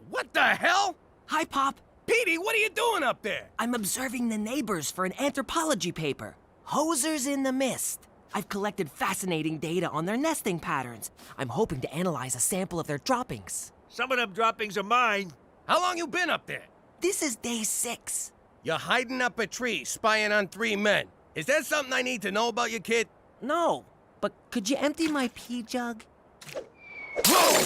What the hell? Hi, Pop. Petey, what are you doing up there? I'm observing the neighbors for an anthropology paper. Hosers in the mist. I've collected fascinating data on their nesting patterns. I'm hoping to analyze a sample of their droppings. Some of them droppings are mine. How long you been up there? This is day 6. You're hiding up a tree, spying on 3 men. Is that something I need to know about you, kid? No, but could you empty my pee jug? Whoa!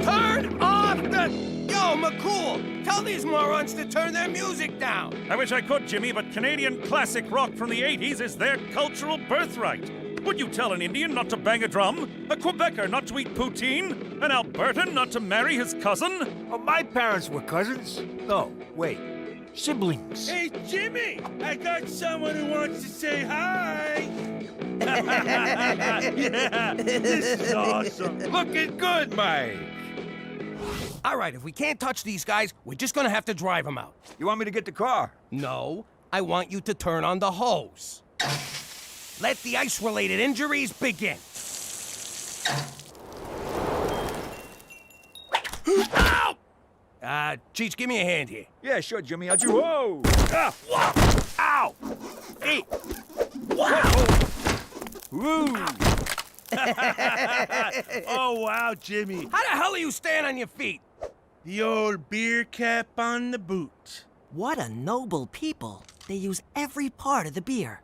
Turn off the... Yo, McCool! Tell these morons to turn their music down! I wish I could, Jimmy, but Canadian classic rock from the 80s is their cultural birthright. Would you tell an Indian not to bang a drum? A Quebecer not to eat poutine? An Albertan not to marry his cousin? Oh, my parents were cousins. No, wait. Siblings. Hey, Jimmy! I got someone who wants to say hi! Yeah, this is awesome. Looking good, Mike. All right, if we can't touch these guys, we're just gonna have to drive them out. You want me to get the car? No, I want you to turn on the hose. Let the ice-related injuries begin. Ow! Cheech, give me a hand here. Yeah, sure, Jimmy. I'll do. Whoa! Ow! Hey! Woo! Oh, wow, Jimmy. How the hell are you staying on your feet? The old beer cap on the boot. What a noble people. They use every part of the beer.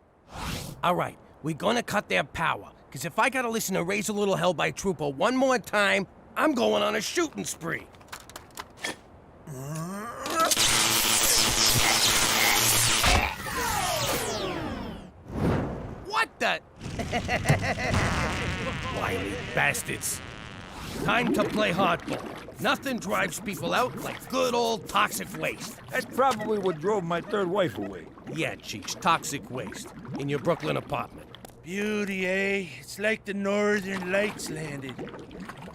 All right, we're gonna cut their power. Because if I gotta listen to Raise a Little Hell by Trooper one more time, I'm going on a shooting spree. What the? Wily bastards. Time to play hardball. Nothing drives people out like good old toxic waste. That's probably what drove my third wife away. Yeah, Cheech, toxic waste. In your Brooklyn apartment. Beauty, eh? It's like the Northern Lights landed.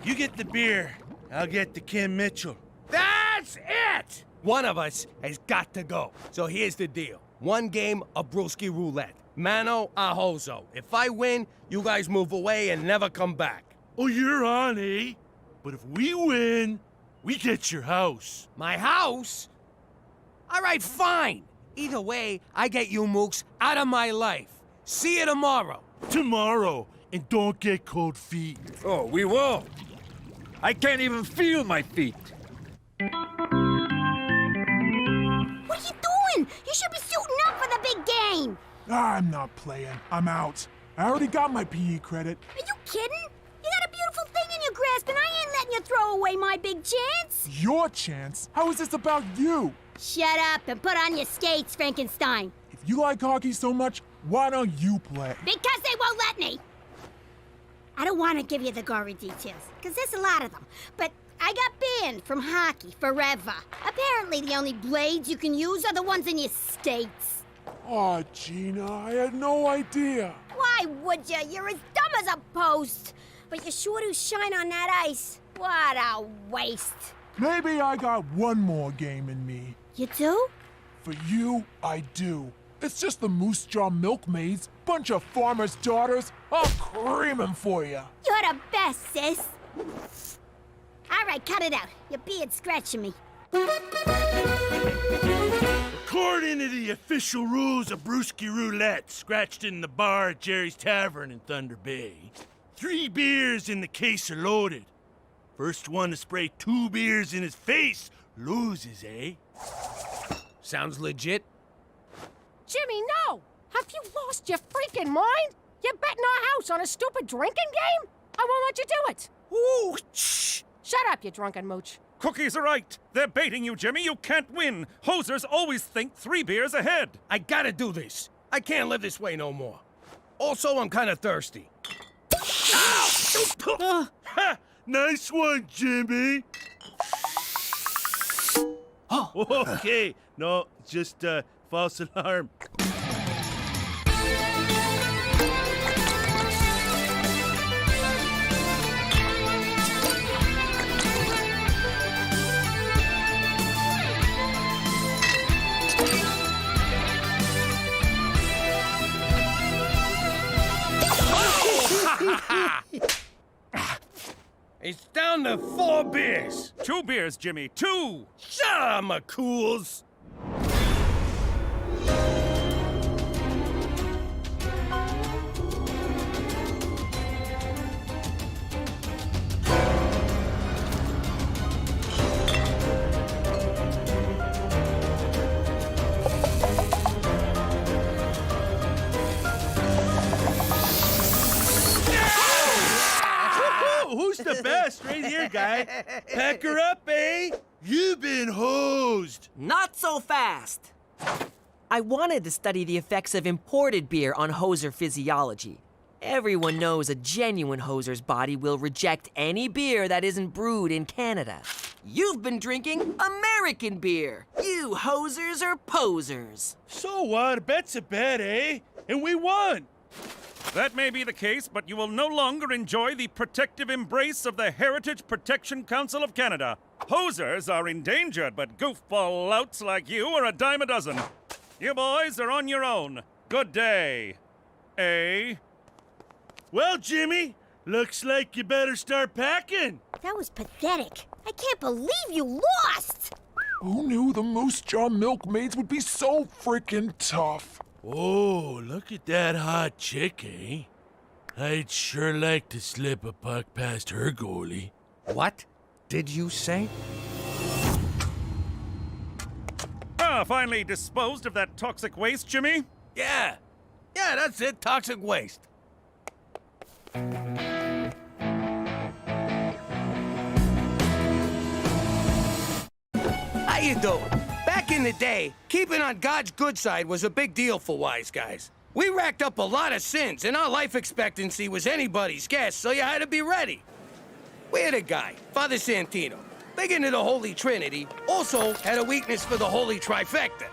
You get the beer, I'll get the Kim Mitchell. That's it! One of us has got to go. So here's the deal. One game of brewski roulette. Mano a hozo. If I win, you guys move away and never come back. Oh, you're on, eh? But if we win, we get your house. My house? All right, fine. Either way, I get you mooks out of my life. See you tomorrow. Tomorrow. And don't get cold feet. Oh, we won't. I can't even feel my feet. What are you doing? You should be suiting up for the big game. I'm not playing. I'm out. I already got my PE credit. Are you kidding? You got a beautiful thing in your grasp, and I ain't letting you throw away my big chance. Your chance? How is this about you? Shut up and put on your skates, Frankenstein. If you like hockey so much, why don't you play? Because they won't let me. I don't want to give you the gory details, because there's a lot of them. But I got banned from hockey forever. Apparently the only blades you can use are the ones in your skates. Aw, Gina, I had no idea. Why would you? You're as dumb as a post. But you sure do shine on that ice. What a waste. Maybe I got one more game in me. You do? For you, I do. It's just the Moose Jaw Milkmaids, bunch of farmers' daughters. I'll cream 'em for you. You're the best, sis. All right, cut it out. Your beard's scratching me. According to the official rules of brewski roulette, scratched in the bar at Jerry's Tavern in Thunder Bay, 3 beers in the case are loaded. First one to spray 2 beers in his face loses, eh? Sounds legit. Jimmy, no! Have you lost your freaking mind? You're betting our house on a stupid drinking game? I won't let you do it. Ooh, shh! Shut up, you drunken mooch. Cookies are right. They're baiting you, Jimmy. You can't win. Hosers always think 3 beers ahead. I gotta do this. I can't live this way no more. Also, I'm kind of thirsty. Ha! Nice one, Jimmy. Okay. No, just false alarm. It's down to 4 beers. 2 beers, Jimmy. 2! Shut up, McCools. Who's the best? Right here, guy. Pack her up, eh? You've been hosed! Not so fast! I wanted to study the effects of imported beer on hoser physiology. Everyone knows a genuine hoser's body will reject any beer that isn't brewed in Canada. You've been drinking American beer. You hosers are posers. So what? A bet's a bet, eh? And we won! That may be the case, but you will no longer enjoy the protective embrace of the Heritage Protection Council of Canada. Hosers are endangered, but goofball louts like you are a dime a dozen. You boys are on your own. Good day. Well, Jimmy, looks like you better start packing. That was pathetic. I can't believe you lost! Who knew the Moose Jaw milkmaids would be so freaking tough? Oh, look at that hot chick, eh? I'd sure like to slip a puck past her goalie. What did you say? Finally disposed of that toxic waste, Jimmy? Yeah, that's it, toxic waste. How you doing? Back in the day, keeping on God's good side was a big deal for wise guys. We racked up a lot of sins, and our life expectancy was anybody's guess, so you had to be ready. We had a guy, Father Santino, big into the Holy Trinity, also had a weakness for the Holy Trifecta.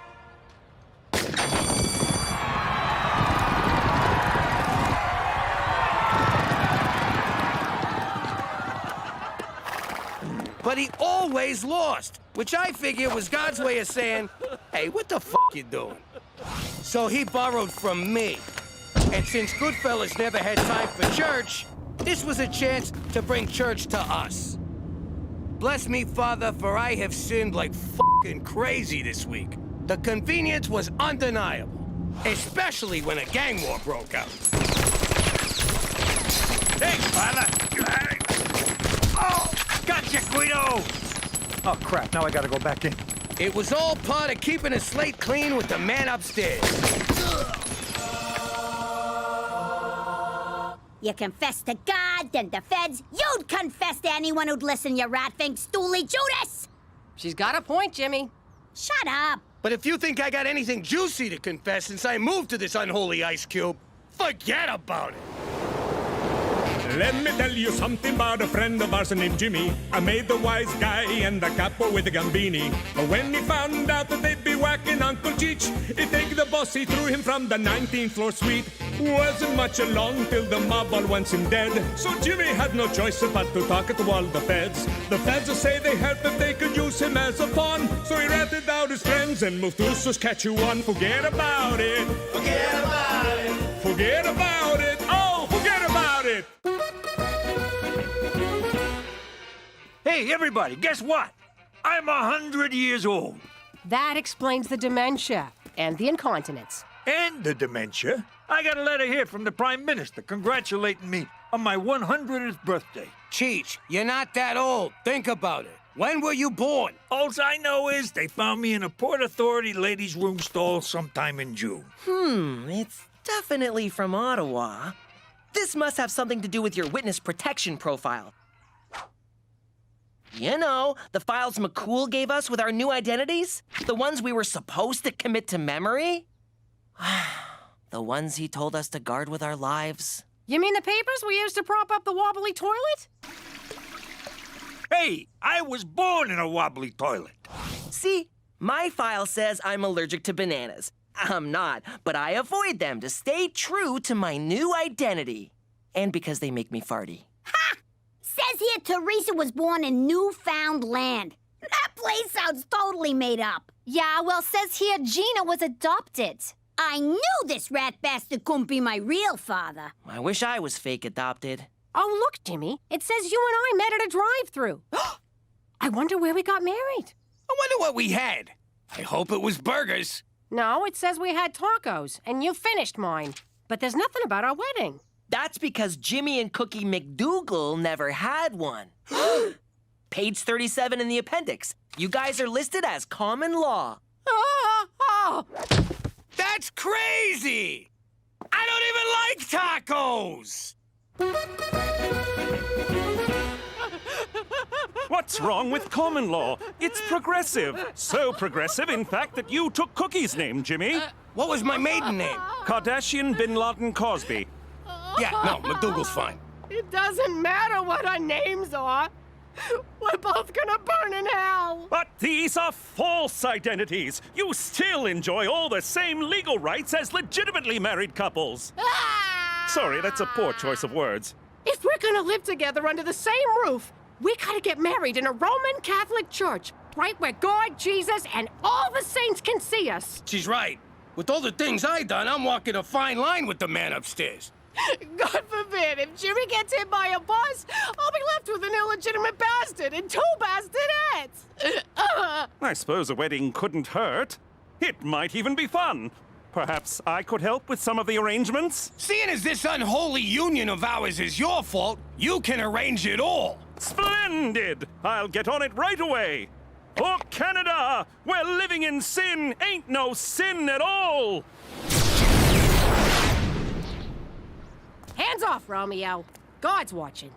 But he always lost, which I figure was God's way of saying, hey, what the f*** you doing? So he borrowed from me. And since Goodfellas never had time for church, this was a chance to bring church to us. Bless me, Father, for I have sinned like f***ing crazy this week. The convenience was undeniable, especially when a gang war broke out. Hey, Father! Oh, gotcha, Guido! Oh, crap, now I gotta go back in. It was all part of keeping a slate clean with the man upstairs. You confess to God, then the feds. You'd confess to anyone who'd listen, you rat-faced stoolie Judas! She's got a point, Jimmy. Shut up! But if you think I got anything juicy to confess since I moved to this unholy ice cube, forget about it. Let me tell you something about a friend of ours named Jimmy. I made the wise guy and the capo with the gambini. But when he found out that they'd be whacking Uncle Cheech, he'd take the boss, he threw him from the 19th floor suite. Wasn't much along till the mob all wants him dead. So Jimmy had no choice but to talk to all the feds. The feds say they heard that they could use him as a pawn. So he ratted out his friends and moved to Saskatchewan. Forget about it. Forget about it. Forget about it. Oh, forget about it. Hey, everybody, guess what? I'm 100 years old. That explains the dementia and the incontinence. And the dementia. I got a letter here from the Prime Minister congratulating me on my 100th birthday. Cheech, you're not that old. Think about it. When were you born? All I know is they found me in a Port Authority ladies' room stall sometime in June. It's definitely from Ottawa. This must have something to do with your witness protection profile. You know, the files McCool gave us with our new identities? The ones we were supposed to commit to memory? The ones he told us to guard with our lives. You mean the papers we used to prop up the wobbly toilet? Hey, I was born in a wobbly toilet. See, my file says I'm allergic to bananas. I'm not, but I avoid them to stay true to my new identity. And because they make me farty. Ha! Says here Teresa was born in Newfoundland. That place sounds totally made up. Yeah, well, says here Gina was adopted. I knew this rat bastard couldn't be my real father. I wish I was fake adopted. Oh, look, Jimmy. It says you and I met at a drive-thru. I wonder where we got married. I wonder what we had. I hope it was burgers. No, it says we had tacos, and you finished mine. But there's nothing about our wedding. That's because Jimmy and Cookie McDougal never had one. Page 37 in the appendix. You guys are listed as common law. That's crazy! I don't even like tacos! What's wrong with common law? It's progressive. So progressive, in fact, that you took Cookie's name, Jimmy. What was my maiden name? Kardashian Bin Laden Cosby. Yeah, no, McDougal's fine. It doesn't matter what our names are. We're both gonna burn in hell. But these are false identities. You still enjoy all the same legal rights as legitimately married couples. Sorry, that's a poor choice of words. If we're gonna live together under the same roof, we gotta get married in a Roman Catholic church, right where God, Jesus, and all the saints can see us. She's right. With all the things I done, I'm walking a fine line with the man upstairs. God forbid, if Jimmy gets hit by a bus, I'll be left with an illegitimate bastard and 2 bastonettes. I suppose a wedding couldn't hurt. It might even be fun. Perhaps I could help with some of the arrangements? Seeing as this unholy union of ours is your fault, you can arrange it all. Splendid! I'll get on it right away. For Canada, where living in sin ain't no sin at all. Hands off, Romeo. God's watching.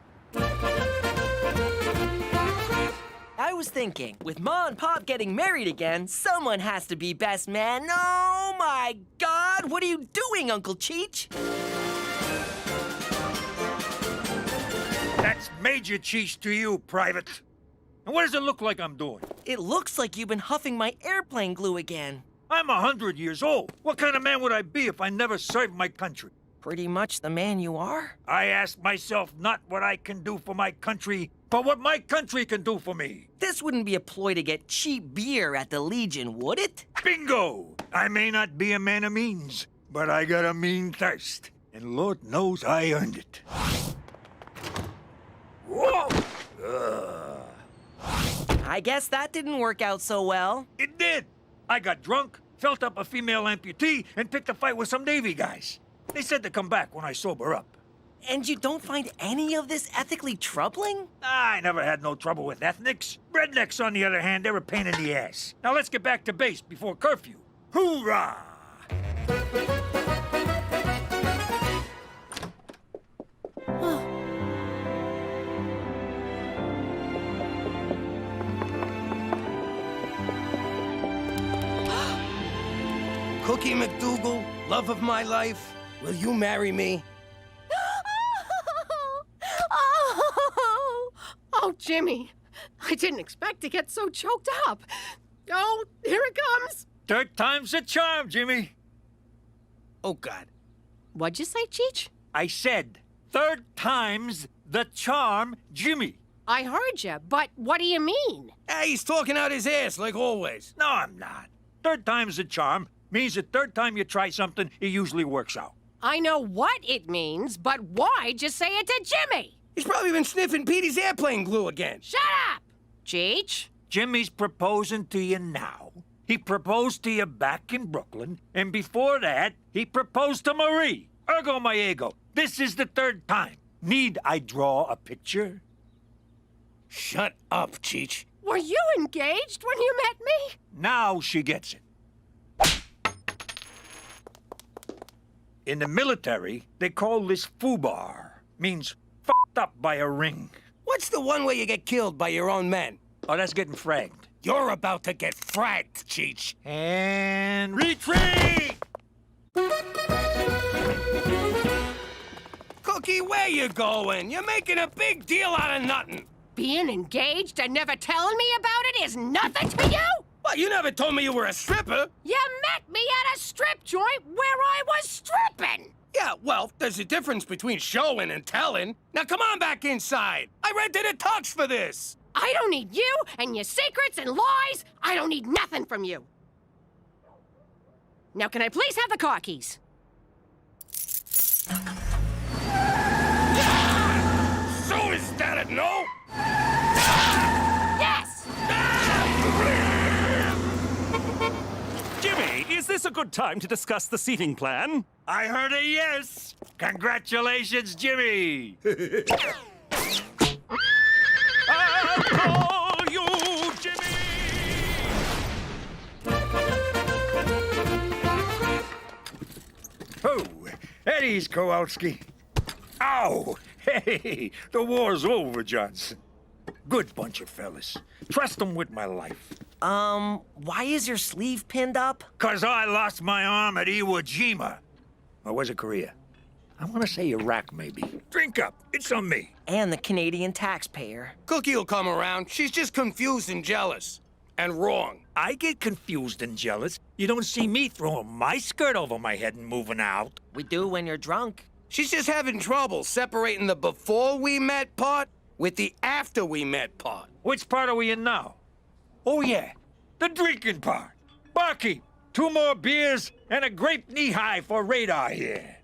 I was thinking, with Ma and Pop getting married again, someone has to be best man. Oh my God! What are you doing, Uncle Cheech? That's Major Cheech to you, Private. And what does it look like I'm doing? It looks like you've been huffing my airplane glue again. I'm 100 years old. What kind of man would I be if I never served my country? Pretty much the man you are. I ask myself not what I can do for my country, but what my country can do for me. This wouldn't be a ploy to get cheap beer at the Legion, would it? Bingo! I may not be a man of means, but I got a mean thirst. And Lord knows I earned it. Whoa! I guess that didn't work out so well. It did. I got drunk, felt up a female amputee, and picked a fight with some Navy guys. They said to come back when I sober up. And you don't find any of this ethically troubling? I never had no trouble with ethnics. Rednecks, on the other hand, they're a pain in the ass. Now let's get back to base before curfew. Hoorah! Cookie McDougal, love of my life, will you marry me? Oh, Jimmy. I didn't expect to get so choked up. Oh, here it comes. 3rd time's a charm, Jimmy. Oh, God. What'd you say, Cheech? I said 3rd time's the charm, Jimmy. I heard you, but what do you mean? Hey, he's talking out his ass, like always. No, I'm not. 3rd time's the charm means the 3rd time you try something, it usually works out. I know what it means, but why just say it to Jimmy? He's probably been sniffing Petey's airplane glue again. Shut up! Cheech? Jimmy's proposing to you now. He proposed to you back in Brooklyn, and before that, he proposed to Marie. Ergo my ego. This is the 3rd time. Need I draw a picture? Shut up, Cheech. Were you engaged when you met me? Now she gets it. In the military, they call this foobar. Means f***ed up by a ring. What's the one where you get killed by your own men? Oh, that's getting fragged. You're about to get fragged, Cheech. And retreat! Cookie, where you going? You're making a big deal out of nothing. Being engaged and never telling me about it is nothing to you? What, you never told me you were a stripper? You met me at a strip joint where I was stripping. Yeah, well, there's a difference between showing and telling. Now come on back inside. I rented a tux for this. I don't need you and your secrets and lies. I don't need nothing from you. Now, can I please have the car keys? So is that a no? Yes! Jimmy, is this a good time to discuss the seating plan? I heard a yes. Congratulations, Jimmy. I'll call you Jimmy! Oh, Eddie's Kowalski. Ow! Hey, the war's over, Johnson. Good bunch of fellas. Trust them with my life. Why is your sleeve pinned up? 'Cause I lost my arm at Iwo Jima. Or was it Korea? I want to say Iraq, maybe. Drink up. It's on me. And the Canadian taxpayer. Cookie'll come around. She's just confused and jealous. And wrong. I get confused and jealous. You don't see me throwing my skirt over my head and moving out. We do when you're drunk. She's just having trouble separating the before we met part with the after we met part. Which part are we in now? Oh, yeah. The drinking part. Barkeep, 2 more beers and a grape knee-high for radar here.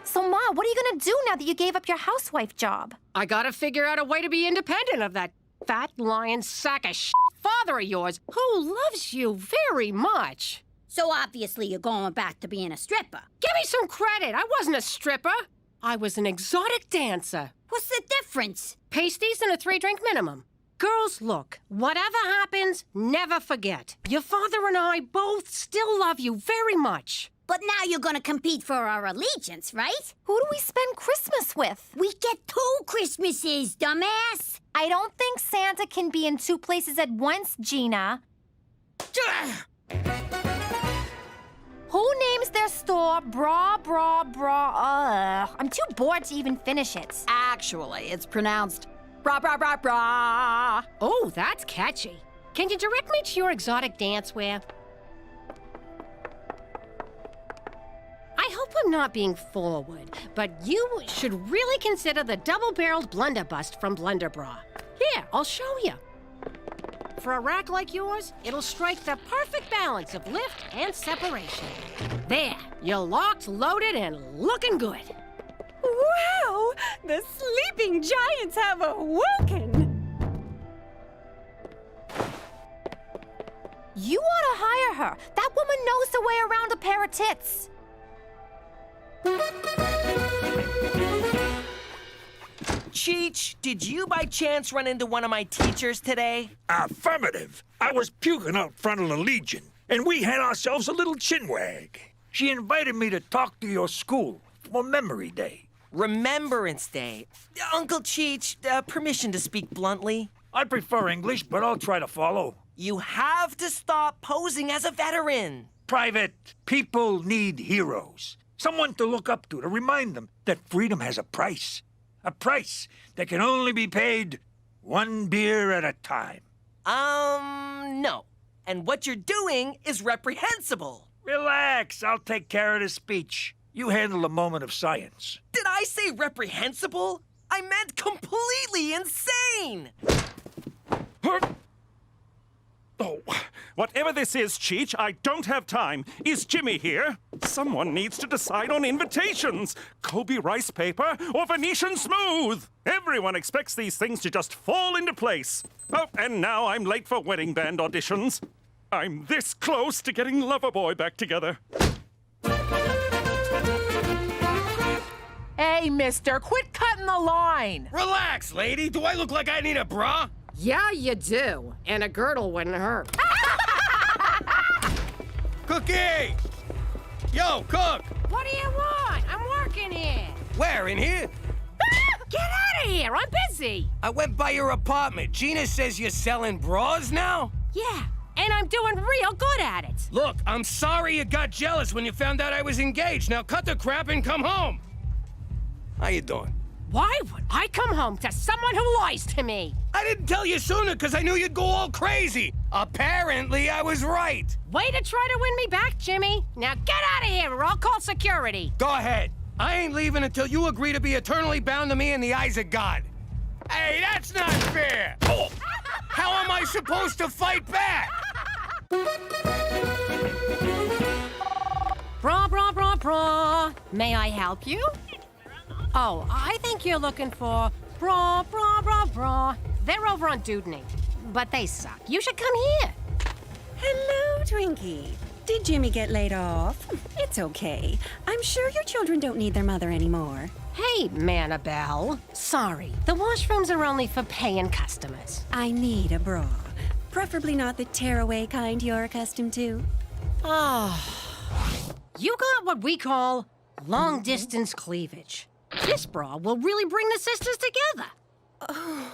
So, Ma, what are you gonna do now that you gave up your housewife job? I gotta figure out a way to be independent of that fat lying sack of father of yours who loves you very much. So obviously you're going back to being a stripper. Give me some credit. I wasn't a stripper. I was an exotic dancer. What's the difference? Pasties and a 3-drink minimum. Girls, look, whatever happens, never forget. Your father and I both still love you very much. But now you're gonna compete for our allegiance, right? Who do we spend Christmas with? We get 2 Christmases, dumbass! I don't think Santa can be in 2 places at once, Gina. Who names their store Bra? I'm too bored to even finish it. Actually, it's pronounced bra, bra, bra, bra. Oh, that's catchy. Can you direct me to your exotic dancewear? I hope I'm not being forward, but you should really consider the double-barreled blunderbust from Blunderbra. Here, I'll show you. For a rack like yours, it'll strike the perfect balance of lift and separation. There, you're locked, loaded, and looking good. Wow! The sleeping giants have awoken! You ought to hire her. That woman knows the way around a pair of tits. Cheech, did you by chance run into one of my teachers today? Affirmative. I was puking out front of the Legion, and we had ourselves a little chinwag. She invited me to talk to your school for Memory Day. Remembrance Day. Uncle Cheech, permission to speak bluntly. I prefer English, but I'll try to follow. You have to stop posing as a veteran. Private, people need heroes. Someone to look up to remind them that freedom has a price. A price that can only be paid 1 beer at a time. No. And what you're doing is reprehensible. Relax, I'll take care of the speech. You handle a moment of science. Did I say reprehensible? I meant completely insane! Oh, whatever this is, Cheech, I don't have time. Is Jimmy here? Someone needs to decide on invitations. Kobe rice paper or Venetian smooth? Everyone expects these things to just fall into place. Oh, and now I'm late for wedding band auditions. I'm this close to getting Loverboy back together. Hey, mister, quit cutting the line. Relax, lady. Do I look like I need a bra? Yeah, you do. And a girdle wouldn't hurt. Cookie! Yo, Cook! What do you want? I'm working here. Where, in here? Get out of here! I'm busy. I went by your apartment. Gina says you're selling bras now? Yeah, and I'm doing real good at it. Look, I'm sorry you got jealous when you found out I was engaged. Now cut the crap and come home. How you doing? Why would I come home to someone who lies to me? I didn't tell you sooner because I knew you'd go all crazy. Apparently, I was right. Way to try to win me back, Jimmy. Now get out of here or I'll call security. Go ahead. I ain't leaving until you agree to be eternally bound to me in the eyes of God. Hey, that's not fair. Oh, how am I supposed to fight back? Bra. May I help you? Oh, I think you're looking for bra. They're over on Dudney, but they suck. You should come here. Hello, Twinkie. Did Jimmy get laid off? It's okay. I'm sure your children don't need their mother anymore. Hey, Manabelle. Sorry, the washrooms are only for paying customers. I need a bra. Preferably not the tearaway kind you're accustomed to. You got what we call long-distance cleavage. This bra will really bring the sisters together. Oh,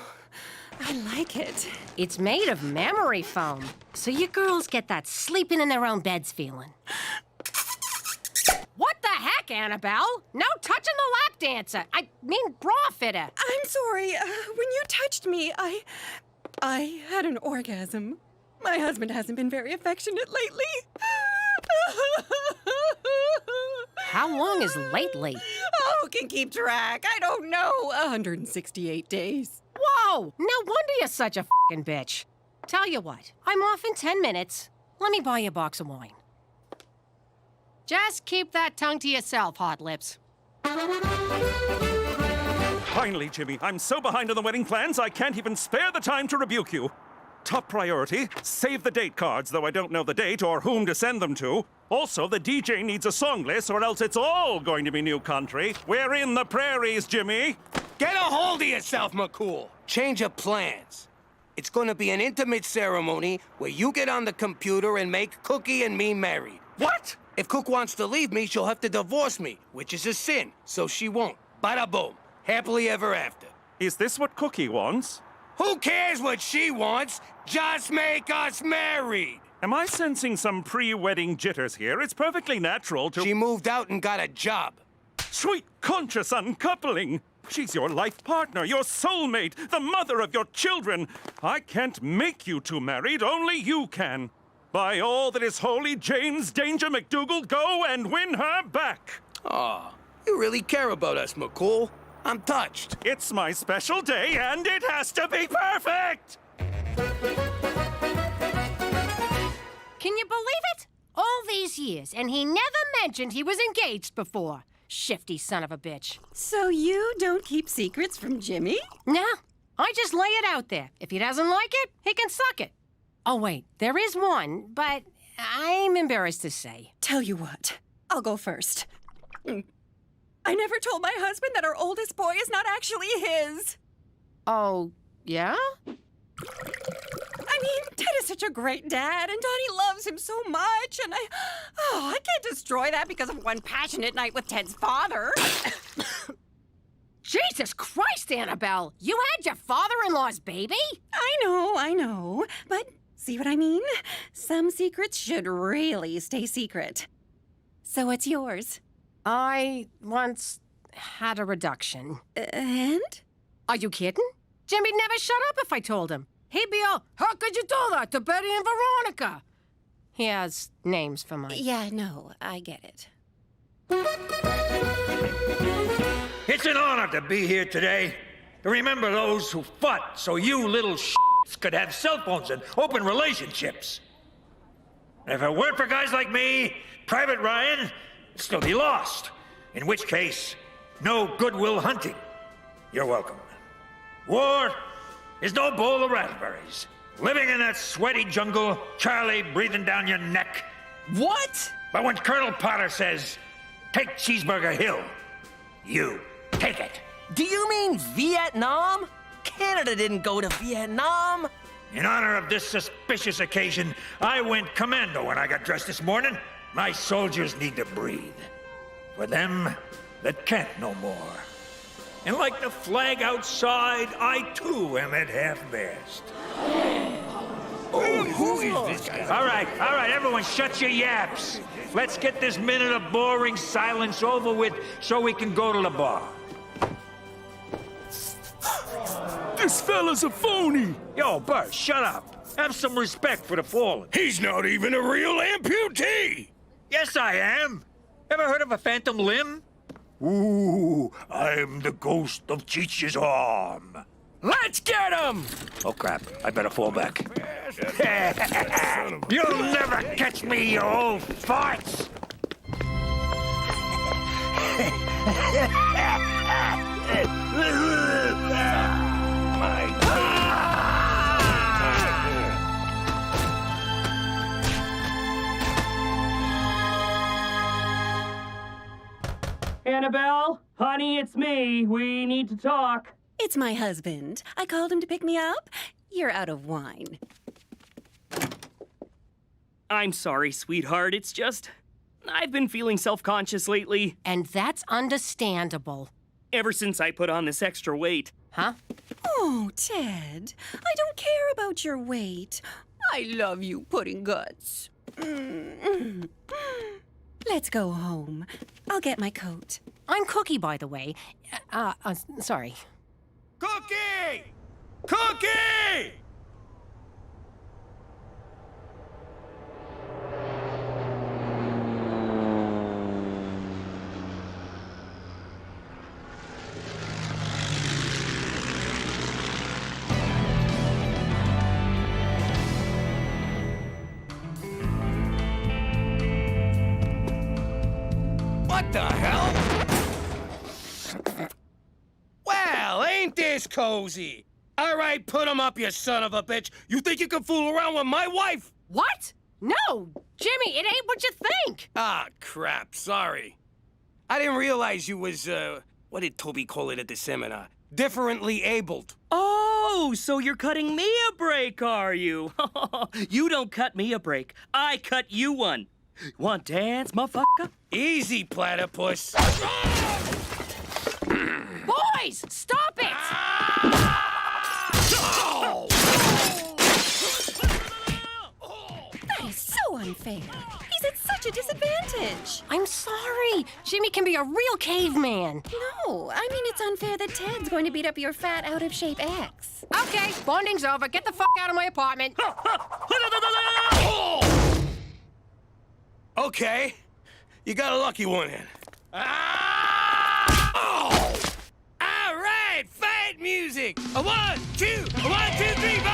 I like it. It's made of memory foam, so you girls get that sleeping in their own beds feeling. What the heck, Annabelle? No touching the lap dancer. I mean, bra fitter. I'm sorry. When you touched me, I had an orgasm. My husband hasn't been very affectionate lately. How long is lately? Oh, who can keep track? I don't know. 168 days. Whoa! No wonder you're such a f***ing bitch. Tell you what, I'm off in 10 minutes. Let me buy you a box of wine. Just keep that tongue to yourself, Hot Lips. Finally, Jimmy, I'm so behind on the wedding plans, I can't even spare the time to rebuke you. Top priority, save the date cards, though I don't know the date or whom to send them to. Also, the DJ needs a song list, or else it's all going to be new country. We're in the prairies, Jimmy. Get a hold of yourself, McCool. Change of plans. It's gonna be an intimate ceremony where you get on the computer and make Cookie and me married. What? If Cook wants to leave me, she'll have to divorce me, which is a sin, so she won't. Bada boom. Happily ever after. Is this what Cookie wants? Who cares what she wants? Just make us married! Am I sensing some pre-wedding jitters here? It's perfectly natural to... She moved out and got a job. Sweet conscious uncoupling! She's your life partner, your soulmate, the mother of your children. I can't make you two married, only you can. By all that is holy, James Danger McDougal, go and win her back! Aw, you really care about us, McCool. I'm touched. It's my special day, and it has to be perfect! Can you believe it? All these years, and he never mentioned he was engaged before. Shifty son of a bitch. So you don't keep secrets from Jimmy? No, I just lay it out there. If he doesn't like it, he can suck it. Oh, wait, there is one, but I'm embarrassed to say. Tell you what, I'll go first. I never told my husband that our oldest boy is not actually his. Oh, yeah? I mean, Ted is such a great dad, and Donnie loves him so much, and I can't destroy that because of one passionate night with Ted's father. Jesus Christ, Annabelle! You had your father-in-law's baby? I know, but see what I mean? Some secrets should really stay secret. So what's yours? I once had a reduction. And? Are you kidding? Jimmy'd never shut up if I told him. He'd be all, how could you do that to Betty and Veronica? He has names for mine. Yeah, no, I get it. It's an honor to be here today, to remember those who fought so you little s***s could have cell phones and open relationships. If it weren't for guys like me, Private Ryan would still be lost. In which case, no Goodwill Hunting. You're welcome. War is no bowl of raspberries. Living in that sweaty jungle, Charlie breathing down your neck. What? But when Colonel Potter says, take Cheeseburger Hill, you take it. Do you mean Vietnam? Canada didn't go to Vietnam. In honor of this suspicious occasion, I went commando when I got dressed this morning. My soldiers need to breathe. For them that can't no more. And like the flag outside, I too am at half-mast. Oh, who is this guy? All right, everyone shut your yaps. Let's get this minute of boring silence over with so we can go to the bar. This fella's a phony. Yo, Bert, shut up. Have some respect for the fallen. He's not even a real amputee. Yes, I am. Ever heard of a phantom limb? Ooh, I'm the ghost of Cheech's arm. Let's get him! Oh, crap. I better fall back. You'll never catch me, you old farts! Annabelle, honey, it's me. We need to talk. It's my husband. I called him to pick me up. You're out of wine. I'm sorry, sweetheart. It's just, I've been feeling self-conscious lately. And that's understandable. ever since I put on this extra weight. Huh? Oh, Ted, I don't care about your weight. I love you, pudding guts. Let's go home. I'll get my coat. I'm Cookie, by the way. Sorry. Cookie! Cookie! What the hell? Well, ain't this cozy? All right, put him up, you son of a bitch. You think you can fool around with my wife? What? No, Jimmy, it ain't what you think. Ah, crap, sorry. I didn't realize you was, what did Toby call it at the seminar? Differently abled. Oh, so you're cutting me a break, are you? You don't cut me a break. I cut you one. Want dance, motherfucker? Easy, platypus. Boys, stop it! That is so unfair. He's at such a disadvantage. I'm sorry. Jimmy can be a real caveman. No, I mean it's unfair that Ted's going to beat up your fat, out-of-shape ex. Okay, bonding's over. Get the fuck out of my apartment. Okay, you got a lucky one in. All right, fight music. A 1, 2, a 1, 2, 3, 4.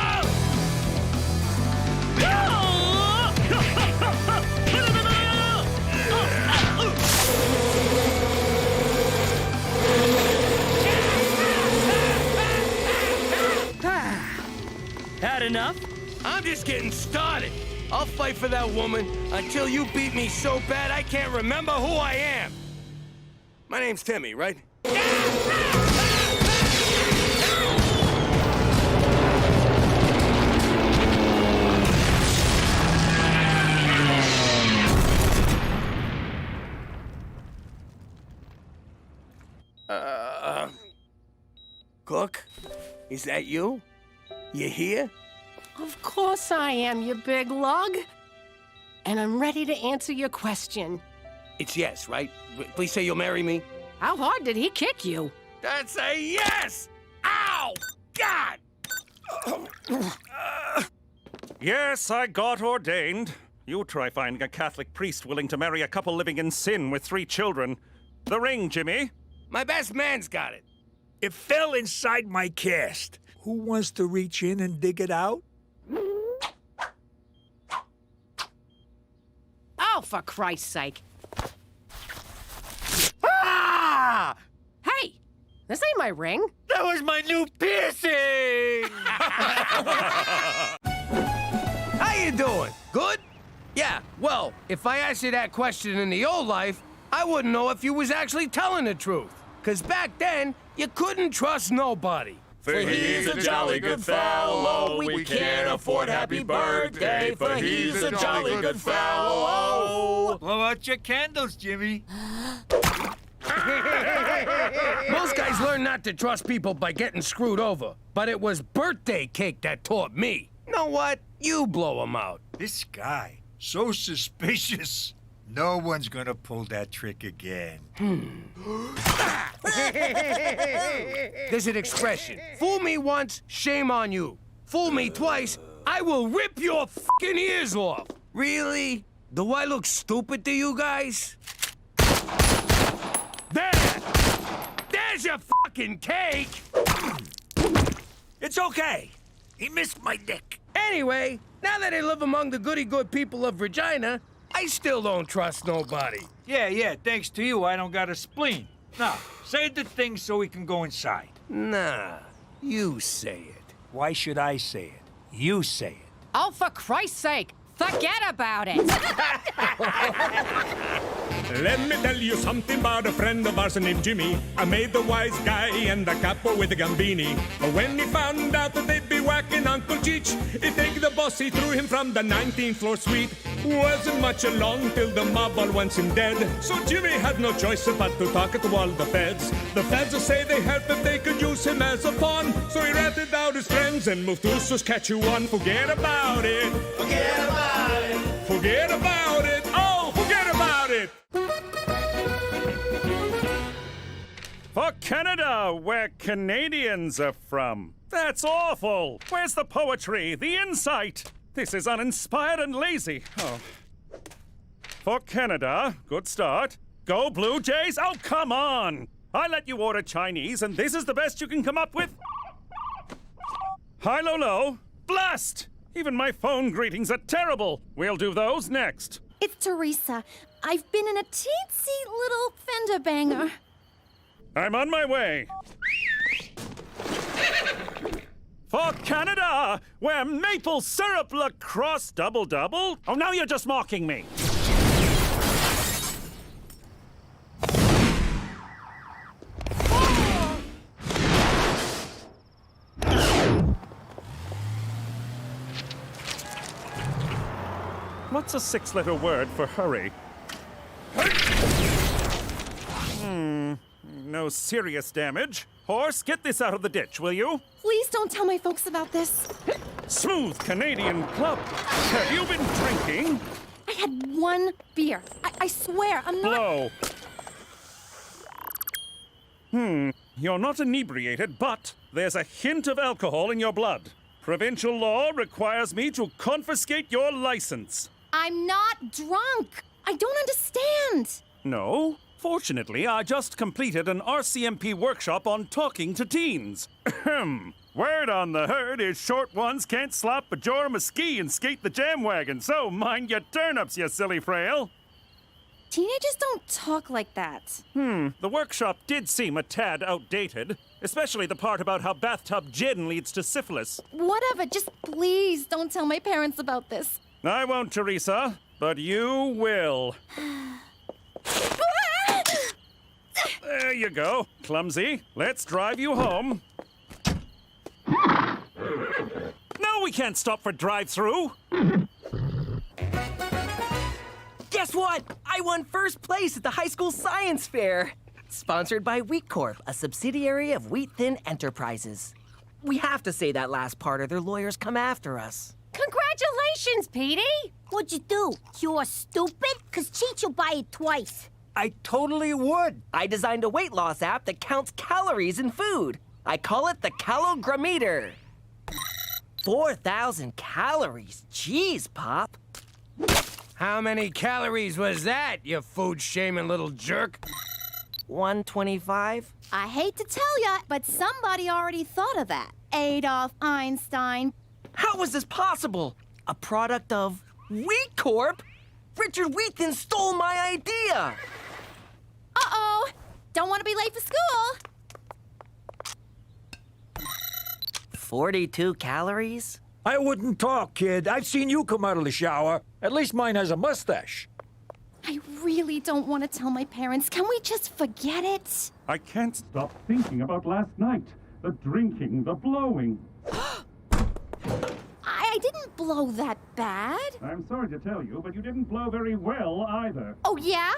Had enough? I'm just getting started. I'll fight for that woman until you beat me so bad I can't remember who I am. My name's Timmy, right? Cook? Is that you? You here? Of course I am, you big lug. And I'm ready to answer your question. It's yes, right? Please say you'll marry me. How hard did he kick you? That's a yes! Ow! God! Yes, I got ordained. You try finding a Catholic priest willing to marry a couple living in sin with 3 children. The ring, Jimmy. My best man's got it. It fell inside my cast. Who wants to reach in and dig it out? Oh, for Christ's sake. Ah! Hey, this ain't my ring. That was my new piercing! How you doing? Good? Yeah, well, if I asked you that question in the old life, I wouldn't know if you was actually telling the truth. 'Cause back then, you couldn't trust nobody. For he's a jolly good fellow, we can't afford happy birthday, for he's a jolly good fellow. Blow out your candles, Jimmy. Most guys learn not to trust people by getting screwed over, but it was birthday cake that taught me. You know what? You blow him out. This guy, so suspicious. No one's gonna pull that trick again. There's an expression. Fool me once, shame on you. Fool me twice, I will rip your fucking ears off. Really? Do I look stupid to you guys? There! There's your fucking cake! It's okay. He missed my dick. Anyway, now that I live among the goody-good people of Regina, I still don't trust nobody. Yeah, thanks to you, I don't got a spleen. Now, say the thing so we can go inside. Nah, you say it. Why should I say it? You say it. Oh, for Christ's sake, forget about it. Let me tell you something about a friend of ours named Jimmy. I made the wise guy and the capo with the gambini. But when he found out that they'd be whacking Uncle Cheech, he take the boss, he threw him from the 19th floor suite. Wasn't much along till the mob all wants him dead. So Jimmy had no choice but to talk to all the feds. The feds say they help if they could use him as a pawn. So he ratted out his friends and moved to Saskatchewan. Forget about it. Forget about it. Forget about it. Oh, forget about it. For Canada, where Canadians are from. That's awful. Where's the poetry, the insight? This is uninspired and lazy. Oh. For Canada, good start. Go Blue Jays. Oh, come on. I let you order Chinese, and this is the best you can come up with? Hi, Lolo. Blast! Even my phone greetings are terrible. We'll do those next. It's Teresa. I've been in a teensy little fender banger. I'm on my way. For Canada, where maple syrup lacrosse double-double? Oh, now you're just mocking me. What's a 6-letter word for hurry? No serious damage. Horse, get this out of the ditch, will you? Please don't tell my folks about this. Smooth Canadian club. Have you been drinking? I had one beer. I swear, I'm not... Blow. You're not inebriated, but there's a hint of alcohol in your blood. Provincial law requires me to confiscate your license. I'm not drunk. I don't understand. No. Fortunately, I just completed an RCMP workshop on talking to teens. Word on the herd is short ones can't slap a jorm a ski and skate the jam wagon, so mind your turnips, you silly frail. Teenagers don't talk like that. The workshop did seem a tad outdated, especially the part about how bathtub gin leads to syphilis. Whatever, just please don't tell my parents about this. I won't, Teresa, but you will. There you go, clumsy. Let's drive you home. No, we can't stop for drive-through. Guess what? I won first place at the high school science fair. Sponsored by Wheat Corp, a subsidiary of Wheat Thin Enterprises. We have to say that last part or their lawyers come after us. Congratulations, Petey! What'd you do? You're stupid? 'Cause Cheech will buy it twice. I totally would. I designed a weight loss app that counts calories in food. I call it the Calogrometer. 4,000 calories. Jeez, Pop. How many calories was that, you food-shaming little jerk? 125. I hate to tell ya, but somebody already thought of that. Adolf Einstein. How was this possible? A product of Wheat Corp? Richard Wheaton stole my idea! Uh-oh! Don't want to be late for school! 42 calories? I wouldn't talk, kid. I've seen you come out of the shower. At least mine has a mustache. I really don't want to tell my parents. Can we just forget it? I can't stop thinking about last night. The drinking, the blowing. I didn't blow that bad. I'm sorry to tell you, but you didn't blow very well either. Oh, yeah?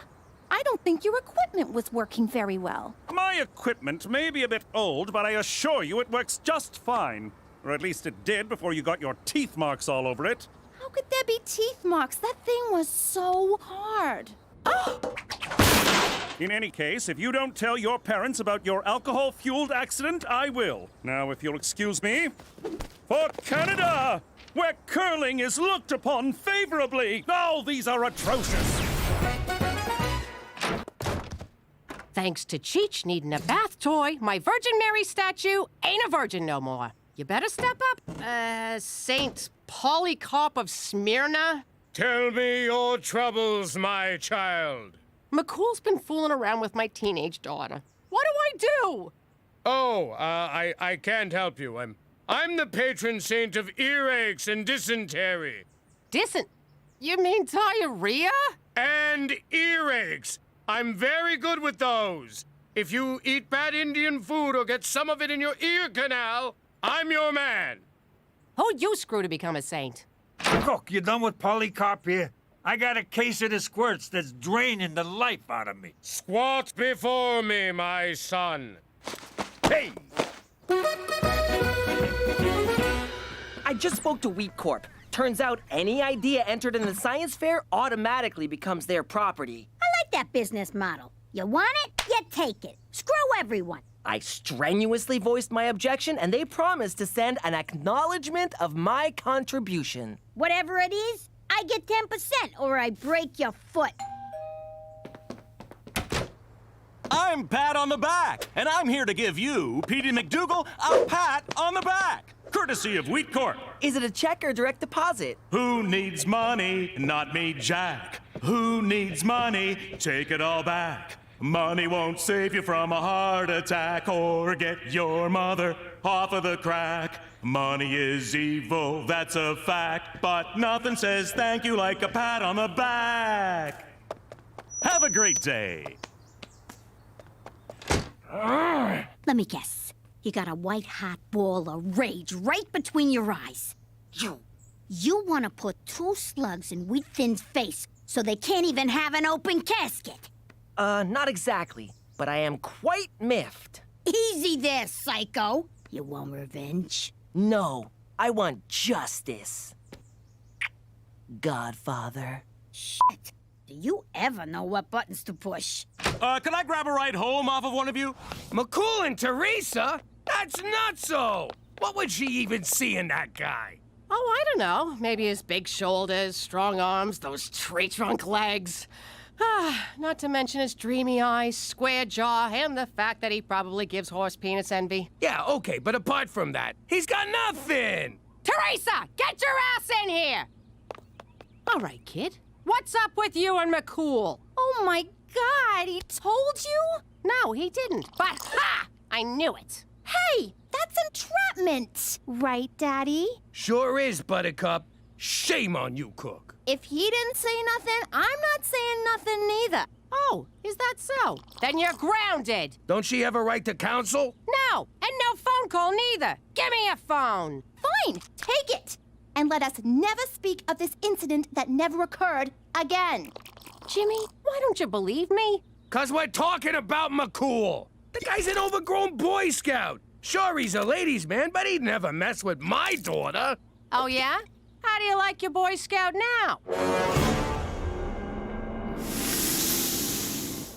I don't think your equipment was working very well. My equipment may be a bit old, but I assure you it works just fine. Or at least it did before you got your teeth marks all over it. How could there be teeth marks? That thing was so hard. In any case, if you don't tell your parents about your alcohol-fueled accident, I will. Now, if you'll excuse me. For Canada, where curling is looked upon favorably. Oh, these are atrocious. Thanks to Cheech needing a bath toy, my Virgin Mary statue ain't a virgin no more. You better step up, Saint Polycarp of Smyrna. Tell me your troubles, my child. McCool's been fooling around with my teenage daughter. What do I do? Oh, I can't help you. I'm the patron saint of earaches and dysentery. You mean diarrhea? And earaches. I'm very good with those. If you eat bad Indian food or get some of it in your ear canal, I'm your man. Who'd you screw to become a saint? Cook, you done with Polycarp here? I got a case of the squirts that's draining the life out of me. Squat before me, my son. Hey! I just spoke to Wheat Corp. Turns out any idea entered in the science fair automatically becomes their property. I like that business model. You want it, you take it. Screw everyone. I strenuously voiced my objection, and they promised to send an acknowledgement of my contribution. Whatever it is, I get 10% or I break your foot. I'm Pat on the Back, and I'm here to give you, Petey McDougal, a pat on the back. Courtesy of Wheat Corp. Is it a check or direct deposit? Who needs money? Not me, Jack. Who needs money? Take it all back. Money won't save you from a heart attack or get your mother off of the crack. Money is evil, that's a fact, but nothing says thank you like a pat on the back. Have a great day. Let me guess. You got a white-hot ball of rage right between your eyes. You want to put 2 slugs in Wheat Thin's face so they can't even have an open casket. Not exactly, but I am quite miffed. Easy there, psycho. You want revenge? No, I want justice. Godfather. Shit. Do you ever know what buttons to push? Can I grab a ride home off of one of you? McCool and Teresa? That's nutso! What would she even see in that guy? Oh, I don't know. Maybe his big shoulders, strong arms, those tree-trunk legs. Not to mention his dreamy eyes, square jaw, and the fact that he probably gives horse penis envy. Yeah, okay, but apart from that, he's got nothing! Teresa, get your ass in here! All right, kid. What's up with you and McCool? Oh my God, he told you? No, he didn't. But ha! I knew it. Hey, that's entrapment. Right, Daddy? Sure is, Buttercup. Shame on you, Cook. If he didn't say nothing, I'm not saying nothing neither. Oh, is that so? Then you're grounded. Don't she have a right to counsel? No, and no phone call neither. Give me a phone. Fine, take it. And let us never speak of this incident that never occurred again. Jimmy, why don't you believe me? 'Cause we're talking about McCool. The guy's an overgrown Boy Scout. Sure, he's a ladies' man, but he'd never mess with my daughter. Oh, yeah? How do you like your Boy Scout now?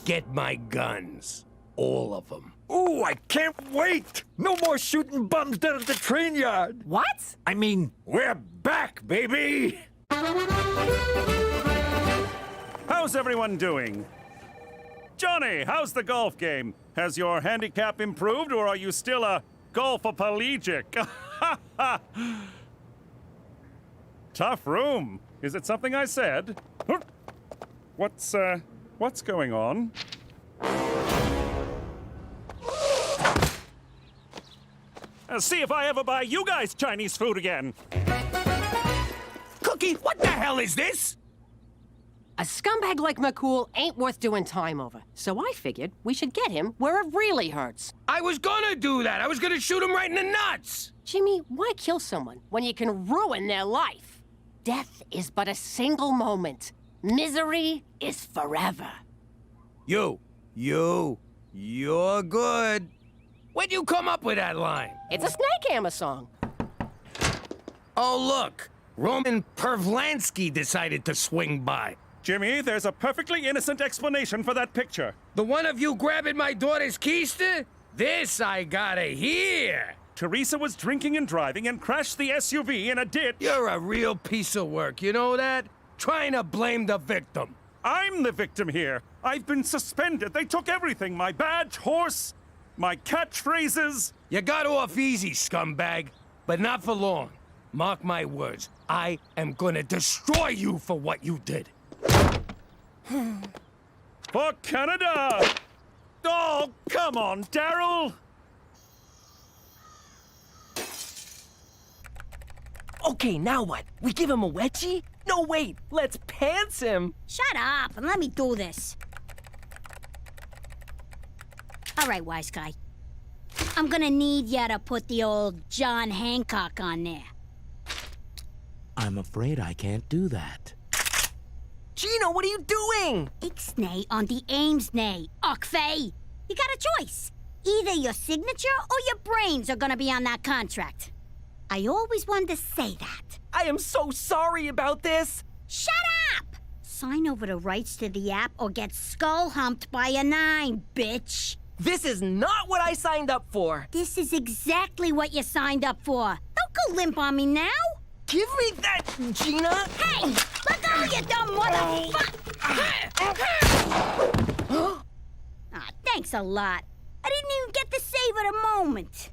Get my guns. All of them. Ooh, I can't wait! No more shooting bums down at the train yard. What? I mean, we're back, baby! How's everyone doing? Johnny, how's the golf game? Has your handicap improved, or are you still a golfoplegic? Tough room. Is it something I said? What's going on? See if I ever buy you guys Chinese food again. Cookie, what the hell is this? A scumbag like McCool ain't worth doing time over. So I figured we should get him where it really hurts. I was gonna do that. I was gonna shoot him right in the nuts. Jimmy, why kill someone when you can ruin their life? Death is but a single moment. Misery is forever. You're good. Where'd you come up with that line? It's a Snake Hammer song. Oh, look. Roman Pervlansky decided to swing by. Jimmy, there's a perfectly innocent explanation for that picture. The one of you grabbing my daughter's keister? This I gotta hear. Teresa was drinking and driving and crashed the SUV in a ditch. You're a real piece of work, you know that? Trying to blame the victim. I'm the victim here. I've been suspended. They took everything. My badge, horse, my catchphrases. You got off easy, scumbag, but not for long. Mark my words. I am gonna destroy you for what you did. For Canada! Oh, come on, Daryl! Okay, now what? We give him a wedgie? No, wait. Let's pants him. Shut up and let me do this. All right, wise guy. I'm gonna need ya to put the old John Hancock on there. I'm afraid I can't do that. Gina, what are you doing? Ixnay on the Amesnay, Ockfey. You got a choice. Either your signature or your brains are gonna be on that contract. I always wanted to say that. I am so sorry about this. Shut up! Sign over the rights to the app or get skull humped by a 9, bitch. This is not what I signed up for. This is exactly what you signed up for. Don't go limp on me now. Give me that, Gina. Hey, let go, you dumb motherfucker. Ah, thanks a lot. I didn't even get to savor the moment.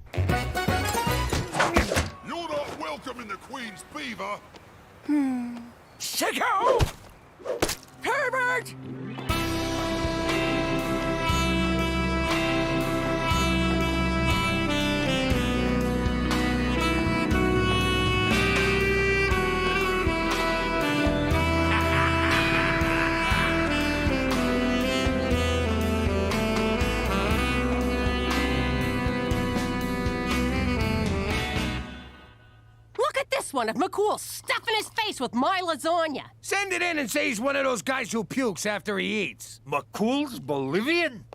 You're not welcome in the Queen's Beaver. Sicko! Herbert! Look at this one of McCool stuffing his face with my lasagna. Send it in and say he's one of those guys who pukes after he eats. McCool's Bolivian?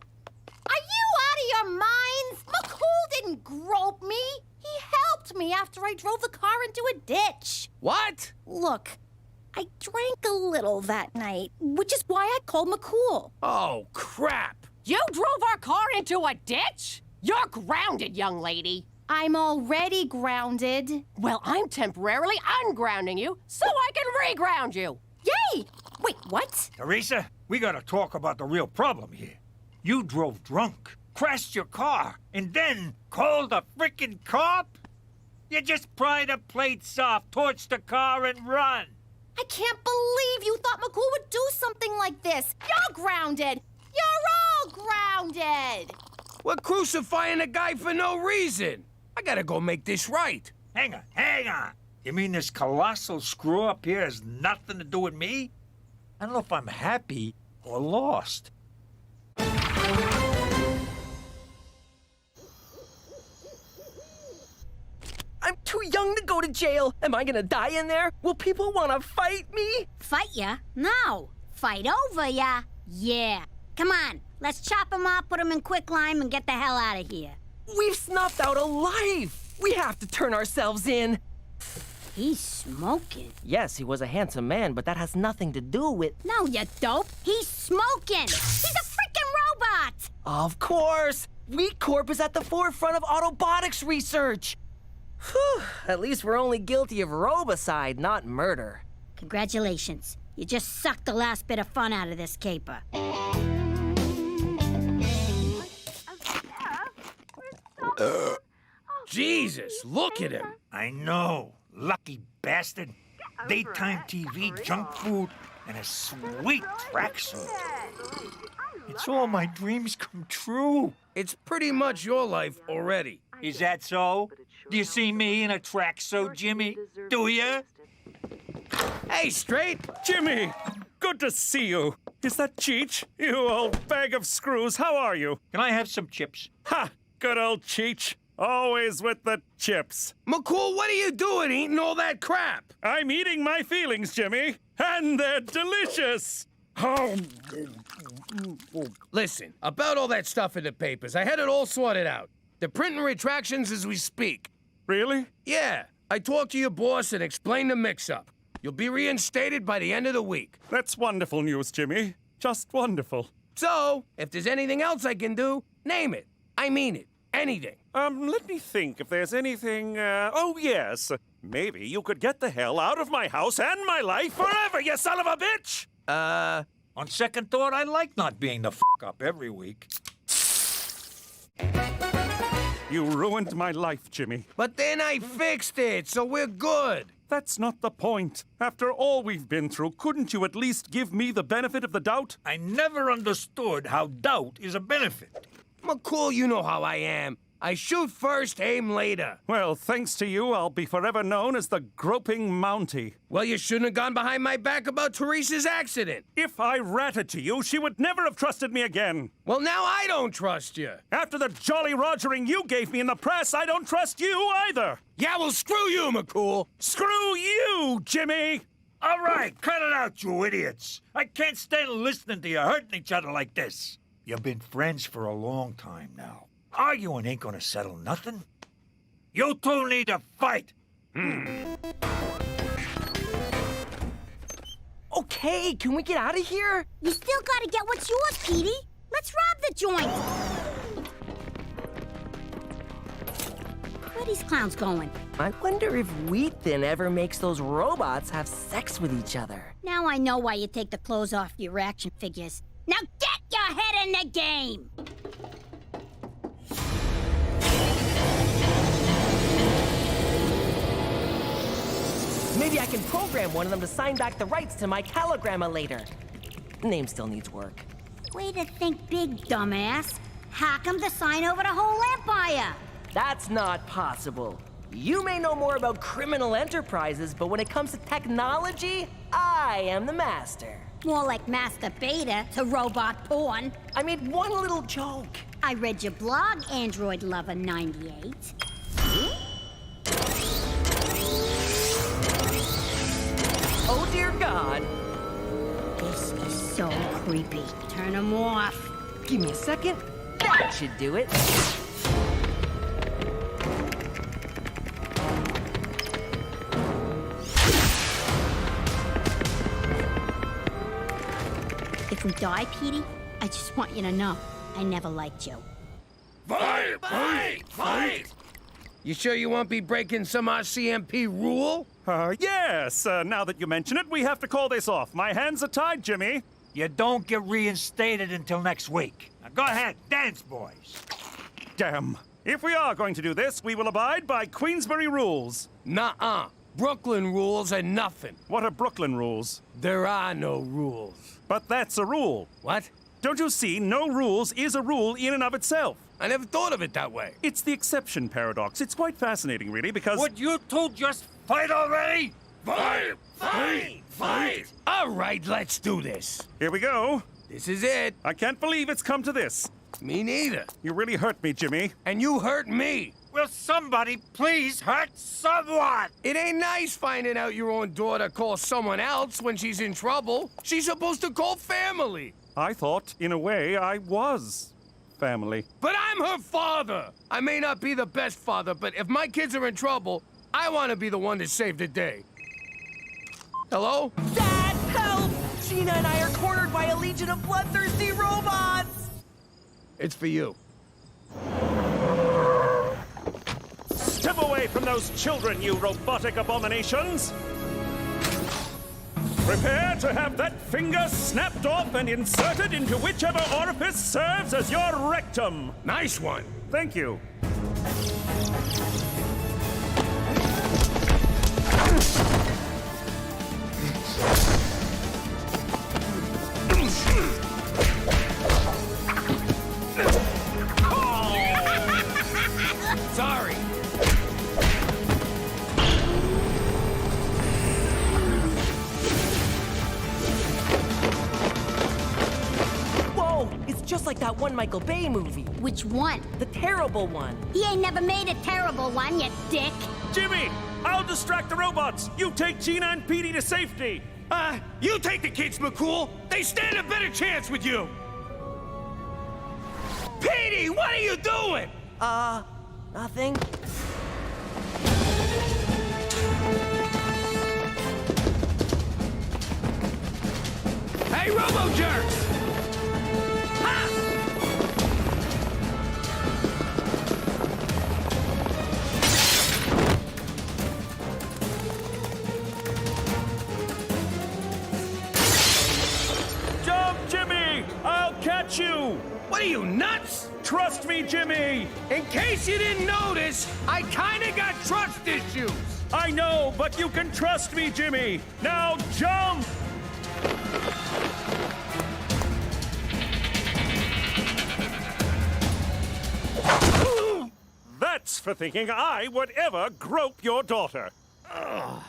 Are you out of your minds? McCool didn't grope me. He helped me after I drove the car into a ditch. What? Look, I drank a little that night, which is why I called McCool. Oh, crap. You drove our car into a ditch? You're grounded, young lady. I'm already grounded. Well, I'm temporarily ungrounding you so I can reground you. Yay! Wait, what? Teresa, we gotta talk about the real problem here. You drove drunk, crashed your car, and then called a frickin' cop? You just pry the plates off, torch the car, and run. I can't believe you thought McCool would do something like this. You're grounded. You're all grounded. We're crucifying a guy for no reason. I gotta go make this right. Hang on. You mean this colossal screw-up here has nothing to do with me? I don't know if I'm happy or lost. I'm too young to go to jail. Am I gonna die in there? Will people wanna fight me? Fight ya? No. Fight over ya? Yeah. Come on, let's chop him up, put him in quicklime, and get the hell out of here. We've snuffed out a life. We have to turn ourselves in. He's smoking. Yes, he was a handsome man, but that has nothing to do with... No, you dope. He's smoking. He's a freaking robot. Of course. Wheat Corp is at the forefront of autobotics research. Whew, at least we're only guilty of robicide, not murder. Congratulations. You just sucked the last bit of fun out of this caper. Jesus, look at him. I know. Lucky bastard. Daytime TV, junk food, and a sweet tracksuit. It's all my dreams come true. It's pretty much your life already. Is that so? Do you see me in a tracksuit, Jimmy? Do ya? Hey, Straight! Jimmy! Good to see you. Is that Cheech? You old bag of screws, how are you? Can I have some chips? Ha! Good old Cheech. Always with the chips. McCool, what are you doing eating all that crap? I'm eating my feelings, Jimmy. And they're delicious. Oh. Listen, about all that stuff in the papers, I had it all sorted out. They're printing retractions as we speak. Really? Yeah. I talked to your boss and explained the mix-up. You'll be reinstated by the end of the week. That's wonderful news, Jimmy. Just wonderful. So, if there's anything else I can do, name it. I mean it. Anything. Let me think if there's anything, oh yes. Maybe you could get the hell out of my house and my life forever, you son of a bitch! On second thought, I like not being the up every week. You ruined my life, Jimmy. But then I fixed it, so we're good. That's not the point. After all we've been through, couldn't you at least give me the benefit of the doubt? I never understood how doubt is a benefit. McCool, you know how I am. I shoot first, aim later. Well, thanks to you, I'll be forever known as the groping Mountie. Well, you shouldn't have gone behind my back about Teresa's accident. If I ratted to you, she would never have trusted me again. Well, now I don't trust you. After the jolly rogering you gave me in the press, I don't trust you either. Yeah, well, screw you, McCool. Screw you, Jimmy. All right, cut it out, you idiots. I can't stand listening to you hurting each other like this. You've been friends for a long time now. Arguing ain't gonna settle nothing. You two need to fight. Okay, can we get out of here? You still gotta get what's yours, Petey. Let's rob the joint. Where these clowns going? I wonder if Wheat Thin ever makes those robots have sex with each other. Now I know why you take the clothes off your action figures. Now get your head in the game! Maybe I can program one of them to sign back the rights to my calogramma later. Name still needs work. Way to think big, dumbass. Hack 'em to sign over the whole empire. That's not possible. You may know more about criminal enterprises, but when it comes to technology, I am the master. More like Master Beta to robot porn. I made one little joke. I read your blog, Android Lover 98. Oh dear God. This is so creepy. Turn 'em off. Give me a second. That should do it. If we die, Petey, I just want you to know I never liked you. Fight! Fight! Fight! You sure you won't be breaking some RCMP rule? Yes. Now that you mention it, we have to call this off. My hands are tied, Jimmy. You don't get reinstated until next week. Now go ahead, dance, boys. Damn. If we are going to do this, we will abide by Queensberry rules. Nuh-uh. Brooklyn rules are nothing. What are Brooklyn rules? There are no rules. But that's a rule. What? Don't you see? No rules is a rule in and of itself. I never thought of it that way. It's the exception paradox. It's quite fascinating, really, because... Would you two just fight already? Fight! Fight! Fight! All right, let's do this. Here we go. This is it. I can't believe it's come to this. Me neither. You really hurt me, Jimmy. And you hurt me. Will somebody please hurt someone? It ain't nice finding out your own daughter calls someone else when she's in trouble. She's supposed to call family. I thought, in a way, I was family. But I'm her father. I may not be the best father, but if my kids are in trouble, I want to be the one to save the day. Hello? Dad, help! Gina and I are cornered by a legion of bloodthirsty robots! It's for you. Step away from those children, you robotic abominations! Prepare to have that finger snapped off and inserted into whichever orifice serves as your rectum. Nice one. Thank you. Sorry. Whoa, it's just like that one Michael Bay movie. Which one? The terrible one. He ain't never made a terrible one, you dick. Jimmy, I'll distract the robots. You take Gina and Petey to safety. You take the kids, McCool. They stand a better chance with you. Petey, what are you doing? Nothing. Hey, Robo-Jerks! Ha! Jump, Jimmy! I'll catch you! What are you, nuts? Trust me, Jimmy! In case you didn't notice, I kinda got trust issues. I know, but you can trust me, Jimmy! Now jump! That's for thinking I would ever grope your daughter. That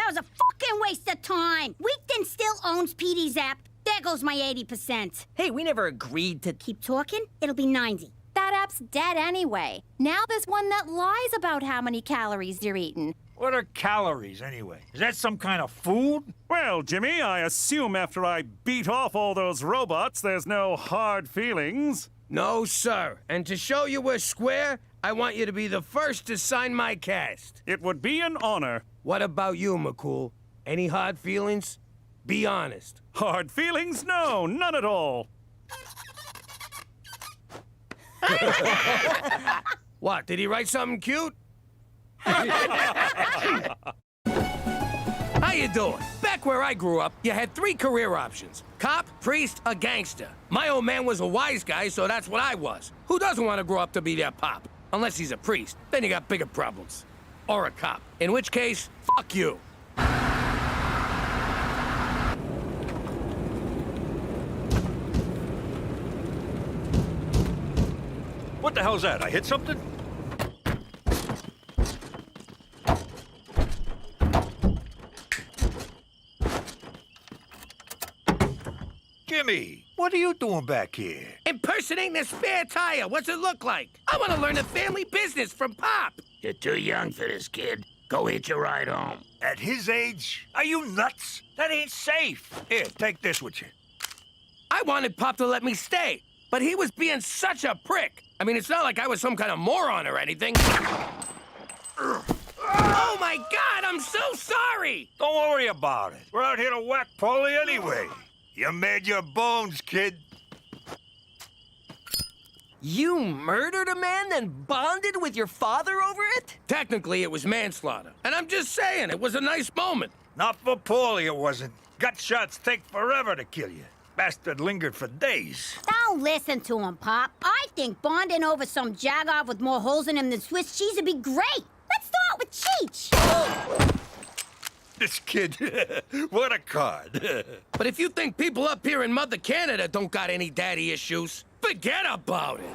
was a fucking waste of time. Wheaton still owns Petey's app. There goes my 80%. Hey, we never agreed to... Keep talking, it'll be 90. That that app's dead anyway. Now there's one that lies about how many calories you're eating. What are calories, anyway? Is that some kind of food? Well, Jimmy, I assume after I beat off all those robots, there's no hard feelings. No, sir. And to show you we're square, I want you to be the first to sign my cast. It would be an honor. What about you, McCool? Any hard feelings? Be honest. Hard feelings? No, none at all. What, did he write something cute? How you doing? Back where I grew up, you had 3 career options. Cop, priest, or gangster. My old man was a wise guy, so that's what I was. Who doesn't want to grow up to be their pop? Unless he's a priest. Then you got bigger problems. Or a cop. In which case, fuck you. What the hell's that? I hit something? Jimmy, what are you doing back here? Impersonating a spare tire. What's it look like? I want to learn the family business from Pop. You're too young for this, kid. Go hitch a ride home. At his age? Are you nuts? That ain't safe. Here, take this with you. I wanted Pop to let me stay, but he was being such a prick. I mean, it's not like I was some kind of moron or anything. Oh my God, I'm so sorry! Don't worry about it. We're out here to whack Paulie anyway. You made your bones, kid. You murdered a man, then bonded with your father over it? Technically, it was manslaughter. And I'm just saying, it was a nice moment. Not for Paulie, it wasn't. Gut shots take forever to kill you. Bastard lingered for days. Don't listen to him, Pop. I think bonding over some jagoff with more holes in him than Swiss cheese would be great. Let's start with Cheech. This kid, what a card. But if you think people up here in Mother Canada don't got any daddy issues, forget about it.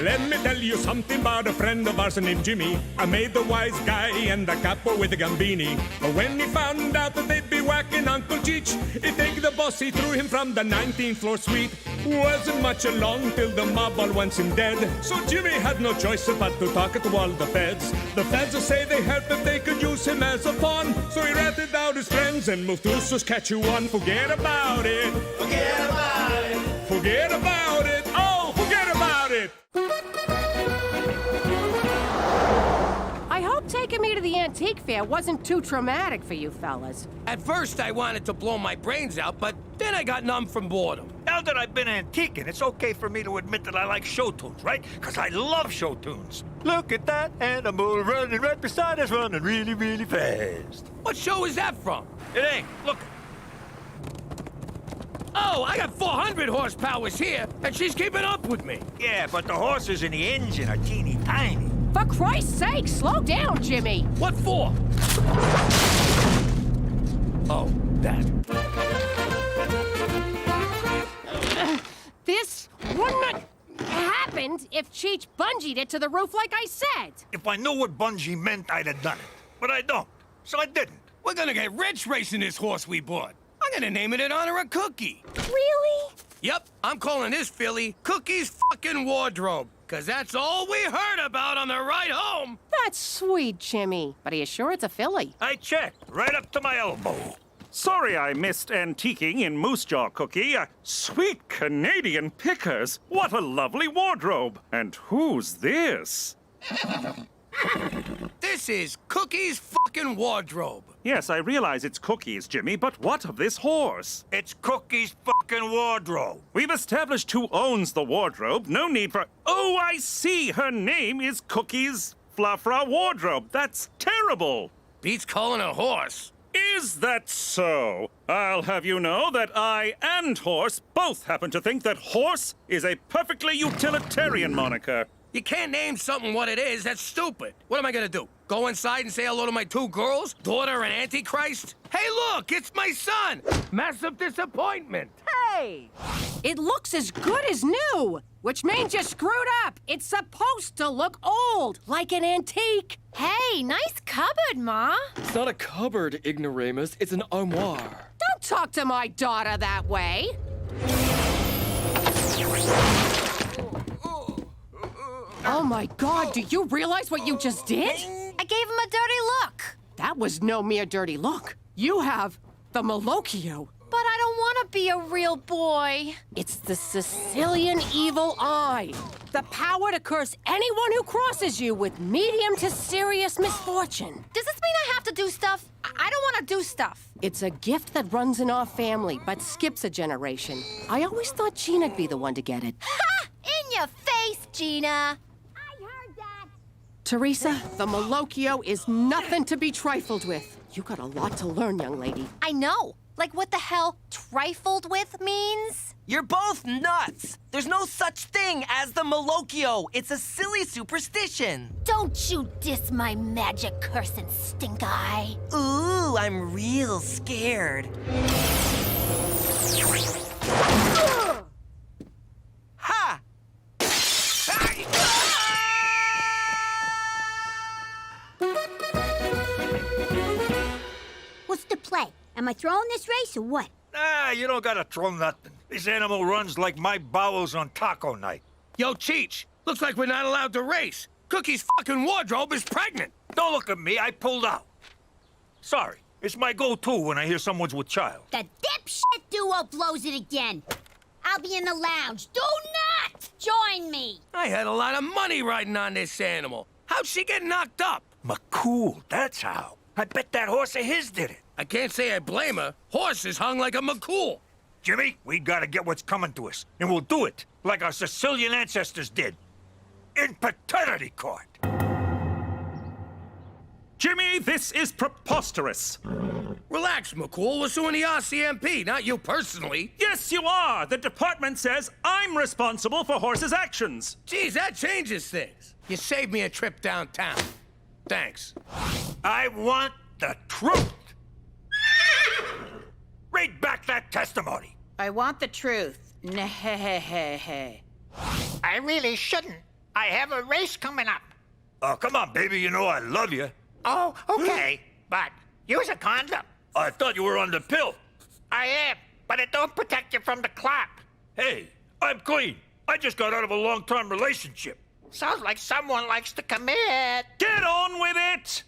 Let me tell you something about a friend of ours named Jimmy. I made the wise guy and the capo with the gambini. But when he found out that they'd be whacking Uncle Cheech, he'd take the boss, he threw him from the 19th floor suite. Wasn't much along till the mob all wants him dead. So Jimmy had no choice but to talk to all the feds. The feds say they heard that they could use him as a pawn. So he ratted out his friends and moved to Saskatchewan. Forget about it. Forget about it. Forget about it. Oh, forget about it. I hope taking me to the antique fair wasn't too traumatic for you fellas. At first, I wanted to blow my brains out, but then I got numb from boredom. Now that I've been antiquing, it's okay for me to admit that I like show tunes, right? Because I love show tunes. Look at that animal running right beside us, running really, really fast. What show is that from? It ain't. Look. Oh, I got 400 horsepower here, and she's keeping up with me. Yeah, but the horses in the engine are teeny tiny. For Christ's sake, slow down, Jimmy. What for? Oh, that. This wouldn't have happened if Cheech bungeed it to the roof like I said. If I knew what bungee meant, I'd have done it. But I don't, so I didn't. We're gonna get rich racing this horse we bought. I'm gonna name it in honor of Cookie. Really? Yep, I'm calling this filly Cookie's fucking wardrobe. Cause that's all we heard about on the ride home. That's sweet, Jimmy. But are you sure it's a filly? I checked, right up to my elbow. Sorry I missed antiquing in Moose Jaw, Cookie. Sweet Canadian pickers. What a lovely wardrobe. And who's this? This is Cookie's fucking wardrobe. Yes, I realize it's Cookie's, Jimmy, but what of this horse? It's Cookie's fucking wardrobe. We've established who owns the wardrobe. No need for... Oh, I see. Her name is Cookie's Fluffra Wardrobe. That's terrible. Beats calling a horse. Is that so? I'll have you know that I and Horse both happen to think that Horse is a perfectly utilitarian moniker. You can't name something what it is. That's stupid. What am I gonna do? Go inside and say hello to my 2 girls? Daughter and Antichrist? Hey, look, it's my son! Massive disappointment. Hey! It looks as good as new, which means you screwed up. It's supposed to look old, like an antique. Hey, nice cupboard, Ma. It's not a cupboard, ignoramus. It's an armoire. Don't talk to my daughter that way. Oh my God, do you realize what you just did? I gave him a dirty look. That was no mere dirty look. You have the Malocchio. But I don't want to be a real boy. It's the Sicilian evil eye. The power to curse anyone who crosses you with medium to serious misfortune. Does this mean I have to do stuff? I don't want to do stuff. It's a gift that runs in our family, but skips a generation. I always thought Gina'd be the one to get it. Ha! In your face, Gina. Teresa, the Malocchio is nothing to be trifled with. You got a lot to learn, young lady. I know. Like what the hell trifled with means? You're both nuts! There's no such thing as the Malocchio. It's a silly superstition. Don't you diss my magic cursing stink eye. Ooh, I'm real scared. Ha! What's the play? Am I throwing this race or what? Ah, you don't gotta throw nothing. This animal runs like my bowels on taco night. Yo, Cheech, looks like we're not allowed to race. Cookie's fucking wardrobe is pregnant. Don't look at me, I pulled out. Sorry, it's my go-to when I hear someone's with child. The dipshit duo blows it again. I'll be in the lounge. Do not join me. I had a lot of money riding on this animal. How'd she get knocked up? McCool, that's how. I bet that horse of his did it. I can't say I blame her. Horse is hung like a McCool. Jimmy, we gotta get what's coming to us, and we'll do it like our Sicilian ancestors did. In paternity court. Jimmy, this is preposterous. Relax, McCool. We're suing the RCMP, not you personally. Yes, you are. The department says I'm responsible for horses' actions. Geez, that changes things. You saved me a trip downtown. Thanks. I want the truth. Read back that testimony. I want the truth. Nah-hey-hey-hey. I really shouldn't. I have a race coming up. Oh, come on, baby. You know I love you. Oh, okay. But use a condom. I thought you were on the pill. I am, but it don't protect you from the clot. Hey, I'm clean. I just got out of a long-term relationship. Sounds like someone likes to commit. Get on with it!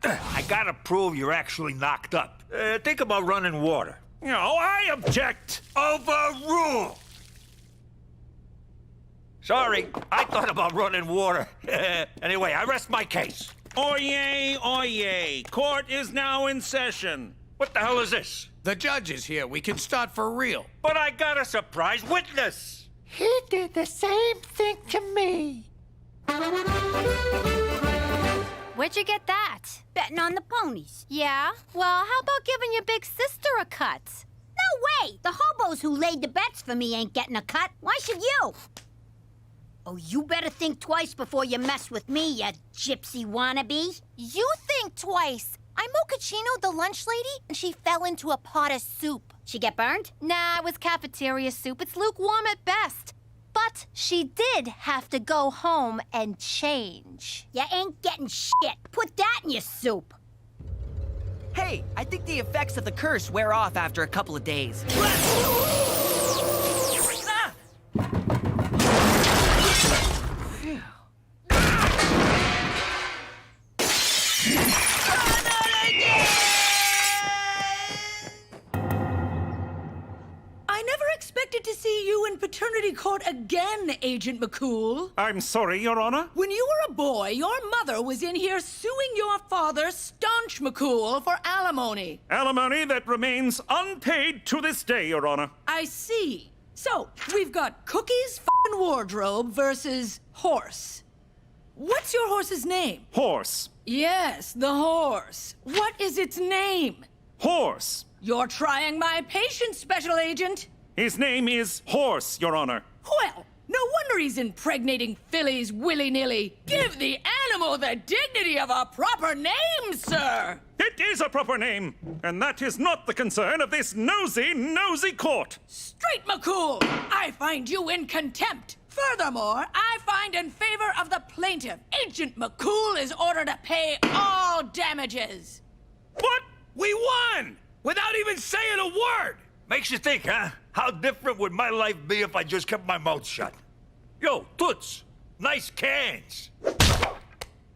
I gotta prove you're actually knocked up. Think about running water. No, I object. Overruled. Sorry, I thought about running water. Anyway, I rest my case. Oyez, oyez. Court is now in session. What the hell is this? The judge is here. We can start for real. But I got a surprise witness. He did the same thing to me. Where'd you get that? Betting on the ponies. Yeah? Well, how about giving your big sister a cut? No way! The hobos who laid the bets for me ain't getting a cut. Why should you? Oh, you better think twice before you mess with me, you gypsy wannabe. You think twice. I'm Mochaccino, the lunch lady, and she fell into a pot of soup. She get burned? Nah, it was cafeteria soup. It's lukewarm at best. But she did have to go home and change. You ain't getting shit. Put that in your soup. Hey, I think the effects of the curse wear off after a couple of days. Expected to see you in paternity court again, Agent McCool. I'm sorry, Your Honor. When you were a boy, your mother was in here suing your father, Staunch McCool, for alimony. Alimony that remains unpaid to this day, Your Honor. I see. So, we've got Cookie's f***ing wardrobe versus horse. What's your horse's name? Horse. Yes, the horse. What is its name? Horse. You're trying my patience, Special Agent. His name is Horse, Your Honor. Well, no wonder he's impregnating fillies willy-nilly. Give the animal the dignity of a proper name, sir! It is a proper name, and that is not the concern of this nosy court. Straight, McCool! I find you in contempt. Furthermore, I find in favor of the plaintiff, Agent McCool is ordered to pay all damages. What? We won! Without even saying a word! Makes you think, huh? How different would my life be if I just kept my mouth shut? Yo, Toots, nice cans.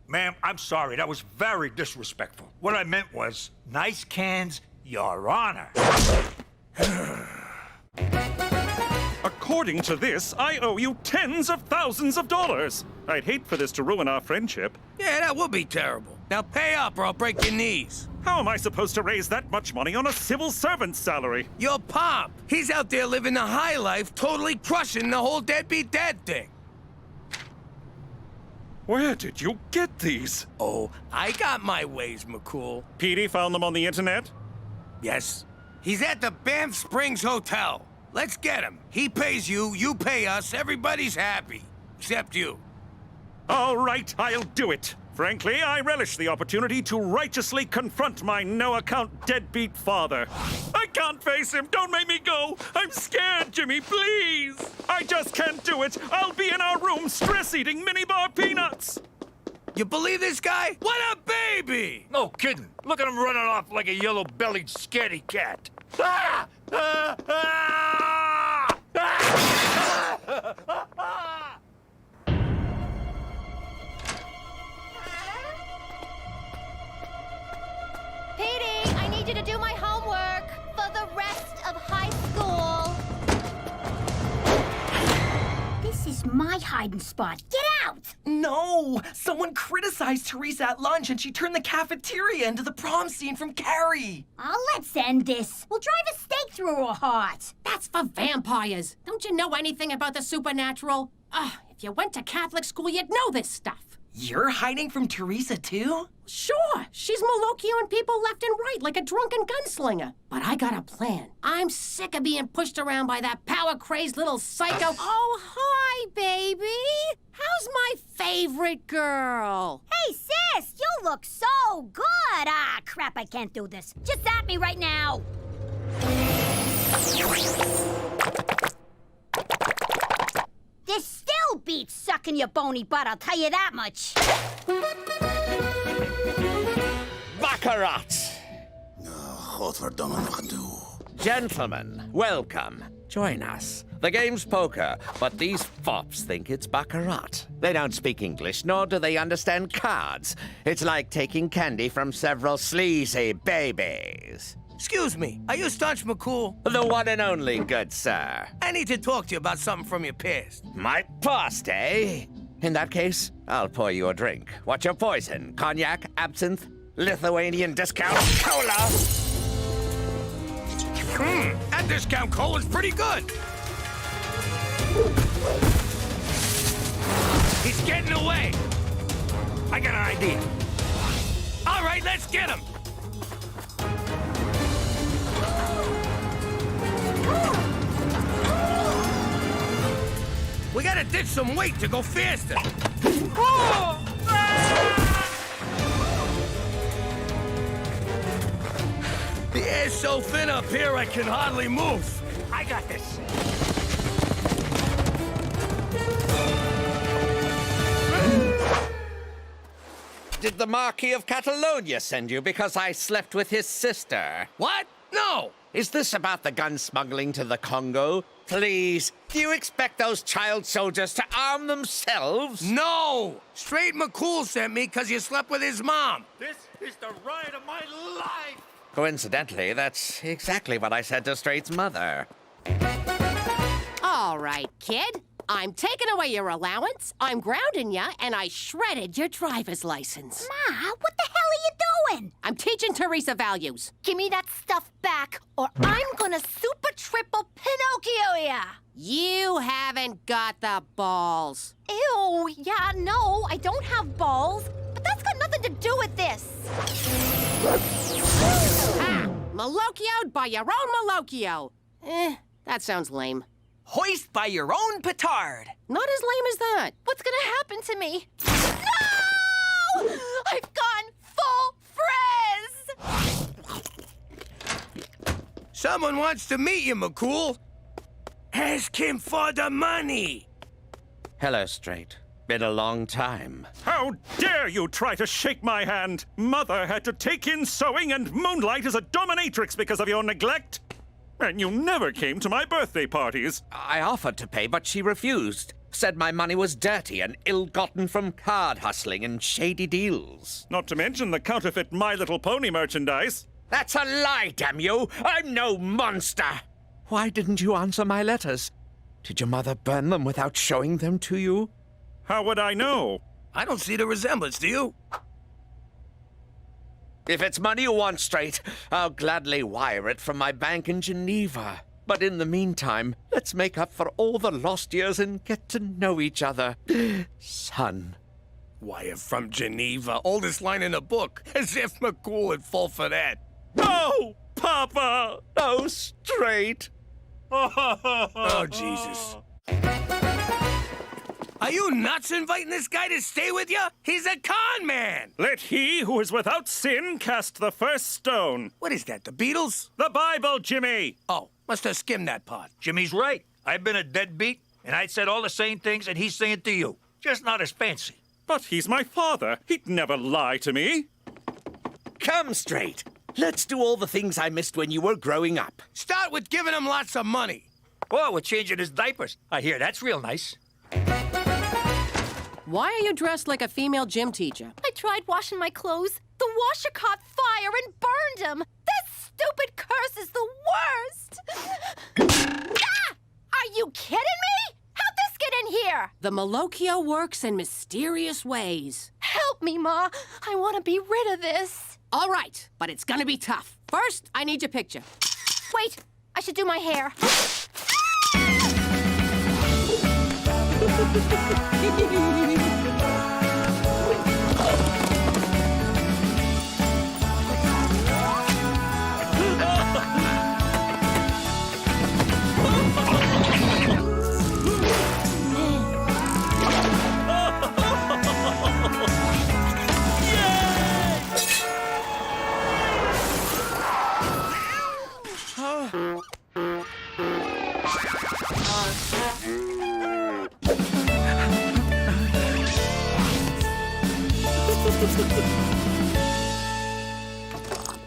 Ma'am, I'm sorry. That was very disrespectful. What I meant was, nice cans, Your Honor. According to this, I owe you tens of thousands of dollars. I'd hate for this to ruin our friendship. Yeah, that would be terrible. Now pay up or I'll break your knees. How am I supposed to raise that much money on a civil servant's salary? Your pop, he's out there living the high life, totally crushing the whole deadbeat dad thing. Where did you get these? Oh, I got my ways, McCool. Petey found them on the internet? Yes. He's at the Banff Springs Hotel. Let's get him. He pays you, you pay us, everybody's happy. Except you. All right, I'll do it. Frankly, I relish the opportunity to righteously confront my no-account deadbeat father. I can't face him. Don't make me go. I'm scared, Jimmy, please. I just can't do it. I'll be in our room stress-eating minibar peanuts. You believe this guy? What a baby! No kidding. Look at him running off like a yellow-bellied scaredy cat. Ah! Ah! Ah! Ah! Petey, I need you to do my homework for the rest of high school. This is my hiding spot. Get out! No! Someone criticized Teresa at lunch and she turned the cafeteria into the prom scene from Carrie. Oh, let's end this. We'll drive a stake through her heart. That's for vampires. Don't you know anything about the supernatural? If you went to Catholic school, you'd know this stuff. You're hiding from Teresa, too? Sure, she's Malokioing people left and right like a drunken gunslinger. But I got a plan. I'm sick of being pushed around by that power-crazed little psycho. Oh, hi, baby. How's my favorite girl? Hey, sis, you look so good. Ah, crap, I can't do this. Just at me right now. This still beats sucking your bony butt, I'll tell you that much. Baccarat! Gentlemen, welcome. Join us. The game's poker, but these fops think it's baccarat. They don't speak English, nor do they understand cards. It's like taking candy from several sleazy babies. Excuse me, are you Staunch McCool? The one and only, good sir. I need to talk to you about something from your past. My past, eh? In that case, I'll pour you a drink. What's your poison? Cognac, absinthe, Lithuanian discount cola? That discount cola's pretty good. He's getting away. I got an idea. All right, let's get him. We gotta ditch some weight to go faster. The air's so thin up here, I can hardly move. I got this. Did the Marquis of Catalonia send you because I slept with his sister? What? No! Is this about the gun smuggling to the Congo? Please, do you expect those child soldiers to arm themselves? No! Straight McCool sent me because you slept with his mom. This is the ride of my life! Coincidentally, that's exactly what I said to Straight's mother. All right, kid. I'm taking away your allowance, I'm grounding you, and I shredded your driver's license. Ma, what the hell are you doing? I'm teaching Teresa values. Give me that stuff back, or I'm gonna super triple Pinocchio ya! You haven't got the balls. Ew, yeah, no, I don't have balls. But that's got nothing to do with this. Malokioed by your own Malokio. That sounds lame. Hoist by your own petard. Not as lame as that. What's gonna happen to me? No! I've gone full frizz! Someone wants to meet you, McCool. Ask him for the money. Hello, Straight. Been a long time. How dare you try to shake my hand? Mother had to take in sewing and moonlight as a dominatrix because of your neglect. And you never came to my birthday parties. I offered to pay, but she refused. said my money was dirty and ill-gotten from card hustling and shady deals. Not to mention the counterfeit My Little Pony merchandise. That's a lie, damn you! I'm no monster! Why didn't you answer my letters? Did your mother burn them without showing them to you? How would I know? I don't see the resemblance, do you? If it's money you want straight, I'll gladly wire it from my bank in Geneva. But in the meantime, let's make up for all the lost years and get to know each other. Son. Wire from Geneva, oldest line in the book. As if McCool would fall for that. Oh, Papa! Oh, straight. Oh, Jesus. Are you nuts inviting this guy to stay with you? He's a con man! Let he who is without sin cast the first stone. What is that, the Beatles? The Bible, Jimmy! Oh, must have skimmed that part. Jimmy's right. I've been a deadbeat, and I'd said all the same things that he's saying to you. Just not as fancy. But he's my father. He'd never lie to me. Come straight. Let's do all the things I missed when you were growing up. Start with giving him lots of money. Oh, we're changing his diapers. I hear that's real nice. Why are you dressed like a female gym teacher? I tried washing my clothes. The washer caught fire and burned them. This stupid curse is the worst. Ah! Are you kidding me? How'd this get in here? The Malocchio works in mysterious ways. Help me, Ma. I want to be rid of this. All right, but it's gonna be tough. First, I need your picture. Wait, I should do my hair.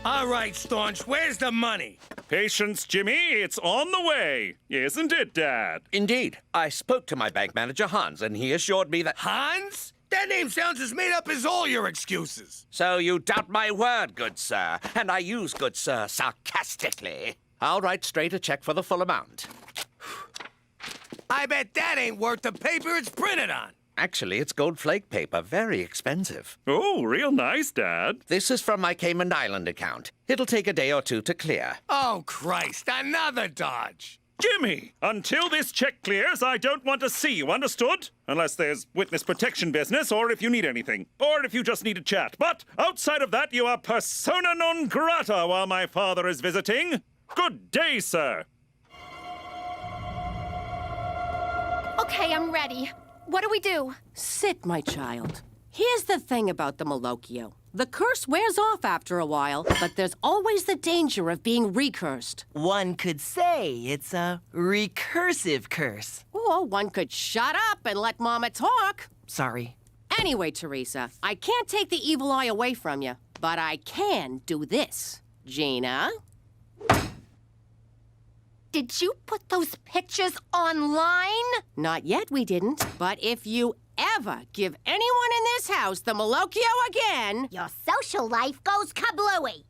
All right, Staunch, where's the money? Patience, Jimmy. It's on the way. Isn't it, Dad? Indeed. I spoke to my bank manager, Hans, and he assured me that... Hans? That name sounds as made up as all your excuses. So you doubt my word, good sir, and I use good sir sarcastically. I'll write straight a check for the full amount. I bet that ain't worth the paper it's printed on. Actually, it's gold flake paper, very expensive. Oh, real nice, Dad. This is from my Cayman Island account. It'll take a day or two to clear. Oh, Christ, another dodge. Jimmy, until this check clears, I don't want to see you, understood? Unless there's witness protection business, or if you need anything, or if you just need a chat. But outside of that, you are persona non grata while my father is visiting. Good day, sir. Okay, I'm ready. What do we do? Sit, my child. Here's the thing about the Malocchio. The curse wears off after a while, but there's always the danger of being recursed. One could say it's a recursive curse. Or one could shut up and let Mama talk. Sorry. Anyway, Teresa, I can't take the evil eye away from you, but I can do this. Gina? Did you put those pictures online? Not yet, we didn't. But if you ever give anyone in this house the Malocchio again... Your social life goes kablooey.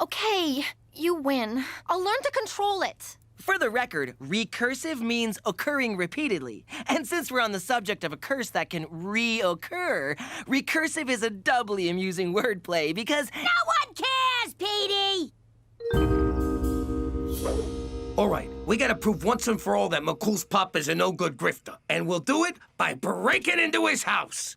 Okay, you win. I'll learn to control it. For the record, recursive means occurring repeatedly. And since we're on the subject of a curse that can reoccur, recursive is a doubly amusing wordplay because... No one cares, Petey! All right, we gotta prove once and for all that McCool's pop is a no-good grifter. And we'll do it by breaking into his house.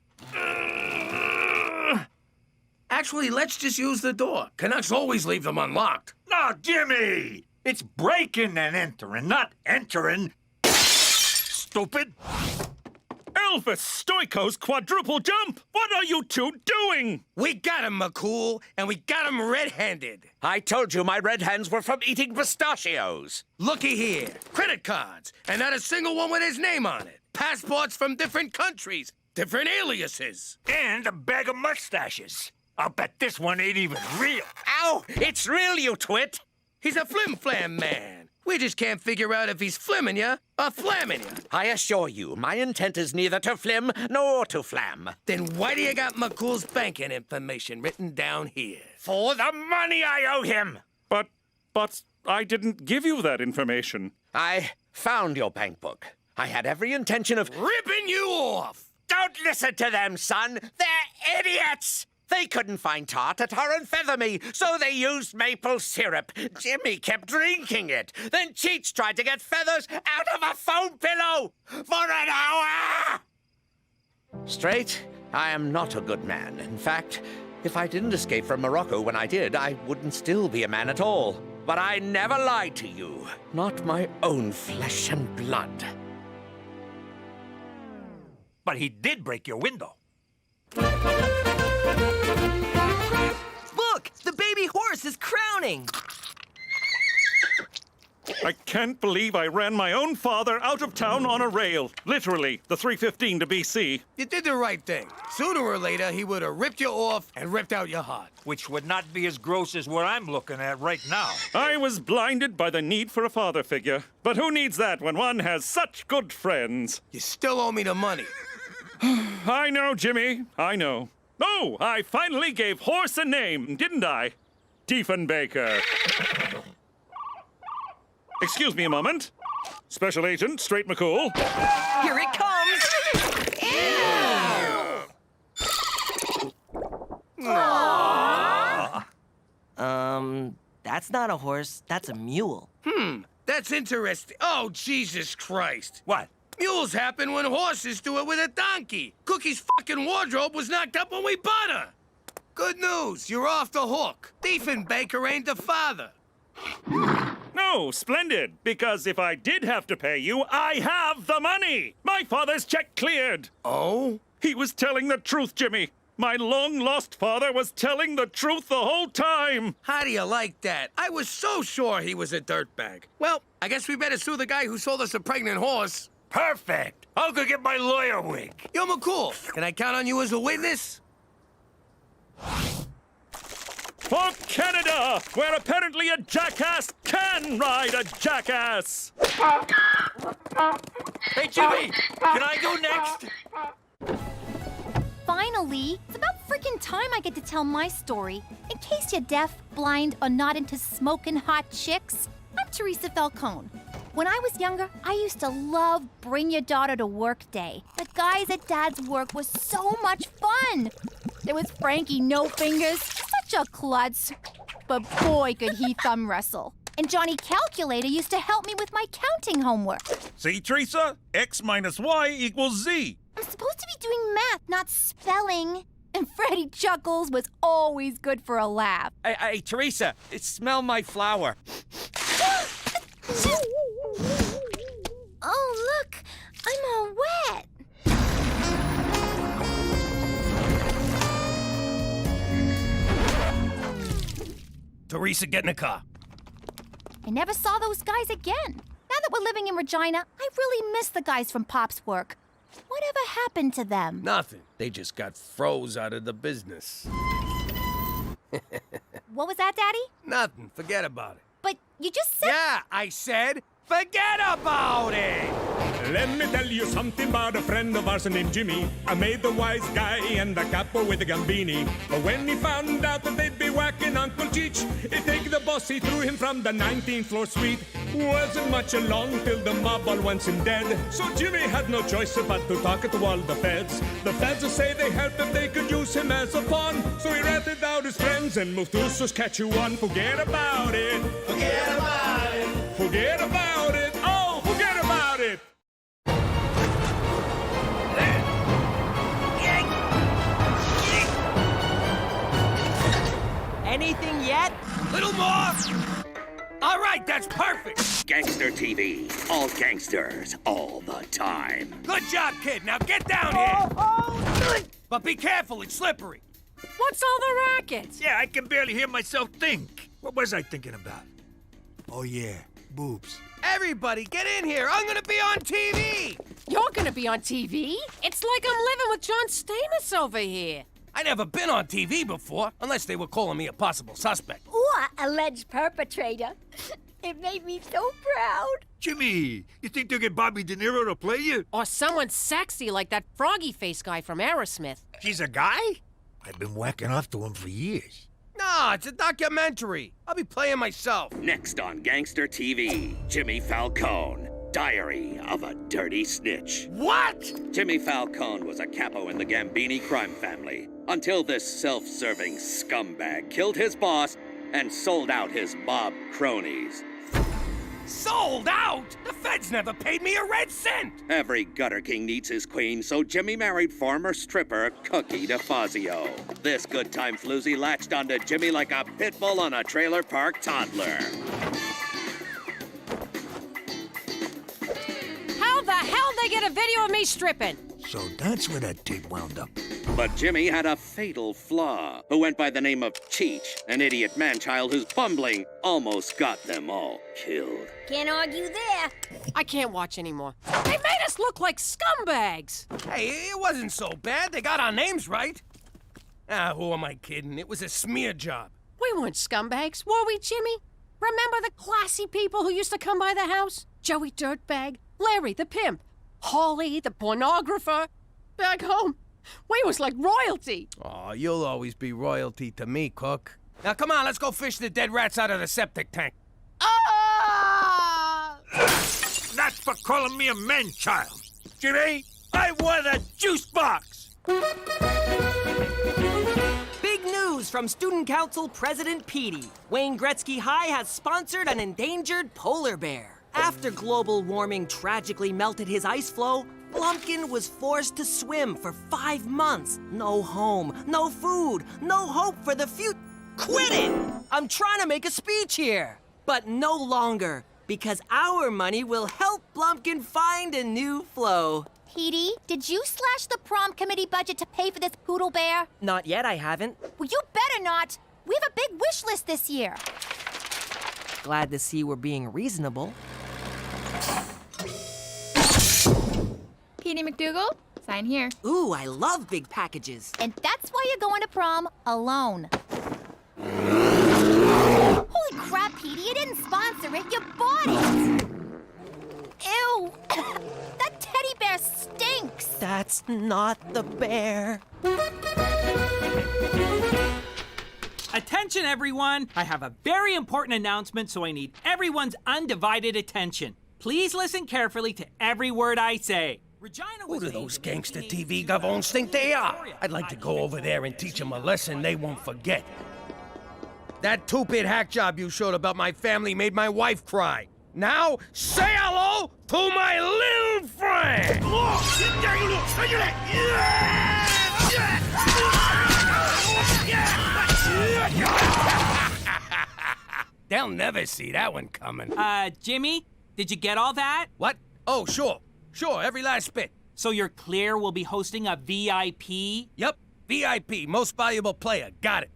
Actually, let's just use the door. Canucks always leave them unlocked. No, Jimmy! It's breaking and entering, not entering. Stupid. Elvis Stoiko's quadruple jump! What are you two doing? We got him, McCool, and we got him red-handed. I told you my red hands were from eating pistachios. Looky here. Credit cards, and not a single one with his name on it. Passports from different countries, different aliases. And a bag of mustaches. I'll bet this one ain't even real. Ow! It's real, you twit! He's a flim-flam man. We just can't figure out if he's flimming ya or flamming ya. I assure you, my intent is neither to flim nor to flam. Then why do you got McCool's banking information written down here? For the money I owe him! But I didn't give you that information. I found your bank book. I had every intention of ripping you off! Don't listen to them, son! They're idiots! They couldn't find tar to tar and feather me, so they used maple syrup. Jimmy kept drinking it. Then Cheech tried to get feathers out of a foam pillow for an hour! Straight, I am not a good man. In fact, if I didn't escape from Morocco when I did, I wouldn't still be a man at all. But I never lied to you. Not my own flesh and blood. But he did break your window. Look! The baby horse is crowning! I can't believe I ran my own father out of town on a rail. Literally, the 3:15 to BC. You did the right thing. Sooner or later, he would have ripped you off and ripped out your heart. Which would not be as gross as what I'm looking at right now. I was blinded by the need for a father figure. But who needs that when one has such good friends? You still owe me the money. I know, Jimmy. I know. Oh, I finally gave horse a name, didn't I? Diefenbaker. Excuse me a moment. Special Agent Straight McCool. Here it comes! That's not a horse, that's a mule. That's interesting. Oh, Jesus Christ. What? Mules happen when horses do it with a donkey. Cookie's fucking wardrobe was knocked up when we bought her. Good news, you're off the hook. Diefenbaker ain't the father. No, splendid, because if I did have to pay you, I have the money. My father's check cleared. Oh? He was telling the truth, Jimmy. My long-lost father was telling the truth the whole time. How do you like that? I was so sure he was a dirtbag. Well, I guess we better sue the guy who sold us a pregnant horse. Perfect! I'll go get my lawyer wig. Yo, McCool, can I count on you as a witness? For Canada, where apparently a jackass can ride a jackass. Hey, Jimmy, can I go next? Finally, it's about freaking time I get to tell my story. In case you're deaf, blind, or not into smoking hot chicks, I'm Teresa Falcone. When I was younger, I used to love Bring Your Daughter to Work Day. The guys at Dad's work was so much fun. There was Frankie No Fingers, such a klutz. But boy, could he thumb wrestle. And Johnny Calculator used to help me with my counting homework. See, Teresa? X minus Y equals Z. I'm supposed to be doing math, not spelling. And Freddie Chuckles was always good for a laugh. Hey, Teresa, smell my flower. Oh, look, I'm all wet. Teresa, get in the car. I never saw those guys again. Now that we're living in Regina, I really miss the guys from Pop's work. Whatever happened to them? Nothing. They just got froze out of the business. What was that, Daddy? Nothing. Forget about it. But you just said... Yeah, I said, forget about it! Let me tell you something about a friend of ours named Jimmy. I made the wise guy and the capo with the gambini. But when he found out that they'd be whacking Uncle Cheech, he'd take the boss, he threw him from the 19th floor suite. Wasn't much along till the mob all wants him dead. So Jimmy had no choice but to talk to all the feds. The feds say they helped if they could use him as a pawn. So he ratted out his friends and moved to Saskatchewan. Forget about it. Forget about it. Forget about it. Oh, forget about it. Anything yet? Little more! All right, that's perfect! Gangster TV. All gangsters, all the time. Good job, kid. Now get down here! But be careful, it's slippery. What's all the racket? Yeah, I can barely hear myself think. What was I thinking about? Oh, yeah, boobs. Everybody, get in here! I'm gonna be on TV! You're gonna be on TV? It's like I'm living with John Stamos over here. I never been on TV before, unless they were calling me a possible suspect. Or alleged perpetrator. It made me so proud. Jimmy, you think they'll get Bobby De Niro to play you? Or someone sexy like that froggy face guy from Aerosmith. He's a guy? I've been whacking off to him for years. No, it's a documentary. I'll be playing myself. Next on Gangster TV, Jimmy Falcone, Diary of a Dirty Snitch. What? Jimmy Falcone was a capo in the Gambini crime family until this self-serving scumbag killed his boss and sold out his mob cronies. Sold out? The feds never paid me a red cent! Every gutter king needs his queen, so Jimmy married former stripper Cookie DeFazio. This good time floozy latched onto Jimmy like a pit bull on a trailer park toddler. How the hell they get a video of me stripping? So that's where that tape wound up. But Jimmy had a fatal flaw, who went by the name of Cheech, an idiot man-child whose bumbling almost got them all killed. Can't argue there. I can't watch anymore. They made us look like scumbags. Hey, it wasn't so bad. They got our names right. Ah, who am I kidding? It was a smear job. We weren't scumbags, were we, Jimmy? Remember the classy people who used to come by the house? Joey Dirtbag, Larry the pimp, Holly the pornographer. Back home, we was like royalty. Oh, you'll always be royalty to me, Cook. Now, come on, let's go fish the dead rats out of the septic tank. Ah! That's for calling me a man-child. Jimmy, I want a juice box! Big news from Student Council President Petey. Wayne Gretzky High has sponsored an endangered polar bear. After global warming tragically melted his ice floe, Blumpkin was forced to swim for 5 months. No home, no food, no hope for the future. Quit it! I'm trying to make a speech here. But no longer, because our money will help Blumpkin find a new flow. Petey, did you slash the prom committee budget to pay for this poodle bear? Not yet, I haven't. Well, you better not. We have a big wish list this year. Glad to see we're being reasonable. Petey McDougal, sign here. Ooh, I love big packages. And that's why you're going to prom alone. Holy crap, Petey, you didn't sponsor it, you bought it! Ew! That teddy bear stinks! That's not the bear. Attention, everyone! I have a very important announcement, so I need everyone's undivided attention. Please listen carefully to every word I say. Who do those gangster TV gavons think they are? I'd like to go over there and teach them a lesson they won't forget. That two-bit hack job you showed about my family made my wife cry. Now, say hello to my little friend! They'll never see that one coming. Jimmy, did you get all that? What? Oh, sure. Sure, every last bit. So you're clear we'll be hosting a VIP? Yep, VIP, most valuable player. Got it.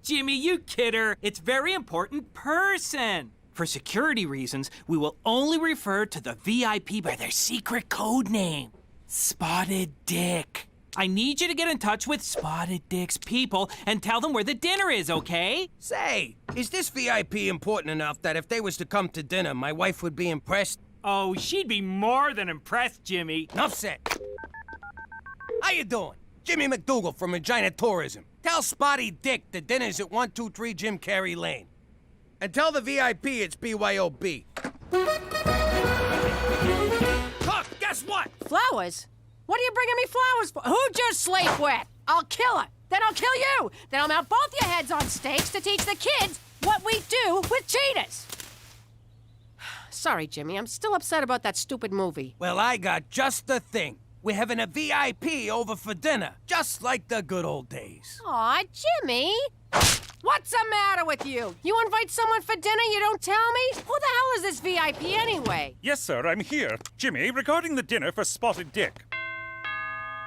Jimmy, you kidder. It's very important person. For security reasons, we will only refer to the VIP by their secret code name, Spotted Dick. I need you to get in touch with Spotted Dick's people and tell them where the dinner is, okay? Say, is this VIP important enough that if they was to come to dinner, my wife would be impressed? Oh, she'd be more than impressed, Jimmy. Enough said. How you doing? Jimmy McDougal from Regina Tourism. Tell Spotty Dick the dinner's at 123 Jim Carrey Lane. And tell the VIP it's BYOB. Cook, guess what? Flowers? What are you bringing me flowers for? Who'd you sleep with? I'll kill her. Then I'll kill you. Then I'll mount both your heads on stakes to teach the kids what we do with cheetahs. Sorry, Jimmy. I'm still upset about that stupid movie. Well, I got just the thing. We're having a VIP over for dinner, just like the good old days. Aw, Jimmy. What's the matter with you? You invite someone for dinner, you don't tell me? Who the hell is this VIP anyway? Yes, sir, I'm here. Jimmy, regarding the dinner for Spotted Dick.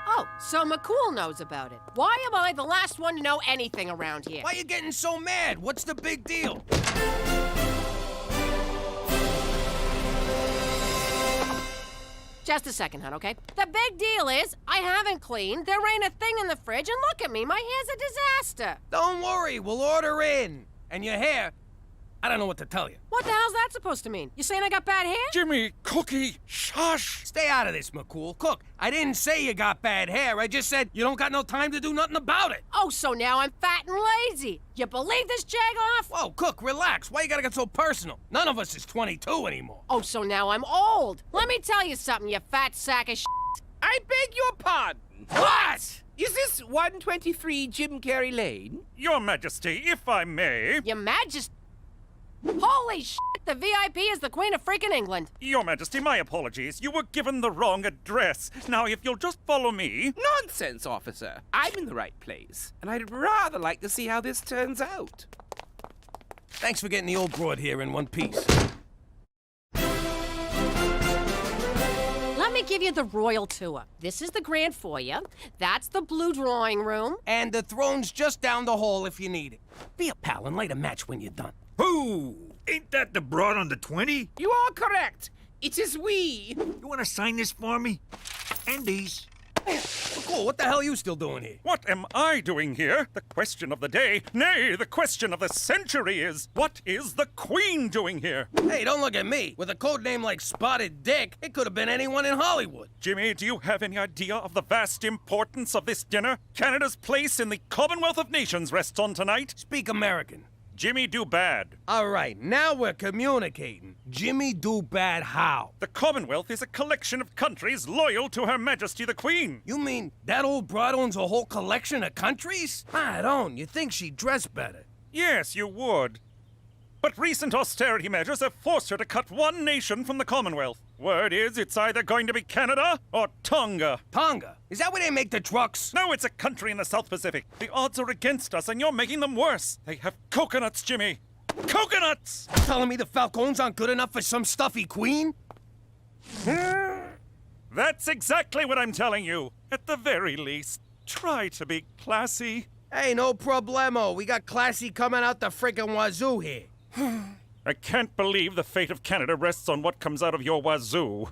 Oh, so McCool knows about it. Why am I the last one to know anything around here? Why are you getting so mad? What's the big deal? Just a second, hon, okay? The big deal is, I haven't cleaned, there ain't a thing in the fridge, and look at me, my hair's a disaster. Don't worry, we'll order in. And your hair, I don't know what to tell you. What the hell's that supposed to mean? You saying I got bad hair? Jimmy, Cookie, shush! Stay out of this, McCool. Cook, I didn't say you got bad hair. I just said you don't got no time to do nothing about it. Oh, so now I'm fat and lazy. You believe this, Jagoff? Whoa, Cook, relax. Why you gotta get so personal? None of us is 22 anymore. Oh, so now I'm old. Let me tell you something, you fat sack of shit. I beg your pardon. What? Is this 123 Jim Carrey Lane? Your Majesty, if I may. Your Majesty. Holy shit, the VIP is the Queen of freaking England. Your Majesty, my apologies. You were given the wrong address. Now, if you'll just follow me. Nonsense, officer. I'm in the right place, and I'd rather like to see how this turns out. Thanks for getting the old broad here in one piece. Let me give you the royal tour. This is the grand foyer. That's the blue drawing room. And the throne's just down the hall if you need it. Be a pal and light a match when you're done. Who? Ain't that the broad on the 20? You are correct. It is we. You want to sign this for me? And these. Cool, what the hell are you still doing here? What am I doing here? The question of the day, nay, the question of the century is, what is the Queen doing here? Hey, don't look at me. With a code name like Spotted Dick, it could have been anyone in Hollywood. Jimmy, do you have any idea of the vast importance of this dinner? Canada's place in the Commonwealth of Nations rests on tonight. Speak American. Jimmy do bad. All right, now we're communicating. Jimmy do bad how? The Commonwealth is a collection of countries loyal to Her Majesty the Queen. You mean that old broad owns a whole collection of countries? I don't. You think she'd dress better? Yes, you would. But recent austerity measures have forced her to cut one nation from the Commonwealth. Word is it's either going to be Canada or Tonga. Tonga? Is that where they make the trucks? No, it's a country in the South Pacific. The odds are against us, and you're making them worse. They have coconuts, Jimmy. Coconuts! Telling me the Falcons aren't good enough for some stuffy queen? That's exactly what I'm telling you. At the very least, try to be classy. Hey, no problemo. We got classy coming out the frickin' wazoo here. I can't believe the fate of Canada rests on what comes out of your wazoo.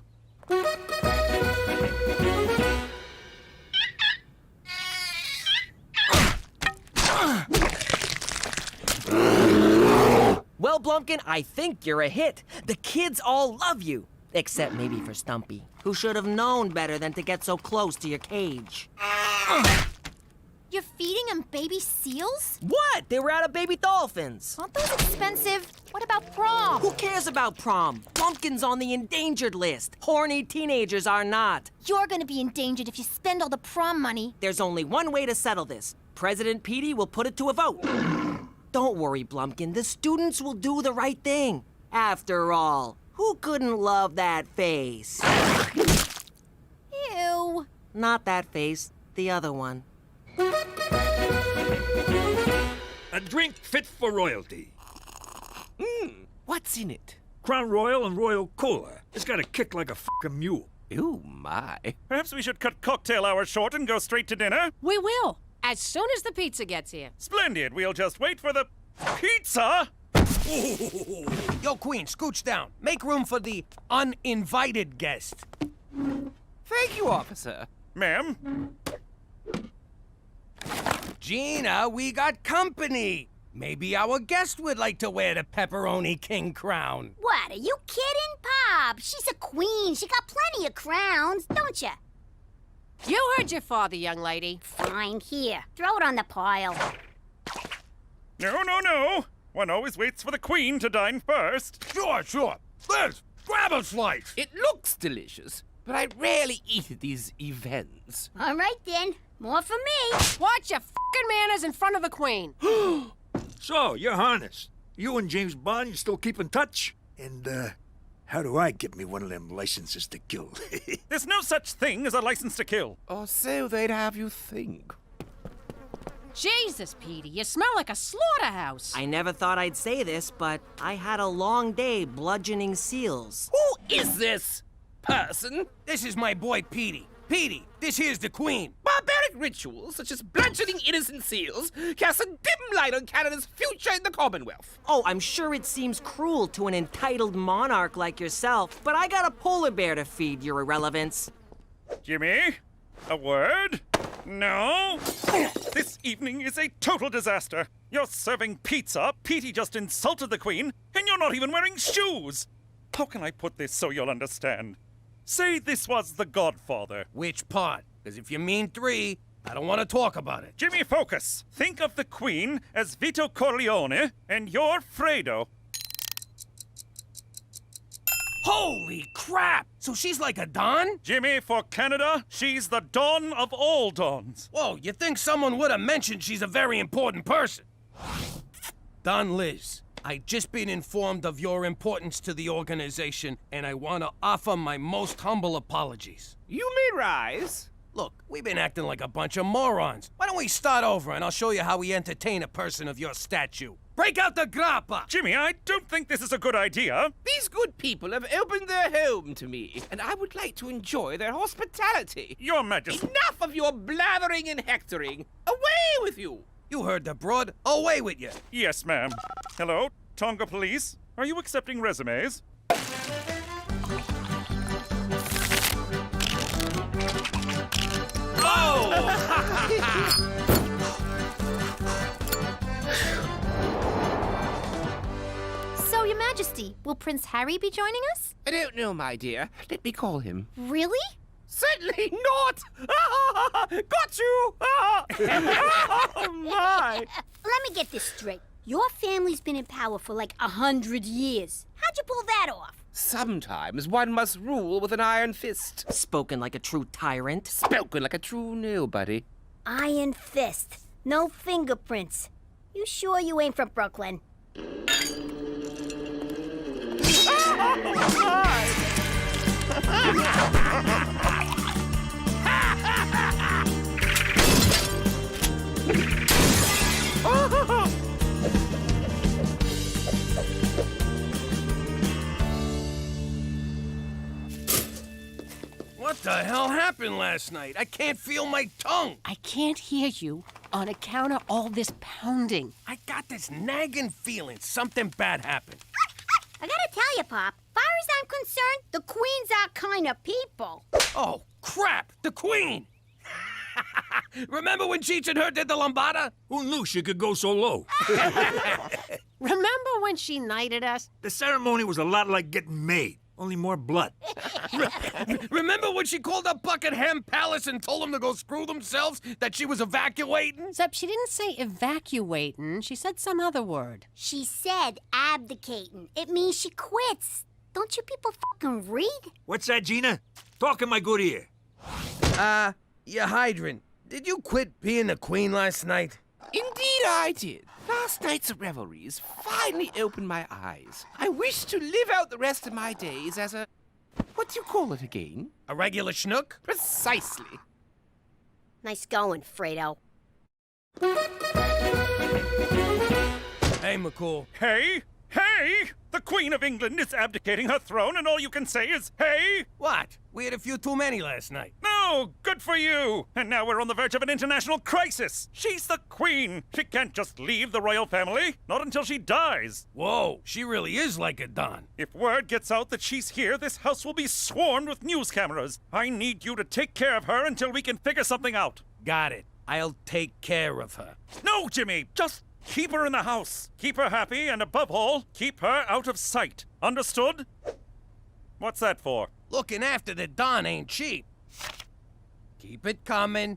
Well, Blumpkin, I think you're a hit. The kids all love you. Except maybe for Stumpy, who should have known better than to get so close to your cage. You're feeding them baby seals? What? They were out of baby dolphins. Aren't those expensive? What about prom? Who cares about prom? Blumpkin's on the endangered list. Horny teenagers are not. You're gonna be endangered if you spend all the prom money. There's only one way to settle this. President Petey will put it to a vote. Don't worry, Blumpkin. The students will do the right thing. After all, who couldn't love that face? Ew. Not that face, the other one. A drink fit for royalty. What's in it? Crown Royal and Royal Cola. It's got a kick like a f***ing mule. Ooh, my. Perhaps we should cut cocktail hour short and go straight to dinner? We will, as soon as the pizza gets here. Splendid. We'll just wait for the pizza. Yo, Queen, scooch down. Make room for the uninvited guest. Thank you, officer. Ma'am? Gina, we got company. Maybe our guest would like to wear the pepperoni king crown. What, are you kidding, Pop? She's a queen. She got plenty of crowns, don't you? You heard your father, young lady. Fine, here. Throw it on the pile. No, no, no. One always waits for the Queen to dine first. Sure. Liz, grab a slice. It looks delicious, but I rarely eat at these events. All right, then. More for me. Watch your f***ing manners in front of the Queen. So, Your Highness, you and James Bond still keep in touch? And, how do I get me one of them licenses to kill? There's no such thing as a license to kill. Or so they'd have you think. Jesus, Petey, you smell like a slaughterhouse. I never thought I'd say this, but I had a long day bludgeoning seals. Who is this person? This is my boy, Petey. Petey, this here's the Queen. Barbaric rituals, such as bludgeoning innocent seals, cast a dim light on Canada's future in the Commonwealth. Oh, I'm sure it seems cruel to an entitled monarch like yourself, but I got a polar bear to feed, your irrelevance. Jimmy, A word? No? This evening is a total disaster. You're serving pizza, Petey just insulted the Queen, and you're not even wearing shoes. How can I put this so you'll understand? Say this was The Godfather. Which part? Because if you mean 3, I don't want to talk about it. Jimmy, focus. Think of the Queen as Vito Corleone, and you're Fredo. Holy crap! So she's like a Don? Jimmy, for Canada, she's the Dawn of all dawns. Whoa, you think someone would have mentioned she's a very important person? Don Liz, I just been informed of your importance to the organization, and I want to offer my most humble apologies. You may rise. Look, we've been acting like a bunch of morons. Why don't we start over and I'll show you how we entertain a person of your stature. Break out the grappa! Jimmy, I don't think this is a good idea. These good people have opened their home to me, and I would like to enjoy their hospitality. Your Majesty. Enough of your blathering and hectoring. Away with you! You heard the broad. Away with you. Yes, ma'am. Hello, Tonga Police. Are you accepting resumes? So, Your Majesty, will Prince Harry be joining us? I don't know, my dear. Let me call him. Really? Certainly not! Got you! Oh, my! Let me get this straight. Your family's been in power for like 100 years. How'd you pull that off? Sometimes one must rule with an iron fist. Spoken like a true tyrant. Spoken like a true nobody. Iron fist. No fingerprints. You sure you ain't from Brooklyn? What the hell happened last night? I can't feel my tongue. I can't hear you on account of all this pounding. I got this nagging feeling something bad happened. I gotta tell you, Pop, far as I'm concerned, the Queen's our kind of people. Oh, crap! The Queen! Remember when Cheech and her did the lambada? Who knew she could go so low? Remember when she knighted us? The ceremony was a lot like getting made, only more blood. Remember when she called up Buckingham Palace and told them to go screw themselves, that she was evacuating? Except she didn't say evacuating. She said some other word. She said abdicating. It means she quits. Don't you people fucking read? What's that, Gina? Talk in my good ear. You hydrant. Did you quit being the Queen last night? Indeed I did. Last night's revelries finally opened my eyes. I wish to live out the rest of my days as a... What do you call it again? A regular schnook? Precisely. Nice going, Fredo. Hey, McCool. Hey? Hey! The Queen of England is abdicating her throne, and all you can say is, hey? What? We had a few too many last night. No, good for you. And now we're on the verge of an international crisis. She's the Queen. She can't just leave the royal family, not until she dies. Whoa, she really is like a Don. If word gets out that she's here, this house will be swarmed with news cameras. I need you to take care of her until we can figure something out. Got it. I'll take care of her. No, Jimmy, just keep her in the house. Keep her happy, and above all, keep her out of sight. Understood? What's that for? Looking after the Don ain't cheap. Keep it coming.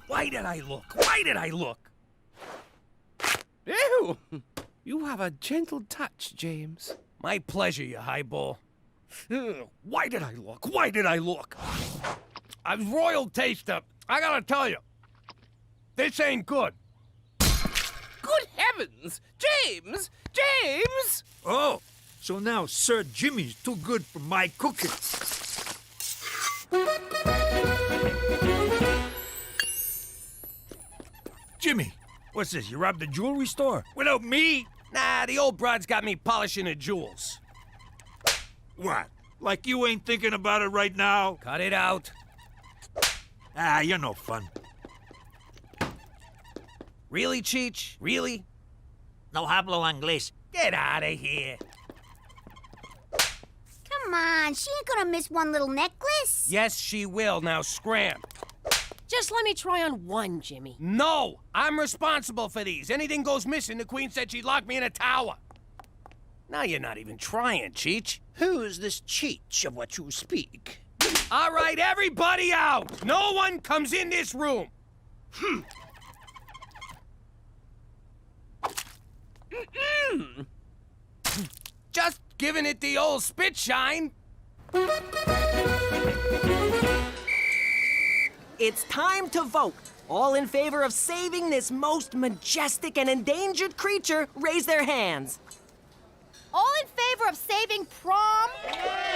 Why did I look? Why did I look? Ew! You have a gentle touch, James. My pleasure, you highball. Why did I look? Why did I look? I was royal taster. I gotta tell you, this ain't good. Good heavens! James! James! Oh, so now Sir Jimmy's too good for my cooking. Jimmy, what's this? You robbed the jewelry store? Without me? Nah, the old broad's got me polishing her jewels. What? Like you ain't thinking about it right now? Cut it out. Ah, you're no fun. Really, Cheech? Really? No hablo inglés. Get out of here. Come on, she ain't gonna miss one little necklace. Yes, she will. Now scram. Just let me try on one, Jimmy. No! I'm responsible for these. Anything goes missing, the Queen said she'd lock me in a tower. Now you're not even trying, Cheech. Who's this Cheech of what you speak? All right, everybody out! No one comes in this room! Just giving it the old spit shine. It's time to vote. All in favor of saving this most majestic and endangered creature, raise their hands. All in favor of saving prom?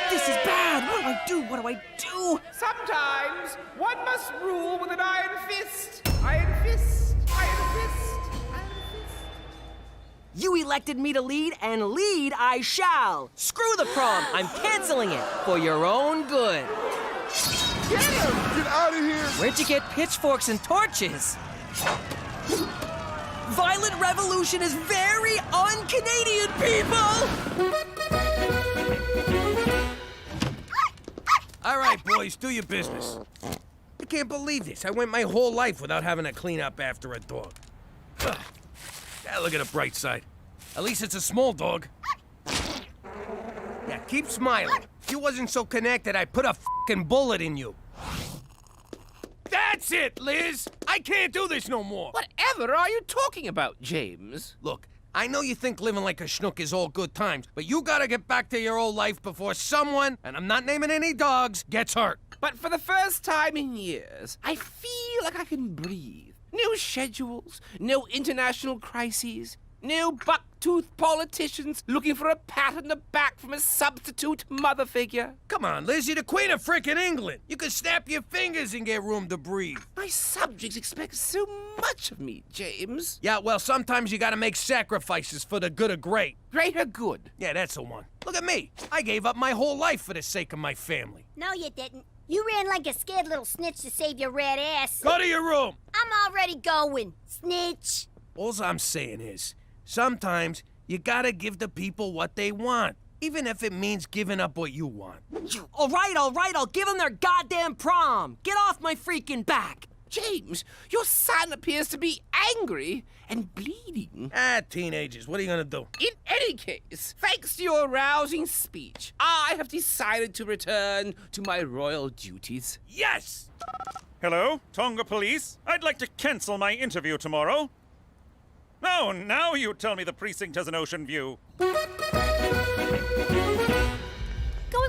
This is bad. What do I do? What do I do? Sometimes one must rule with an iron fist. Iron fist. Iron fist. Iron fist. You elected me to lead, and lead I shall. Screw the prom. I'm canceling it for your own good. Get him! Get out of here! Where'd you get pitchforks and torches? Violent revolution is very un-Canadian, people! All right, boys, do your business. I can't believe this. I went my whole life without having to clean up after a dog. Ugh. Yeah, look at the bright side. At least it's a small dog. Yeah, keep smiling. If you wasn't so connected, I'd put a fucking bullet in you. That's it, Liz! I can't do this no more! Whatever are you talking about, James? Look, I know you think living like a schnook is all good times, but you gotta get back to your old life before someone, and I'm not naming any dogs, gets hurt. But for the first time in years, I feel like I can breathe. No schedules, no international crises, no buck-toothed politicians looking for a pat on the back from a substitute mother figure. Come on, Liz, you're the Queen of frickin' England. You can snap your fingers and get room to breathe. My subjects expect so much of me, James. Yeah, well, sometimes you gotta make sacrifices for the good of great. Greater good. Yeah, that's the one. Look at me. I gave up my whole life for the sake of my family. No, you didn't. You ran like a scared little snitch to save your red ass. Go to your room. I'm already going, snitch. All I'm saying is, sometimes you gotta give the people what they want, even if it means giving up what you want. All right, I'll give them their goddamn prom. Get off my freaking back. James, your son appears to be angry and bleeding. Ah, teenagers, what are you gonna do? In any case, thanks to your rousing speech, I have decided to return to my royal duties. Yes! Hello, Tonga Police. I'd like to cancel my interview tomorrow. No, now you tell me the precinct has an ocean view. Going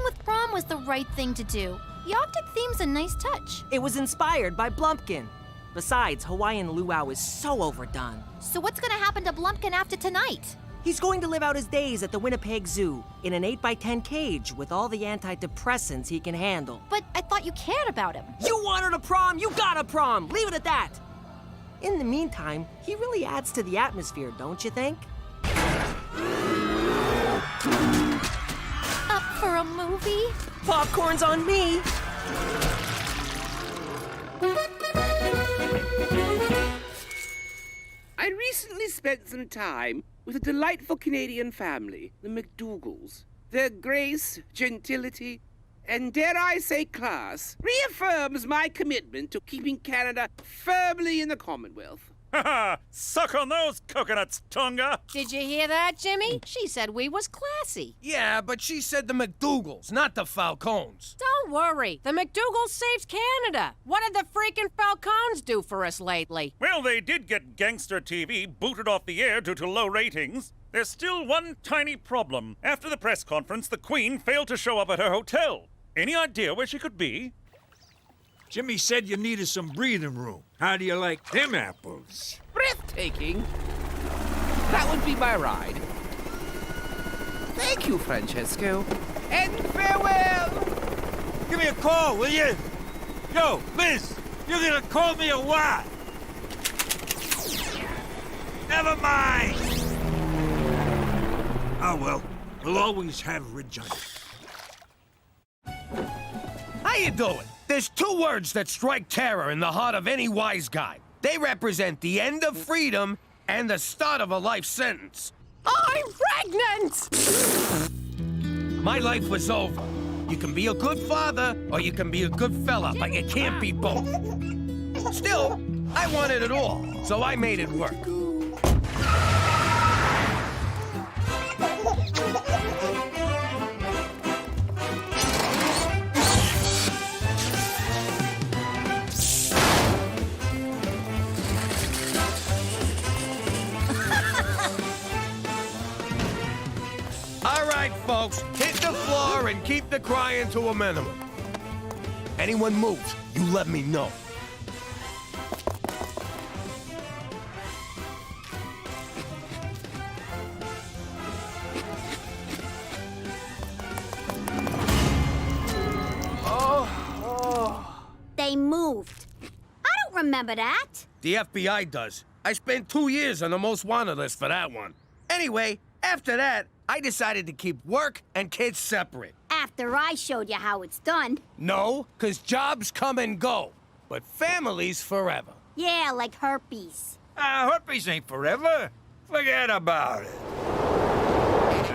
with prom was the right thing to do. The Arctic theme's a nice touch. It was inspired by Blumpkin. Besides, Hawaiian luau is so overdone. So what's gonna happen to Blumpkin after tonight? He's going to live out his days at the Winnipeg Zoo in an 8x10 cage with all the antidepressants he can handle. But I thought you cared about him. You wanted a prom, you got a prom. Leave it at that. In the meantime, he really adds to the atmosphere, don't you think? Up for a movie? Popcorn's on me. I recently spent some time with a delightful Canadian family, the McDougals. Their grace, gentility, and dare I say class, reaffirms my commitment to keeping Canada firmly in the Commonwealth. Ha ha! Suck on those coconuts, Tonga! Did you hear that, Jimmy? She said we was classy. Yeah, but she said the McDougals, not the Falcons. Don't worry. The McDougals saved Canada. What did the freaking Falcons do for us lately? Well, they did get Gangster TV booted off the air due to low ratings. There's still one tiny problem. After the press conference, the Queen failed to show up at her hotel. Any idea where she could be? Jimmy said you needed some breathing room. How do you like them apples? Breathtaking. That would be my ride. Thank you, Francesco. And farewell! Give me a call, will you? Yo, Liz, you're gonna call me a what? Never mind! Oh, well, we'll always have Regina. How you doing? There's two words that strike terror in the heart of any wise guy. They represent the end of freedom and the start of a life sentence. I'm pregnant! My life was over. You can be a good father, or you can be a good fella, but you can't be both. Still, I wanted it all, so I made it work. All right, folks, hit the floor and keep the crying to a minimum. Anyone moves, you let me know. They moved. I don't remember that. The FBI does. I spent 2 years on the most wanted list for that one. Anyway, after that, I decided to keep work and kids separate. After I showed you how it's done. No, 'cause jobs come and go, but families forever. Yeah, like herpes. Herpes ain't forever. Forget about it.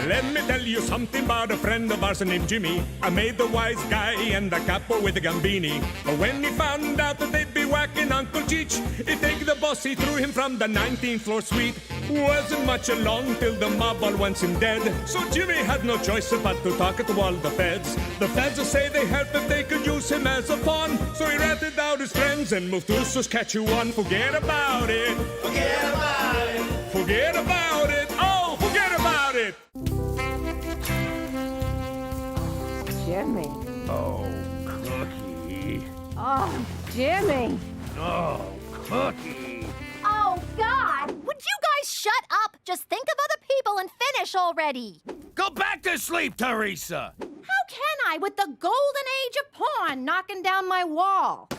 Let me tell you something about a friend of ours named Jimmy. I made the wise guy and the capo with the gambini. But when he found out that they'd be whacking Uncle Cheech, he take the boss, he threw him from the 19th floor suite. Wasn't much along till the mob all wants him dead. So Jimmy had no choice but to talk to all the feds. The feds will say they help if they could use him as a pawn. So he ratted out his friends and moved to Saskatchewan. Forget about it. Forget about it. Forget about it. Oh, forget about it. Jimmy. Oh, Cookie. Oh, Jimmy. Oh, Cookie. Oh, God! Would you guys shut up? Just think of other people and finish already. Go back to sleep, Teresa. How can I with the golden age of porn knocking down my wall?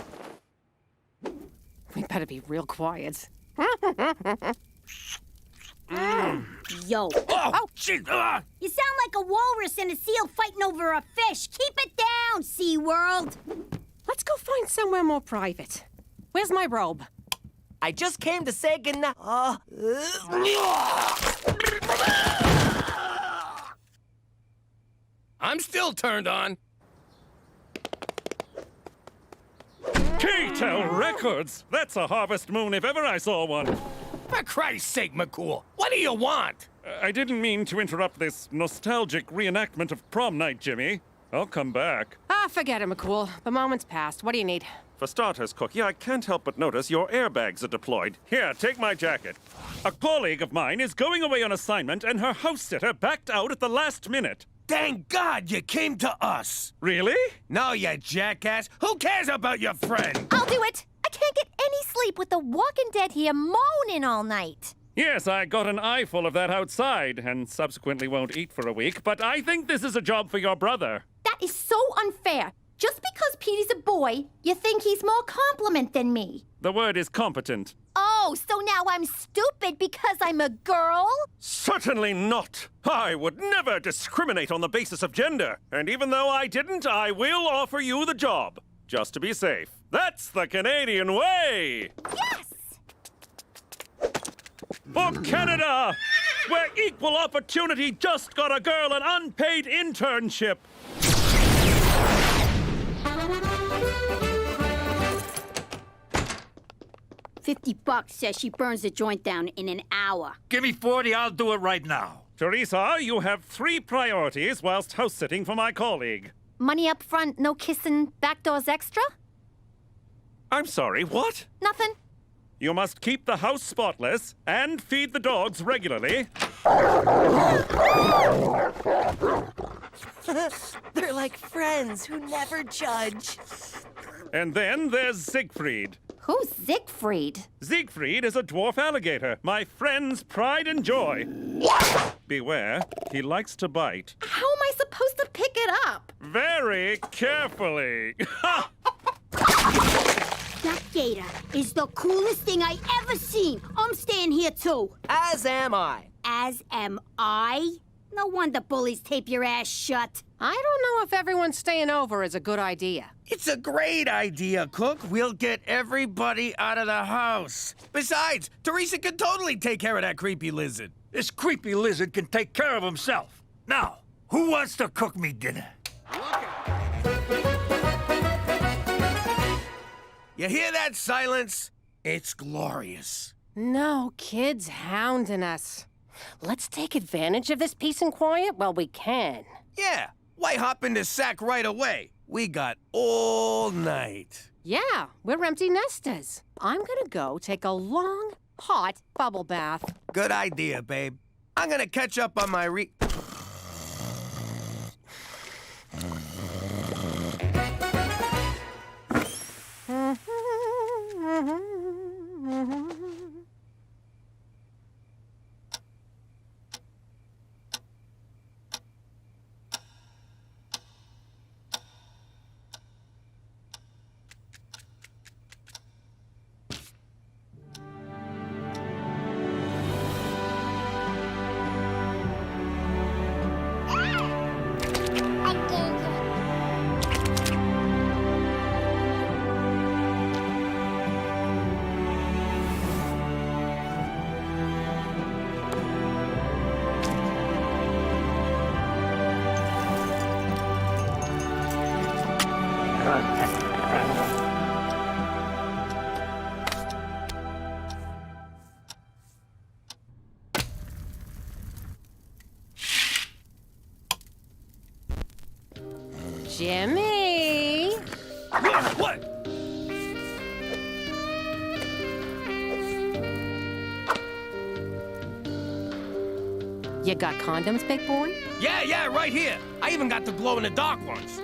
We better be real quiet. Yo. Oh, shit. You sound like a walrus and a seal fighting over a fish. Keep it down, SeaWorld. Let's go find somewhere more private. Where's my robe? I just came to say goodnight. I'm still turned on. K-Tel Records! That's a harvest moon if ever I saw one. For Christ's sake, McCool, what do you want? I didn't mean to interrupt this nostalgic reenactment of prom night, Jimmy. I'll come back. Forget it, McCool. The moment's passed. What do you need? For starters, Cookie, I can't help but notice your airbags are deployed. Here, take my jacket. A colleague of mine is going away on assignment and her house sitter backed out at the last minute. Thank God you came to us. Really? No, you jackass. Who cares about your friend? I'll do it. I can't get any sleep with the Walking Dead here moaning all night. Yes, I got an eyeful of that outside and subsequently won't eat for a week, but I think this is a job for your brother. That is so unfair. Just because Petey's a boy, you think he's more competent than me. The word is competent. Oh, so now I'm stupid because I'm a girl? Certainly not. I would never discriminate on the basis of gender. And even though I didn't, I will offer you the job. Just to be safe. That's the Canadian way! Yes! For Canada, where equal opportunity just got a girl an unpaid internship. $50 says she burns the joint down in an hour. Give me 40, I'll do it right now. Teresa, you have 3 priorities whilst house-sitting for my colleague. Money up front, no kissing, back doors extra? I'm sorry, what? Nothing. You must keep the house spotless and feed the dogs regularly. They're like friends who never judge. And then there's Siegfried. Who's Siegfried? Siegfried is a dwarf alligator, my friend's pride and joy. Beware, he likes to bite. How am I supposed to pick it up? Very carefully. That gator is the coolest thing I ever seen. I'm staying here too. As am I. As am I? No wonder bullies tape your ass shut. I don't know if everyone staying over is a good idea. It's a great idea, Cook. We'll get everybody out of the house. Besides, Teresa can totally take care of that creepy lizard. This creepy lizard can take care of himself. Now, Who wants to cook me dinner? You hear that silence? It's glorious. No kids hounding us. Let's take advantage of this peace and quiet while we can. Yeah, why hop in the sack right away? We got all night. Yeah, we're empty nesters. I'm gonna go take a long, hot bubble bath. Good idea, babe. I'm gonna catch up on my Jimmy! What? You got condoms, big boy? Yeah, right here. I even got the glow-in-the-dark ones.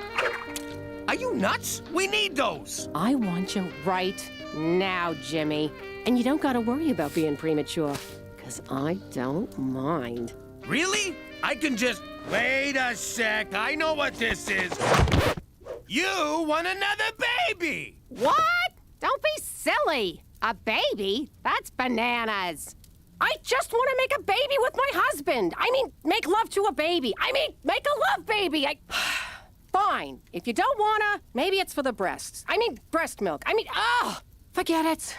Are you nuts? We need those. I want you right now, Jimmy. And you don't gotta worry about being premature, 'cause I don't mind. Really? I can just... Wait a sec. I know what this is. You want another baby! What? Don't be silly. A baby? That's bananas. I just want to make a baby with my husband. I mean, make love to a baby. I mean, make a love baby. Fine. If you don't wanna, maybe it's for the breasts. I mean, breast milk. I mean, forget it.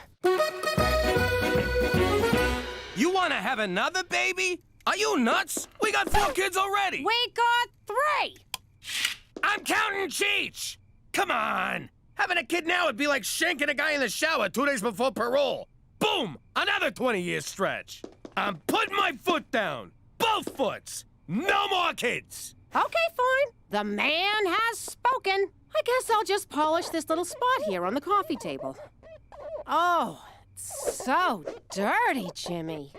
You want to have another baby? Are you nuts? We got 4 kids already. We got 3. I'm counting Cheech. Come on. Having a kid now would be like shanking a guy in the shower 2 days before parole. Boom! Another 20-year stretch. I'm putting my foot down. Both foots. No more kids. Okay, fine. The man has spoken. I guess I'll just polish this little spot here on the coffee table. Oh, it's so dirty, Jimmy.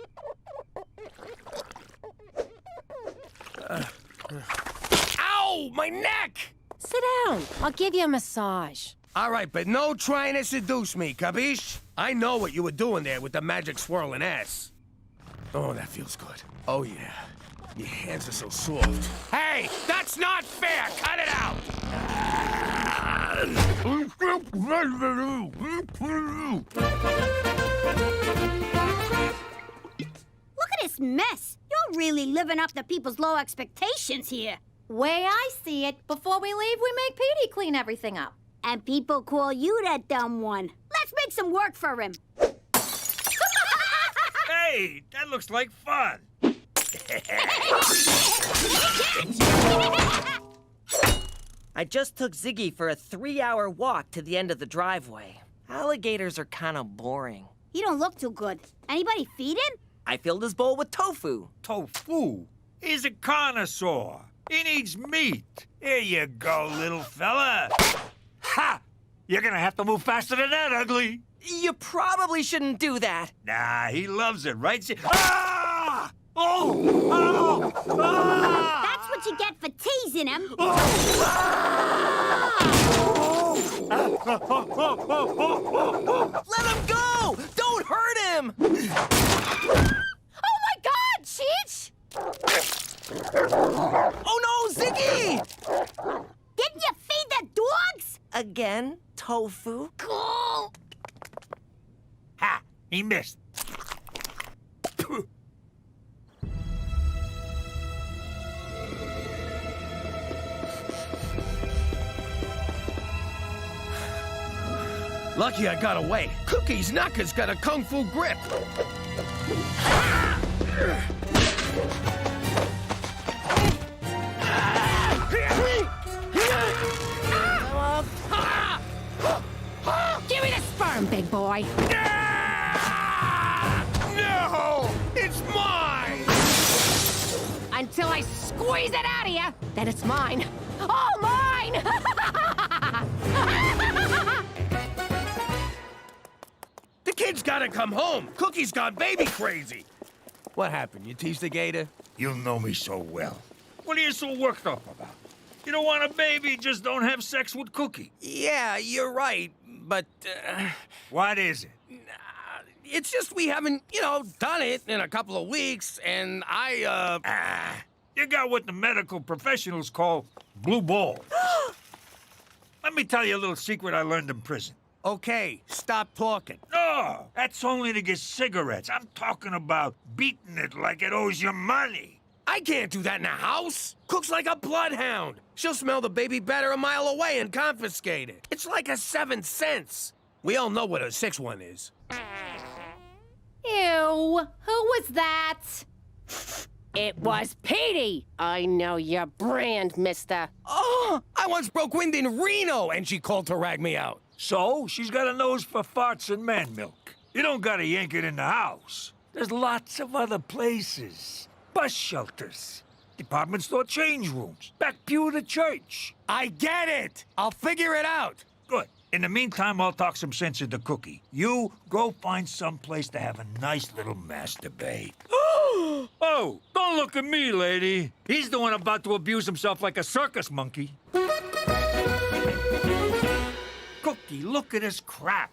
Ow! My neck! Sit down. I'll give you a massage. All right, but no trying to seduce me, capiche? I know what you were doing there with the magic swirling ass. Oh, that feels good. Oh, yeah. Your hands are so soft. Hey, that's not fair! Cut it out! Look at this mess. You're really living up to people's low expectations here. Way I see it, before we leave, we make Petey clean everything up. And people call you that dumb one. Let's make some work for him. Hey, that looks like fun. I just took Ziggy for a 3-hour walk to the end of the driveway. Alligators are kind of boring. He don't look too good. Anybody feed him? I filled his bowl with tofu. Tofu? He's a connoisseur. He needs meat. Here you go, little fella. Ha! You're gonna have to move faster than that, ugly. You probably shouldn't do that. Nah, he loves it, right? Ah! Oh! Oh! Ah! That's what you get for teasing him. Let him go! Don't hurt him! Oh my God, Cheech! Oh no, Ziggy! Didn't you feed the dogs? Again? Tofu? Cool. Ha! He missed. Lucky I got away. Cookie's Knocker's got a kung fu grip. boy. No! It's mine! Until I squeeze it out of you, then it's mine. All mine! The kid's gotta come home. Cookie's gone baby crazy. What happened? You teased the gator? You know me so well. What are you so worked up about? You don't want a baby, just don't have sex with Cookie. Yeah, you're right, but... What is it? It's just we haven't, done it in a couple of weeks, and You got what the medical professionals call blue balls. Let me tell you a little secret I learned in prison. Okay, stop talking. No, that's only to get cigarettes. I'm talking about beating it like it owes you money. I can't do that in a house. Cook's like a bloodhound. She'll smell the baby better a mile away and confiscate it. It's like a 7 cents. We all know what a 6 one is. Ew, who was that? It was Petey. I know your brand, mister. Oh, I once broke wind in Reno, and she called to rag me out. So, she's got a nose for farts and man milk. You don't gotta yank it in the house. There's lots of other places. Bus shelters, department store change rooms, back pew of the church. I get it. I'll figure it out. Good. In the meantime, I'll talk some sense into Cookie. You go find some place to have a nice little masturbate. Oh, don't look at me, lady. He's the one about to abuse himself like a circus monkey. Cookie, look at this crap.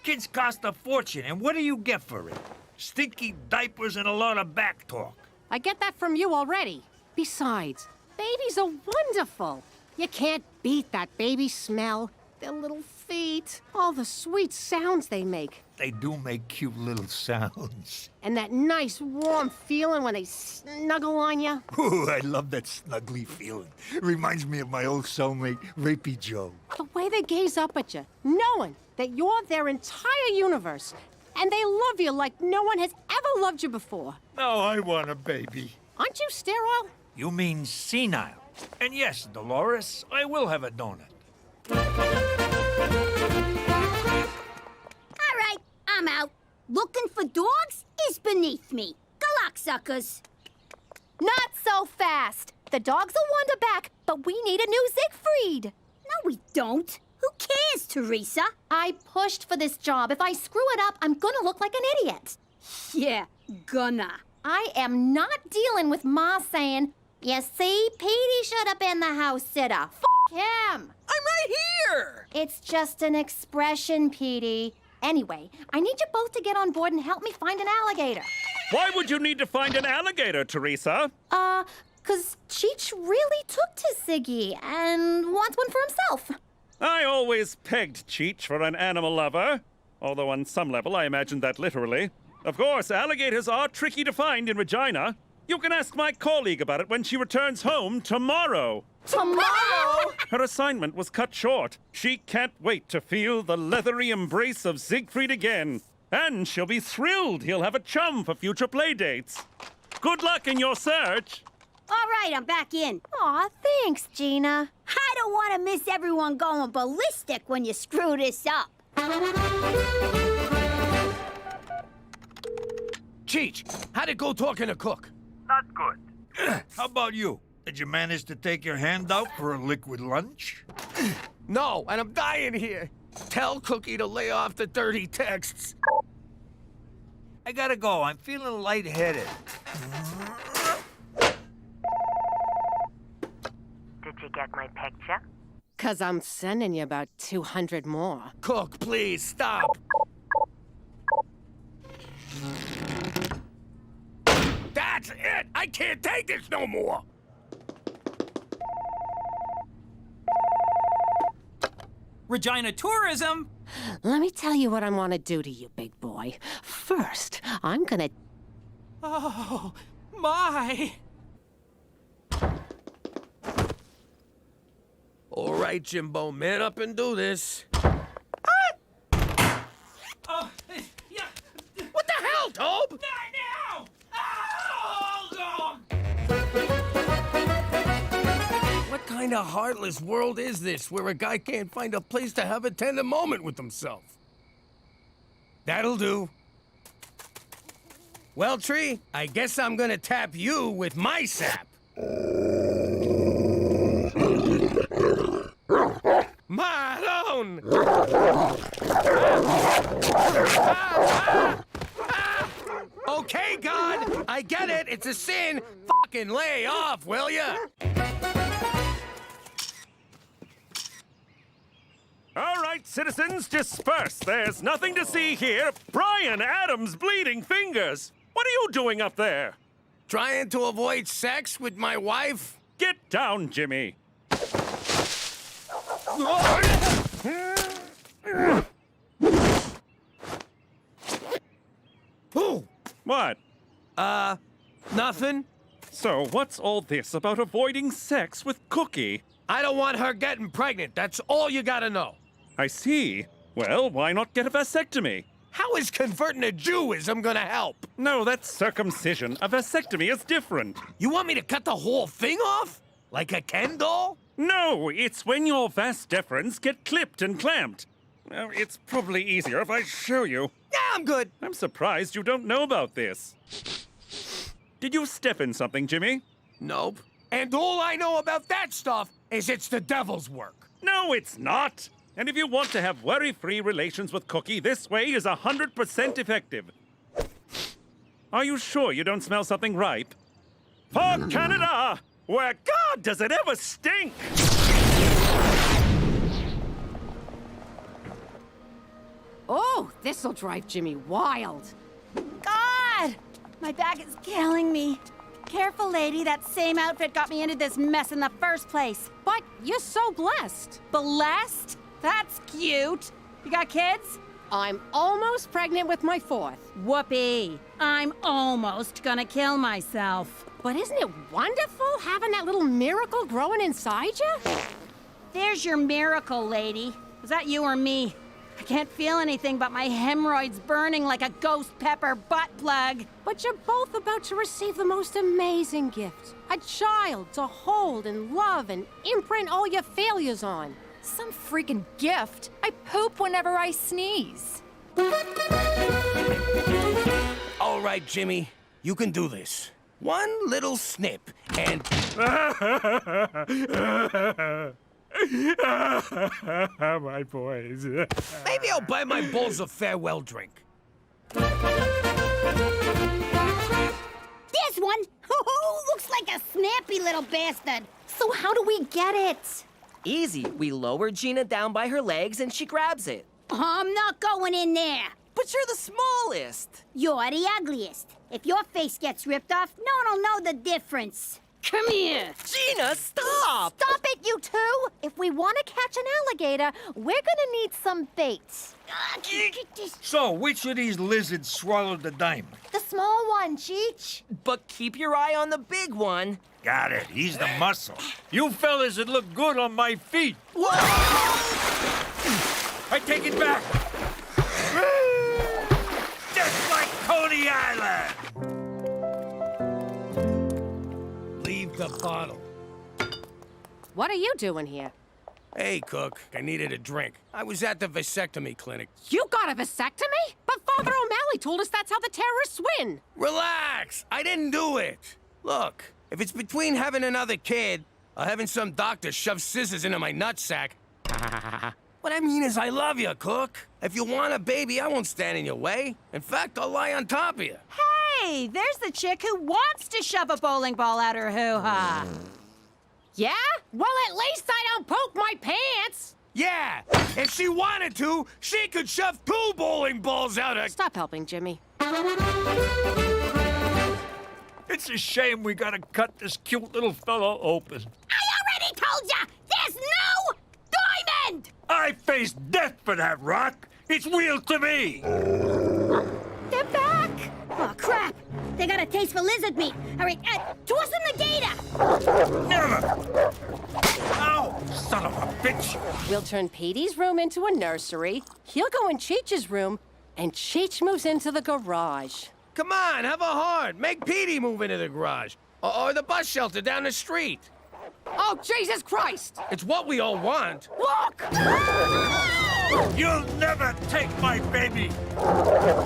Kids cost a fortune, and what do you get for it? Stinky diapers and a lot of back talk. I get that from you already. Besides, babies are wonderful. You can't beat that baby smell. Their little feet, all the sweet sounds they make. They do make cute little sounds. And that nice warm feeling when they snuggle on you. Ooh, I love that snuggly feeling. Reminds me of my old cellmate, Rapey Joe. The way they gaze up at you, knowing that you're their entire universe, and they love you like no one has ever loved you before. Now I want a baby. Aren't you sterile? You mean senile. And yes, Dolores, I will have a donut. All right, I'm out. Looking for dogs is beneath me. Good luck, suckers. Not so fast. The dogs will wander back, but we need a new Siegfried. No, we don't. Who cares, Teresa? I pushed for this job. If I screw it up, I'm gonna look like an idiot. Yeah, gonna. I am not dealing with Ma saying, you see, Petey should have been the house sitter. F him. I'm right here! It's just an expression, Petey. Anyway, I need you both to get on board and help me find an alligator. Why would you need to find an alligator, Teresa? 'Cause Cheech really took to Siggy and wants one for himself. I always pegged Cheech for an animal lover. Although on some level I imagined that literally. Of course, alligators are tricky to find in Regina. You can ask my colleague about it when she returns home tomorrow. Tomorrow? Her assignment was cut short. She can't wait to feel the leathery embrace of Siegfried again. And she'll be thrilled he'll have a chum for future playdates. Good luck in your search. All right, I'm back in. Aw, thanks, Gina. I don't want to miss everyone going ballistic when you screw this up. Cheech, how'd it go talking to Cook? Not good. How about you? Did you manage to take your hand out for a liquid lunch? No, and I'm dying here. Tell Cookie to lay off the dirty texts. I gotta go. I'm feeling lightheaded. Did you get my picture? 'Cause I'm sending you about 200 more. Cook, please, stop. That's it! I can't take this no more! Regina Tourism! Let me tell you what I want to do to you, big boy. First, I'm gonna... Oh, my! All right, Jimbo, man up and do this. Oh, yeah. What the hell, Tobe? Not now! Oh, God! What kind of heartless world is this where a guy can't find a place to have a tender moment with himself? That'll do. Well, Tree, I guess I'm gonna tap you with my sap. Marlon! Okay, God, I get it. It's a sin. Fucking lay off, will ya? All right, citizens, disperse. There's nothing to see here. Brian Adams' bleeding fingers. What are you doing up there? Trying to avoid sex with my wife? Get down, Jimmy. Who? What? Nothing. So, what's all this about avoiding sex with Cookie? I don't want her getting pregnant. That's all you gotta know. I see. Well, why not get a vasectomy? How is converting to Jewism gonna help? No, that's circumcision. A vasectomy is different. You want me to cut the whole thing off? Like a Ken doll? No, it's when your vas deferens get clipped and clamped. Well, it's probably easier if I show you. Yeah, I'm good. I'm surprised you don't know about this. Did you step in something, Jimmy? Nope. And all I know about that stuff is it's the devil's work. No, it's not. And if you want to have worry-free relations with Cookie, this way is 100% effective. Are you sure you don't smell something ripe? For Canada, where God does it ever stink! Oh, this'll drive Jimmy wild. God! My back is killing me. Careful, lady. That same outfit got me into this mess in the first place. But you're so blessed. Blessed? That's cute. You got kids? I'm almost pregnant with my fourth. Whoopee. I'm almost gonna kill myself. But isn't it wonderful having that little miracle growing inside you? There's your miracle, lady. Was that you or me? I can't feel anything but my hemorrhoids burning like a ghost pepper butt plug. But you're both about to receive the most amazing gift. A child to hold and love and imprint all your failures on. Some freaking gift. I poop whenever I sneeze. All right, Jimmy, you can do this. One little snip, and... My boys. Maybe I'll buy my bulls a farewell drink. This one? Looks like a snappy little bastard. So how do we get it? Easy. We lower Gina down by her legs and she grabs it. I'm not going in there. But you're the smallest. You're the ugliest. If your face gets ripped off, no one will know the difference. Come here. Gina, stop! Stop it, you two! If we want to catch an alligator, we're gonna need some bait. So, which of these lizards swallowed the diamond? The small one, Cheech. But keep your eye on the big one. Got it. He's the muscle. You fellas would look good on my feet. Whoa! I take it back. Just like Coney Island. Leave the bottle. What are you doing here? Hey, Cook, I needed a drink. I was at the vasectomy clinic. You got a vasectomy? But Father O'Malley told us that's how the terrorists win. Relax! I didn't do it. Look, if it's between having another kid or having some doctor shove scissors into my nutsack, what I mean is I love you, Cook. If you want a baby, I won't stand in your way. In fact, I'll lie on top of you. Hey, there's the chick who wants to shove a bowling ball out her hoo-ha. Yeah? Well, at least I don't poke my pants. Yeah, if she wanted to, she could shove 2 bowling balls out her... Stop helping, Jimmy. It's a shame we gotta cut this cute little fellow open. I already told ya! There's no diamond! I faced death for that rock. It's real to me. They're back! Oh, crap! They got a taste for lizard meat. All right, toss them the gator! Never! Ow! Son of a bitch! We'll turn Petey's room into a nursery. He'll go in Cheech's room, and Cheech moves into the garage. Come on, have a heart. Make Petey move into the garage. Or the bus shelter down the street. Oh, Jesus Christ! It's what we all want. Look! You'll never take my baby!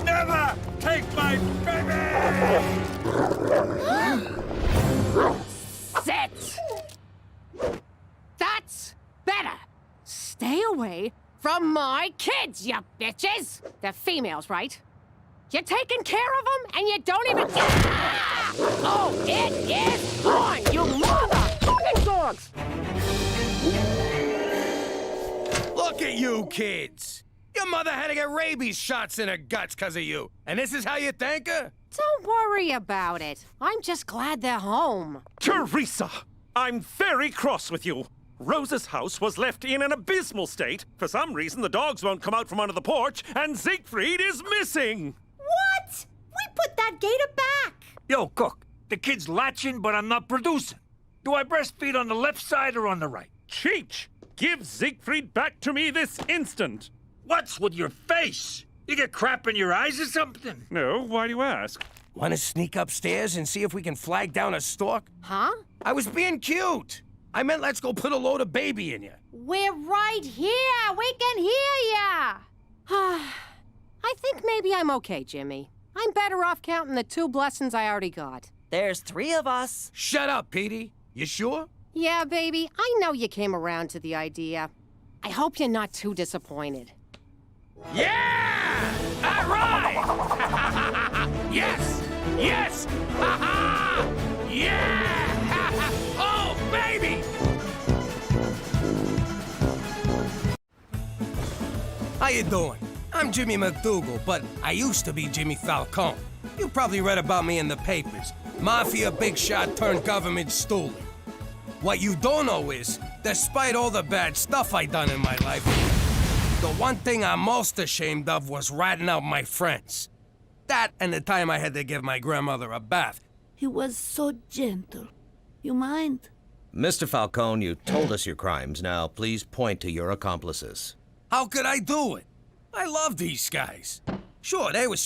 Never take my baby! Sit! That's better. Stay away from my kids, you bitches! They're females, right? You're taking care of them, and you don't even... Oh, it is on, you motherfucking dogs! Look at you kids! Your mother had to get rabies shots in her guts because of you. And this is how you thank her? Don't worry about it. I'm just glad they're home. Teresa, I'm very cross with you. Rose's house was left in an abysmal state. For some reason, the dogs won't come out from under the porch, and Siegfried is missing. What? We put that gator back. Yo, Cook, the kid's latching, but I'm not producing. Do I breastfeed on the left side or on the right? Cheech, give Siegfried back to me this instant. What's with your face? You get crap in your eyes or something? No, why do you ask? Want to sneak upstairs and see if we can flag down a stork? Huh? I was being cute. I meant let's go put a load of baby in you. We're right here. We can hear ya. I think maybe I'm okay, Jimmy. I'm better off counting the 2 blessings I already got. There's 3 of us. Shut up, Petey. You sure? Yeah, baby. I know you came around to the idea. I hope you're not too disappointed. Yeah! All right! Yes! Yes! Yeah! Oh, baby! How you doing? I'm Jimmy McDougal, but I used to be Jimmy Falcone. You probably read about me in the papers. Mafia big shot turned government stoolie. What you don't know is, despite all the bad stuff I done in my life, the one thing I'm most ashamed of was ratting out my friends. That and the time I had to give my grandmother a bath. He was so gentle. You mind? Mr. Falcone, you told us your crimes. Now, please point to your accomplices. How could I do it? I love these guys. Sure, they were